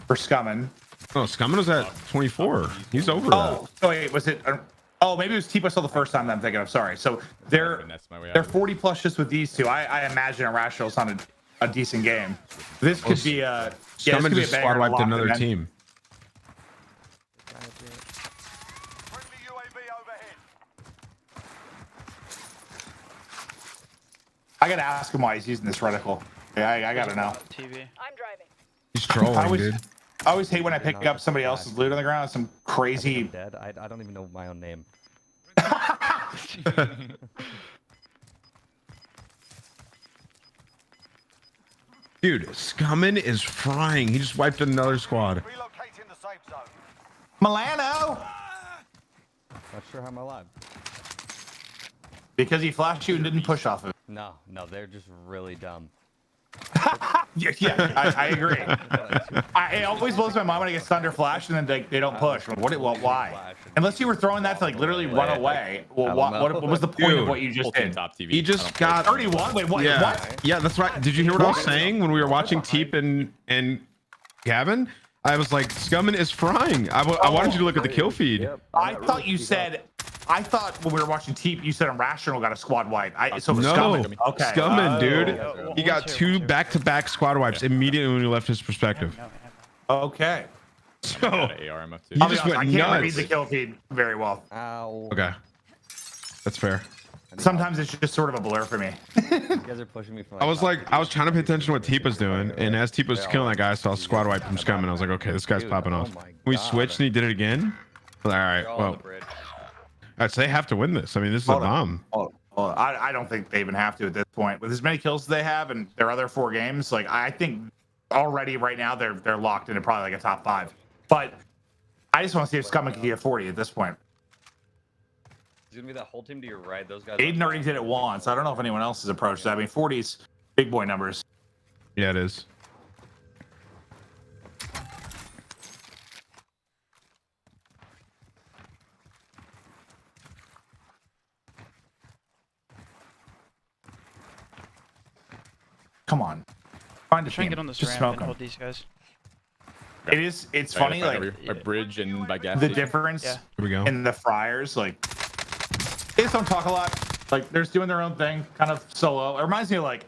for Scummin. Oh, Scummin was at 24. He's over that. Oh, wait, was it? Oh, maybe it was TeeP I saw the first time that I'm thinking of. Sorry. So they're 40 plus just with these two. I imagine Irrational's on a decent game. This could be a Scummin just squad wiped another team. I gotta ask him why he's using this reticle. Yeah, I gotta know. TV. I'm driving. He's trolling, dude. I always hate when I pick up somebody else's loot on the ground. Some crazy. Dead. I don't even know my own name. Dude, Scummin is frying. He just wiped another squad. Relocating the safe zone. Milano. Not sure how I'm alive. Because he flashed you and didn't push off of it. No, they're just really dumb. Yeah, I agree. It always blows my mind when I get thunder flash and then they don't push. Why? Unless you were throwing that to like literally run away. Well, what was the point of what you just did? He just got 31. Wait, what? Yeah, what? yeah, that's right. Did you hear what I was saying when we were watching TeeP and Gavin? I was like, Scummin is frying. I wanted you to look at the kill feed. I thought you said. I thought when we were watching TeeP, you said Irrational got a squad wipe. So no, Scummin. Okay. Scummin, dude. He got two back-to-back squad wipes immediately when he left his perspective. Okay. So he just went nuts. I can't read the kill feed very well. Ow. Okay, that's fair. Sometimes it's just sort of a blur for me. You guys are pushing me from. I was trying to pay attention to what TeeP was doing, and as TeeP was killing that guy, I saw a squad wipe from Scummin. I was like, okay, this guy's popping off. We switched and he did it again. All right, well. All right, so they have to win this. I mean, this is a bomb. I don't think they even have to at this point. With as many kills as they have and their other 4 games, like I think already right now they're locked into probably like a top 5. But I just want to see if Scummin can get 40 at this point. It's gonna be that whole team to your right. Those guys. Aydan already did it once. I don't know if anyone else has approached that. I mean, 40's big boy numbers. Yeah, it is. Come on, find a Try and get on this ramp and hold these guys. It's funny, like a bridge and by gas the station. difference Here we go. in the friars. Like they just don't talk a lot. Like they're just doing their own thing, kind of solo. It reminds me of like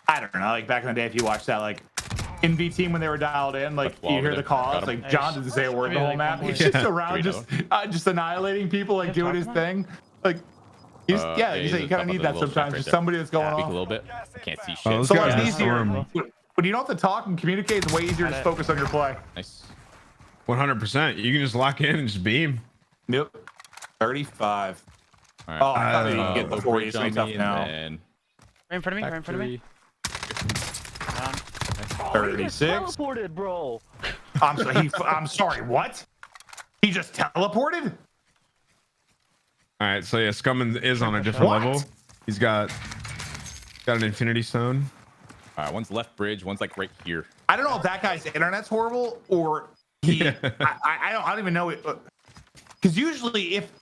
I don't know, like back in the day if you watched that like NV team when they were dialed in, like you hear the calls, like John doesn't say a word the whole map. He's just around, just annihilating people, like doing his thing, like. You kind of need that sometimes. Just somebody that's going off a little bit. Can't see shit. Oh, so it's easier. When you don't have to talk and communicate, it's way easier to focus on your play. Nice. 100%. You can just lock in and just beam. Yep. 35. All right. Oh, I thought you could get the 40. It's tough now. Right in front of me. Right in front of me. 36. Teleported, bro. I'm sorry. What? He just teleported? All right, so yeah, Scummin is on a different level. He's got an infinity stone. All right, one's left bridge, one's like right here. I don't know if that guy's internet's horrible or he. I don't even know it. Because usually, if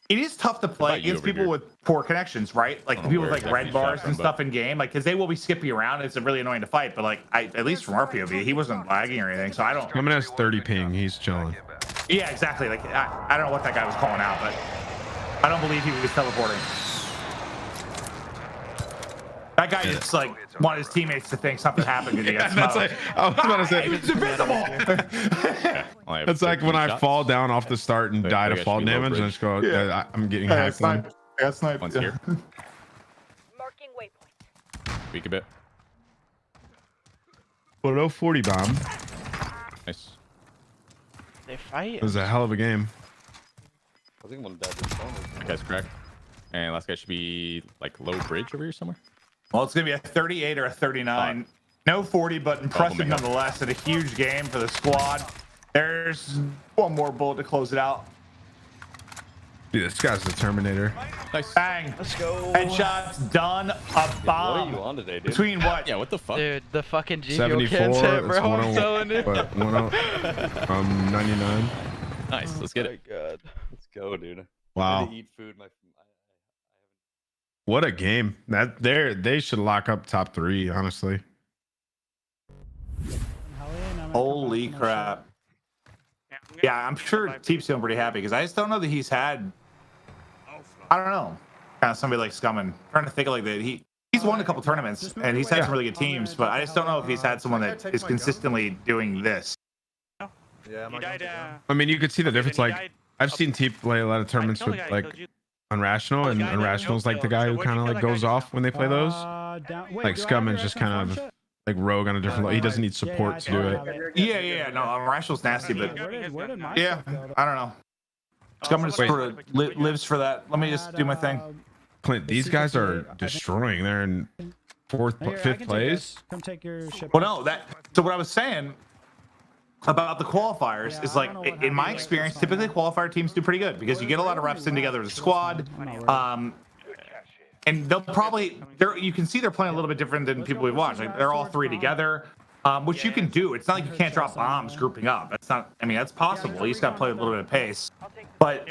it is tough to play against people with poor connections, right? Like people with like red bars and stuff in game, like because they will be skipping around. It's really annoying to fight. But like, at least from our POV, he wasn't lagging or anything. So I don't. Scummin has 30 ping. He's chilling. Yeah, exactly. Like I don't know what that guy was calling out, but I don't believe he was teleporting. That guy just like wanted his teammates to think something happened because he got smoked. That's like I was about to say. It's invisible. It's like when I fall down off the start and die to fall damage, and I just go, I'm getting hacked. I got sniped. One's here. Marking waypoint. Weak a bit. What a 40 bomb. Nice. They fight. It was a hell of a game. I think one dead. That guy's cracked. And last guy should be like low bridge over here somewhere. Well, it's gonna be a 38 or a 39. No 40, but impressive nonetheless. And a huge game for the squad. There's one more bullet to close it out. Dude, this guy's the Terminator. Nice. Bang. Let's go. Headshots done. A bomb. What are you on today, dude? Between what? Yeah, what the fuck? Dude, the fucking G 74. can't hit, It's bro. I'm telling you. 99. Nice. Let's get it. God. Let's go, dude. Wow. To eat food. What a game. They should lock up top 3, honestly. Holy crap. Yeah, I'm sure TeeP's feeling pretty happy because I just don't know that he's had. I don't know. Kind of somebody like Scummin. Trying to think of like that. He's won a couple tournaments and he's had some really good teams, but I just don't know if he's had someone that is consistently doing this. Yeah, I mean, you could see the difference. Like, I've seen TeeP play a lot of tournaments with like Unrational, and Unrational's like the guy who kind of like goes off when they play those. Like Scummin's just kind of like rogue on a different level. He doesn't need support to do it. Yeah. No, Unrational's nasty, but yeah, I don't know. Scummin sort of lives for that. Let me just do my thing. Clint, these guys are destroying. They're in 5th place. Come take your ship. Well, no, so what I was saying about the qualifiers is like, in my experience, typically qualifier teams do pretty good because you get a lot of reps in together as a squad. And they'll probably, you can see they're playing a little bit different than people we've watched. Like they're all 3 together, which you can do. It's not like you can't drop bombs grouping up. That's not, I mean, that's possible. You just got to play a little bit of pace. But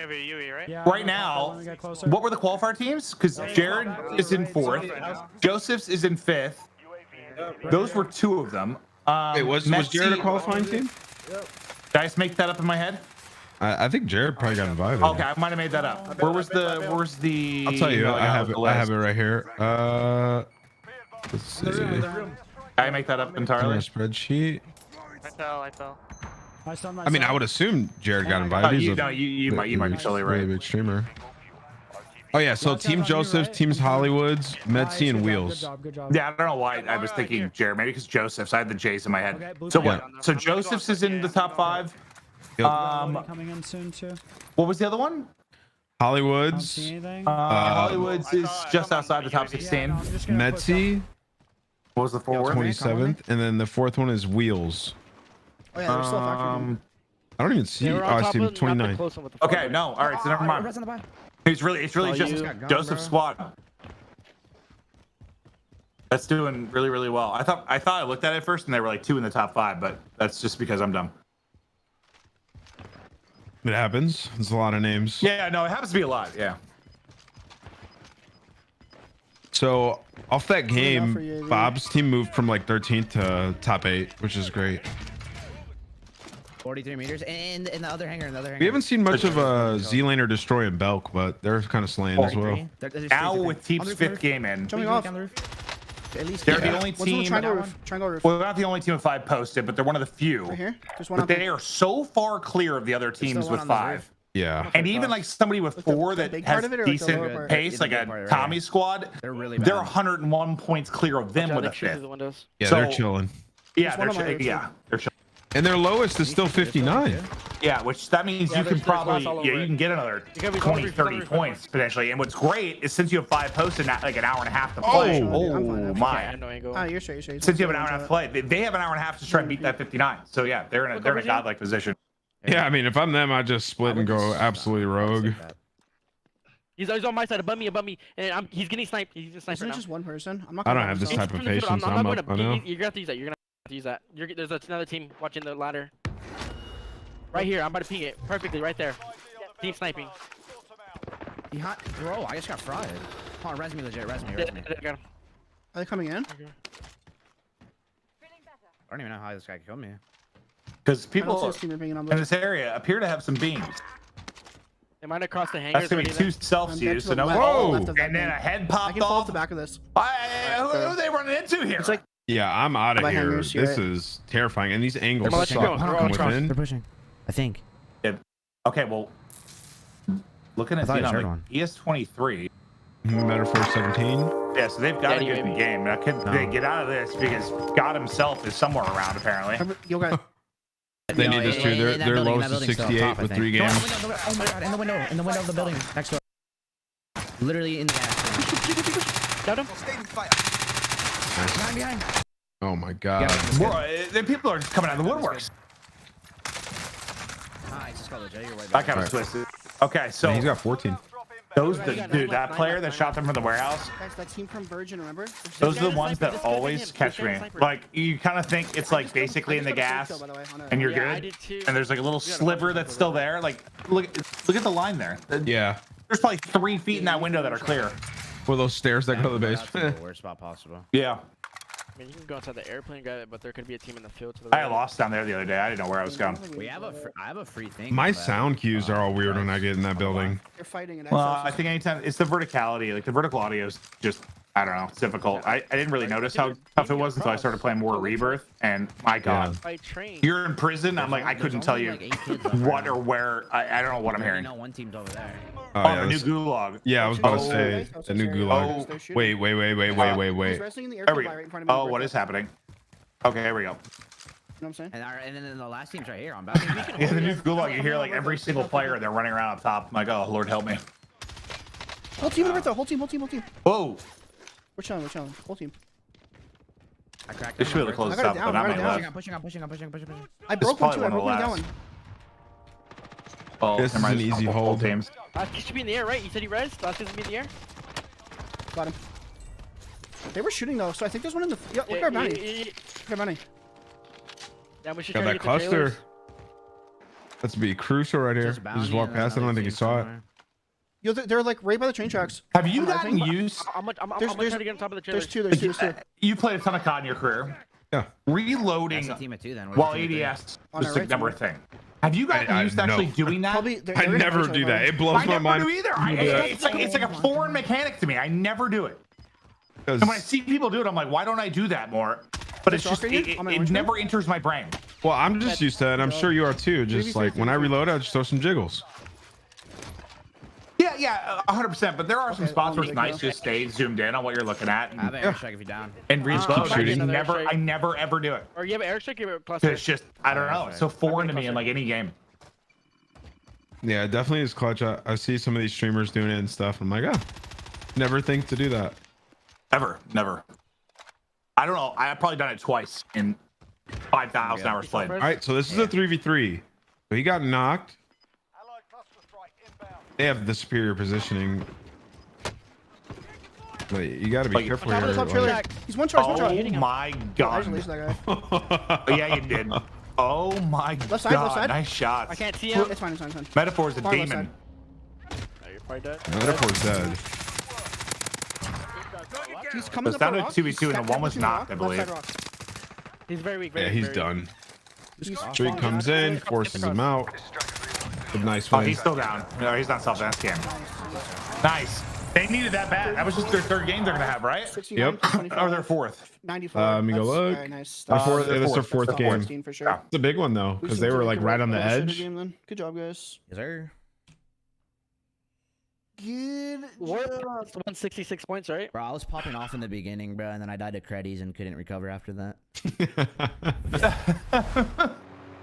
right now, what were the qualifier teams? Because Jared is in 4th, Joseph's is in 5th. Those were 2 of them. Wait, was Jared a qualifying team? Did I just make that up in my head? I think Jared probably got invited. Okay, I might have made that up. Where's the? I'll tell you. I have it right here. Let's see. I make that up entirely. Spreadsheet. I fell. I mean, I would assume Jared got invited. You might be totally right. Really big streamer. Oh yeah, so Team Joseph, Teams Hollywoods, Metzi, and Wheels. Yeah, I don't know why I was thinking Jared. Maybe because Joseph's. I had the J's in my head. So what? So Joseph's is in the top 5. Coming in soon too. What was the other one? Hollywoods. Hollywoods is just outside the top 16. Metzi. What was the 4th? 27th, and then the 4th one is Wheels. Oh yeah, they're still factoring. I don't even see. Oh, I see 29. Okay, no. All right, so never mind. It's really just Joseph's squad. That's doing really, really well. I thought I looked at it first and they were like 2 in the top 5, but that's just because I'm dumb. It happens. There's a lot of names. Yeah, no, it happens to be a lot. Yeah. So off that game, Bob's team moved from like 13th to top 8, which is great. 43 meters and in the other hangar. We haven't seen much of Zlaner destroying Belk, but they're kind of slaying as well. Now with TeeP's 5th game in, Jumping off. At least they're the only team. Triangle roof. Well, they're not the only team with 5 posted, but they're one of the few. Right here. Just one. But they are so far clear of the other teams with 5. Yeah. And even like somebody with 4 that has decent pace, like a Tommey squad, they're 101 points clear of them with a 5th. Yeah, they're chilling. Yeah, they're chilling. And their lowest is still 59. Yeah, which that means you can probably you can get another 20, 30 points potentially. And what's great is since you have 5 posted, like an hour and a half to play. Oh my! Oh, you're straight. Since you have an hour and a half to play, they have an hour and a half to try and beat that 59. So yeah, they're in a godlike position. Yeah, I mean, if I'm them, I just split and go absolutely rogue. He's on my side, above me, and he's getting sniped. He's just sniping. Isn't it just one person? I'm not. I don't have this type of patience. I'm up. I know. You're gonna have to use that. You're gonna have to use that. There's another team watching the ladder. Right here. I'm about to ping it perfectly. Right there. Team sniping. Behind, bro, I just got fried. Come on, res me legit. Res me. Got him. Are they coming in? I don't even know how this guy killed me. Because people in this area appear to have some beams. They might have crossed the hangar. That's gonna be 2 self-use. So no. Whoa! And then a head popped off the back of this. Who are they running into here? It's like. Yeah, I'm out of here. This is terrifying, and these angles suck from within. They're pushing. I think. Yeah. Okay, well, looking at ES23. Metaphor 17. Yeah, so they've got a good game. Now, can they get out of this? Because God himself is somewhere around, apparently. They need this too. Their lowest is 68 with 3 games. Oh my god, in the window of the building next door. Literally in the gas. Got him. Behind. Oh my god. The people are just coming out of the woodworks. That kind of twisted. Okay, so Man, he's got 14. Dude, that player that shot them from the warehouse. Guys, that team from Virgin, remember? Those are the ones that always catch me. Like, you kind of think it's like basically in the gas, and you're good. And there's like a little sliver that's still there. Like, look at the line there. Yeah. There's probably 3 feet in that window that are clear. Or those stairs that go to the basement. Worst spot possible. Yeah. I mean, you can go outside the airplane, but there could be a team in the field to the I right. lost down there the other day. I didn't know where I was going. I have a free thing. My sound cues are all weird when I get in that building. You're fighting it. Well, I think anytime it's the verticality, like the vertical audio is just, I don't know, it's difficult. I didn't really notice how tough it was until I started playing more Rebirth, and my God, you're in prison. I'm like, I couldn't tell you what or where. I don't know what I'm hearing. One team's over there. Oh, yeah, the new gulag. Yeah, I was about to say the new gulag. Wait. There we go. Oh, what is happening? Okay, here we go. You know what I'm saying? And then the last team's right here on balcony. Yeah, the new gulag. You hear like every single player, they're running around up top. I'm like, oh Lord, help me. Whole team right there. Whole team. Whoa. We're chilling. Whole team. I cracked. They should be able to close this up, but I'm left. Pushing. I broke one too. I broke one down one. Well, this is an easy hold. Teams. Last kid should be in the air, right? You said he rezzed. Last kid should be in the air. Got him. They were shooting though, so I think there's one in the. Yeah, look at our bounty. Look at our bounty. Yeah, we should Got try to that get the trailers. cluster. That's be crucial right here. You just walked past it. I don't think you saw it. Yo, they're like right by the train tracks. Have you gotten used? I'm gonna try to get on top of the trailers. There's two. You played a ton of COD in your career. Yeah. Reloading while ADS was like never a thing. Have you gotten used to actually doing that? I never do that. It blows my mind. I never do either. It's like a foreign mechanic to me. I never do it. And when I see people do it, I'm like, why don't I do that more? But it's just it never enters my brain. Well, I'm just used to it. I'm sure you are too. Just like when I reload, I just throw some jiggles. Yeah, 100%. But there are some spots where it's nice to stay zoomed in on what you're looking at. I have an air strike if you're down. And reload. I never ever do it. Or you have an air strike, you have a cluster. It's just, I don't know. It's so foreign to me in like any game. Yeah, it definitely is clutch. I see some of these streamers doing it and stuff. I'm like, oh, never think to do that. Never. I don't know. I've probably done it twice in 5,000 hours played. All right, so this is a 3v3. So he got knocked. They have the superior positioning. But you got to be careful here. He's one shot. Oh my God. Yeah, you did. Oh my God. Nice shots. I can't see him. It's fine. Metaphor's a demon. You're probably dead. Metaphor's dead. He's coming up down to 2v2 and the one was knocked, I believe. He's very weak. Yeah, he's done. Street comes in, forces him out. A nice one. Oh, he's still down. No, he's not self-defense game. Nice. They needed that bad. That was just their third game they're gonna have, right? Yep. Or their fourth. 94. Let me go look. Nice. It's their fourth game. For sure. It's a big one though, because they were like right on the edge. Good job, guys. Yes, sir. Good job. 166 points, right? Bro, I was popping off in the beginning, bro, and then I died to Creddies and couldn't recover after that.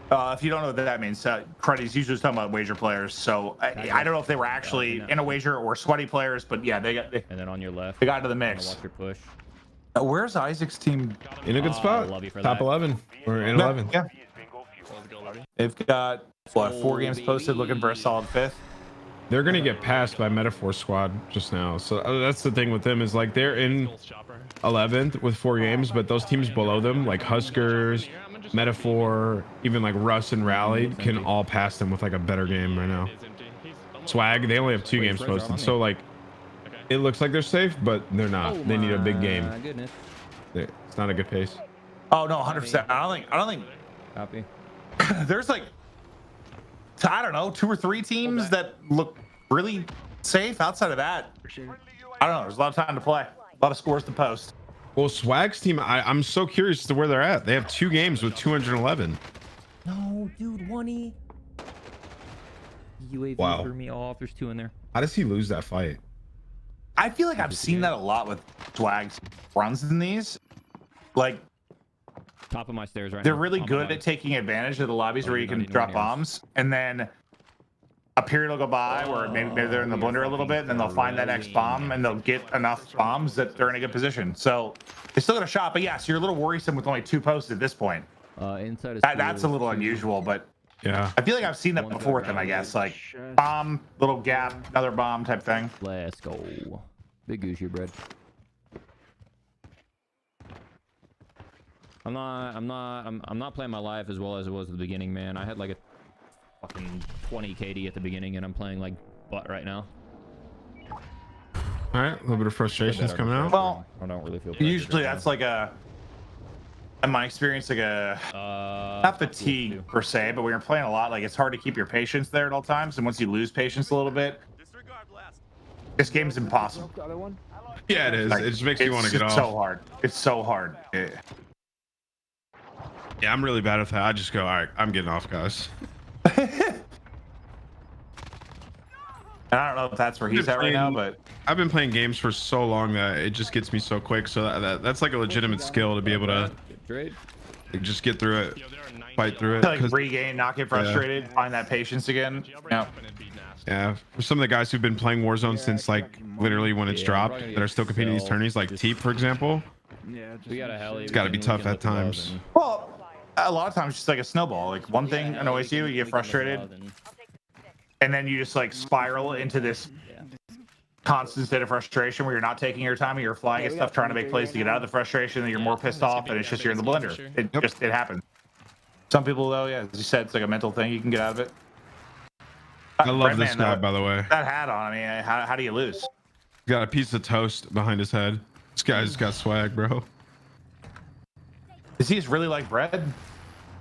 If you don't know what that means, Creddy's usually talking about wager players. So I don't know if they were actually in a wager or sweaty players, but yeah, they got. And then on your left, they got into the mix. Watch your push. Where's Isaac's team? In a good spot. Top 11. We're in 11. Yeah. They've got what, 4 games posted, looking for a solid 5th. They're gonna get passed by Metaphor Squad just now. So that's the thing with them is like they're in 11th with 4 games, but those teams below them, like Huskerrs, Metaphor, even like Russ and Rally, can all pass them with like a better game right now. Swag, they only have 2 games posted, so like it looks like they're safe, but they're not. They need a big game. It's not a good pace. Oh no, 100%. I don't think. Copy. There's like, I don't know, 2 or 3 teams that look really safe. Outside of that, I don't know. There's a lot of time to play, a lot of scores to post. Well, Swag's team, I'm so curious as to where they're at. They have 2 games with 211. No, dude, 1E. UAV threw me off. There's 2 in there. How does he lose that fight? I feel like I've seen that a lot with Swag's runs in these. Like, top of my stairs right now. They're really good at taking advantage of the lobbies where you can drop bombs, and then a period will go by where maybe they're in the blender a little bit, and then they'll find that next bomb, and they'll get enough bombs that they're in a good position. So they still got a shot, but yes, you're a little worrisome with only 2 posted at this point. Inside is that's a little unusual, but Yeah. I feel like I've seen that before with them, I guess. Like bomb, little gap, another bomb type thing. Let's go. Big goose here, bread. I'm not playing my life as well as it was at the beginning, man. I had like a fucking 20 KD at the beginning, and I'm playing like butt right now. All right, a little bit of frustration's coming out. Well, I don't really feel. Usually that's like in my experience, like not fatigue per se, but when you're playing a lot, like it's hard to keep your patience there at all times. And once you lose patience a little bit, this game's impossible. Yeah, it is. Like, it just makes you want to get off. It's so hard. It's so hard. Yeah, I'm really bad at that. I just go, all right, I'm getting off, guys. And I don't know if that's where he's at right now, but I've been playing games for so long that it just gets me so quick. So that's like a legitimate skill to be able to just get through it, fight through it. Like regain, not get frustrated, find that patience again. Yeah, for some of the guys who've been playing Warzone since like literally when it's dropped, that are still competing in these tourneys, like TeeP, for example. Yeah, we got a heli. It's got to be tough at times. Well, a lot of times it's just like a snowball. Like one thing annoys you, you get frustrated, and then you just like spiral into this constant state of frustration where you're not taking your time and you're flying at stuff, trying to make plays to get out of the frustration, and you're more pissed off, and it's just you're in the blender. It happens. Some people though, yeah, as you said, it's like a mental thing. You can get out of it. I love this guy, by the way. That hat on. I mean, how do you lose? He's got a piece of toast behind his head. This guy's got swag, bro. Does he just really like bread?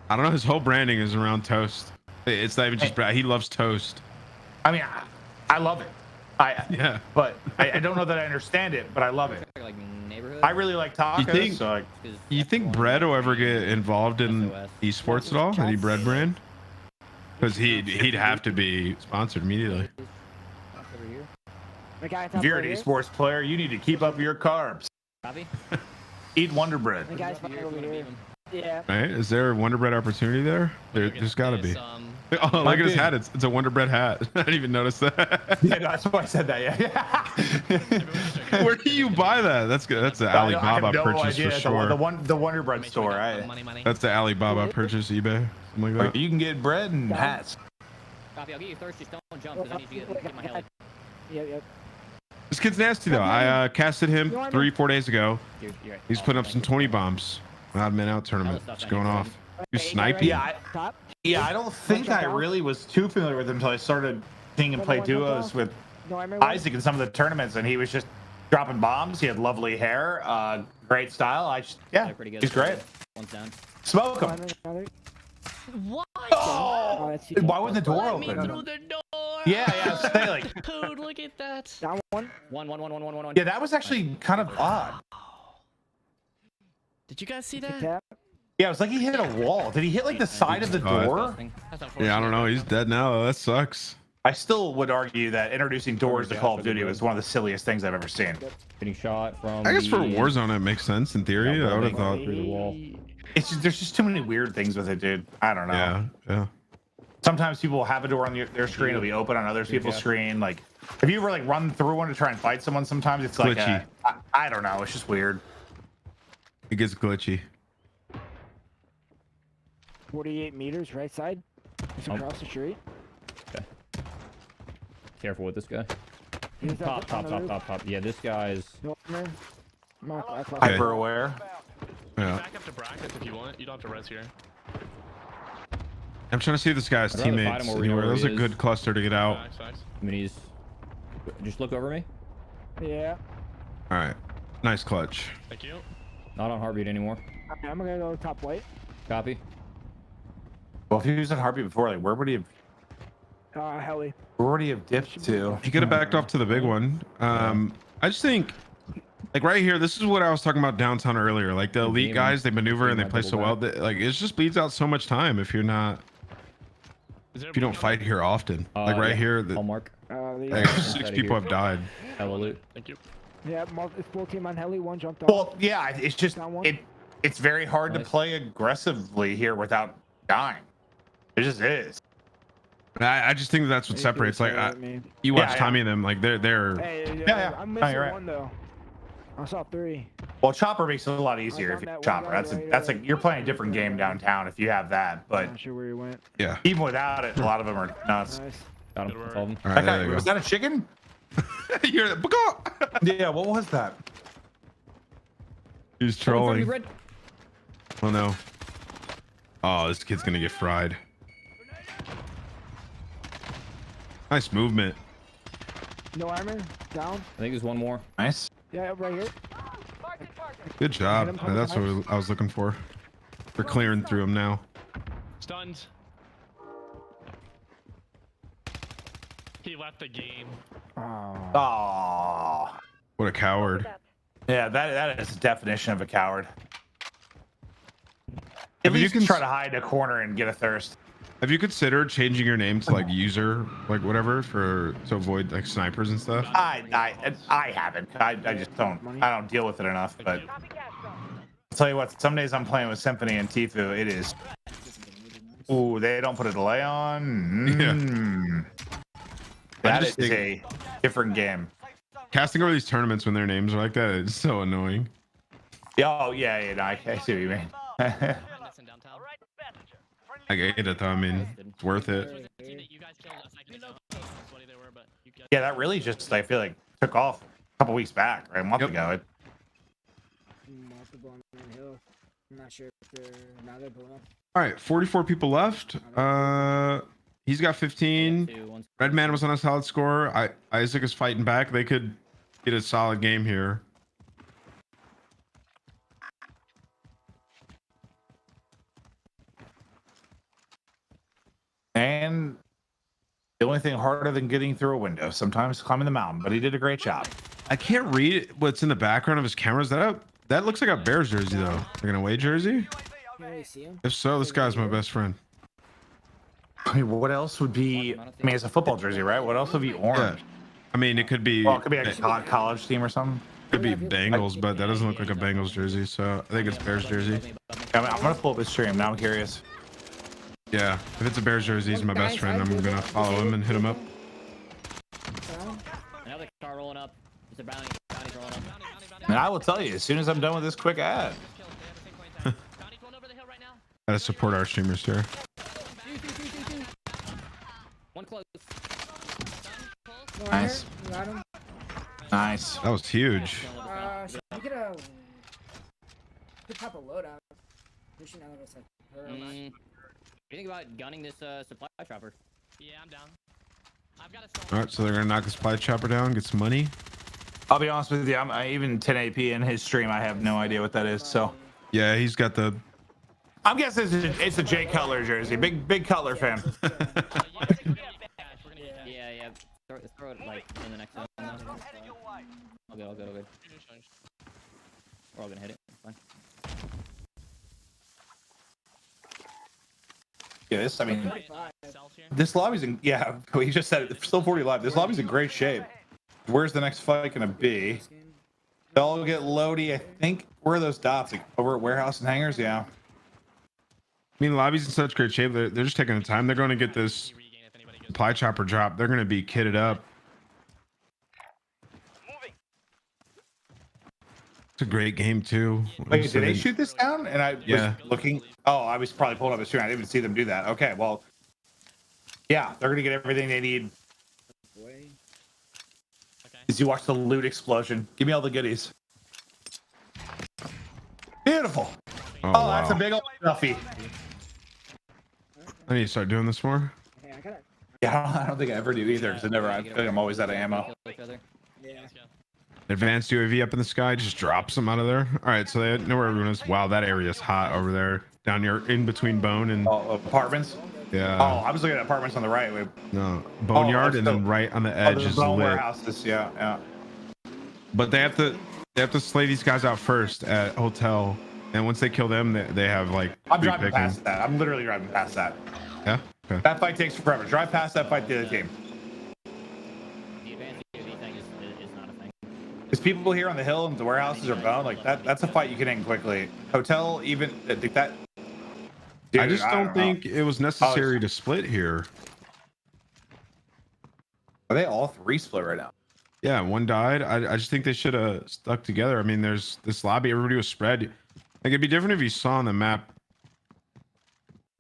I don't know. His whole branding is around toast. It's not even just bread. He loves toast. I mean, I love it. Yeah. But I don't know that I understand it, but I love it. I really like tacos. You think Bread will ever get involved in esports at all? Any bread brand? Because he'd have to be sponsored immediately. If you're an esports player, you need to keep up your carbs. Eat Wonder Bread. Yeah. Right? Is there a Wonder Bread opportunity there? There's got to be. Oh, look at his hat. It's a Wonder Bread hat. I didn't even notice that. Yeah, that's why I said that. Yeah. Where do you buy that? That's good. That's the Alibaba purchase for sure. The Wonder Bread store. That's the Alibaba purchase, eBay. Something like that. You can get bread and hats. Copy. I'll get you thirsty. Don't jump because I need to get my heli. Yep. This kid's nasty though. I casted him 3-4 days ago. He's putting up some 20 bombs. Odd man out tournament. It's going off. He's sniping. Yeah, I don't think I really was too familiar with him until I started seeing him play duos with Isaac in some of the tournaments, and he was just dropping bombs. He had lovely hair, great style. He's great. One's down. Smoke him. What? Oh, why wasn't the door open? Through the door. Yeah. Stay like. Dude, look at that. That one. One. Yeah, that was actually kind of odd. Did you guys see that? Yeah, it was like he hit a wall. Did he hit like the side of the door? Yeah, I don't know. He's dead now. That sucks. I still would argue that introducing doors to Call of Duty was one of the silliest things I've ever seen. Getting shot from. I guess for Warzone it makes sense in theory. I would have thought through the wall. It's just, there's just too many weird things with it, dude. I don't know. Yeah. Sometimes people will have a door on their screen. It'll be open on other people's screen. Like, have you ever like run through one to try and fight someone? Sometimes it's like glitchy. I don't know. It's just weird. It gets glitchy. 48 meters, right side. It's across the street. Okay. Careful with this guy. Top. Yeah, this guy's hyper aware. Yeah. Back up to brackets if you want. You don't have to res here. I'm trying to see this guy's teammates. That was a good cluster to get out. Nice. I mean, he's just look over me. Yeah. All right. Nice clutch. Thank you. Not on heartbeat anymore. Okay, I'm gonna go top white. Copy. Well, if he was on heartbeat before, like where would he have? Heli. Where would he have dipped to? He could have backed off to the big one. I just think, like right here, this is what I was talking about downtown earlier. Like the elite guys, they maneuver and they play so well. That, like it just bleeds out so much time if you're not, if you don't fight here often. Like right here, Hallmark. Like 6 people have died. Hallelujah. Thank you. Yeah, it's full team on heli. One jumped off. Well, yeah, it's just it's very hard to play aggressively here without dying. It just is. I just think that's what separates. Like you watch Tommey and them, like they're. Hey, I'm missing one though. I saw 3. Well, chopper makes it a lot easier if you have chopper. That's like you're playing a different game downtown if you have that. But Not sure where he went. Yeah. Even without it, a lot of them are nuts. Nice. Got him. All right, there you go. Was that a chicken? You're Yeah. What was that? He's trolling. Oh no. Oh, this kid's gonna get fried. Nice movement. No armor. Down. I think there's one more. Nice. Yeah, right here. Good job. That's what I was looking for. We're clearing through them now. Stunned. He left the game. Oh. What a coward. Yeah, that is the definition of a coward. At least you can try to hide in a corner and get a thirst. Have you considered changing your name to like user, like whatever, to avoid like snipers and stuff? I haven't. I just don't. I don't deal with it enough. But I'll tell you what. Some days I'm playing with Symphony and Tfue. It is. Ooh, they don't put a delay on. That is a different game. Casting over these tournaments when their names are like that is so annoying. Oh yeah, no, I see what you mean. I get it though. I mean, it's worth it. Yeah, that really just I feel like took off a couple weeks back, right? A month ago. I'm not sure if they're now they're blowing up. All right, 44 people left. He's got 15. Redman was on a solid score. Isaac is fighting back. They could get a solid game here. And the only thing harder than getting through a window, sometimes climbing the mountain, but he did a great job. I can't read what's in the background of his cameras. That looks like a Bears jersey though. Like an away jersey? If so, this guy's my best friend. I mean, what else would be? I mean, it's a football jersey, right? What else would be orange? Yeah. I mean, it could be. Well, it could be like a college team or something. Could be Bengals, but that doesn't look like a Bengals jersey. So I think it's Bears jersey. I'm gonna pull up his stream now. I'm curious. Yeah, if it's a Bears jersey, he's my best friend. I'm gonna follow him and hit him up. Another car rolling up. It's a bounty rolling up. And I will tell you, as soon as I'm done with this quick ad. Gotta support our streamers here. One close. Nice. Nice. That was huge. Should we get a? Could pop a loadout. We should know what's like. What do you think about gunning this supply chopper? Yeah, I'm down. I've got All right, so they're gonna knock the supply chopper down, get some money. I'll be honest with you, I even 1080p in his stream, I have no idea what that is. So yeah, he's got the. I'm guessing it's a Jay Cutler jersey. Big Cutler fan. Yeah. Throw it like in the next one. I'll go. We're all gonna hit it. It's fine. Yeah, this lobby's in. Yeah, he just said it. Still 40 live. This lobby's in great shape. Where's the next fight gonna be? They'll get loady. I think. Where are those dots? Like over at warehouse and hangars? Yeah. I mean, the lobby's in such great shape. They're just taking the time. They're going to get this supply chopper drop. They're going to be kitted up. It's a great game too. Wait, did they shoot this down? And I was looking. Oh, I was probably pulling up the stream. I didn't even see them do that. Okay, well, yeah, they're gonna get everything they need. As you watch the loot explosion, give me all the goodies. Beautiful. Oh, wow. That's a big old stuffy. I need to start doing this more. Yeah, I don't think I ever do either because I feel like I'm always out of ammo. Advanced UAV up in the sky, just drops them out of there. All right, so they know where everyone is. Wow, that area is hot over there. Down here, in between Bone and apartments. Yeah. Oh, I was looking at apartments on the right. No, Boneyard, and then right on the edge is lit. Warehouses. Yeah. But they have to slay these guys out first at hotel, and once they kill them, they have like. I'm driving past that. I'm literally driving past that. Yeah. Okay. That fight takes forever. Drive past that fight to the other team. Because people here on the hill and the warehouses are Bone, like that's a fight you can end quickly. Hotel, even that. Dude, I just don't think it was necessary to split here. Are they all three split right now? Yeah, one died. I just think they should have stuck together. I mean, there's this lobby. Everybody was spread. Like, it'd be different if you saw on the map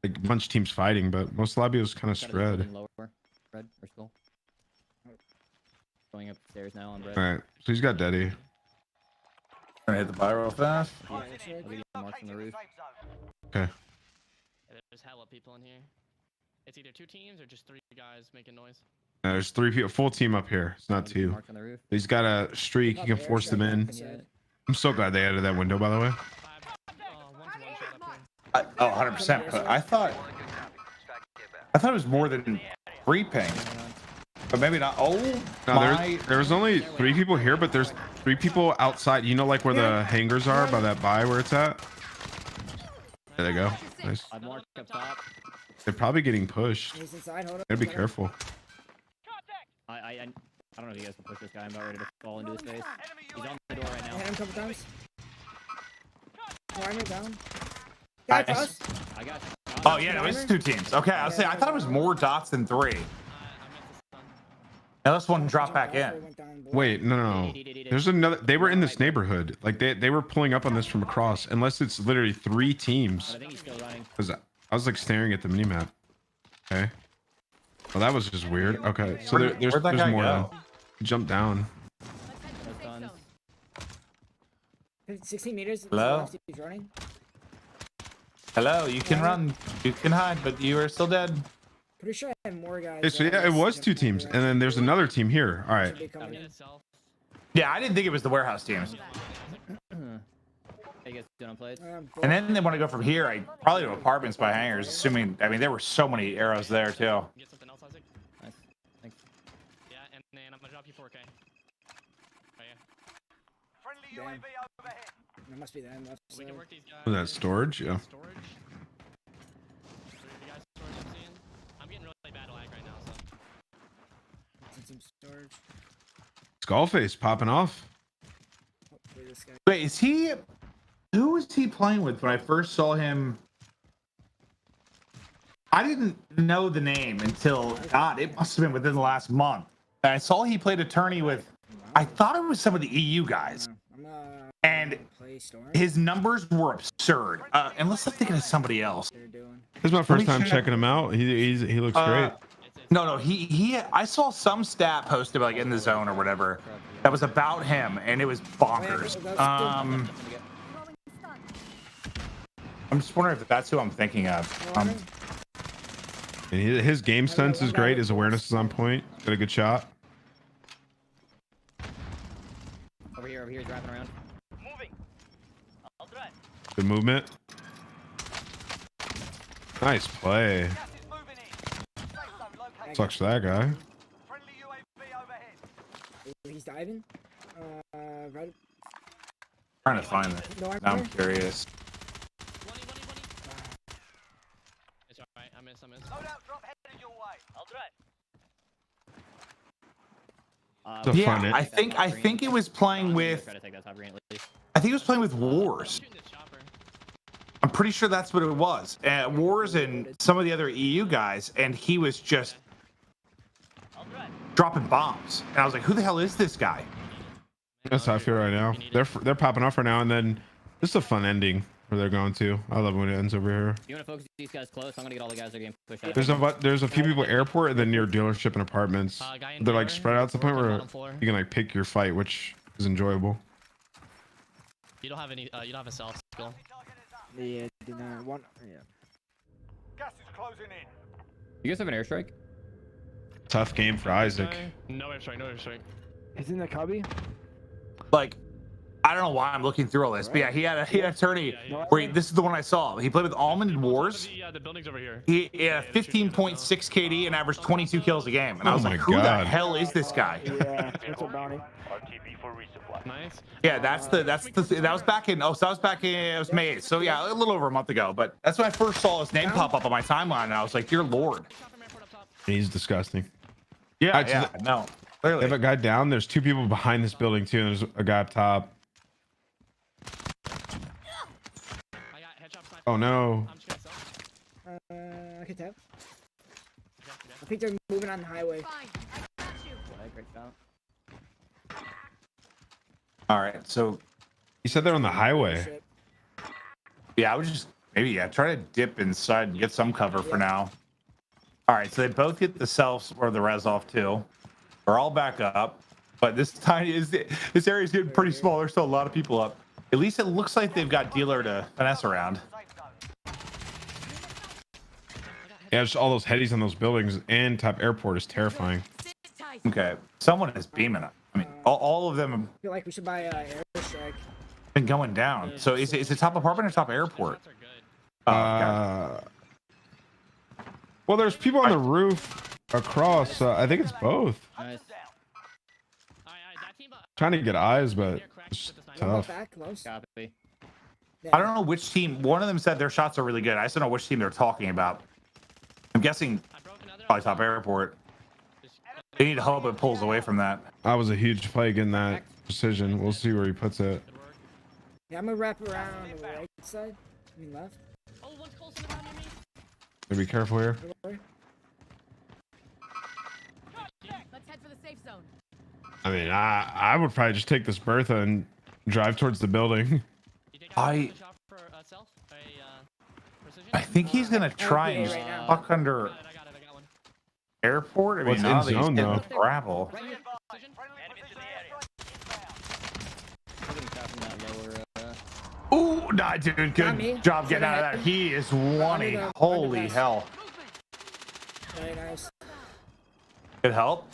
like a bunch of teams fighting, but most lobby was kind of spread. Lower. Red or skull. Going upstairs now on red. All right, so he's got Daddy. Gonna hit the buy real fast. I'll give you a mark from the roof. Okay. There's hella people in here. It's either 2 teams or just 3 guys making noise. There's 3 people, full team up here. It's not 2. He's got a streak. He can force them in. I'm so glad they added that window, by the way. 100%. But I thought it was more than 3 ping. But maybe not. Oh, no, there's only 3 people here, but there's 3 people outside. You know, like where the hangars are by that buy where it's at. There they go. Nice. They're probably getting pushed. Gotta be careful. I don't know if you guys can push this guy. I'm about ready to fall into his face. He's on the door right now. Hit him a couple times. Primer down. Nice. I got you. Oh yeah, no, it's 2 teams. Okay, I was saying I thought it was more dots than 3. Now this one dropped back in. Wait, no. There's another. They were in this neighborhood. Like they were pulling up on this from across. Unless it's literally 3 teams. I think he's still running. Because I was like staring at the minimap. Okay. Well, that was just weird. Okay, so there's more. Down. Jump down. 16 meters. Hello. He's running. Hello. You can run. You can hide, but you are still dead. Pretty sure I have more guys. Okay, so yeah, it was 2 teams, and then there's another team here. All right. Yeah, I didn't think it was the warehouse teams. And then they want to go from here, probably to apartments by hangars, assuming, I mean, there were so many arrows there, too. Get something else, Isaac? Nice. Thanks. Yeah, and then I'm gonna drop you 4K. Oh, yeah. Friendly UAV overhead. That must be them. We can work these guys. Was that storage? Yeah. Storage? So you guys storage I'm seeing? I'm getting really bad lag right now, so. Some storage. Skullface popping off. Wait, is he... Who was he playing with when I first saw him? I didn't know the name until, God, it must have been within the last month. And I saw he played attorney with, I thought it was some of the EU guys. And his numbers were absurd. Unless I'm thinking of somebody else. This is my first time checking him out. He looks great. No, I saw some stat posted like in the zone or whatever that was about him, and it was bonkers. I'm just wondering if that's who I'm thinking of. And his game sense is great. His awareness is on point. Got a good shot. Over here, he's driving around. Moving. I'll drive. Good movement. Nice play. Sucks for that guy. He's diving. Right. Trying to find it. Now I'm curious. It's alright, I miss. Drop headed your way. I'll drive. Yeah, I think it was playing with. I think it was playing with Wars. I'm pretty sure that's what it was. Wars and some of the other EU guys, and he was just dropping bombs. And I was like, "Who the hell is this guy?" That's how I feel right now. They're popping off right now, and then this is a fun ending where they're going to. I love when it ends over here. You want to focus these guys close? I'm gonna get all the guys that are getting pushed out. There's a few people at airport and then near dealership and apartments. They're like spread out to the point where you can like pick your fight, which is enjoyable. You don't have any. You don't have a self skill. Yeah, one. Yeah. Gas is closing in. You guys have an airstrike? Tough game for Isaac. No airstrike. No airstrike. He's in the cubby. Like, I don't know why I'm looking through all this, but yeah, he had an attorney. Wait, this is the one I saw. He played with Almond in Wars. The buildings over here. He had 15.6 KD and averaged 22 kills a game, and I was like, "Who the hell is this guy?" Yeah, that's a bounty. Nice. Yeah, that was back in. Oh, so that was back in. It was May 8th. So yeah, a little over a month ago. But that's when I first saw his name pop up on my timeline, and I was like, "Dear Lord." He's disgusting. Yeah, no. Clearly. They have a guy down. There's 2 people behind this building too, and there's a guy up top. Oh no. I can tap. I think they're moving on the highway. Great shot. All right, so he said they're on the highway. Yeah, I would just maybe try to dip inside and get some cover for now. All right, so they both get the self or the res off too. We're all back up, but this area is getting pretty small. There's still a lot of people up. At least it looks like they've got dealer to finesse around. Yeah, just all those headies on those buildings and top airport is terrifying. Okay, someone is beaming up. I mean, all of them have I feel like we should buy airstrike. been going down. So is it top apartment or top airport? Well, there's people on the roof across. I think it's both. Nice. Trying to get eyes, but it's tough. Copy. I don't know which team. One of them said their shots are really good. I just don't know which team they're talking about. I'm guessing probably top airport. They need to hope it pulls away from that. That was a huge play getting that precision. We'll see where he puts it. Yeah, I'm gonna wrap around the right side. I mean left. Oh, one's close in the near me. Be careful here. Let's head for the safe zone. I mean, I would probably just take this Bertha and drive towards the building. I think he's gonna try and fuck under airport. I mean, What's in zone though? Gravel. Ooh, nah, dude. Good job getting out of that. He is wanting. Holy hell. Very nice. Good help.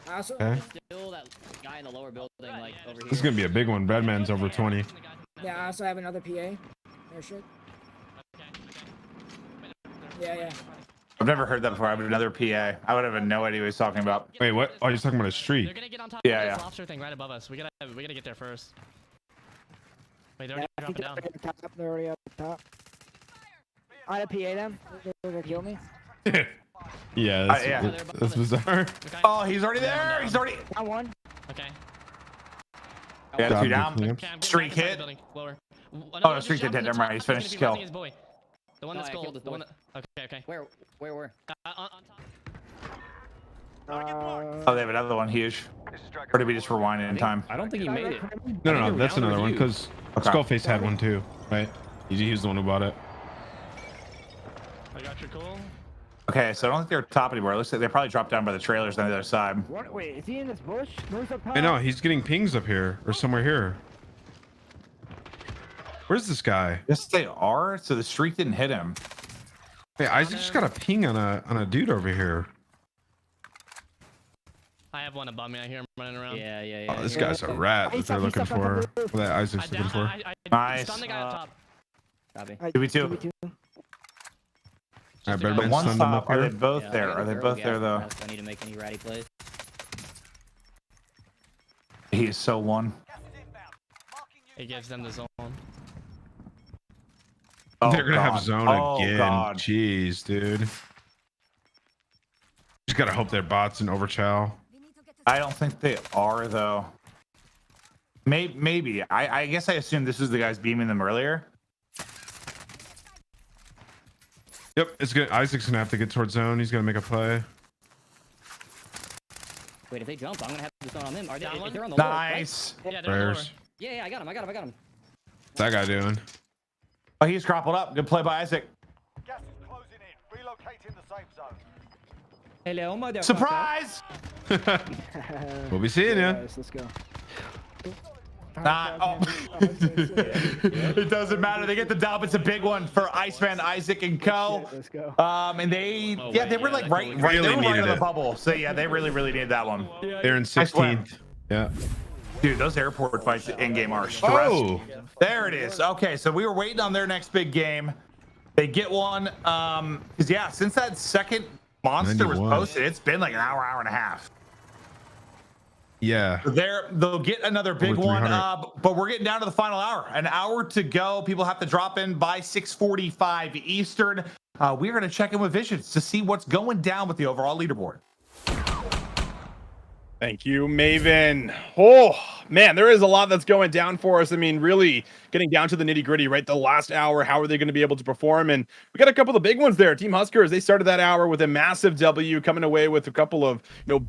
Okay. Still that guy in the lower building, like over here. This is gonna be a big one. Breadman's over 20. Yeah, I also have another PA. Airstrike. Yeah. I've never heard that before. I have another PA. I would have no idea what he's talking about. Wait, what? Oh, you're talking about a street. They're gonna get on top Yeah, of yeah. this lobster thing right above us. We gotta get there first. Wait, they're already dropping down. They're already up top. I had a PA them. They're gonna kill me. Yeah, that's bizarre. Oh, he's already there. He's already. Got one. Okay. Yeah, two down. Okay, I'm getting Streak back inside hit. the building. Lower. Oh, no, streak hit. Never mind. He's finished his kill. The one that's gold. The one that. Okay. Where? On top. Oh, they have another one huge. Or did we just rewind it in time? I don't think he made it. No, that's another one because Skullface had one too, right? He was the one who bought it. I got your call. Okay, so I don't think they're top anymore. It looks like they probably dropped down by the trailers on the other side. What? Wait, is he in this bush? Who's up top? Hey, no, he's getting pings up here or somewhere here. Where's this guy? Yes, they are. So the streak didn't hit him. Hey, Isaac just got a ping on a dude over here. I have one above me. I hear him running around. Yeah. Oh, this guy's a rat that they're looking for. That Isaac's looking for. Nice. Stun the guy up top. Copy. 2v2. Alright, The Birdman one stunned him stop. up Are here. they both there? Are they both there though? I need to make any ratty plays. He is so one. It gives them the zone. Oh, They're gonna have zone again. God. Jeez, dude. Just gotta hope they're bots and overchow. I don't think they are though. Maybe. I guess I assume this is the guys beaming them earlier. Yep, it's good. Isaac's gonna have to get towards zone. He's gonna make a play. Wait, if they jump, I'm gonna have to zone on them. Are they? If they're on the Nice. Lower, right? Yeah, they're on the lower. Prayers. Yeah, I got him. What's that guy doing? Oh, he's grappled up. Good play by Isaac. Gas is closing in. Relocating the safe zone. Hello, motherfucker. Surprise! We'll be seeing you. Let's go. It doesn't matter. They get the dub. It's a big one for Iceman, Isaac, and Co. Let's go. And they, they were like right Really they were right needed on the it. bubble. So yeah, they really needed that one. They're in 16th. Yeah. Dude, those airport fights in game are stressful. Oh, There it is. Okay, so we were waiting on their next big game. They get one. Because yeah, since that second monster was 91. posted, it's been like an hour and a half. yeah. They'll get another big Over one, 300. but we're getting down to the final hour. An hour to go. People have to drop in by 6:45 Eastern. We're going to check in with Visions to see what's going down with the overall leaderboard. Thank you, Maven. Oh, Man, there is a lot that's going down for us. I mean, really getting down to the nitty gritty, right? The last hour, how are they going to be able to perform? And we got a couple of big ones there. Team Huskerrs, they started that hour with a massive W, coming away with a couple of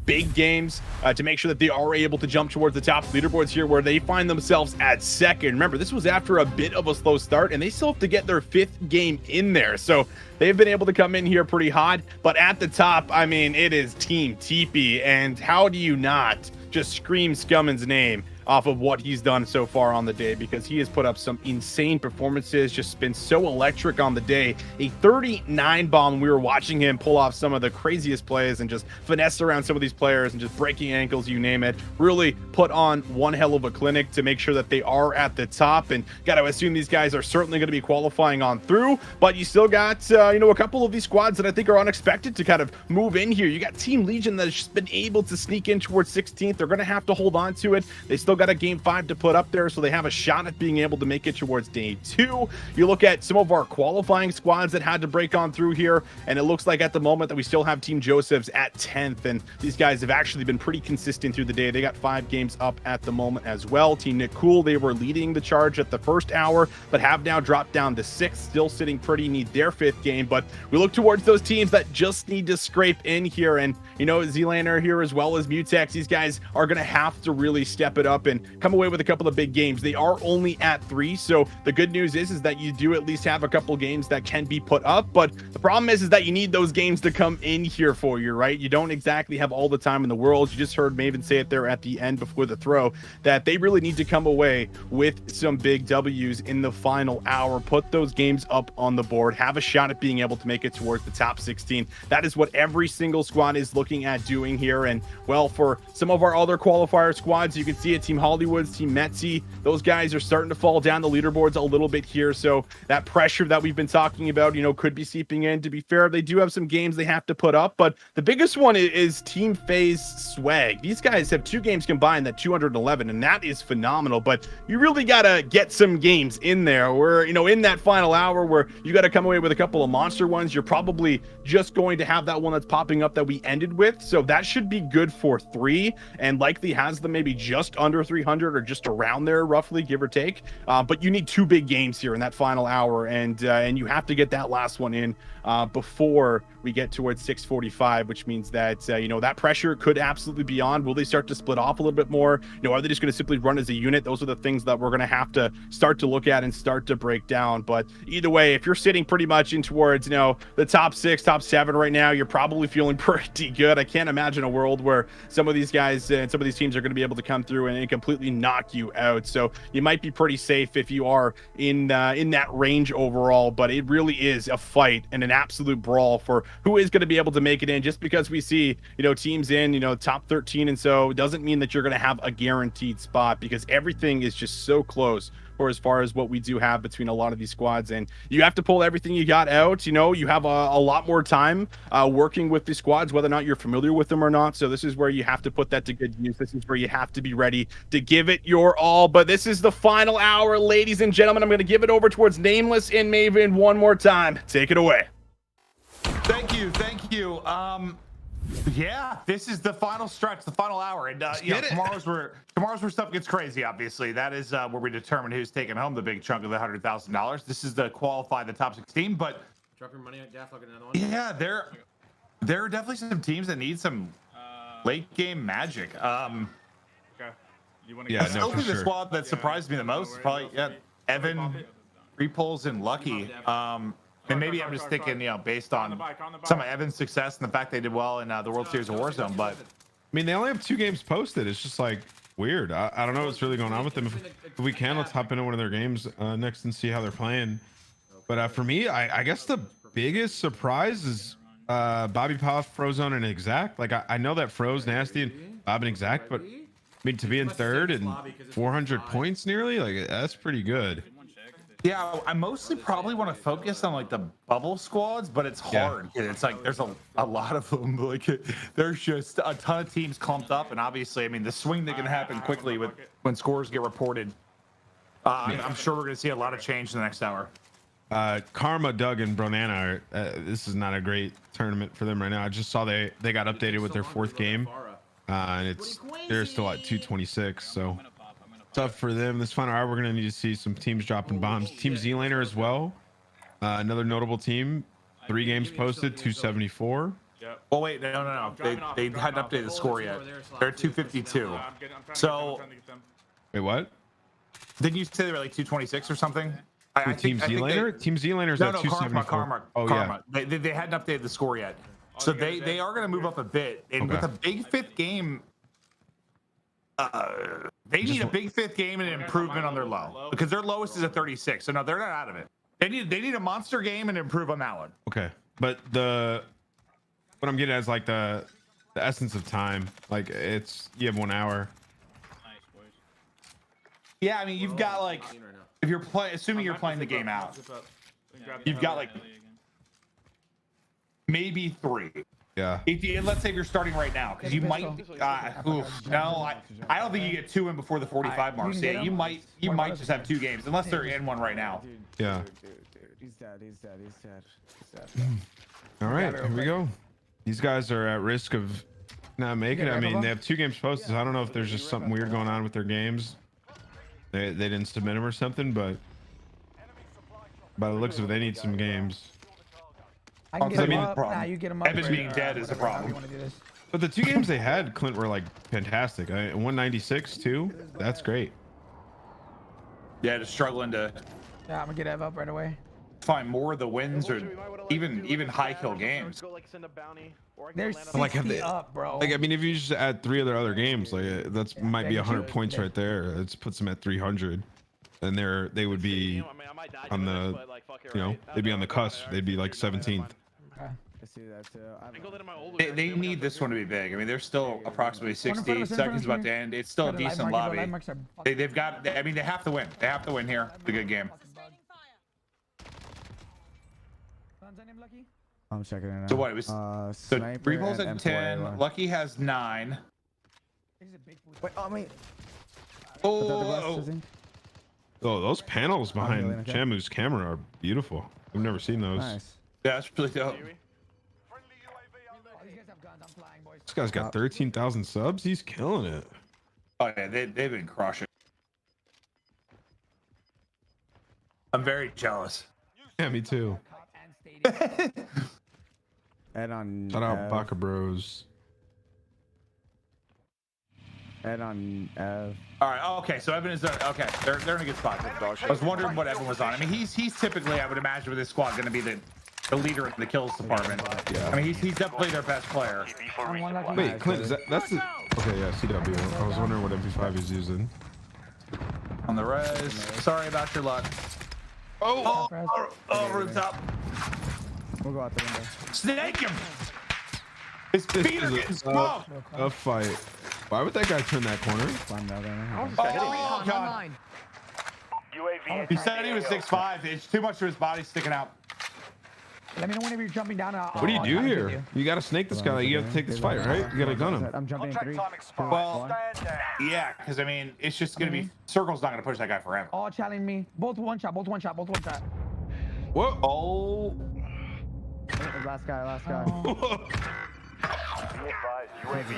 big games to make sure that they are able to jump towards the top leaderboards here, where they find themselves at second. Remember, this was after a bit of a slow start, and they still have to get their 5th game in there. So they've been able to come in here pretty hot. But at the top, I mean, it is Team TeeP, and how do you not just scream Scumman's name off of what he's done so far on the day, because he has put up some insane performances, just been so electric on the day. A 39 bomb. We were watching him pull off some of the craziest plays and just finesse around some of these players and just breaking ankles, you name it. Really put on one hell of a clinic to make sure that they are at the top, and got to assume these guys are certainly going to be qualifying on through. But you still got a couple of these squads that I think are unexpected to kind of move in here. You got Team Legion that has just been able to sneak in towards 16th. They're going to have to hold on to it. They still got a game 5 to put up there, so they have a shot at being able to make it towards day 2. You look at some of our qualifying squads that had to break on through here, and it looks like at the moment that we still have Team Joseph's at 10th, and these guys have actually been pretty consistent through the day. They got 5 games up at the moment as well. Team Nick Cool, they were leading the charge at the first hour, but have now dropped down to 6th, still sitting pretty, need their 5th game. But we look towards those teams that just need to scrape in here, and Zlaner here as well as Mutex, these guys are going to have to really step it up and come away with a couple of big games. They are only at 3, so the good news is that you do at least have a couple games that can be put up. But the problem is that you need those games to come in here for you, right? You don't exactly have all the time in the world. You just heard Maven say it there at the end before the throw, that they really need to come away with some big W's in the final hour, put those games up on the board, have a shot at being able to make it towards the top 16. That is what every single squad is looking at doing here. And well, for some of our other qualifier squads, you can see it, Team Hollywood's, Team Metzi, those guys are starting to fall down the leaderboards a little bit here. So that pressure that we've been talking about, could be seeping in. To be fair, they do have some games they have to put up, but the biggest one is Team FaZe Swag. These guys have 2 games combined at 211, and that is phenomenal. But you really gotta get some games in there where, in that final hour where you got to come away with a couple of monster ones. You're probably just going to have that one that's popping up that we ended with. So that should be good for 3, and likely has them maybe just under 300 or just around there, roughly, give or take. But you need 2 big games here in that final hour, and you have to get that last one in before we get towards 6:45, which means that that pressure could absolutely be on. Will they start to split off a little bit more? Are they just going to simply run as a unit? Those are the things that we're going to have to start to look at and start to break down. But either way, if you're sitting pretty much in towards the top 6, top 7 right now, you're probably feeling pretty good. I can't imagine a world where some of these guys and some of these teams are going to be able to come through and completely knock you out. So you might be pretty safe if you are in that range overall. But it really is a fight and an absolute brawl for who is going to be able to make it in. Just because we see teams in top 13 and so, doesn't mean that you're going to have a guaranteed spot, because everything is just so close for as far as what we do have between a lot of these squads, and you have to pull everything you got out. You have a lot more time working with the squads, whether or not you're familiar with them or not. So this is where you have to put that to good use. This is where you have to be ready to give it your all. But this is the final hour, ladies and gentlemen. I'm going to give it over towards Nameless and Maven one more time. Take it away. Thank you. Yeah, this is the final stretch, the final hour, and tomorrow's where stuff gets crazy. Obviously, that is where we determine who's taking home the big chunk of the $100,000. This is to qualify the top 16. But drop your money on Gaff. I'll get another one. Yeah, there are definitely some teams that need some late game magic. Okay. I still think the squad that surprised me the most is probably Evan, Repulse, and Lucky. And maybe I'm just thinking, based on some of Evan's success and the fact they did well in the World Series of Warzone. But I mean, they only have 2 games posted. It's just like weird. I don't know what's really going on with them. If we can, let's hop into one of their games next and see how they're playing. But for me, I guess the biggest surprise is Bobby Puff, Frozone, and Exact. Like I know that Froze nasty and Bob and Exact, but I mean, to be in 3rd and 400 points nearly, like that's pretty good. Yeah, I mostly probably want to focus on like the bubble squads, but it's hard. Yeah. It's like there's a lot of them. Like there's just a ton of teams clumped up, and obviously, I mean, the swing that can happen quickly with when scores get reported. I'm sure we're going to see a lot of change in the next hour. Karma, Doug, and Bronana this is not a great tournament for them right now. I just saw they got updated with their 4th game, and they're still at 226. So tough for them this final hour. We're gonna need to see some teams dropping bombs. Team Zlaner as well. Another notable team. 3 games posted, 274. Well, wait, no. They hadn't updated the score yet. They're 252. So, wait, what? Didn't you say they were like 226 or something? Team Zlaner? Team Zlaner's at 274. Karma. They hadn't updated the score yet. So they are going to move up a bit. And with a big 5th game, they need a big 5th game and an improvement on their low. Because their lowest is a 36. So, no, they're not out of it. They need a monster game and improve on that one. Okay. But what I'm getting at is like the essence of time. Like you have 1 hour. Yeah, I mean, you've got like, if you're assuming you're playing the game out, you've got like maybe 3. Yeah. Let's say if you're starting right now, because you might. No, I don't think you get 2 in before the 45 mark. So yeah, you might just have 2 games unless they're in one right now. Yeah. He's dead. All right, here we go. These guys are at risk of not making it. I mean, they have 2 games posted. So I don't know if there's just something weird going on with their games. They didn't submit them or something, but by the looks of it, they need some games. I can get him up. Nah, you get him up. Evan being dead is a problem. But the 2 games they had, Clint, were like fantastic. 196 too. That's great. Yeah, just struggling to. Yeah, I'm gonna get Ev up right away. Find more of the wins or even high kill games. They're 60 up, bro. Like, I mean, if you just add 3 other games, like that's might be 100 points right there. It puts them at 300, and they would be on the, they'd be on the cusp. They'd be like 17th. I see that too. They need this one to be big. I mean, they're still approximately 60 seconds about to end. It's still a decent lobby. They've got. I mean, they have to win. They have to win here. It's a good game. I'm checking it out. So what? It was. So Repo's at 10. Lucky has 9. Wait, oh wait. Oh, those panels behind Shamu's camera are beautiful. I've never seen those. Nice. Yeah, that's really dope. This guy's got 13,000 subs. He's killing it. Oh yeah, they've been crushing. I'm very jealous. Yeah, me too. Ed on. Shout out Baka Bros. Ed on Ev. All right. Okay. So Evan is okay. They're in a good spot. I was wondering what Evan was on. I mean, he's typically, I would imagine, with this squad, going to be the leader in the kills department. Yeah. I mean, he's definitely their best player. Wait, Clint, that's the. Okay, yeah, CW. I was wondering what MP5 he's using. On the res. Sorry about your luck. Oh, over the top. We'll go out the window. Snake him. His feet are getting smoked. A fight. Why would that guy turn that corner? Oh, God. He said he was 6'5". It's too much of his body sticking out. Let me know whenever you're jumping down. What do you do here? You got to snake this guy. Like, you got to take this fight, right? You got to gun him. I'm jumping in 3. Well, yeah, because I mean, it's just gonna be Circle's not gonna push that guy forever. All challenging me. Both one shot. What? Oh. Last guy.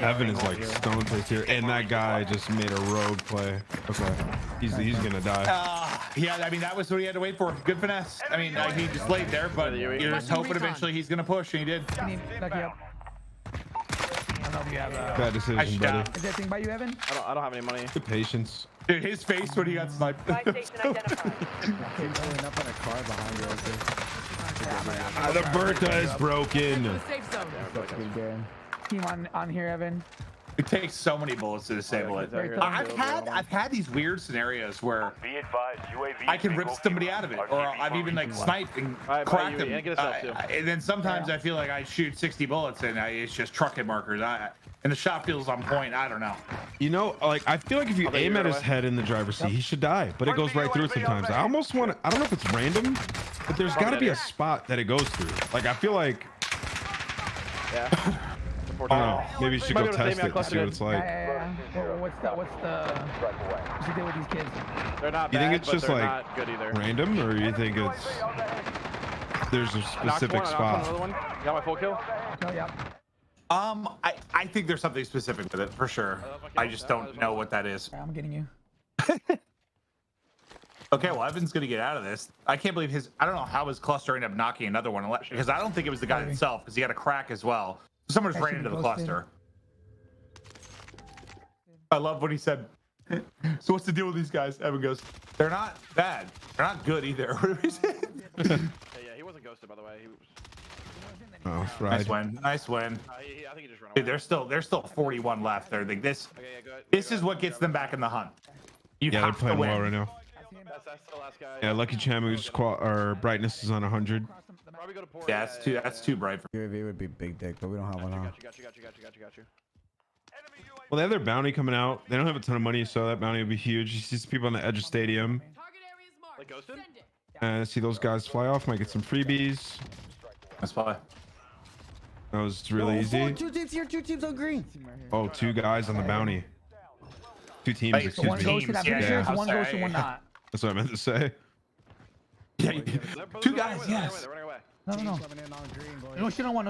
Evan is like stone faced here, and that guy just made a rogue play. Okay, he's gonna die. Yeah, I mean that was what he had to wait for. Good finesse. I mean he just laid there, but you're just hoping eventually he's gonna push, and he did. Bad decision, buddy. Is that thing by you, Evan? I don't have any money. Good patience. Dude, his face when he got sniped. Pulling up on a car behind you. The Bertha is broken. Team on here, Evan. It takes so many bullets to disable it. I've had these weird scenarios where I can rip somebody out of it, or I've even like sniped and cracked them. And then sometimes I feel like I shoot 60 bullets and it's just truck hit markers. And the shot feels on point. I don't know. You know, like I feel like if you aim at his head in the driver's seat, he should die. But it goes right through it sometimes. I almost want to. I don't know if it's random, but there's got to be a spot that it goes through. Like I feel like. Yeah. I don't know. Maybe you should go test it and see what it's like. Yeah. What's you do with these kids? They're not bad, you think it's just like not good either. random, or you think it's there's a specific spot? You got my full kill? Oh, yeah. I think there's something specific with it for sure. I just don't know what that is. I'm getting you. Okay, well, Evan's going to get out of this. I can't believe I don't know how his cluster ended up knocking another one, because I don't think it was the guy himself, because he had a crack as well. Someone just ran into the cluster. I love what he said. So what's the deal with these guys? Evan goes, they're not bad. They're not good either. Yeah, he wasn't ghosted, by the way. He was... Oh, right. Nice win. Nice win. I think he just ran away. Dude, there's still 41 left. They're like this. Okay, yeah, go ahead. This is what gets them back in the hunt. You Yeah, they're have to playing win. well right now. That's the last guy. Yeah, Lucky Chamu's brightness is on 100. Probably go to port. Yeah, that's too bright for. UAV would be big dick, but we don't have one on. Got you. Well, they have their bounty coming out. They don't have a ton of money, so that bounty will be huge. You see some people on the edge of stadium. Like ghosted? And see those guys fly off. Might get some freebies. That's why. That was really easy. 2 teams here, 2 teams on green. Oh, 2 guys on the bounty. 2 teams, Hey, excuse One me. ghosted, I'm pretty sure it's one ghosted, one not. That's what I meant to say. Yeah, 2 guys, yes. No. No shit on one,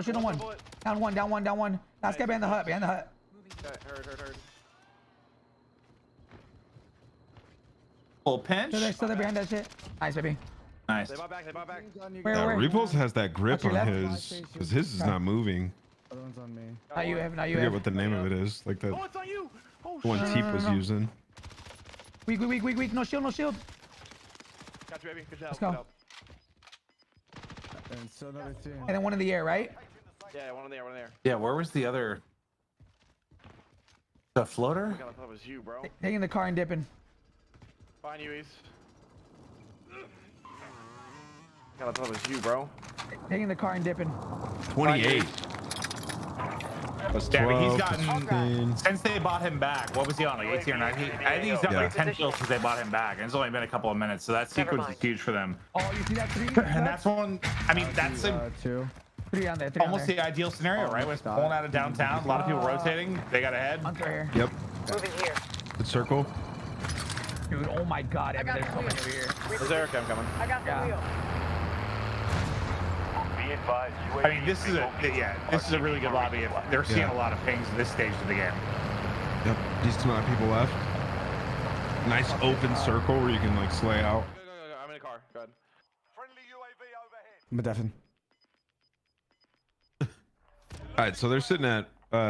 Down one. Last guy behind the hut, Heard. Full pinch. Still there behind that shit. Nice, baby. Nice. They bought back. Where? Repulse has that grip Watch your on left. his, because his is not moving. Other one's on me. Not you, Evan. I forget what the name of it is. Like that Oh, it's on you. Oh, one TeeP was using. Weak. No shield. Got you, baby. Good job. Let's go. Good help. And so another team. And then one in the air, right? Yeah, one in there. Yeah, where was the other? The floater? God, I thought it was you, bro. Taking the car and dipping. Fine, Uis. God, I thought it was you, bro. Taking the car and dipping. 28. That's 12, Yeah, but he's gotten 15. since they bought him back. What was he on, like 18 or 19? I think he's got like 10 kills since they bought him back, and it's only been a couple of minutes. So that sequence is huge for them. Oh, you see that 3? And that's one. I mean, that's 2. 3 on there. 3 almost the ideal scenario, right? When it's pulling out of downtown, a lot of people rotating. They got ahead. Hunter here. Yep. Moving here. Good circle. Dude, oh my god, Evan, there's so many over here. There's Eric, I'm coming. I got the wheel. Be advised, I mean, this is a really good lobby. If they're seeing a lot of pings at this stage of the game. Yep. Decent amount of people left. Nice open circle where you can like slay out. Go. I'm in a car. Go ahead. Friendly UAV overhead. I'm deafened. All right, so they're sitting at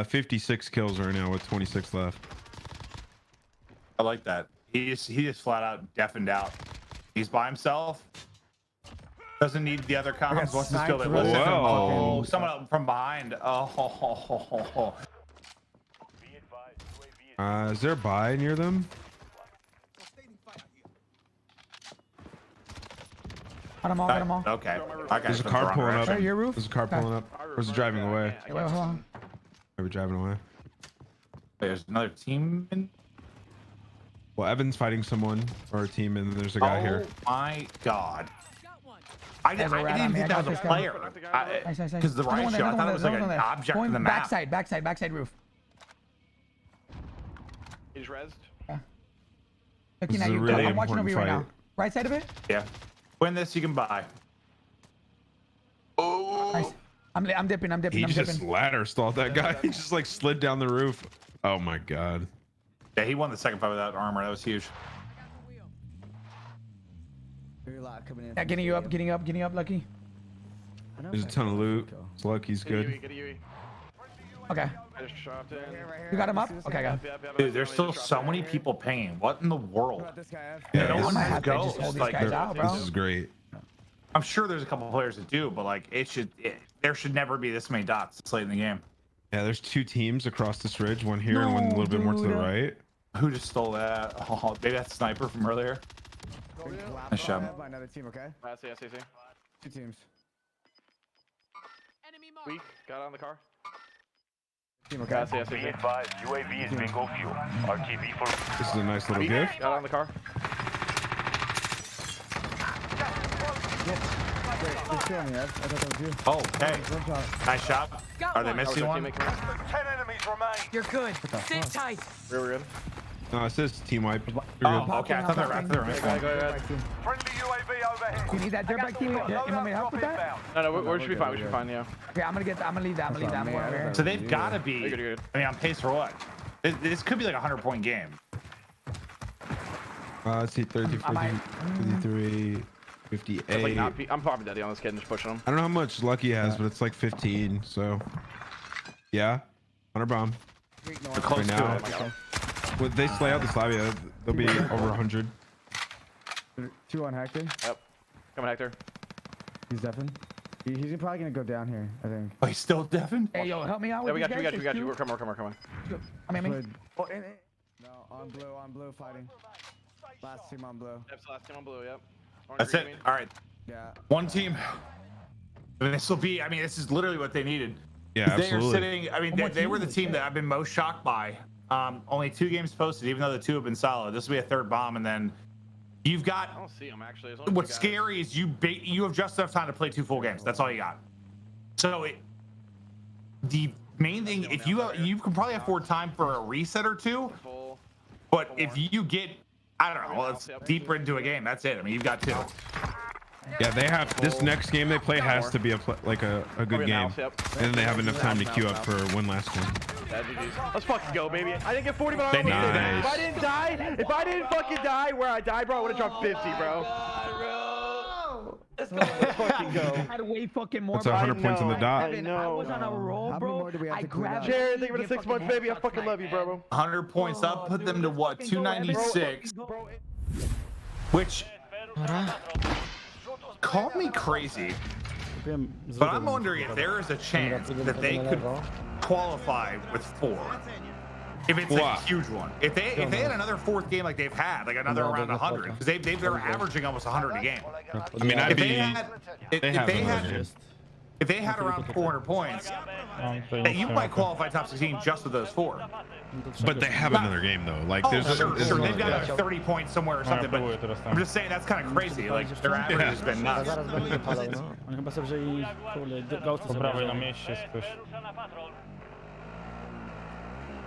56 kills right now with 26 left. I like that. He just flat out deafened out. He's by himself. Doesn't need the other comms. Wants to steal it. Oh, someone up from behind. Oh. Is there a buy near them? Got them all. Okay. There's a car pulling up. Right, your roof? There's a car pulling up. Or is it driving away? Wait, hold on. Are we driving away? There's another team in. Well, Evan's fighting someone or a team, and there's a guy here. Oh my god. I didn't think that was a player. Because the right shot, I thought it was like an object in the map. Backside roof. He's rezzed. Okay, now you I'm watching over you right now. Right side of it? Yeah. Win this, you can buy. Oh. Nice. I'm dipping. He just ladder stalled that guy. He just like slid down the roof. Oh my god. Yeah, he won the second fight without armor. That was huge. Yeah, getting you up, Lucky. There's a ton of loot. It's Lucky's good. Okay. I just dropped in. You got him up? Okay, I got him. Dude, there's still so many people paying. What in the world? Yeah, no one have to goes. just hold these Like, guys out, bro. This is great. I'm sure there's a couple players that do, but like there should never be this many dots this late in the game. Yeah, there's 2 teams across this ridge. One here and one a little bit more to the right. Who just stole that? Oh, maybe that's Sniper from earlier. Nice job. By another team, okay? I see. 2 teams. Weak. Got on the car. Team, okay? I see. Be advised, UAV is bingo fuel. RTB for. This is a nice little gift. Got on the car. Oh, okay. Nice shot. Are they missing one? 10 enemies remain. You're good. Sit tight. Real good. No, it says team wipe. Oh, okay. I thought they were missing one. Go ahead. Friendly UAV overhead. You need that dirt bike team? You want me to help with that? No, we should be fine. We should be fine. Yeah. Okay, I'm gonna leave that. I'm going over here. So they've got to be. Good. I mean, on pace for what? This could be like a 100-point game. Let's see, 30, 40, 53, 58. I'm popping daddy on this kid and just pushing him. I don't know how much luck he has, but it's like 15. So, yeah, 100 bomb. Close right to now. it. Would they slay out the Slavia? They'll be over 100. 2 on Hector. Yep. Coming Hector. He's deafened. He's probably gonna go down here, I think. Oh, he's still deafened? Hey, yo, help me out Yeah, with we these got you. guys. We got you. We're coming. I mean, Oh, no, on blue fighting. Last team on blue. Yep, last team on blue, yep. That's it. All right. Yeah. One team. This will be, I mean, this is literally what they needed. Yeah, They are absolutely. sitting, I mean, they were the team that I've been most shocked by. Only 2 games posted, even though the 2 have been solid. This will be a 3rd bomb, and then you've got. I don't see him actually. What's scary is you have just enough time to play 2 full games. That's all you got. So the main thing, if you can probably afford time for a reset or 2, but if you get, I don't know, it's deeper into a game. That's it. I mean, you've got 2. Yeah, they have this next game they play has to be a good game, and then they have enough time to queue up for one last one. Let's fucking go, baby. I didn't get 40, but I almost did. Nice. If I didn't fucking die where I died, bro, I would have dropped 50, bro. Let's go. Let's fucking go. I had way fucking more. That's 100 points on the dot. I was on a roll, bro. I grabbed Jared, thank you for the 6 months, baby. I fucking love you, bro. 100 points up, put them to what, 296, which call me crazy, but I'm wondering if there is a chance that they could qualify with 4. If it's a huge one, if they had another 4th game like they've had, like another around 100, because they're averaging almost 100 a game. I mean, if they had around 400 points, you might qualify top 16 just with those 4. But they have another game though. Like there's sure. They've got like 30 points somewhere or something. But I'm just saying that's kind of crazy. Like their average has been nuts.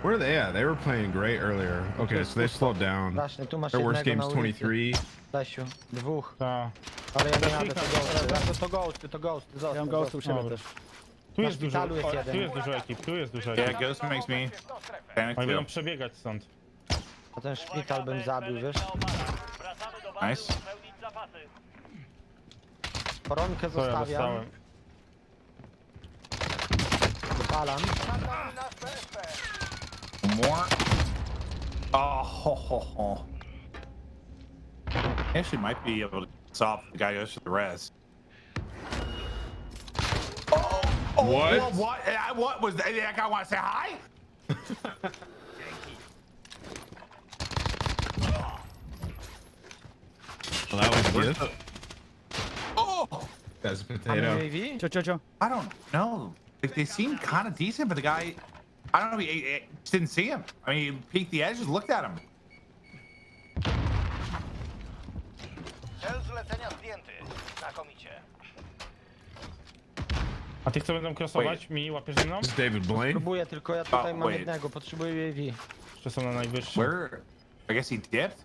Where are they at? They were playing great earlier. Okay, so they slowed down. Their worst game's 23. Lesiu, 2. Tak. Ale ja nie jadę, to ghosty. Ja mam ghost u siebie też. Tu jest dużo ekip, Yeah, Ghost makes me panic Oni będą too. przebiegać stąd. A ten szpital bym zabił, wiesz? Nice. Koronkę To ja zostawiam. dostałem. Wypalam. More. Oh, ho, ho, ho. Actually might be able to stop the guy goes to the res. What? What was that? That guy want to say hi? Well, that was good. Oh, that's a potato. Cho. I don't know. Like, they seem kind of decent, but the guy, I don't know. He just didn't see him. I mean, he peeked the edge, just looked at him. A tych co będą crossować mi łapiesz ze mną? This is David Blaine. Próbuję, tylko ja tutaj mam jednego, potrzebuję UAV. Jeszcze są na najwyższym. Where? I guess he dipped.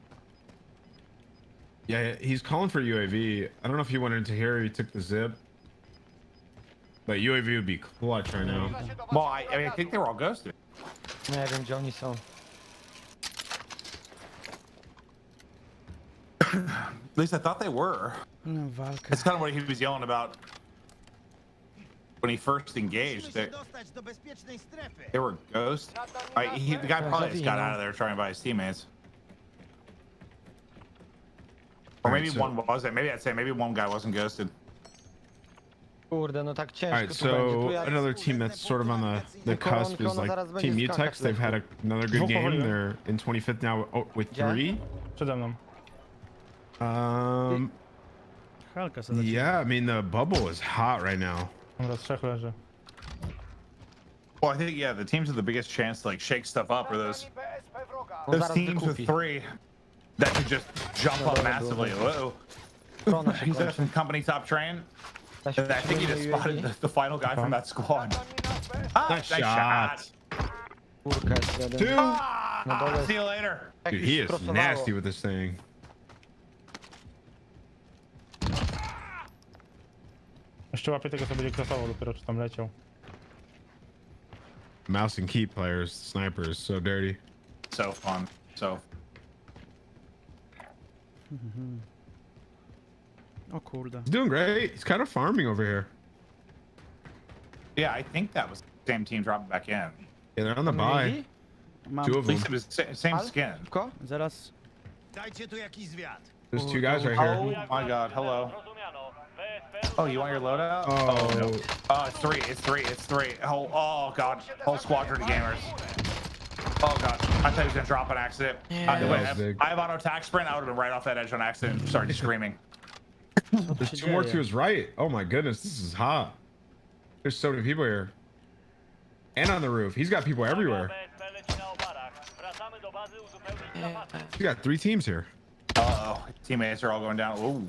Yeah, he's calling for UAV. I don't know if he went into here or he took the zip. But UAV would be clutch right now. Well, I mean, I think they were all ghosted. Nie wiem, gdzie oni są. At least I thought they were. That's kind of what he was yelling about when he first engaged. They were ghosts. The guy probably just got out of there trying by his teammates. Or maybe one wasn't. Maybe I'd say maybe one guy wasn't ghosted. Kurde, no tak ciężko. Alright, so another team that's sort of on the cusp is like Team Mutex. They've had another good game. They're in 25th now with 3. Przede mną. Yeah, I mean the bubble is hot right now. Dobra, 3 leży. Well, I think yeah, the teams with the biggest chance to like shake stuff up are those teams with 3 that could just jump up massively. Whoa. He's at some company top train. I think he just spotted the final guy from that squad. Nice shot. 2. See you later. Dude, he is nasty with this thing. Jeszcze łapię tego, co będzie crossował dopiero, czy tam leciał. Mouse and key players, snipers, so dirty. So fun. So. O kurde. He's doing great. He's kind of farming over here. Yeah, I think that was the same team dropping back in. Yeah, they're on the buy. Two of them. At least it was same skin. Zaraz. There's two guys right here. Oh my god, hello. Oh, you want your loadout? Oh, no. It's three. It's three. Oh god. Whole squadron of gamers. Oh god. I thought he was gonna drop on accident. I have auto attack sprint. I would have been right off that edge on accident and started screaming. There's two more to his right. Oh my goodness, this is hot. There's so many people here. And on the roof. He's got people everywhere. He's got 3 teams here. Uh-oh. Teammates are all going down. Ooh.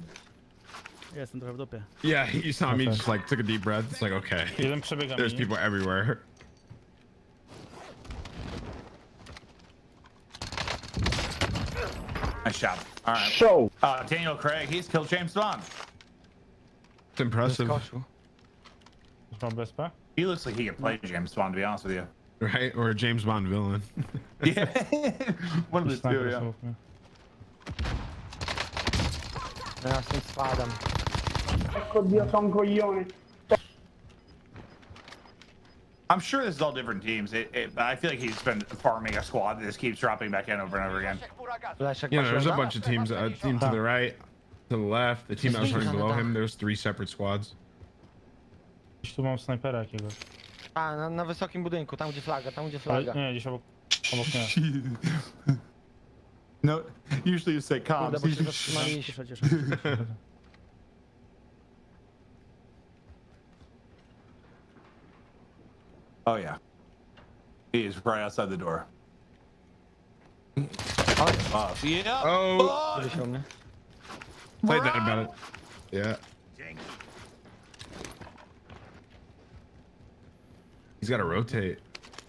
Jestem trochę w dupie. Yeah, you saw me just like took a deep breath. It's like, okay. There's people everywhere. Nice shot. All right. Show. Daniel Craig, he's killed James Bond. It's impressive. He looks like he can play James Bond, to be honest with you. Right? Or a James Bond villain. Yeah. One of the two, yeah. I'm sure this is all different teams. I feel like he's been farming a squad that just keeps dropping back in over and over again. Yeah, there's a bunch of teams. A team to the right, to the left. The team that was running below him. There's 3 separate squads. Tu mam snajpera jakiegoś. Na wysokim budynku, tam gdzie flaga, Nie, gdzieś obok mnie. No, usually you say comms. Oh yeah. He is right outside the door. Off. Yeah. Oh. Played that about it. Yeah. He's got to rotate.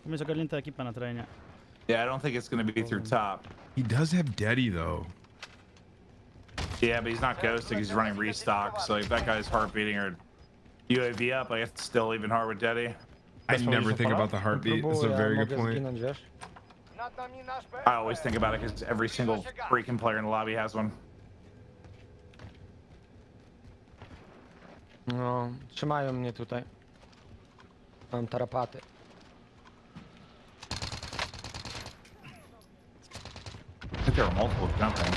Jest ogarnięta ekipa na terenie. Yeah, I don't think it's going to be through top. He does have Daddy though. Yeah, but he's not ghosting. He's running restock. So if that guy's heart beating or UAV up, like it's still even hard with Daddy. I never think about the heartbeat. It's a very good point. I always think about it because every single freaking player in the lobby has one. No, trzymają mnie tutaj. Mam tarapaty. I think there are multiple jumping.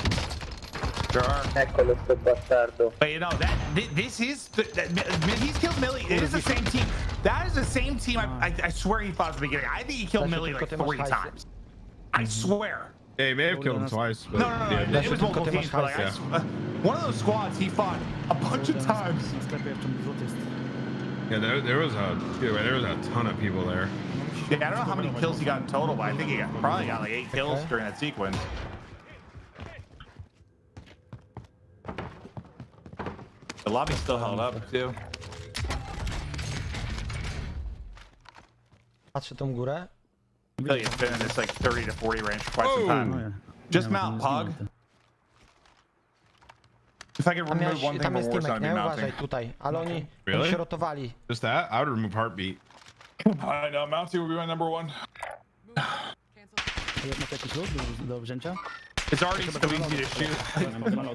There are. But you know that this is he's killed Millie. It is the same team. That is the same team. I swear he fought at the beginning. I think he killed Millie like 3 times. I swear. Yeah, he may have killed him twice. But no. It was multiple teams. But like, one of those squads he fought a bunch of times. Yeah, there was a ton of people there. Yeah, I don't know how many kills he got in total, but I think he probably got like 8 kills during that sequence. The lobby still held up too. Patrzę tą górę. I feel like it's been in this like 30 to 40 range for quite some time. Just mount, Pog. If I could remove one thing from Warzone, I'd be mounting. Tutaj, ale oni się rotowali. Just that? I would remove heartbeat. I know, mounting would be my number 1. Do wzięcia? It's already so easy to shoot.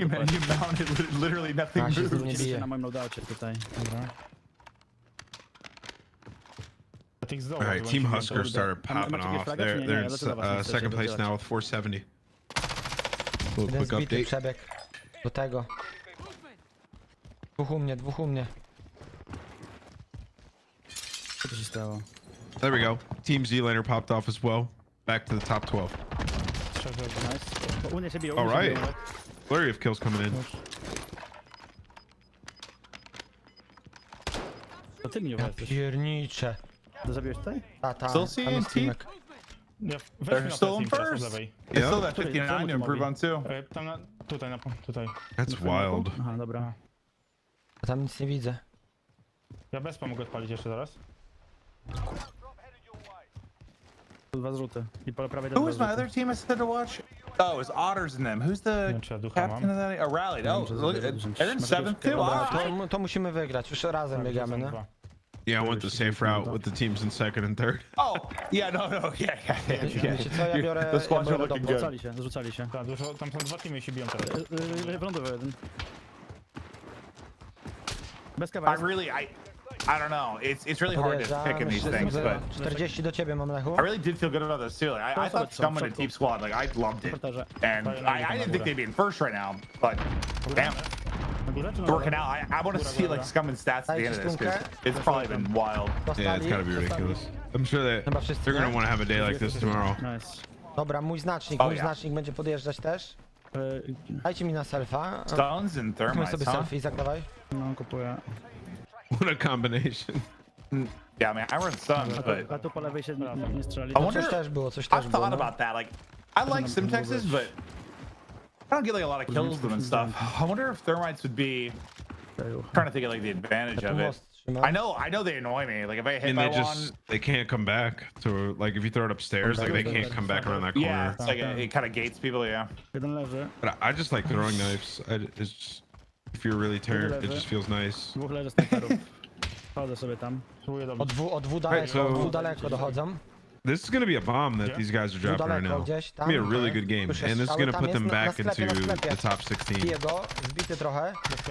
You mounted literally nothing moves. Na moim loadoucie tutaj. All right, Team Huskerrs started popping off. They're in second place now with 470. Little quick update. Przebieg do tego. Dwóch u mnie. Co tu się stało? There we go. Team Zlaner popped off as well. Back to the top 12. All right. Flurry of kills coming in. To ty mi jesteś. Piernicze. Zabiłeś tutaj? Still seeing TeeP? They're still in first. It's still that 59 to improve on 2. That's wild. Aha, dobra. A tam nic nie widzę. Ja bezpa mogę odpalić jeszcze zaraz. 2 zrzuty. I po prawej Who was my other team I said to watch? Oh, it was Otters in them. Who's the captain of that? Oh, Rally. Oh, look, they're in 7th too. To musimy wygrać. Już razem biegamy, no. Yeah, I went the safe route with the teams in second and third. Oh, yeah, no, yeah. Wiecie co, ja biorę... The squads are ja biorę looking dom. good. Zrzucali się. Tak, dużo, tam są dwa teamy i się biją teraz. Wylądował jeden. Bez I kawałka. I don't know. It's really hard to pick in these things, but 40 do ciebie mam, Lechu. I really did feel good about this too. Like, I thought someone in TeeP squad, like I loved it, and I didn't think they'd be in first right now, but damn, it's working out. I want to see like Scum and stats at the end of this because it's probably been wild. Yeah, it's gotta be ridiculous. I'm sure that they're gonna want to have a day like this tomorrow. Nice. Dobra, mój znacznik będzie podjeżdżać też. Dajcie mi na selfa. Stones and thermites, sobie selfie i zagrywaj. No, kupuję. What a combination. Yeah, I mean, I run stuns, but A tu po lewej się nie strzeli. I wonder. Coś też było, coś I też było. thought about that. Like, I like Simtexes, but I don't get like a lot of kills with them and stuff. I wonder if thermites would be. Trying to think of like the advantage of it. I know they annoy me. Like if I hit by one, they can't come back to like if you throw it upstairs, like they can't come back around that corner. Yeah, it's like it kind of gates people. Yeah. But I just like throwing knives. It's just, if you're really turned, it just feels nice. Chodzę sobie tam. Od dwóch daleko dochodzą. This is going to be a bomb that these guys are dropping right now. It's going to be a really good game, and this is going to put them back into the top 16.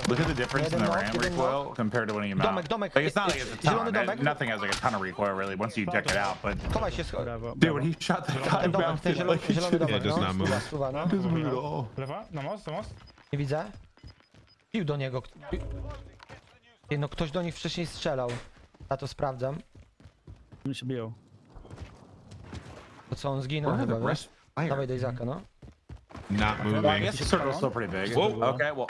Look at the difference in the RAM recoil compared to when you mount. Like, it's not like it's a ton. Nothing has like a ton of recoil really once you deck it out, but dude, when he shot that guy down, it does not move. It doesn't move at all. Lewa? Na most? Nie widzę. Pił do niego. No ktoś do nich wcześniej strzelał. Ja to sprawdzam. Oni się biją. To co, on zginął chyba, wiesz? Dawaj do Izaka, no. Not moving. Well, I guess the circle's still pretty big. Whoa. Okay, well,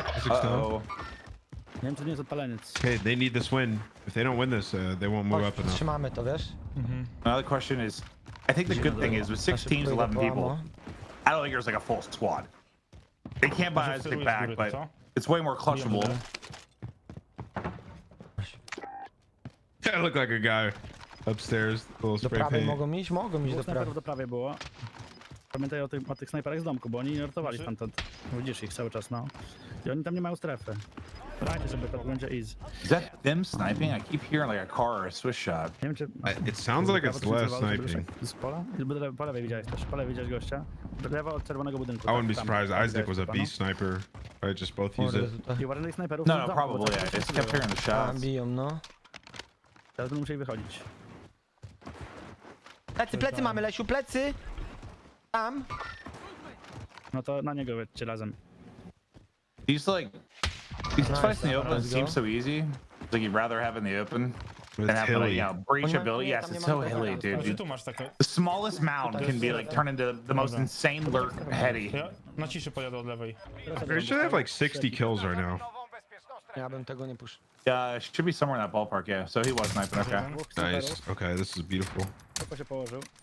Nie wiem, czy nie jest odpaleniec. Okay, they need this win. If they don't win this, they won't move up enough. Trzymamy to, wiesz? Another question is, I think the good thing is with 6 teams, 11 people, I don't think there's like a full squad. They can't buy Isaac back, but it's way more clutchable. I look like a guy upstairs. Little spray paint. Mogą iść do prawej. Do prawej było. Pamiętaj o tych snajperach z domku, bo oni ratowali stamtąd. Widzisz ich cały czas, no. I oni tam nie mają strefy. Dajcie, żeby to będzie easy. Is that them sniping? I keep hearing like a car or a swish shot. Nie wiem, czy... It sounds like it's less sniping. Z pola? Po lewej widziałeś też. Po lewej widziałeś gościa. Lewa od czerwonego budynku. I wouldn't be surprised. Isaac was a beast sniper. I just both use it. I uważaj na ich snajperów. No, probably. I just kept hearing the shots. Biją, no. Teraz będą musieli wychodzić. Plecy mamy, Lesiu, plecy! Tam! No to na niego jedźcie razem. These fights in the open seem so easy. It's like you'd rather have in the open than have like, you know, breach ability. Yes, it's so hilly, dude. The smallest mound can be like turned into the most insane lurk heady. Na ciszy pojadę od lewej. They should have like 60 kills right now. Ja bym tego nie puszczał. Yeah, should be somewhere in that ballpark. Yeah, so he was sniping. Okay. Nice. Okay, this is beautiful.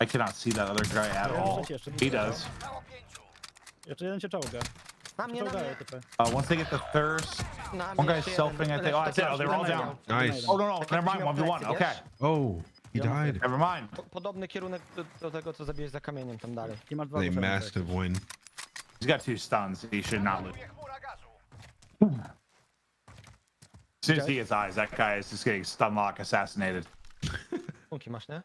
I cannot see that other guy at all. He does. Jeszcze jeden się czołga. Na mnie. Once they get the thirst, one guy's selfing. I think. Oh, that's it. Oh, they're all down. Nice. Oh no, never mind. 1v1. Okay. Oh, he died. Never mind. Podobny kierunek do tego, co zabiłeś za kamieniem tam dalej. They massive win. He's got 2 stuns. He should not lose. As soon as he gets eyes, that guy is just getting stun lock assassinated. Punki masz, nie?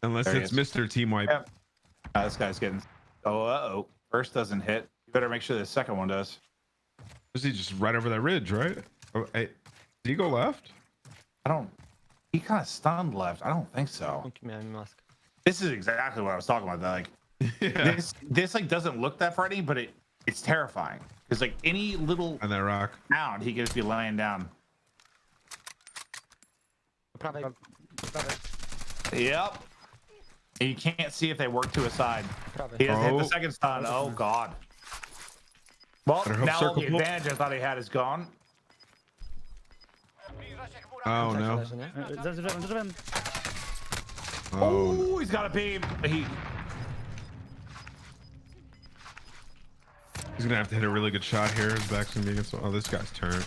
Unless it's Mr. Team Wipe. Yeah. This guy's getting. Oh, uh-oh. First doesn't hit. You better make sure the second one does. Was he just right over that ridge, right? Oh, hey, did he go left? I don't. He kind of stunned left. I don't think so. This is exactly what I was talking about. That like, this like doesn't look that frightening, but it's terrifying. Because like any little on that rock mound, he could just be laying down. Yep. And you can't see if they work to his side. He doesn't hit the second stun. Oh god. Well, now all the advantage I thought he had is gone. Oh no. Oh, he's got a beam. He's gonna have to hit a really good shot here. His back's gonna be against. Oh, this guy's turned.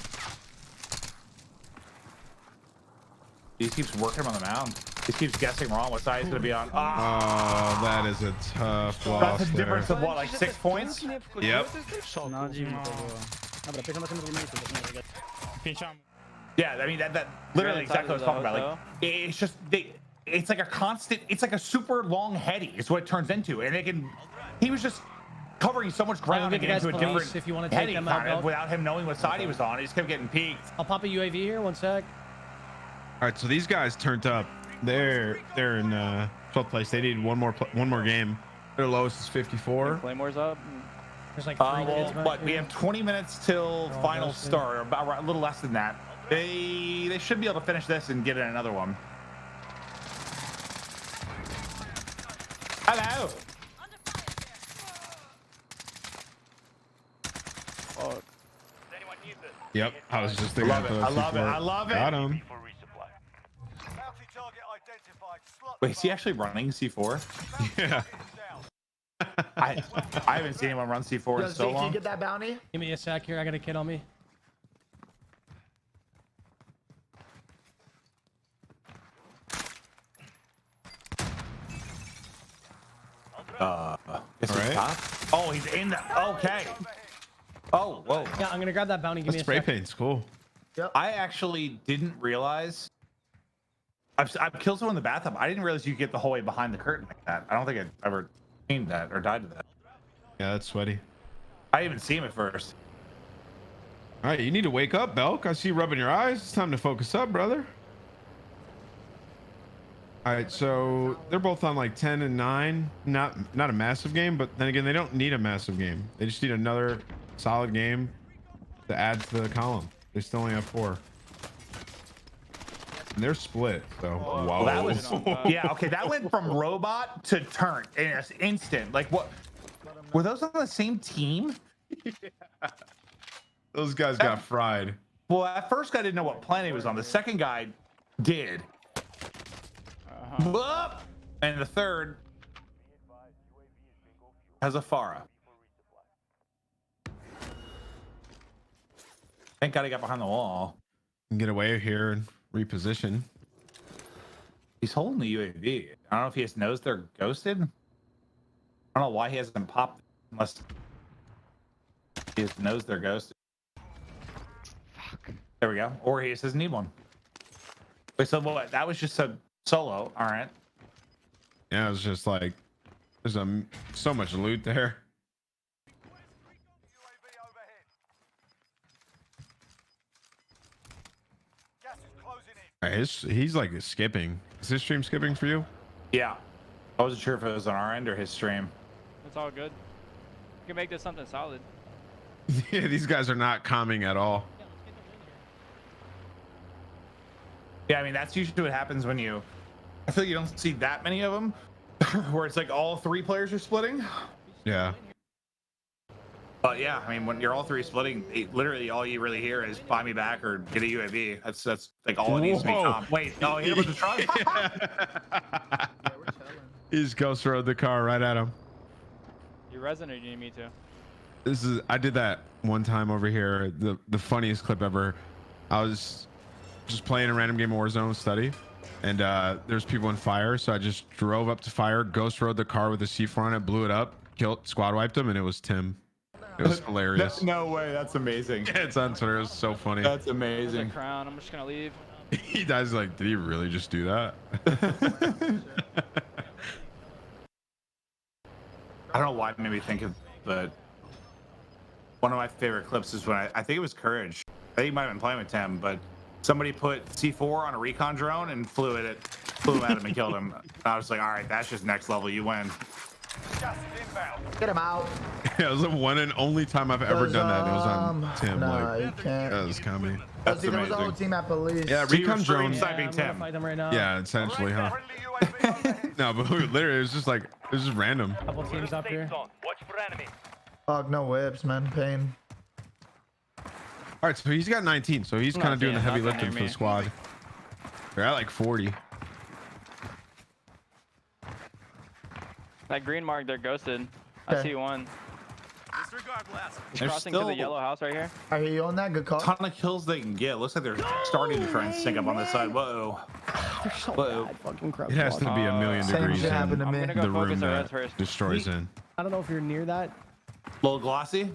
He keeps working him on the mound. He keeps guessing wrong what side he's gonna be on. Oh, that is a tough loss. That's a difference of what, like 6 points? Yep. No dziwne to było. Dobra, 58 miejsce. Yeah, I mean that literally exactly what I was talking about. Like it's just it's like a constant. It's like a super long heady. It's what it turns into, and he was just covering so much ground and into a different if you want to take them out without him knowing what side he was on. He just kept getting peeked. I'll pop a UAV here. 1 sec. All right, so these guys turned up. They're in 12th place. They need one more game. Their lowest is 54. Claymore's up. There's like 3 minutes. But we have 20 minutes till final start, or about a little less than that. They should be able to finish this and get in another one. Hello. Yep, I was just thinking. I love it. Got him. Wait, is he actually running C4? Yeah. I haven't seen anyone run C4 in so long. Can you get that bounty? Give me a sec here. I got a kid on me. All right. Oh, he's in the. Okay. Oh, whoa. Yeah, I'm gonna grab that bounty. Give me a Spray sec. paint's cool. I actually didn't realize. I've killed someone in the bathtub. I didn't realize you could get the whole way behind the curtain like that. I don't think I ever seen that or died to that. Yeah, that's sweaty. I didn't even see him at first. All right, you need to wake up, Belk. I see you rubbing your eyes. It's time to focus up, brother. All right, so they're both on like 10 and 9. Not a massive game, but then again, they don't need a massive game. They just need another solid game to add to the column. They still only have 4. And they're split, so whoa. Well, that was, yeah, okay, that went from robot to turn in an instant. Like, what? Were those on the same team? Yeah. Those guys got fried. Well, at first, guy didn't know what planet he was on. The second guy did. And the third has a Farah. Thank God he got behind the wall. Get away here and reposition. He's holding the UAV. I don't know if he just knows they're ghosted. I don't know why he hasn't popped unless he just knows they're ghosted. Fuck. There we go. Or he just doesn't need one. Wait, so what? That was just a solo. All right. Yeah, it was just like there's so much loot there. All right, he's like skipping. Is his stream skipping for you? Yeah. I wasn't sure if it was on our end or his stream. It's all good. You can make this something solid. Yeah, these guys are not calming at all. Yeah, I mean, that's usually what happens when you... I feel like you don't see that many of them where it's like all 3 players are splitting. Yeah. But yeah, I mean, when you're all 3 splitting, literally all you really hear is buy me back or get a UAV. That's like all it needs to be. Wait, no, he hit him with the truck. He just ghost rode the car right at him. You resonate, you need me to. I did that one time over here. The funniest clip ever. I was just playing a random game of Warzone study, and there's people in fire, so I just drove up to fire, ghost rode the car with a C4 on it, blew it up, killed, squad wiped him, and it was Tim. It was hilarious. No way, that's amazing. Yeah, it's on Twitter. It was so funny. That's amazing. Crown. I'm just gonna leave. He dies like, did he really just do that? I don't know why it made me think of, but one of my favorite clips is when I think it was Courage. I think he might have been playing with Tim, but somebody put C4 on a recon drone and flew at him and killed him. I was like, all right, that's just next level. You win. Get him out. Yeah, it was the one and only time I've ever done that. It was on Tim. Nah, you can't. That was coming. That's there was amazing. a whole team at police. Yeah, recon drone. Sniping Tim. Fight them right now. Yeah, essentially, huh? No, but literally, it was just like, it was just random. Couple teams up here. Fuck, no whips, man. Pain. All right, so he's got 19, so he's kind of doing the heavy lifting for the squad. They're at like 40. That green mark, they're ghosted. I see one. Disregard blast. He's crossing to the yellow house right here. Are you on that? Good call. Ton of kills they can get. Looks like they're starting to try and sync up on this side. Whoa. They're so bad. Fucking It has to be a million degrees in happened to me. the room that destroys in. I don't know if you're near that. Little glossy.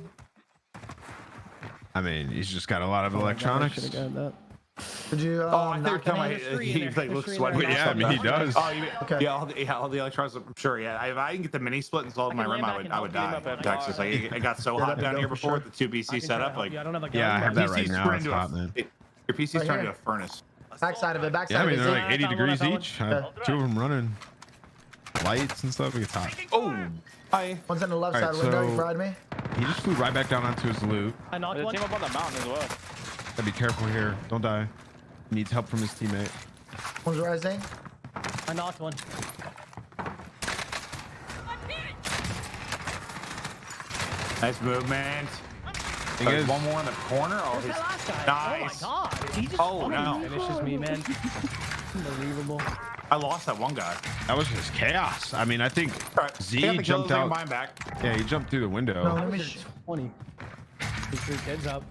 I mean, he's just got a lot of electronics. Should have got that. Did you? Oh, I knock think him? he like looks sweaty. Yeah, I mean he does. Oh, you mean, Okay. yeah, all the electrons. I'm sure. Yeah, if I can get the mini split installed in my room, I would die. Texas, like it got so hot down here before with the 2 BC setup. Like, I don't have a Yeah, I have that right PC's now. It's into a- hot, man. Your PC's Right turning here. into a furnace. Backside of it. Backside Yeah, I of mean it. they're Z. like 80 I found one, I degrees found each. I have 2 of them running. Lights and stuff. It gets hot. Oh, hi. One's on the left All right, side window. so- You fried me. He just flew right back down onto his loot. I knocked There's a one. team up on the mountain as well. Gotta be careful here. Don't die. He needs help from his teammate. One's rising. I knocked one. Nice movement. Thing is, One more in the corner. Oh, Where's his, that last guy? nice. Oh my god. He just Oh, no. finishes me, man. Unbelievable. I lost that one guy. that was just chaos. I mean, I think Z jumped out. Back. Yeah, he jumped through the window. No, How let me. is it 20? These 3 kids up.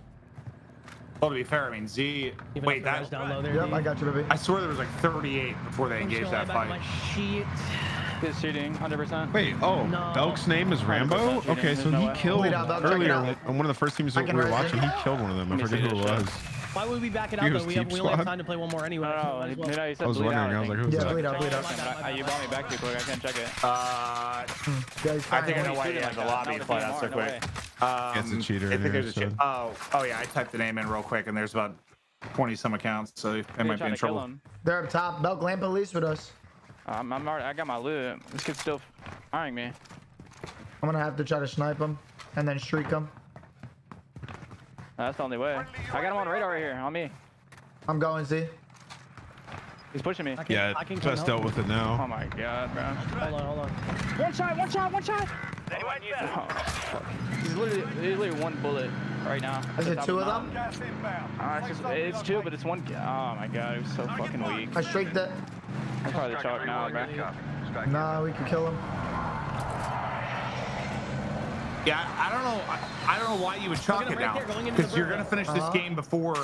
Well, to be fair, I mean Z. Even Wait, if the that. guy's down low there. Yep, D. I got you, baby. I swear there was like 38 before they I'm just engaged gonna that lie back fight. on my sheet. He's shooting 100%. Wait, oh, No. Belk's name is Rambo? 100% Okay, so shooting, he there's no killed way. Wait, Belk, check it earlier out. on one of the first teams I that can we were res watching. it. He killed one of them. I Let me forget see who it this was. Why would we back it He out though? was We Teep only have Squad? time to play one more anyway. No, Might no, as well. you said I was bleed wondering. out, I was like, who's Yeah, that? bleed out, bleed out. You brought me back too quick. I can't check it. Yeah, he's I think I fine. know why he shooting has like the that. lobby Not with fly a out so DMR, no quick. way. It's a cheater I in think here, there's a cheat. so- Oh yeah. I typed the name in real quick, and there's about 20 some accounts, so they You're might be trying in to kill trouble. him. They're up top. Belk, land police with us. I'm already, I got my loot. This kid's still firing me. I'm gonna have to try to snipe him and then shriek him. That's the only way. I got him on radar right here, on me. I'm going, Z. He's pushing me. Yeah, I can just come dealt with it Oh now. my god, bro. Hold on, hold on. One shot, one shot, one shot! Oh, fuck. He's literally one bullet right now. Is it 2 of them? It's 2, but it's 1. Oh my god, it was so fucking weak. I shrieked it. I'm probably the chalk now, bro. Nah, we can kill him. Yeah, I don't know. I don't know why you would chalk Look at it him right now, there, going into because the you're burrow. gonna finish this game before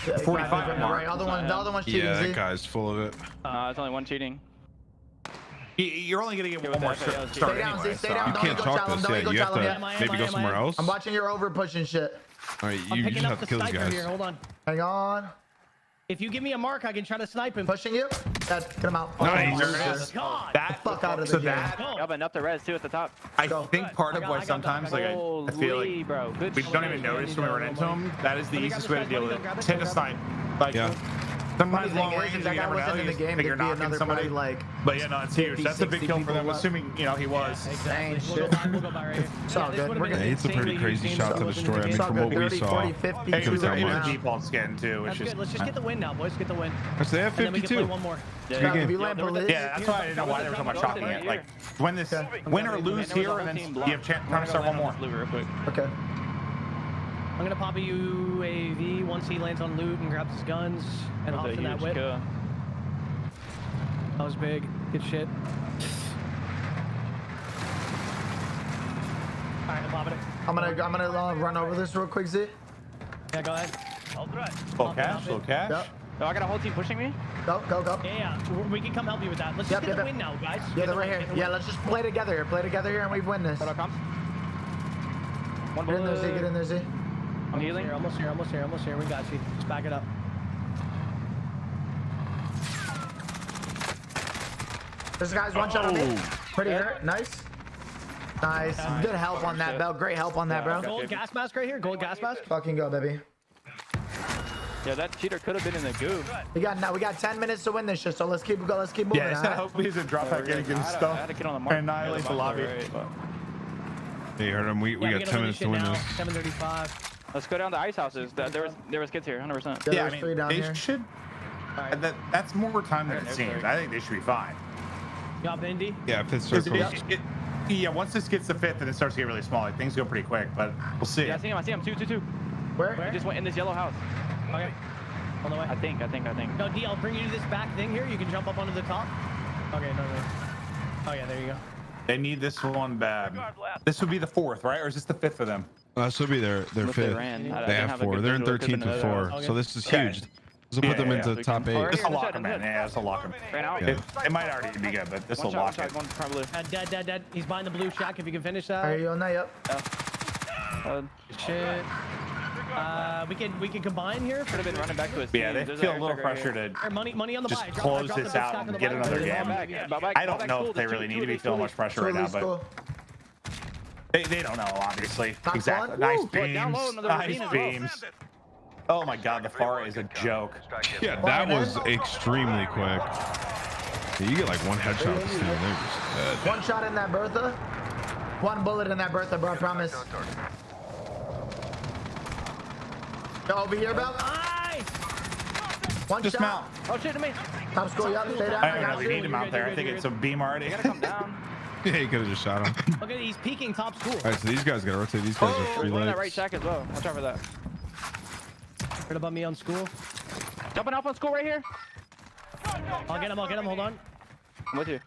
Yeah, 45 right, mark. right. The other one's cheating, Yeah, Z. that guy's full of it. It's only 1 cheating. You're only gonna get one with more that, yeah, start Stay down, anyway. Z. Stay so- down. You Don't can't go chalk tell him. this Don't yet. go You have tell him to yet. maybe go somewhere else. I'm All watching your over pushing shit. right, I'm you picking just up have the to kill these sniper guys. here. Hold on. Hang on. If you give me a mark, I can try to snipe him. Pushing you. Get him out. Nice. Oh, There it is. God. That fuck out of so the game. that Yeah, but enough to res too at the top. I think part of I why got sometimes like I feel Holy, like bro. Good we don't even shit. notice when we run into them. That is the Let me grab easiest this way to guy's deal money, with grab it. it, Hit a grab it. snipe. Like Yeah. sometimes Funny long thing range is, if you that guy never know. wasn't You in the just game, think there'd you're be knocking another somebody. probably like. But yeah, no, it's huge. 50, That's a big 60 kill for them. people left. Assuming he was. Exactly. Dang, We'll shit. go back. We'll go back right here. It's all this good. would've We're been gonna- It's a pretty insanely crazy huge shot game to if it destroy. I wasn't mean, in the from game. what we 30, saw. 40, 50. It was that a much. default skin too, which is. Let's just get the win now, boys. Get the win. They have And then we can play 52. one more. Scott, if you game. land police. Yeah, that's why I didn't know why they were so much chalking it. Like when this win or lose here, and then you have time to start one more. Real quick. Okay. I'm gonna pop a UAV once he lands on loot and grabs his guns and hops in that whip. Kill. That was big. Good shit. Alright, I'm popping it. I'm gonna run over this real quick, Z. Yeah, go ahead. Full cash, full cash. Yep. Oh, I got a whole team pushing me. Go, go, go. Yeah, we can come help you with that. Let's just get the win now, guys. Yeah, they're right here. Yeah, let's just play together here. Play together here, and we win this. One Get in there, Z. Get in there, Z. I'm healing. Almost here, almost here, almost here. We got you. Just back it up. This guy's one shot on me. Pretty hurt. Nice. Nice. Good help on that, Bell. Great help on that, bro. Gold gas mask right here. Gold gas mask. Fucking go, baby. Yeah, that cheater could have been in the goo. We got 10 minutes to win this shit, so let's keep going. Let's keep moving. Yeah, I said hopefully he's a drop back in and get his stuff. And annihilate the lobby. Hey, you heard him. We got 10 minutes to win this. 7:35. Let's go down to ice houses. There was kids here, 100%. Yeah, I mean, they should. That's more time than it seems. I think they should be fine. You got Indy? Yeah, fifth circle. Yeah, once this gets to fifth, then it starts to get really small. Like, things go pretty quick, but we'll see. Yeah, I see him. 2. Where? He just went in this yellow house. Okay. On the way. I think. No, D, I'll bring you to this back thing here. You can jump up onto the top. Okay, no. Oh, yeah, there you go. They need this one bad. This would be the fourth, right? Or is this the fifth for them? This will be their fifth. They have 4. They're in 13th with 4. So this is huge. This will put them into top 8. This will lock them in. Yeah, this will lock them. Ran out. It might already be good, but this will lock it. One probably. Dead. He's behind the blue shack. If you can finish that. Are you on that? Yep. Shit. We can combine here. Could have been running back to his Yeah, team. they feel a little pressure to Money on the just buy. close Drop the this big out stack on and the get buy. another game. I don't know if they really need to be feeling much pressure right now, but they don't know, obviously. Exactly. Nice beams. Nice beams. Oh my god, the FAR is a joke. Yeah, that was extremely quick. Yeah, you get like one headshot with this thing, and they're just dead. One shot in that Bertha. One bullet in that Bertha, bro. I promise. Go over here, Bell. One Dismount. Oh shit to me. Top score, yup. Stay down. I don't really need him out there. I think it's a beam already. You gotta come down. Yeah, you could have just shot him. Okay, he's peeking top school. All right, so these guys gotta rotate. These guys are free One in that legs. right shack as well. Watch out for that. Right above me on school. Jumping off on school right here. I'll get him. Hold on. I'm with you.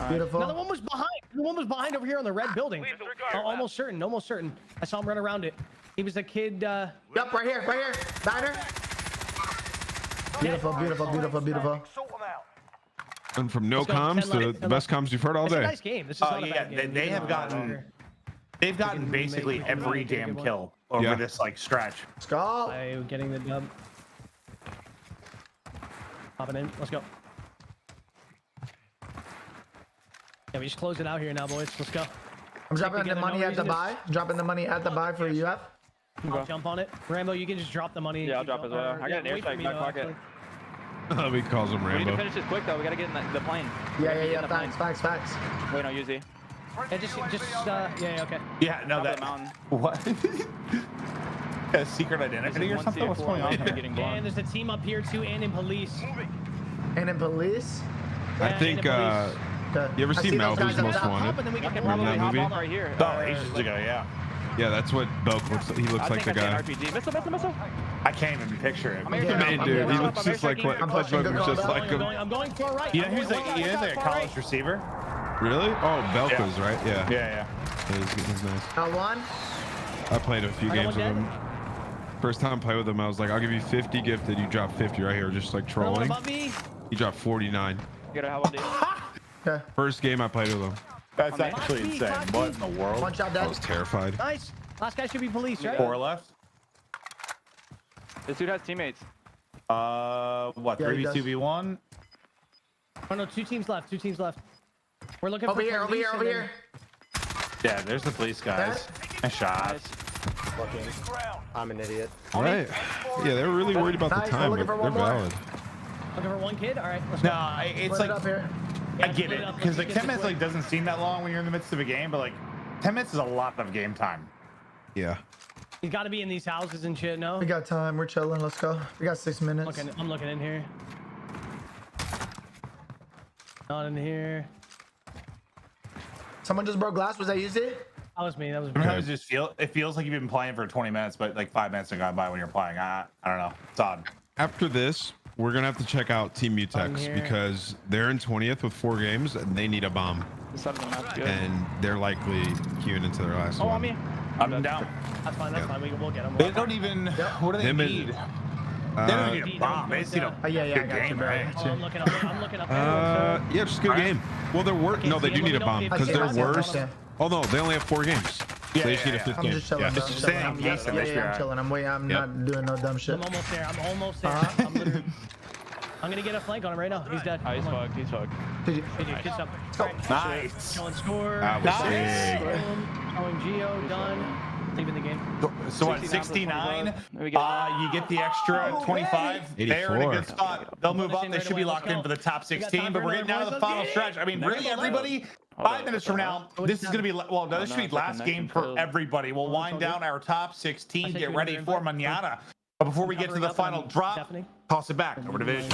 Beautiful. Another one was behind. The one was behind over here on the red building. Oh, almost certain. I saw him run around it. He was a kid. Yup, right here. Diner. Beautiful. And from no comms to the best comms you've heard all It's a day. nice game. This is not a bad game. They've gotten basically every damn kill over this like stretch. Skull. I'm getting the dub. Popping in. Let's go. Yeah, we just close it out here now, boys. Let's go. I'm dropping the money at the buy. For UF. I'll jump on it. Rambo, you can just drop the money. Yeah, I'll drop as well. I got an airstrike in my pocket. He calls him We need to Rambo. finish this quick though. We gotta get in the plane. Yeah. Facts. Wait, no, UZ. Yeah, okay. Yeah, no, that mountain. What? A secret identity or something? What's going on here? And there's a team up here too, and in police. I think. You ever see Malibu's Most Wanted? Remember that movie? Right here. Oh, ages ago, yeah. Yeah, that's what Belk looks like. He looks like the guy. Missile. I can't even picture it. Man, dude, he looks just like what Belk was just like him. I'm going for a right. You know who's like a college receiver? Really? Oh, Belk was right. Yeah. Yeah. He's nice. One. I played a few games with him. First time I played with him, I was like, I'll give you 50 gifted. You drop 50 right here, just like trolling. He dropped 49. First game I played with him. That's actually insane. What in the world? One shot I dead. was terrified. Nice. Last guy should be police, right? 4 left. This dude has teammates. What? 3v2v1. Oh no, two teams left. We're looking Over for here. Yeah, there's the police guys. Nice shot. I'm an idiot. All right. Yeah, they were really worried about the time, but they're valid. Looking for one kid. All right. Let's go. No, it's like I get it because like 10 minutes like doesn't seem that long when you're in the midst of a game, but like 10 minutes is a lot of game time. Yeah. He's got to be in these houses and shit. No. We got time. We're chilling. Let's go. We got 6 minutes. I'm looking in here. Not in here. Someone just broke glass. Was that you, Z? That was me. Sometimes it feels like you've been playing for 20 minutes, but like 5 minutes have gone by when you're playing. I don't know. It's odd. After this, we're gonna have to check out Team Mutex because they're in 20th with 4 games and they need a bomb. And they're likely queuing into their last one. I'm down. That's fine. We'll get them. They don't even. What do they need? They don't need a bomb. They just need a good game, right? I'm looking up. Yeah, just a good game. Well, they're worse. No, they do need a bomb because they're worse. Oh no, they only have 4 games. So they just need a 5th game. I'm just chilling. I'm chilling. I'm not doing no dumb shit. I'm almost there. I'm gonna get a flank on him right now. He's dead. He's fucked. Good stuff. Nice. Killing score. That was sick. Showing Geo. Done. Leaving the game. So what? 69. You get the extra 25. They're in a good spot. They'll move up. They should be locked in for the top 16. But we're getting down to the final stretch. I mean, really, everybody. 5 minutes from now, this is going to be this should be last game for everybody. We'll wind down our top 16. Get ready for mañana. But before we get to the final drop, toss it back over to Vision.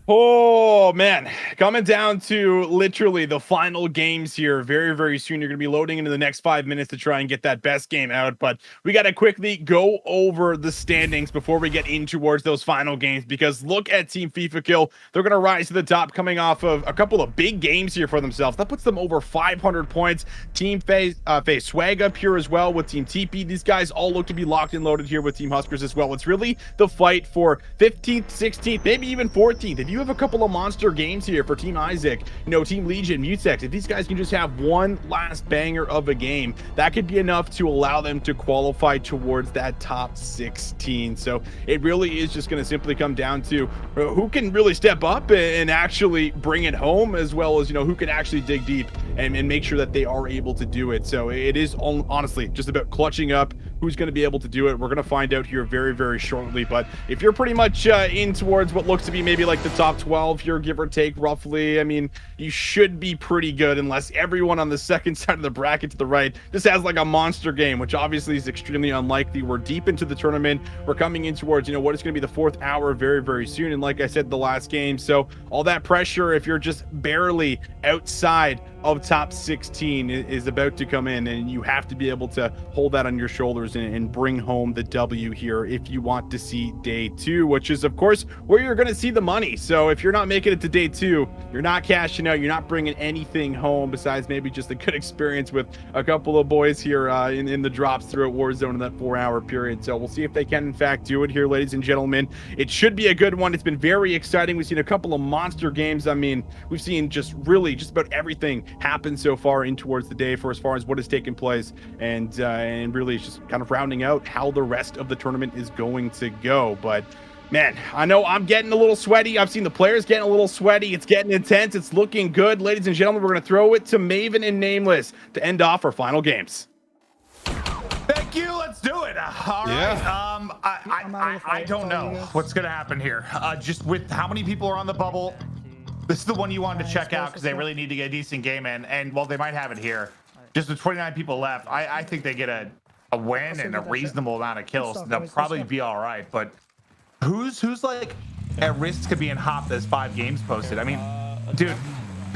Oh man, coming down to literally the final games here very, very soon. You're going to be loading into the next 5 minutes to try and get that best game out, but we got to quickly go over the standings before we get in towards those final games, because look at Team FIFA Kill. They're going to rise to the top coming off of a couple of big games here for themselves. That puts them over 500 points. Team face Swag up here as well with Team TeeP. These guys all look to be locked and loaded here with Team Huskerrs as well. It's really the fight for 15th, 16th, maybe even 14th. If you you have a couple of monster games here for Team Isaac, you know, Team Legion, Mutex, if these guys can just have one last banger of a game, that could be enough to allow them to qualify towards that top 16. So it really is just going to simply come down to who can really step up and actually bring it home, as well as, you know, who can actually dig deep and make sure that they are able to do it. So it is honestly just about clutching up who's going to be able to do it. We're going to find out here very, very shortly. But if you're pretty much in towards what looks to be maybe like the top 12 here, give or take roughly, I mean, you should be pretty good, unless everyone on the second side of the bracket to the right just has like a monster game, which obviously is extremely unlikely. We're deep into the tournament. We're coming in towards, you know, what is going to be the 4th hour very, very soon. And like I said, the last game. So all that pressure, if you're just barely outside of top 16, is about to come in, and you have to be able to hold that on your shoulders and bring home the W here if you want to see day 2, which is of course where you're going to see the money. So if you're not making it to day 2, you're not cashing out, you're not bringing anything home besides maybe just a good experience with a couple of boys here in the drops throughout Warzone in that 4-hour period. So we'll see if they can in fact do it here, ladies and gentlemen. It should be a good one. It's been very exciting. We've seen a couple of monster games. I mean, we've seen just about everything happen so far in towards the day for as far as what has taken place, and really it's just kind of rounding out how the rest of the tournament is going to go. But man, I know I'm getting a little sweaty. I've seen the players getting a little sweaty. It's getting intense. It's looking good. Ladies and gentlemen, we're going to throw it to Maven and Nameless to end off our final games. Thank you. Let's do it. All right. I don't know what's going to happen here. Just with how many people are on the bubble, this is the one you wanted to check out because they really need to get a decent game in. And well, they might have it here. Just with 29 people left, I think they get a win and a reasonable amount of kills. They'll probably be all right. But who's like at risk of being hopped as 5 games posted? I mean, dude,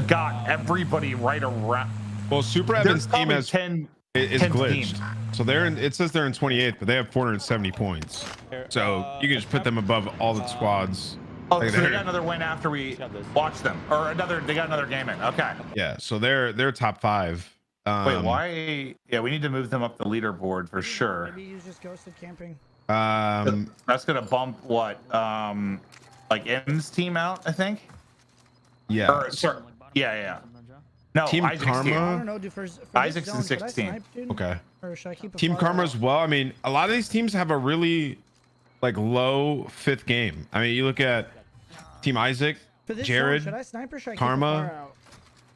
got everybody right around. Well, Super Evan's team has 10 is glitched. So they're in, it says they're in 28th, but they have 470 points. So you can just put them above all the squads. Oh, so they got another win after we watched them, or they got another game in. Okay. Yeah, so they're top 5. Wait, why? Yeah, we need to move them up the leaderboard for sure. Maybe you just ghosted camping. That's gonna bump what? Like M's team out, I think. Yeah. Or, sorry. Yeah. No, Team Isaac's Karma. team. I don't know, dude, for Isaac's zone, in 16. Okay. Or should I keep a Team fire Karma out? as well. I mean, a lot of these teams have a really like low 5th game. I mean, you look at Team Isaac, For this Jared, zone, should I snipe or should I keep a Karma, fire out?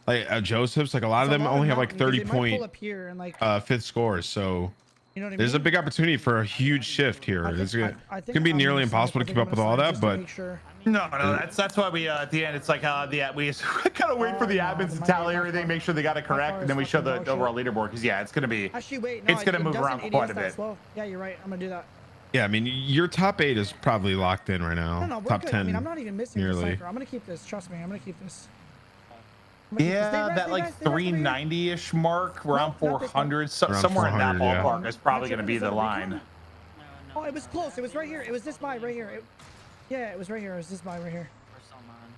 like Joseph's. Like a lot of them only have like 30 point up here and like, 5th scores. So you know what I there's a mean? big opportunity for a huge shift here. It's think gonna be I'm nearly gonna snipe. impossible I to think keep I'm up with gonna all snipe that, just to but make sure. No, that's why we at the end it's like we kind of wait for the admins to tally everything, make sure they got it correct, and then we show the overall leaderboard because yeah, it's gonna be Actually, wait, no, it's gonna move around quite a bit. Yeah, you're right. I'm gonna do that. yeah, I mean, your top 8 is probably locked in right now. No, we're Top good. 10. I mean, I'm not even missing the nearly. cipher. I'm gonna keep this. Trust me, I'm gonna keep this. Yeah, that like 390-ish mark, around 400, somewhere in that 400, yeah. ballpark is probably gonna be the line. Oh, it was close. It was right here. It was this buy right here. Yeah, it was right here. It was this buy right here.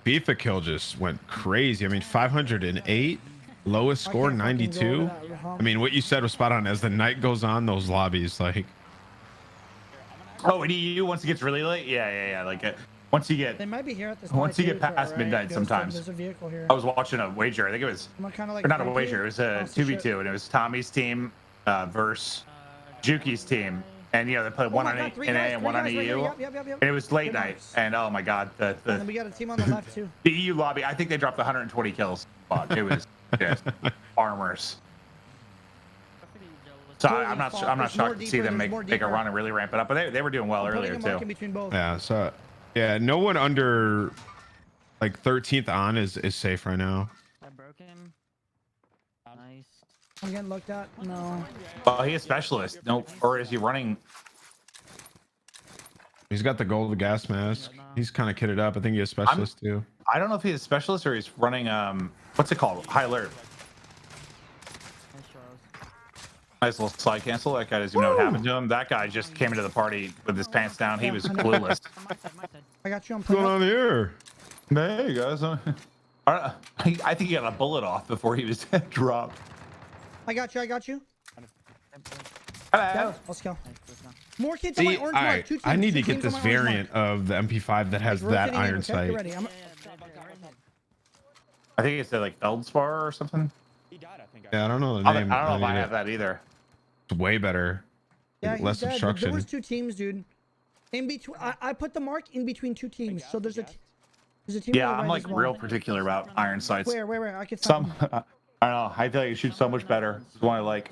FIFA kill just went crazy. I mean, 508, lowest score 92. I mean, what you said was spot on. As the night goes on, those lobbies like. Oh, and EU once it gets really late, yeah. Like once you get. They might be here at this. Once you get point, past right? midnight, sometimes. There's a vehicle here. I was watching a wager. I think it was. Kind of like Or not a wager. It was a Oh, 2v2, and it was Tommy's team versus Juki's team. And you know they played one on NA and one on EU, and it was late night. And oh my God, And then we got a team on the left too. the EU lobby. I think they dropped 120 kills. Fuck, it was just farmers. So I'm not shocked to see them make a run and really ramp it up. But they were doing well earlier too. Yeah. So yeah, no one under like 13th on is safe right now. I broke him. Nice. I'm getting looked at. No. Oh, he a specialist. No, or is he running? He's got the gold gas mask. He's kind of kitted up. I think he's a specialist too. I don't know if he's a specialist or he's running what's it called? High alert. Nice little slide cancel. That guy doesn't even know what happened to him. That guy just came into the party with his pants down. He was clueless. I got you on. What's going on here? Hey guys. I think he got a bullet off before he was dropped. I got you. Hello. Let's go. More kids on my orange mark. Two teams, I need to two get teams this on my orange variant of the MP5 that has mark. that Rotating in, iron okay? sight. Get ready. I think it's like Feldspar or something. Yeah, I don't know the name. I don't know if I need have it. that either. It's way better. Yeah, Like, he's less dead. obstruction. There was two teams, dude. In between, I put the mark in between two teams. So there's a team. Yeah, to the I'm right like as well. real particular about iron sights. Where? I can Some, I don't know. I feel like you shoot so much better. It's one I like.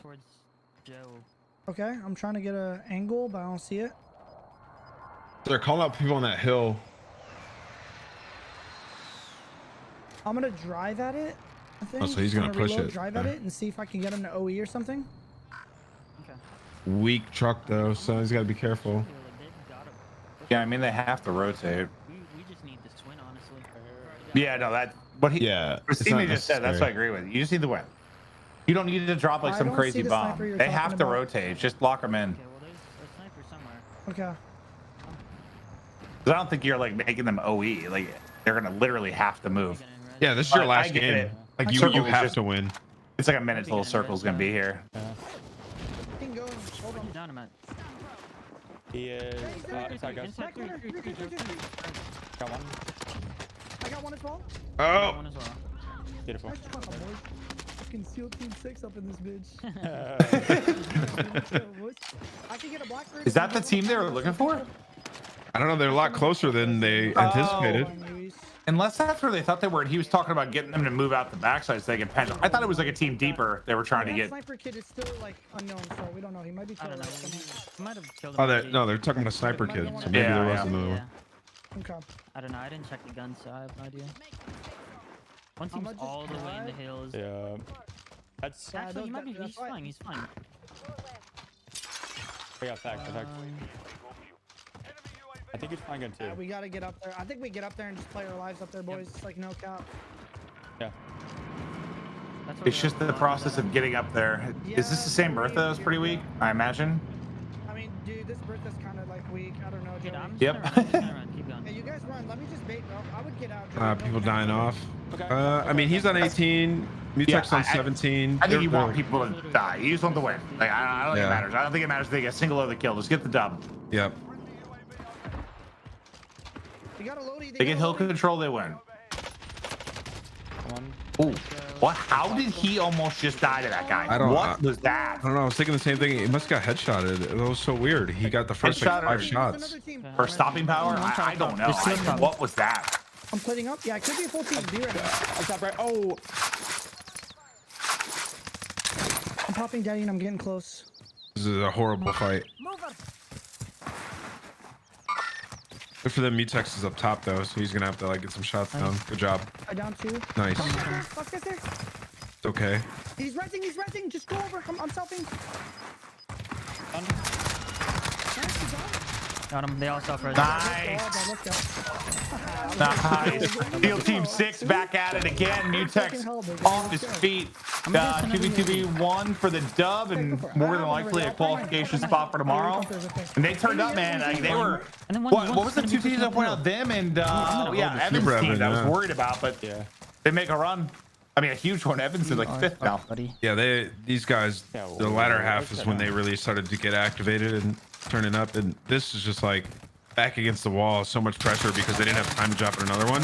Okay, I'm trying to get an angle, but I don't see it. They're calling out people on that hill. I'm gonna drive at it. I think. Oh, so he's gonna push reload, it. Drive at it and see if I can get him to OE or something. Weak truck though, so he's got to be careful. Yeah, I mean they have to rotate. We just need this win, honestly. Yeah, no, that. But he. Yeah, Christina just said that's what I agree with. You just need to win. You don't need to drop like some crazy bomb. They have to rotate. Just lock them in. Okay. Because I don't think you're like making them OE. Like they're gonna literally have to move. Yeah, this is your last game. Like you have to win. It's like a minute till the circle's gonna be here. He is inside guys. Got one. I got one as well. Oh. Beautiful. Fucking SEAL Team 6 up in this bitch. I can get a Blackbird. Is that the team they were looking for? I don't know. They're a lot closer than they anticipated. Unless that's where they thought they were. And he was talking about getting them to move out the backside so they can pen. I thought it was like a team deeper they were trying to get. Sniper kid is still like unknown, so we don't know. He might be killed. He might have killed him. Oh, no, they're talking about sniper kid. So maybe there was another one. Okay. I don't know. I didn't check the gun, so I have no idea. One team's all the way in the hills. Yeah. That's Actually, he might be. He's fine. He's fine. yeah, fact. I think it's fine gun too. Yeah, we gotta get up there. I think we get up there and just play our lives up there, boys. It's like no cap. Yeah. It's just the process of getting up there. Is this the same Bertha that was pretty weak? I imagine. I mean, dude, this Bertha's kind of like weak. I don't know. Dude, Yep. Hey, you guys run. Let me just bait, bro. I would get out. People dying off. I mean, he's on 18. Mutex on 17. I think you want people to die. You just want to win. Like I don't think it matters. I don't think it matters if they get a single other kill. Just get the dub. Yep. They get hill control, they win. Ooh. What? How did he almost just die to that guy? What was that? I don't know. I was thinking the same thing. He must have got headshotted. It was so weird. He got the first like 5 shots. For stopping power? I don't know. What was that? I'm splitting up. Yeah, it could be a full team. B right now. Oh. I'm popping daddy and I'm getting close. This is a horrible fight. Good for them. Mutex is up top though, so he's gonna have to like get some shots down. Good job. I down 2. Nice. It's okay. He's resting. Just go over. I'm selfing. Got him. They all self-res. Nice. Nice. Field Team 6 back at it again. Mutex off his feet. 2v2v1 for the dub, and more than likely a qualification spot for tomorrow. And they turned up, man. Like, they were. What was the two teams I pointed out? Them and yeah, Evans' team I was worried about, but they make a run. I mean, a huge one. Evans is like 5th now. Yeah, these guys. The latter half is when they really started to get activated and turning up, and this is just like back against the wall. So much pressure because they didn't have time to drop another one.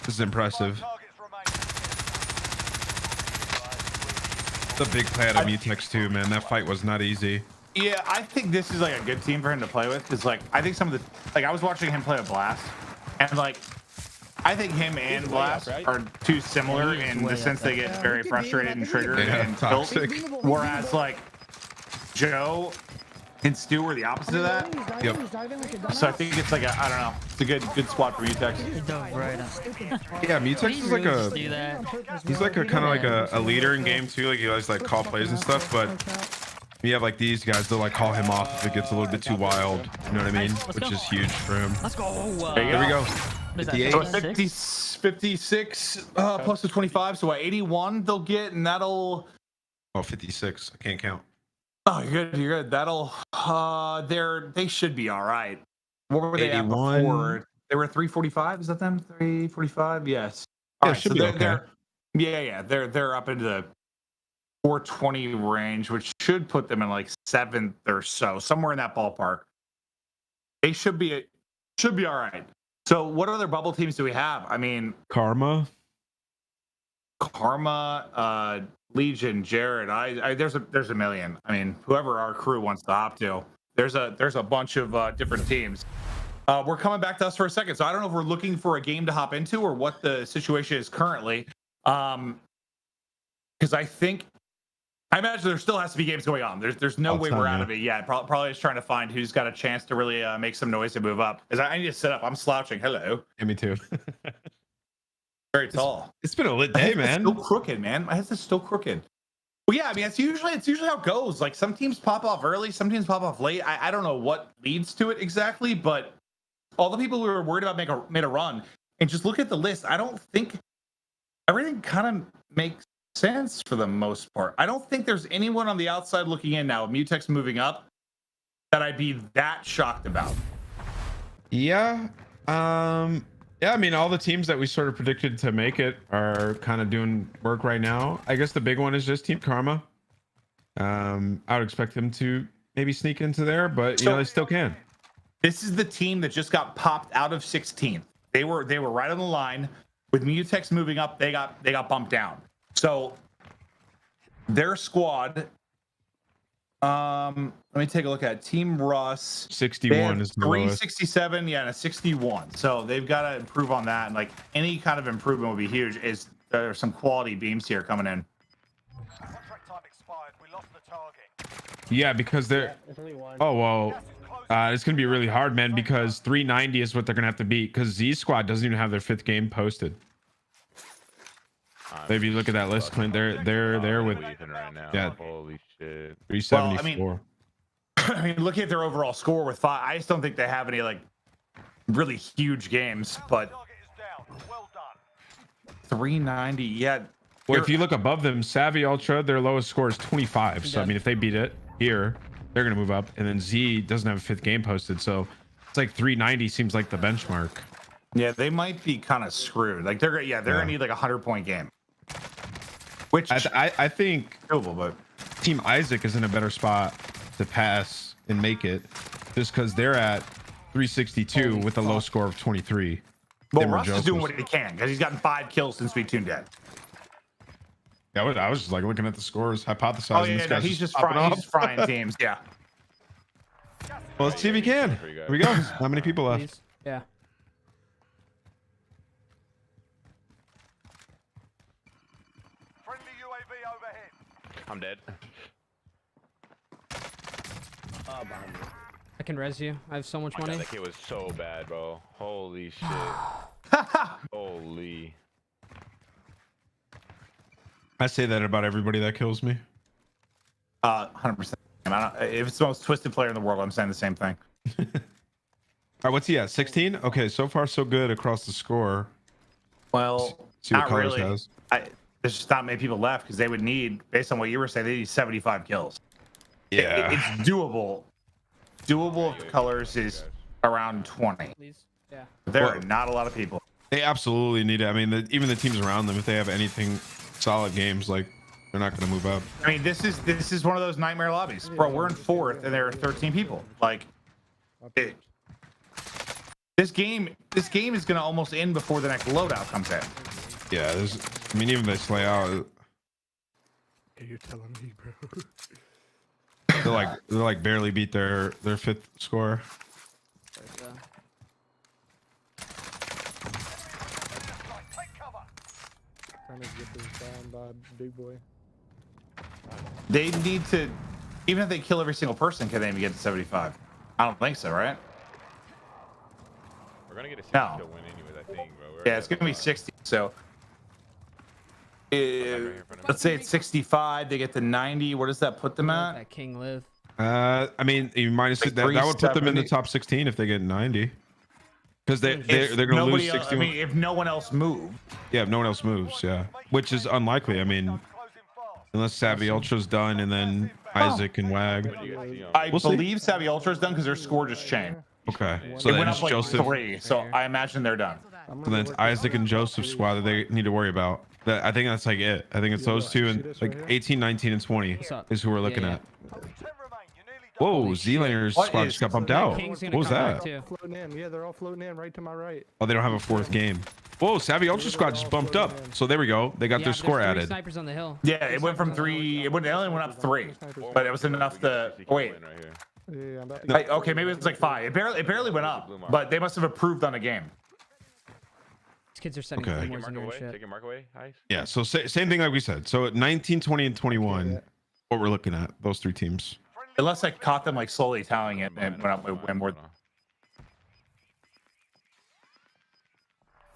This is impressive. The big play out of Mutex too, man. That fight was not easy. Yeah, I think this is like a good team for him to play with. Cause like I think some of the I was watching him play with Blast, and like I think him and Blast are too similar in the sense they get very frustrated and triggered and toxic. Whereas like Joe and Stu are the opposite of that. Yep. So I think it's like I don't know. It's a good squad for Mutex. Yeah, Mutex is like he's like a kind of like a leader in game too. Like he likes like call plays and stuff, but you have like these guys they'll like call him off if it gets a little bit too wild. You know what I mean? Which is huge for him. Let's go. There we go. 58. So 56 plus the 25, so 81 they'll get, and that'll. Oh, 56. I can't count. Oh, you're good. That'll. They should be all right. What were they at before? They were 345. Is that them? 345. Yes. Yeah, should be okay. They're up into the 420 range, which should put them in like 7th or so, somewhere in that ballpark. They should be all right. So what other bubble teams do we have? I mean, Karma, Legion, Jared. There's a million. I mean, whoever our crew wants to hop to. There's a bunch of different teams. We're coming back to us for a second, so I don't know if we're looking for a game to hop into or what the situation is currently. Because I imagine there still has to be games going on. There's no way we're out of it yet. Probably just trying to find who's got a chance to really make some noise and move up. Because I need to sit up. I'm slouching. Hello. Yeah, me too. Very tall. It's been a lit day, man. Still crooked, man. My head's still crooked. Well, yeah, I mean, it's usually how it goes. Like some teams pop off early, some teams pop off late. I don't know what leads to it exactly, but all the people who were worried about made a run. And just look at the list. I don't think everything kind of makes sense for the most part. I don't think there's anyone on the outside looking in now, Mutex moving up, that I'd be that shocked about. Yeah. Yeah, I mean, all the teams that we sort of predicted to make it are kind of doing work right now. I guess the big one is just Team Karma. I would expect them to maybe sneak into there, but you know, they still can. This is the team that just got popped out of 16th. They were right on the line. With Mutex moving up, they got bumped down. So their squad, let me take a look at Team Russ. 61 is the 367, yeah, and a 61. So they've got to improve on that. And like any kind of improvement would be huge. Is there are some quality beams here coming in? Yeah, because they're. Oh well, it's gonna be really hard, man. Because 390 is what they're gonna have to beat. Because Z Squad doesn't even have their 5th game posted. Maybe look at that list, Clint. They're there with right now. Yeah. Holy shit. 374. I mean, looking at their overall score with 5, I just don't think they have any like really huge games. But 390, yeah. Well, if you look above them, Savvy Ultra, their lowest score is 25. So I mean, if they beat it here, they're gonna move up. And then Z doesn't have a 5th game posted, so it's like 390 seems like the benchmark. Yeah, they might be kind of screwed. Like they're gonna need like a 100-point game. Which I think doable, but Team Isaac is in a better spot to pass and make it, just because they're at 362 with a low score of 23. Well, Russ is doing what he can because he's gotten 5 kills since we tuned in. Yeah, I was just like looking at the scores, hypothesizing. Oh yeah, no, he's just frying teams. Yeah. Well, let's see if he can. Here we go. How many people left? Yeah. I'm dead. I can res you. I have so much money. God, that kid was so bad, bro. Holy shit. Holy. I say that about everybody that kills me. 100%. If it's the most twisted player in the world, I'm saying the same thing. All right, what's he at? 16? Okay, so far so good across the score. Well, see what not Colors really. has. There's just not many people left because they would need, based on what you were saying, they need 75 kills. Yeah, it's doable. Doable if Colors is around 20. Yeah. There are not a lot of people. They absolutely need it. I mean, even the teams around them, if they have anything solid games, like they're not going to move up. I mean, this is one of those nightmare lobbies, bro. We're in 4th and there are 13 people. Like, this game is going to almost end before the next loadout comes in. Yeah, I mean, even this layout. You're telling me, bro. They're like barely beat their 5th score. Trying to get this down by big boy. They need to, even if they kill every single person, can they even get to 75? I don't think so, right? We're gonna get a 60 kill win anyways, I think, bro. Yeah, it's gonna be 60. So let's say it's 65. They get to 90. What does that put them at? That King live. I mean, you minus Like that would put them in the top 16 if they get 90. Because they're going to lose 61. I mean, if no one else moved. Yeah, if no one else moves, yeah. Which is unlikely. I mean, unless Savvy Ultra's done and then Isaac and Wag. I believe Savvy Ultra's done because their score just changed. Okay. So it then went it's up like Joseph. 3, so I imagine they're done. So then it's Isaac and Joseph's squad that they need to worry about. I think that's like it. I think it's those two, and like 18, 19, and 20 is who we're looking at. Whoa, Zlaner's squad just got bumped out. What was that? Floating in. Yeah, they're all floating in right to my right. Oh, they don't have a fourth game. Whoa, Savvy Ultra Squad just bumped up. So there we go. They got their score added. Snipers on the hill. Yeah, it went from 3. It only went up 3, but it was enough to wait. Yeah, I'm about Like, okay, maybe it's like 5. It barely went up, but they must have improved on the game. These kids are sending Okay. more than shit. Take your mark away. Nice. Yeah, so same thing like we said. So at 19, 20, and 21, what we're looking at, those 3 teams. Unless I caught them like slowly tallying it and went up way more.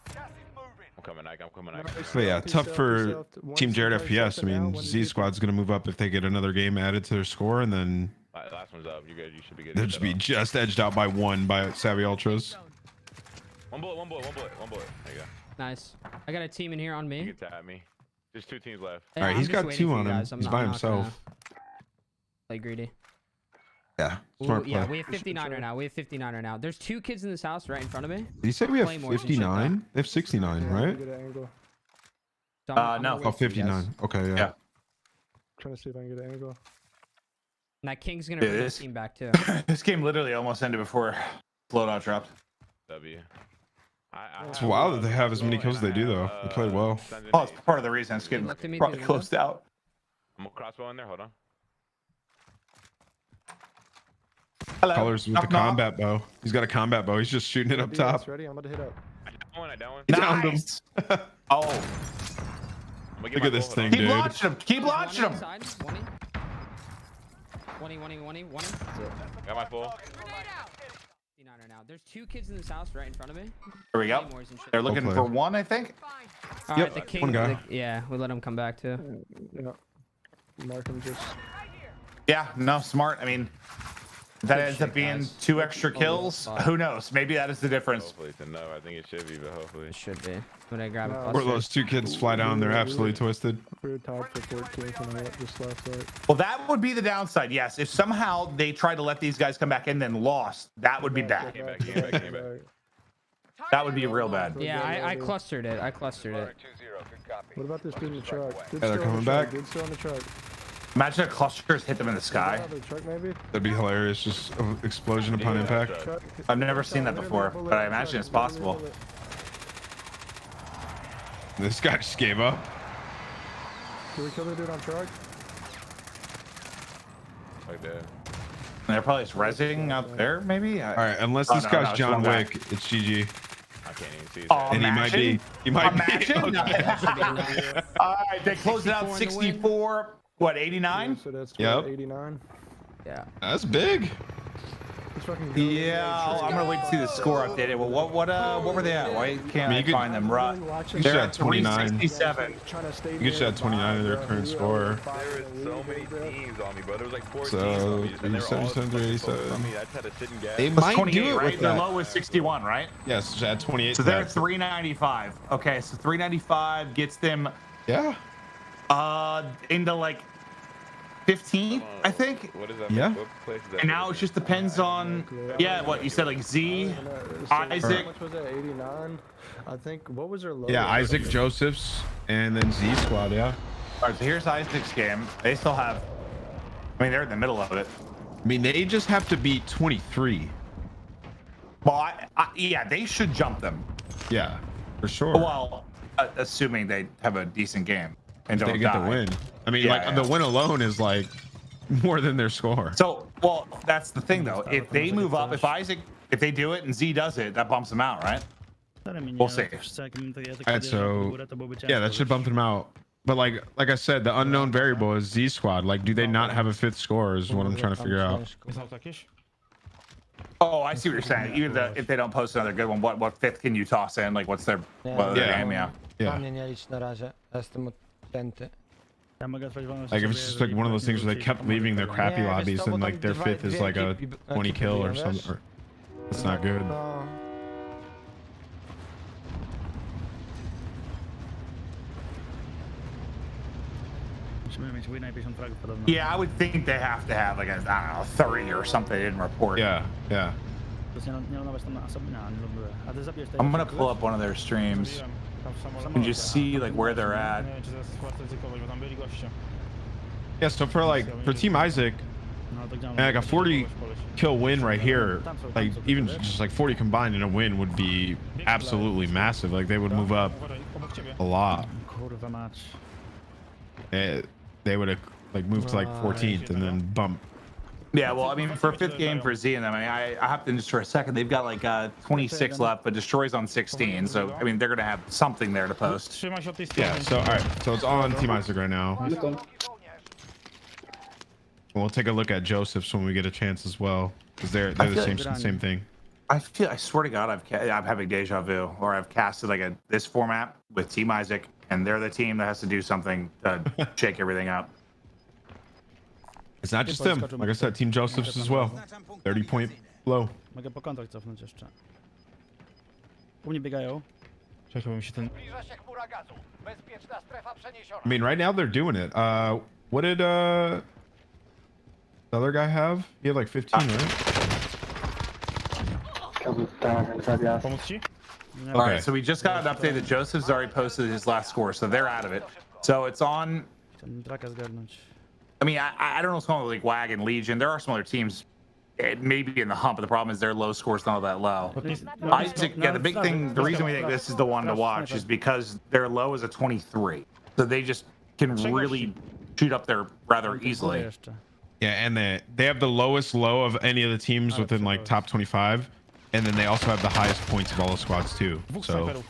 I'm coming, Ike. I'm coming, Ike. So yeah, tough for Team Jared FPS. I mean, Z Squad's gonna move up if they get another game added to their score, and then Last one's up. You guys, you should be good. they'll just be just edged out by 1 by Savvy Ultras. One bullet. There you go. Nice. I got a team in here on me. You can tap me. There's 2 teams left. All right, he's got 2 on him. He's by himself. Play greedy. Yeah, smart play. Yeah, we have 59 right now. There's 2 kids in this house right in front of me. Did you say we have 59? They have 69, right? No. Oh, 59. Okay, yeah. Trying to see if I can get an angle. And that King's gonna bring his team back too. This game literally almost ended before loadout dropped. W. It's wild that they have as many kills as they do, though. They played well. Oh, it's part of the reason it's getting probably closed out. I'm gonna crossbow in there. Hold on. Hello. Colors with the combat bow. He's got a combat bow. He's just shooting it up top. Ready? I'm about to hit up. I down one. He downed him. Oh. Look at this thing, Keep dude. launching him. Keep launching him. 20. Got my full. 59 right now. There's 2 kids in this house right in front of me. There we go. They're looking for 1, I think. All right, the King. 1 guy. Yeah, we let him come back too. Yeah. Mark him just. Yeah, no, smart. I mean, that ends up being 2 extra kills. Who knows? Maybe that is the difference. Hopefully it's a no. I think it should be, but hopefully it should be. When I grab it. Or those 2 kids fly down, they're absolutely twisted. We were tied for 14th and I just left right. Well, that would be the downside. Yes, if somehow they tried to let these guys come back in then lost, that would be bad. Came back. That would be real bad. Yeah, I clustered it. What about this dude in the truck? Yeah, they're coming back. Dude's still in the truck. Imagine a clusters hit them in the sky. Truck, maybe? That'd be hilarious. Just an explosion upon impact. I've never seen that before, but I imagine it's possible. This guy just gave up. Did we kill the dude on truck? Like that. They're probably just rezzing out there, maybe? All right, unless this guy's John Wick, it's GG. I can't even see. And he might be. He might be. All right, they closed it out 64. What, 89? So that's Yep. 89. Yeah. That's big. Yeah, I'm gonna wait to see the score updated. Well, what were they at? Why can't I find them? You should have 29. 367. You should have 29 in their current score. There was so many teams on me, bro. There was like 4 So, teams on me. 87, 87. I mean, I just had to sit and gas. They That's might 28, do it right? with Their that. low was 61, right? Yes, just add 28. So they're at 395. Okay, so 395 gets them into like 15, I think. What is that? Yeah. What place is that? And now it just depends on what you said, like Z, Isaac. How much was that? 89? I think. What was their low? Yeah, Isaac, Joseph's, and then Z Squad, yeah. All right, so here's Isaac's game. They still have, I mean, they're in the middle of it. I mean, they just have to beat 23. Well, yeah, they should jump them. Yeah, for sure. Well, assuming they have a decent game and If don't they get die. the win. I mean, Yeah, like the win alone is like more than their score. So, well, that's the thing though. If they move up, if they do it and Z does it, that bumps them out, right? We'll see. Alright, so yeah, that should bump them out. But like I said, the unknown variable is Z Squad. Like, do they not have a 5th score? Is what I'm trying to figure out. Oh, I see what you're saying. Even if they don't post another good one, what 5th can you toss in? Like, what's their game? Yeah. Like if it's just like one of those things where they kept leaving their crappy lobbies and like their 5th is like a 20 kill or something. It's not good. Yeah, I would think they have to have like a, I don't know, 30 or something they didn't report. Yeah. I'm gonna pull up one of their streams and just see like where they're at. Yeah, so for Team Isaac, And like a 40 kill win right here, like even just like 40 combined in a win would be absolutely massive. Like they would move up a lot. They would have like moved to like 14th and then bump. Yeah, well, I mean, for 5th game for Z and them, I mean, I hopped in just for a second. They've got like 26 left, but Destroy's on 16. So, I mean, they're going to have something there to post. Yeah, so, all right. So it's on Team Isaac right now. We'll take a look at Joseph's when we get a chance as well, because they're the same thing. I swear to God, I'm having deja vu, or I've casted like this format with Team Isaac, and they're the team that has to do something to shake everything up. It's not just them. Like I said, Team Joseph's as well. 30-point low. Mogę po kontrakt cofnąć jeszcze. U mnie biegają. I mean, right now they're doing it. What did the other guy have? He had like 15, right? All right, so we just got an update that Joseph's already posted his last score, so they're out of it. So it's on. I mean, I don't know what's going on with like WAG and Legion. There are some other teams maybe in the hump, but the problem is their low score is not that low. Isaac, yeah, the big thing, the reason we think this is the one to watch is because their low is a 23. So they just can really shoot up there rather easily. Yeah, and they have the lowest low of any of the teams within like top 25. And then they also have the highest points of all the squads too. So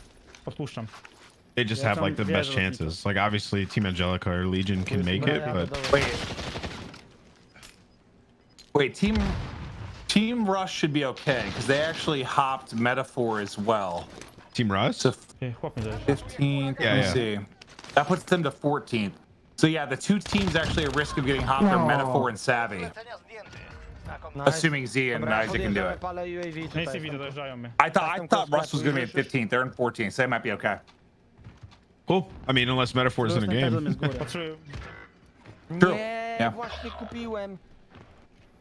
they just have like the best chances. Like obviously Team Angelica or Legion can make it, but wait, Team Rush should be okay because they actually hopped Metaphor as well. Team Rush? So 15th. Let me see. That puts them to 14th. So yeah, the two teams actually at risk of getting hopped are Metaphor and Savvy. Assuming Z and Isaac can do it. I thought Russ was going to be at 15th. They're in 14th, so they might be okay. Cool. I mean, unless Metaphor's in a game. True. Yeah.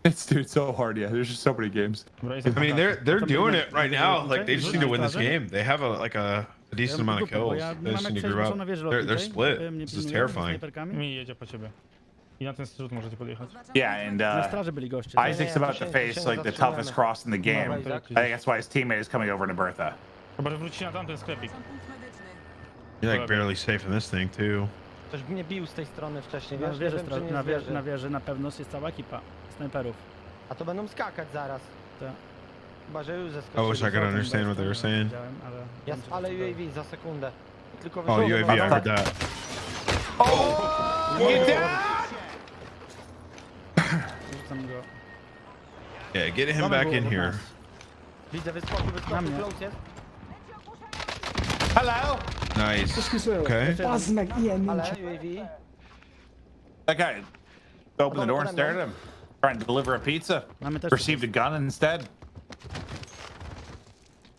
It's so hard. Yeah, there's just so many games. I mean, they're doing it right now. Like they just need to win this game. They have a decent amount of kills. They just need to grow up. They're split. This is terrifying. Yeah, and Isaac's about to face like the toughest cross in the game. I think that's why his teammate is coming over to Bertha. You're like barely safe in this thing too. Ktoś mnie bił z tej strony wcześniej, Na wieży na pewno jest cała ekipa snajperów. A to będą skakać zaraz. Chyba, że już zeskoczyli. I wish I could understand what they were saying. Ja spalę UAV za sekundę. Tylko oh, UAV, I heard that. Oh! Get down! Yeah, get him back in here. Widzę wyskoku, close jest. Hello. Nice. Okay. That guy opened the door and stared at him, trying to deliver a pizza. Received a gun instead.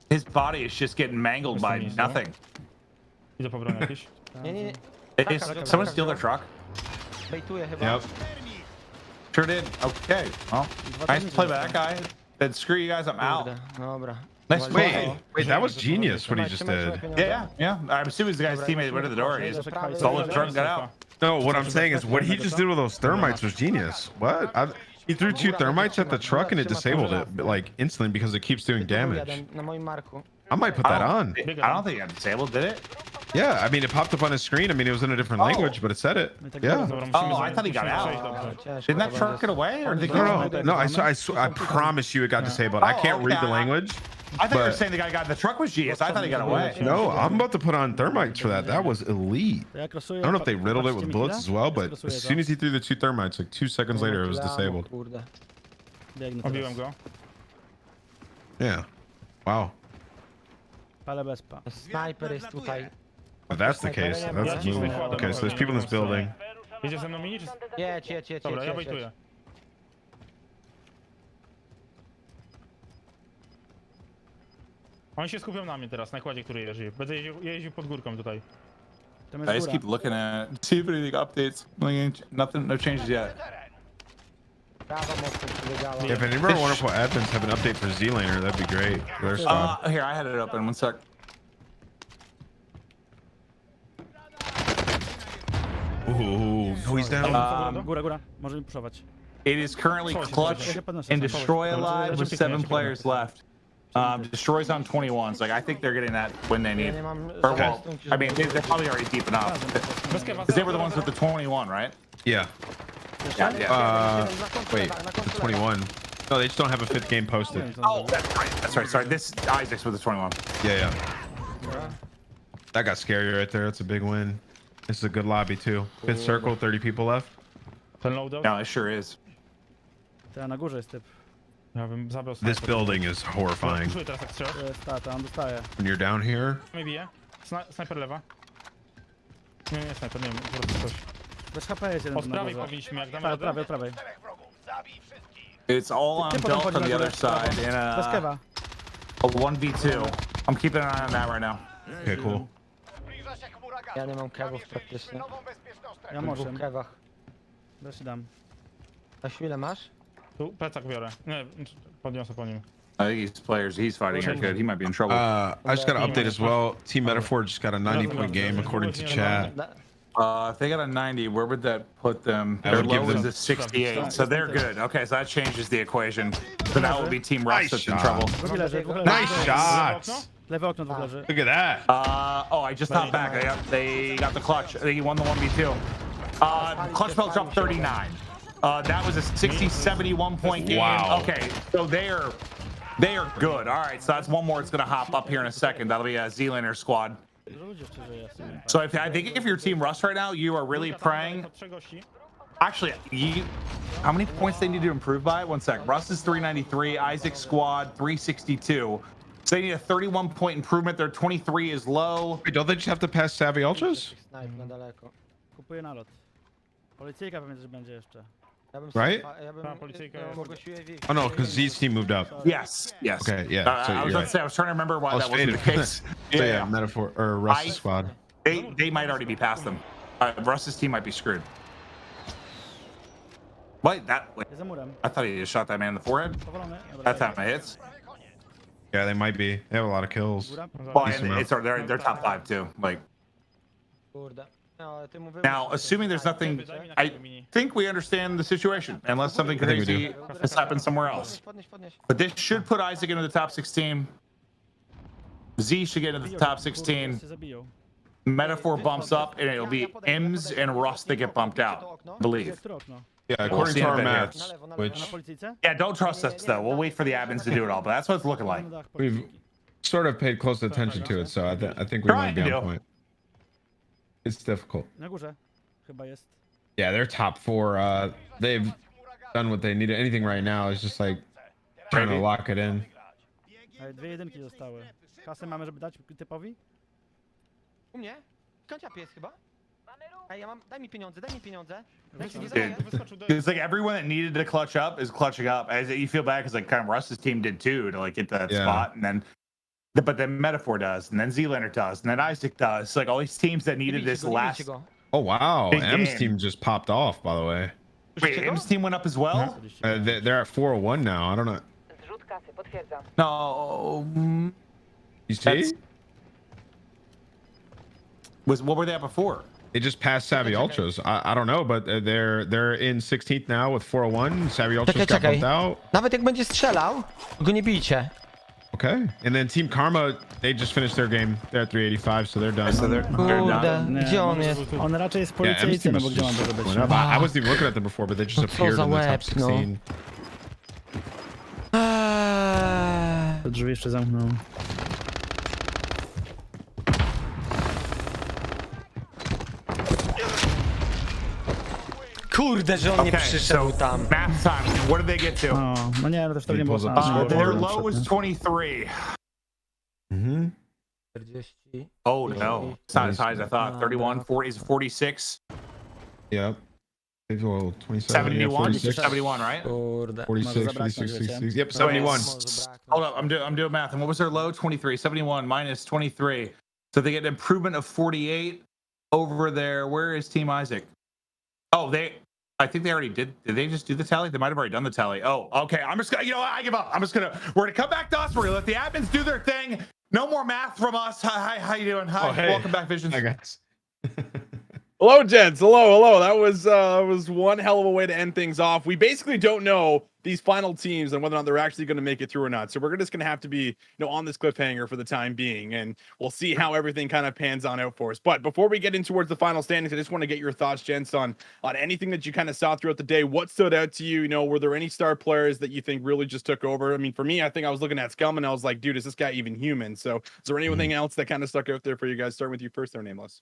His body is just getting mangled by nothing. Did someone steal their truck? Yep. Sure did. Okay. Well, nice play by that guy. Then screw you guys, I'm out. Nice play. Wait, that was genius what he just did. Yeah. I'm assuming the guy's teammate went to the door. He just stole the truck and got out. No, what I'm saying is what he just did with those thermites was genious. What? He threw 2 thermites at the truck and it disabled it like instantly because it keeps doing damage. I might put that on. I don't think it got disabled, did it? Yeah, I mean, it popped up on his screen. I mean, it was in a different language, but it said it. Yeah. Oh, I thought he got out. Didn't that truck get away? Or did No, I promise you it got disabled. I can't read the language. I thought you were saying the guy got in the truck was GS. I thought he got away. No, I'm about to put on thermites for that. That was elite. I don't know if they riddled it with bullets as well, but as soon as he threw the 2 thermites, like 2 seconds later, it was disabled. Yeah. Wow. Sniper jest tutaj. If that's the case, that's move. Okay, so there's people in this building. Jedź. Dobra, ja wejtuję. Oni się skupią na mnie teraz, na kładzie, który jeździ. Będę jeździł pod górką tutaj. I just keep looking at it. See if anything updates. Nothing, no changes yet. Yeah, if any of our wonderful admins have an update for Zlaner, that'd be great. Here, I had it open. One sec. Ooh, no, he's down. Góra, może mi puszować. It is currently Clutch and Destroy alive with 7 players left. Destroy's on 21s. Like, I think they're getting that win they need. Or, well, I mean, they're probably already deep enough. Because they were the ones with the 21, right? Yeah. Wait, the 21. No, they just don't have a 5th game posted. Oh, that's right. That's right. Sorry, this Isaac's with the 21. Yeah. That got scary right there. That's a big win. This is a good lobby too. 5th circle, 30 people left. No, it sure is. Na górze jest typ. This building is horrifying. On dostaje. When you're down here. Maybe, Snajper lewa. Nie, snajper, nie wiem, po prostu coś. Bez HP jest jeden. Od prawej powinniśmy, jak damy radę. Od prawej. It's all on Delta on the other side in a 1v2. I'm keeping an eye on that right now. Okay, cool. Ja nie mam kewów praktycznie. Ja może. W kewach. Też dam. Na chwilę masz? Tu plecak biorę. Nie, podniosę po nim. I think he's fighting it good. He might be in trouble. I just got an update as well. Team Metaphor just got a 90-point game according to chat. If they got a 90, where would that put them? Their low is a 68, so they're good. Okay, so that changes the equation. So now it will be Team Rust that's in trouble. Nice shots. Look at that. I just hopped back. They got the clutch. They won the 1v2. Clutch fell dropped 39. That was a 60-71 point game. Wow. Okay, so they are good. All right, so that's one more. It's gonna hop up here in a second. That'll be a Zlaner squad. So I think if you're Team Rust right now, you are really praying. Actually, how many points they need to improve by? 1 sec. Rust is 393. Isaac's squad 362. So they need a 31-point improvement. Their 23 is low. Wait, don't they just have to pass Savvy Ultras? Kupuję nalot. Policyjka pewnie też będzie jeszcze. Right? Oh no, because Z's team moved up. Yes. Okay, yeah. So I was about to say, I was trying to remember why that wasn't the case. So yeah, Metaphor or Rust's squad. They might already be past them. Rust's team might be screwed. Wait, I thought he just shot that man in the forehead. That's how it hits. Yeah, they might be. They have a lot of kills. Well, and they're top 5 too. Like. Now, assuming there's nothing, I think we understand the situation, unless something crazy has happened somewhere else. But this should put Isaac into the top 16. Z should get into the top 16. Metaphor bumps up, and it'll be Ems and Rust that get bumped out, I believe. Yeah, according to our maths, Yeah, don't trust us, though. We'll wait for the admins to do it all, but that's what it's looking like. We've sort of paid close attention to it, so I think we might be on point. It's difficult. Yeah, they're top 4. They've done what they needed. Anything right now is just like trying to lock it in. Dwie jedynki zostały. Kasę mamy, żeby dać typowi? U mnie? Kanciapie jest chyba? Ej, ja mam... Daj mi pieniądze. It's like everyone that needed to clutch up is clutching up. As you feel bad because like kind of Russ's team did too to like get that spot, and then. But then Metaphor does, and then Zlaner does, and then Isaac does. Like all these teams that needed this last. Oh wow, M's game. team just popped off. By the way. Wait, M's team went up as well. They're at 401 now. I don't know. No. You see? What were they at before? They just passed Savvy Ultras. I don't know, but they're in 16th now with 401. Savvy Ultras got bumped out. Nawet jak będzie strzelał, go nie bijcie. Okay, and then Team Karma, they just finished their game. They're at 385, so they're done. So they're done. Gdzie on jest? On raczej jest policyjny, bo gdzie mam to być? I wasn't even looking at them before, but they just appeared in the top 16. To drzwi jeszcze zamknął. Kurde, że on nie przyszedł tam. Math time. What did they get to? No nie, no też to nie było sens. Their low was 23. 40. Oh no, it's not as high as I thought. 31, 40 is 46. Yep. 27, 71, 46. 71, right? 46, 56, 66. Yep, 71. Hold up, I'm doing math. And what was their low? 23. 71 minus 23. So they get an improvement of 48 over there. Where is Team Isaac? Oh, I think they already did. Did they just do the tally? They might have already done the tally. Oh, okay. I'm just gonna, you know what? I give up. We're gonna come back to us. We're gonna let the admins do their thing. No more math from us. Hi, how you doing? Hi, hey. Welcome back, Visions. Hi, guys. Hello, gents. Hello. That was one hell of a way to end things off. We basically don't know these final teams and whether or not they're actually going to make it through or not. So we're just going to have to be, on this cliffhanger for the time being, and we'll see how everything kind of pans on out for us. But before we get in towards the final standings, I just want to get your thoughts, gents, on anything that you kind of saw throughout the day. What stood out to you? Were there any star players that you think really just took over? I mean, for me, I think I was looking at Scum and I was like, dude, is this guy even human? So is there anything else that kind of stuck out there for you guys? Starting with you first there, Nameless.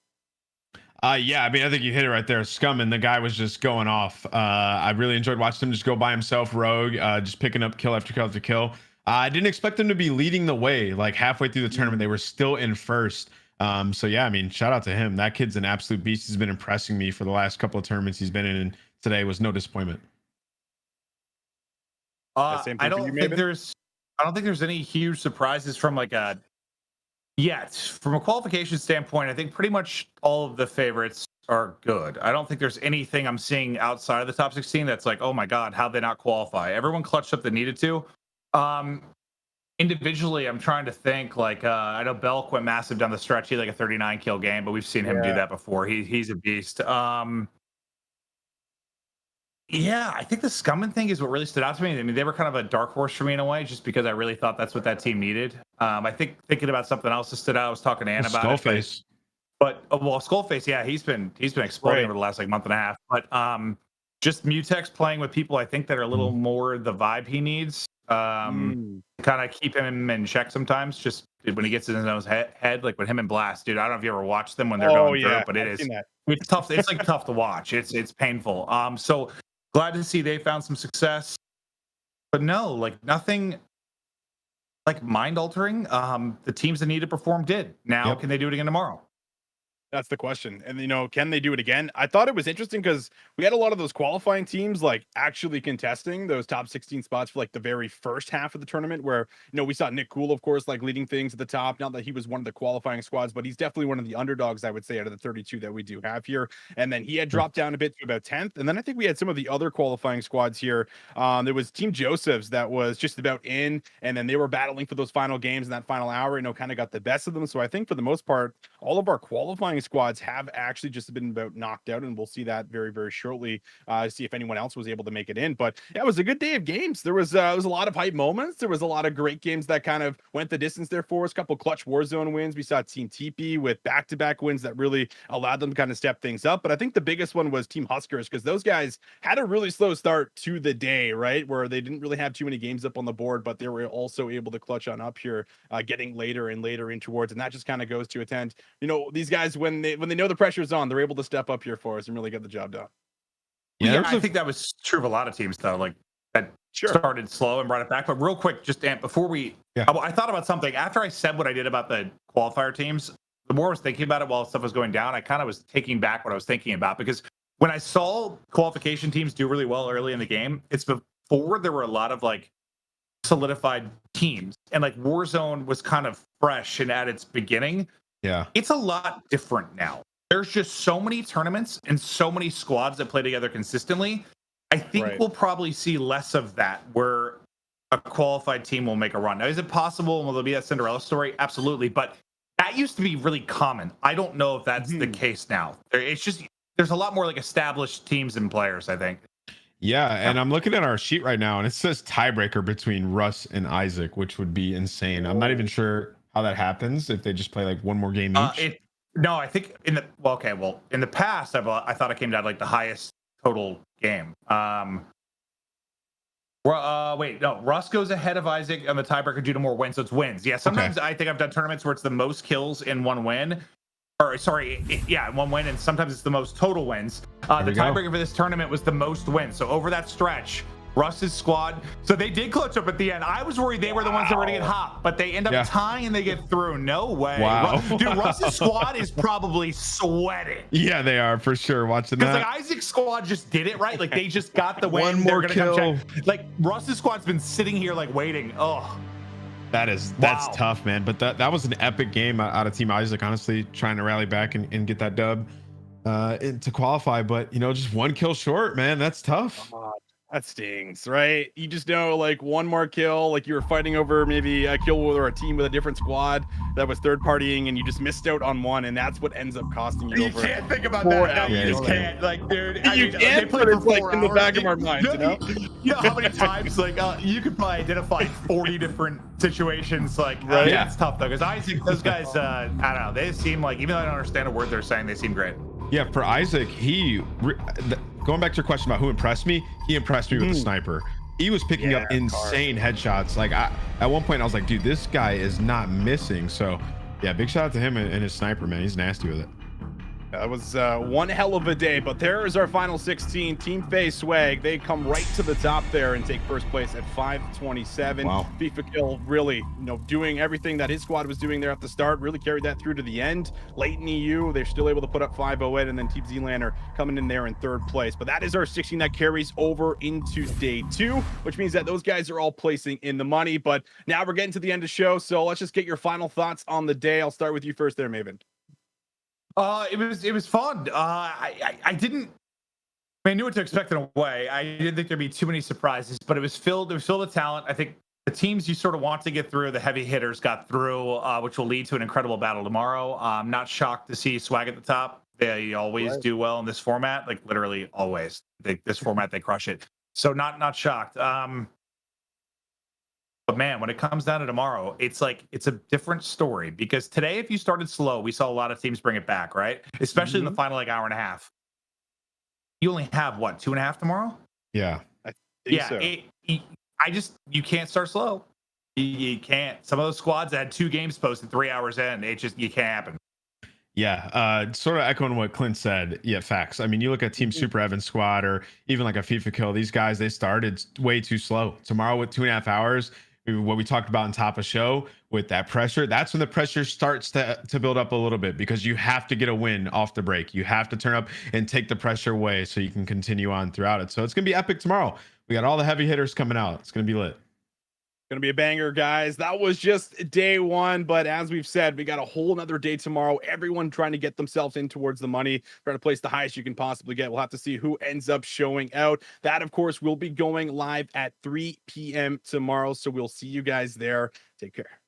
Yeah, I mean, I think you hit it right there. Scummin, the guy was just going off. I really enjoyed watching him just go by himself, rogue, just picking up kill after kill after kill. I didn't expect him to be leading the way. Like halfway through the tournament, they were still in first. So yeah, I mean, shout out to him. That kid's an absolute beast. He's been impressing me for the last couple of tournaments he's been in, and today was no disappointment. I don't think there's any huge surprises from yet. From a qualification standpoint, I think pretty much all of the favorites are good. I don't think there's anything I'm seeing outside of the top 16 that's like, oh my God, how'd they not qualify? Everyone clutched up that needed to. Individually, I'm trying to think I know Belk went massive down the stretch. He had a 39 kill game, but we've seen him do that before. He's a beast. Yeah, I think the Scummin thing is what really stood out to me. I mean, they were kind of a dark horse for me in a way, just because I really thought that's what that team needed. I think thinking about something else that stood out, I was talking to Ann about Skullface. But Skullface, yeah, he's been exploding over the last month and a half. But just Mutex playing with people, I think that are a little more the vibe he needs. Kind of keep him in check sometimes. Just when he gets in his own head, like with him and Blast, dude. I don't know if you ever watched them when they're going through, but it's tough. It's tough to watch. It's painful. So glad to see they found some success, but no, nothing mind altering. The teams that need to perform did. Now, Can they do it again tomorrow? That's the question. And, can they do it again? I thought it was interesting because we had a lot of those qualifying teams actually contesting those top 16 spots for the very first half of the tournament where, we saw Nick Cool, of course, leading things at the top. Not that he was one of the qualifying squads, but he's definitely one of the underdogs, I would say, out of the 32 that we do have here. And then he had dropped down a bit to about 10th. And then I think we had some of the other qualifying squads here. There was Team Joseph's that was just about in, and then they were battling for those final games in that final hour, kind of got the best of them. So I think for the most part, all of our qualifying squads have actually just been about knocked out, and we'll see that very, very shortly. See if anyone else was able to make it in. But yeah, it was a good day of games. There was a lot of hype moments. There was a lot of great games that kind of went the distance there for us. A couple clutch Warzone wins. We saw Team TeeP with back-to-back wins that really allowed them to kind of step things up. But I think the biggest one was Team Huskerrs, because those guys had a really slow start to the day, right? Where they didn't really have too many games up on the board, but they were also able to clutch on up here, getting later and later in towards. And that just kind of goes to attend, these guys, when they know the pressure's on, they're able to step up here for us and really get the job done. Yeah, I think that was true of a lot of teams, though. That started slow and brought it back. But real quick, just before we, I thought about something after I said what I did about the qualifier teams. The more I was thinking about it while stuff was going down, I kind of was taking back what I was thinking about, because when I saw qualification teams do really well early in the game, it's before there were a lot of solidified teams, and Warzone was kind of fresh and at its beginning. Yeah, it's a lot different now. There's just so many tournaments and so many squads that play together consistently. I think we'll probably see less of that, where a qualified team will make a run. Now, is it possible? Will there be that Cinderella story? Absolutely. But that used to be really common. I don't know if that's the case now. It's just, there's a lot more established teams and players, I think. Yeah, and I'm looking at our sheet right now, and it says tiebreaker between Russ and Isaac, which would be insane. I'm not even sure how that happens, if they just play one more game each. No, I think in the past, I thought it came down to the highest total game. Russ goes ahead of Isaac on the tiebreaker due to more wins, so it's wins. Yeah, sometimes I think I've done tournaments where it's the most kills in one win. One win, and sometimes it's the most total wins. The tiebreaker for this tournament was the most wins. So over that stretch, Russ's squad, so they did clutch up at the end. I was worried they were the ones that were going to get hot, but they end up tying and they get through. No way. Wow. Dude, Russ's squad is probably sweating. Yeah, they are for sure. Watching that. Because Isaac's squad just did it right. They just got the win. One more kill. Come check. Russ's squad's been sitting here waiting. Oh. That's tough, man. But that was an epic game out of Team Isaac, honestly, trying to rally back and get that dub to qualify. But just one kill short, man. That's tough. That stings, right? You just know, like, one more kill, like you were fighting over maybe a kill or a team with a different squad that was third partying, and you just missed out on one, and that's what ends up costing you. You can't think about that. No, you just can't. Like, dude, you can't, but it's like in the back of our minds, you know? You know how many times, like, you could probably identify 40 different situations. Like, Right. yeah, it's tough though, because Isaac, those guys, I don't know, they seem like, even though I don't understand a word they're saying, they seem great. Yeah, for Isaac, going back to your question about who impressed me, he impressed me with the sniper. He was picking up insane headshots. Like, at one point I was like, dude, this guy is not missing. So yeah, big shout out to him and his sniper, man. He's nasty with it. That was one hell of a day, but there is our final 16. Team Face Swag, they come right to the top there and take first place at 527. Wow. FIFA Kill really, you know, doing everything that his squad was doing there at the start, really carried that through to the end. Late in EU, they're still able to put up 508, and then Team Zlaner coming in there in third place. But that is our 16 that carries over into day 2, which means that those guys are all placing in the money. But now we're getting to the end of the show, so let's just get your final thoughts on the day. I'll start with you first there, Maven. It was fun. I knew what to expect in a way. I didn't think there'd be too many surprises, but it was filled with talent. I think the teams you sort of want to get through, the heavy hitters got through, which will lead to an incredible battle tomorrow. I'm not shocked to see Swag at the top. They always do well in this format, like literally always. This format, they crush it. So not shocked. But man, when it comes down to tomorrow, it's a different story, because today, if you started slow, we saw a lot of teams bring it back, right? Especially in the final hour and a half. You only have what, 2.5 tomorrow? Yeah. I think so. You can't start slow. You can't. Some of those squads that had 2 games posted 3 hours in, you can't happen. Yeah, sort of echoing what Clint said. Yeah, facts. I mean, you look at Team Super Evan squad or even like a FIFA Kill, these guys, they started way too slow. Tomorrow with 2.5 hours, what we talked about on top of show with that pressure, that's when the pressure starts to build up a little bit, because you have to get a win off the break. You have to turn up and take the pressure away so you can continue on throughout it. So it's going to be epic tomorrow. We got all the heavy hitters coming out. It's going to be lit. Gonna be a banger, guys. That was just day 1, but as we've said, we got a whole nother day tomorrow. Everyone trying to get themselves in towards the money, trying to place the highest you can possibly get. We'll have to see who ends up showing out. That, of course, will be going live at 3 p.m. tomorrow, so we'll see you guys there. Take care.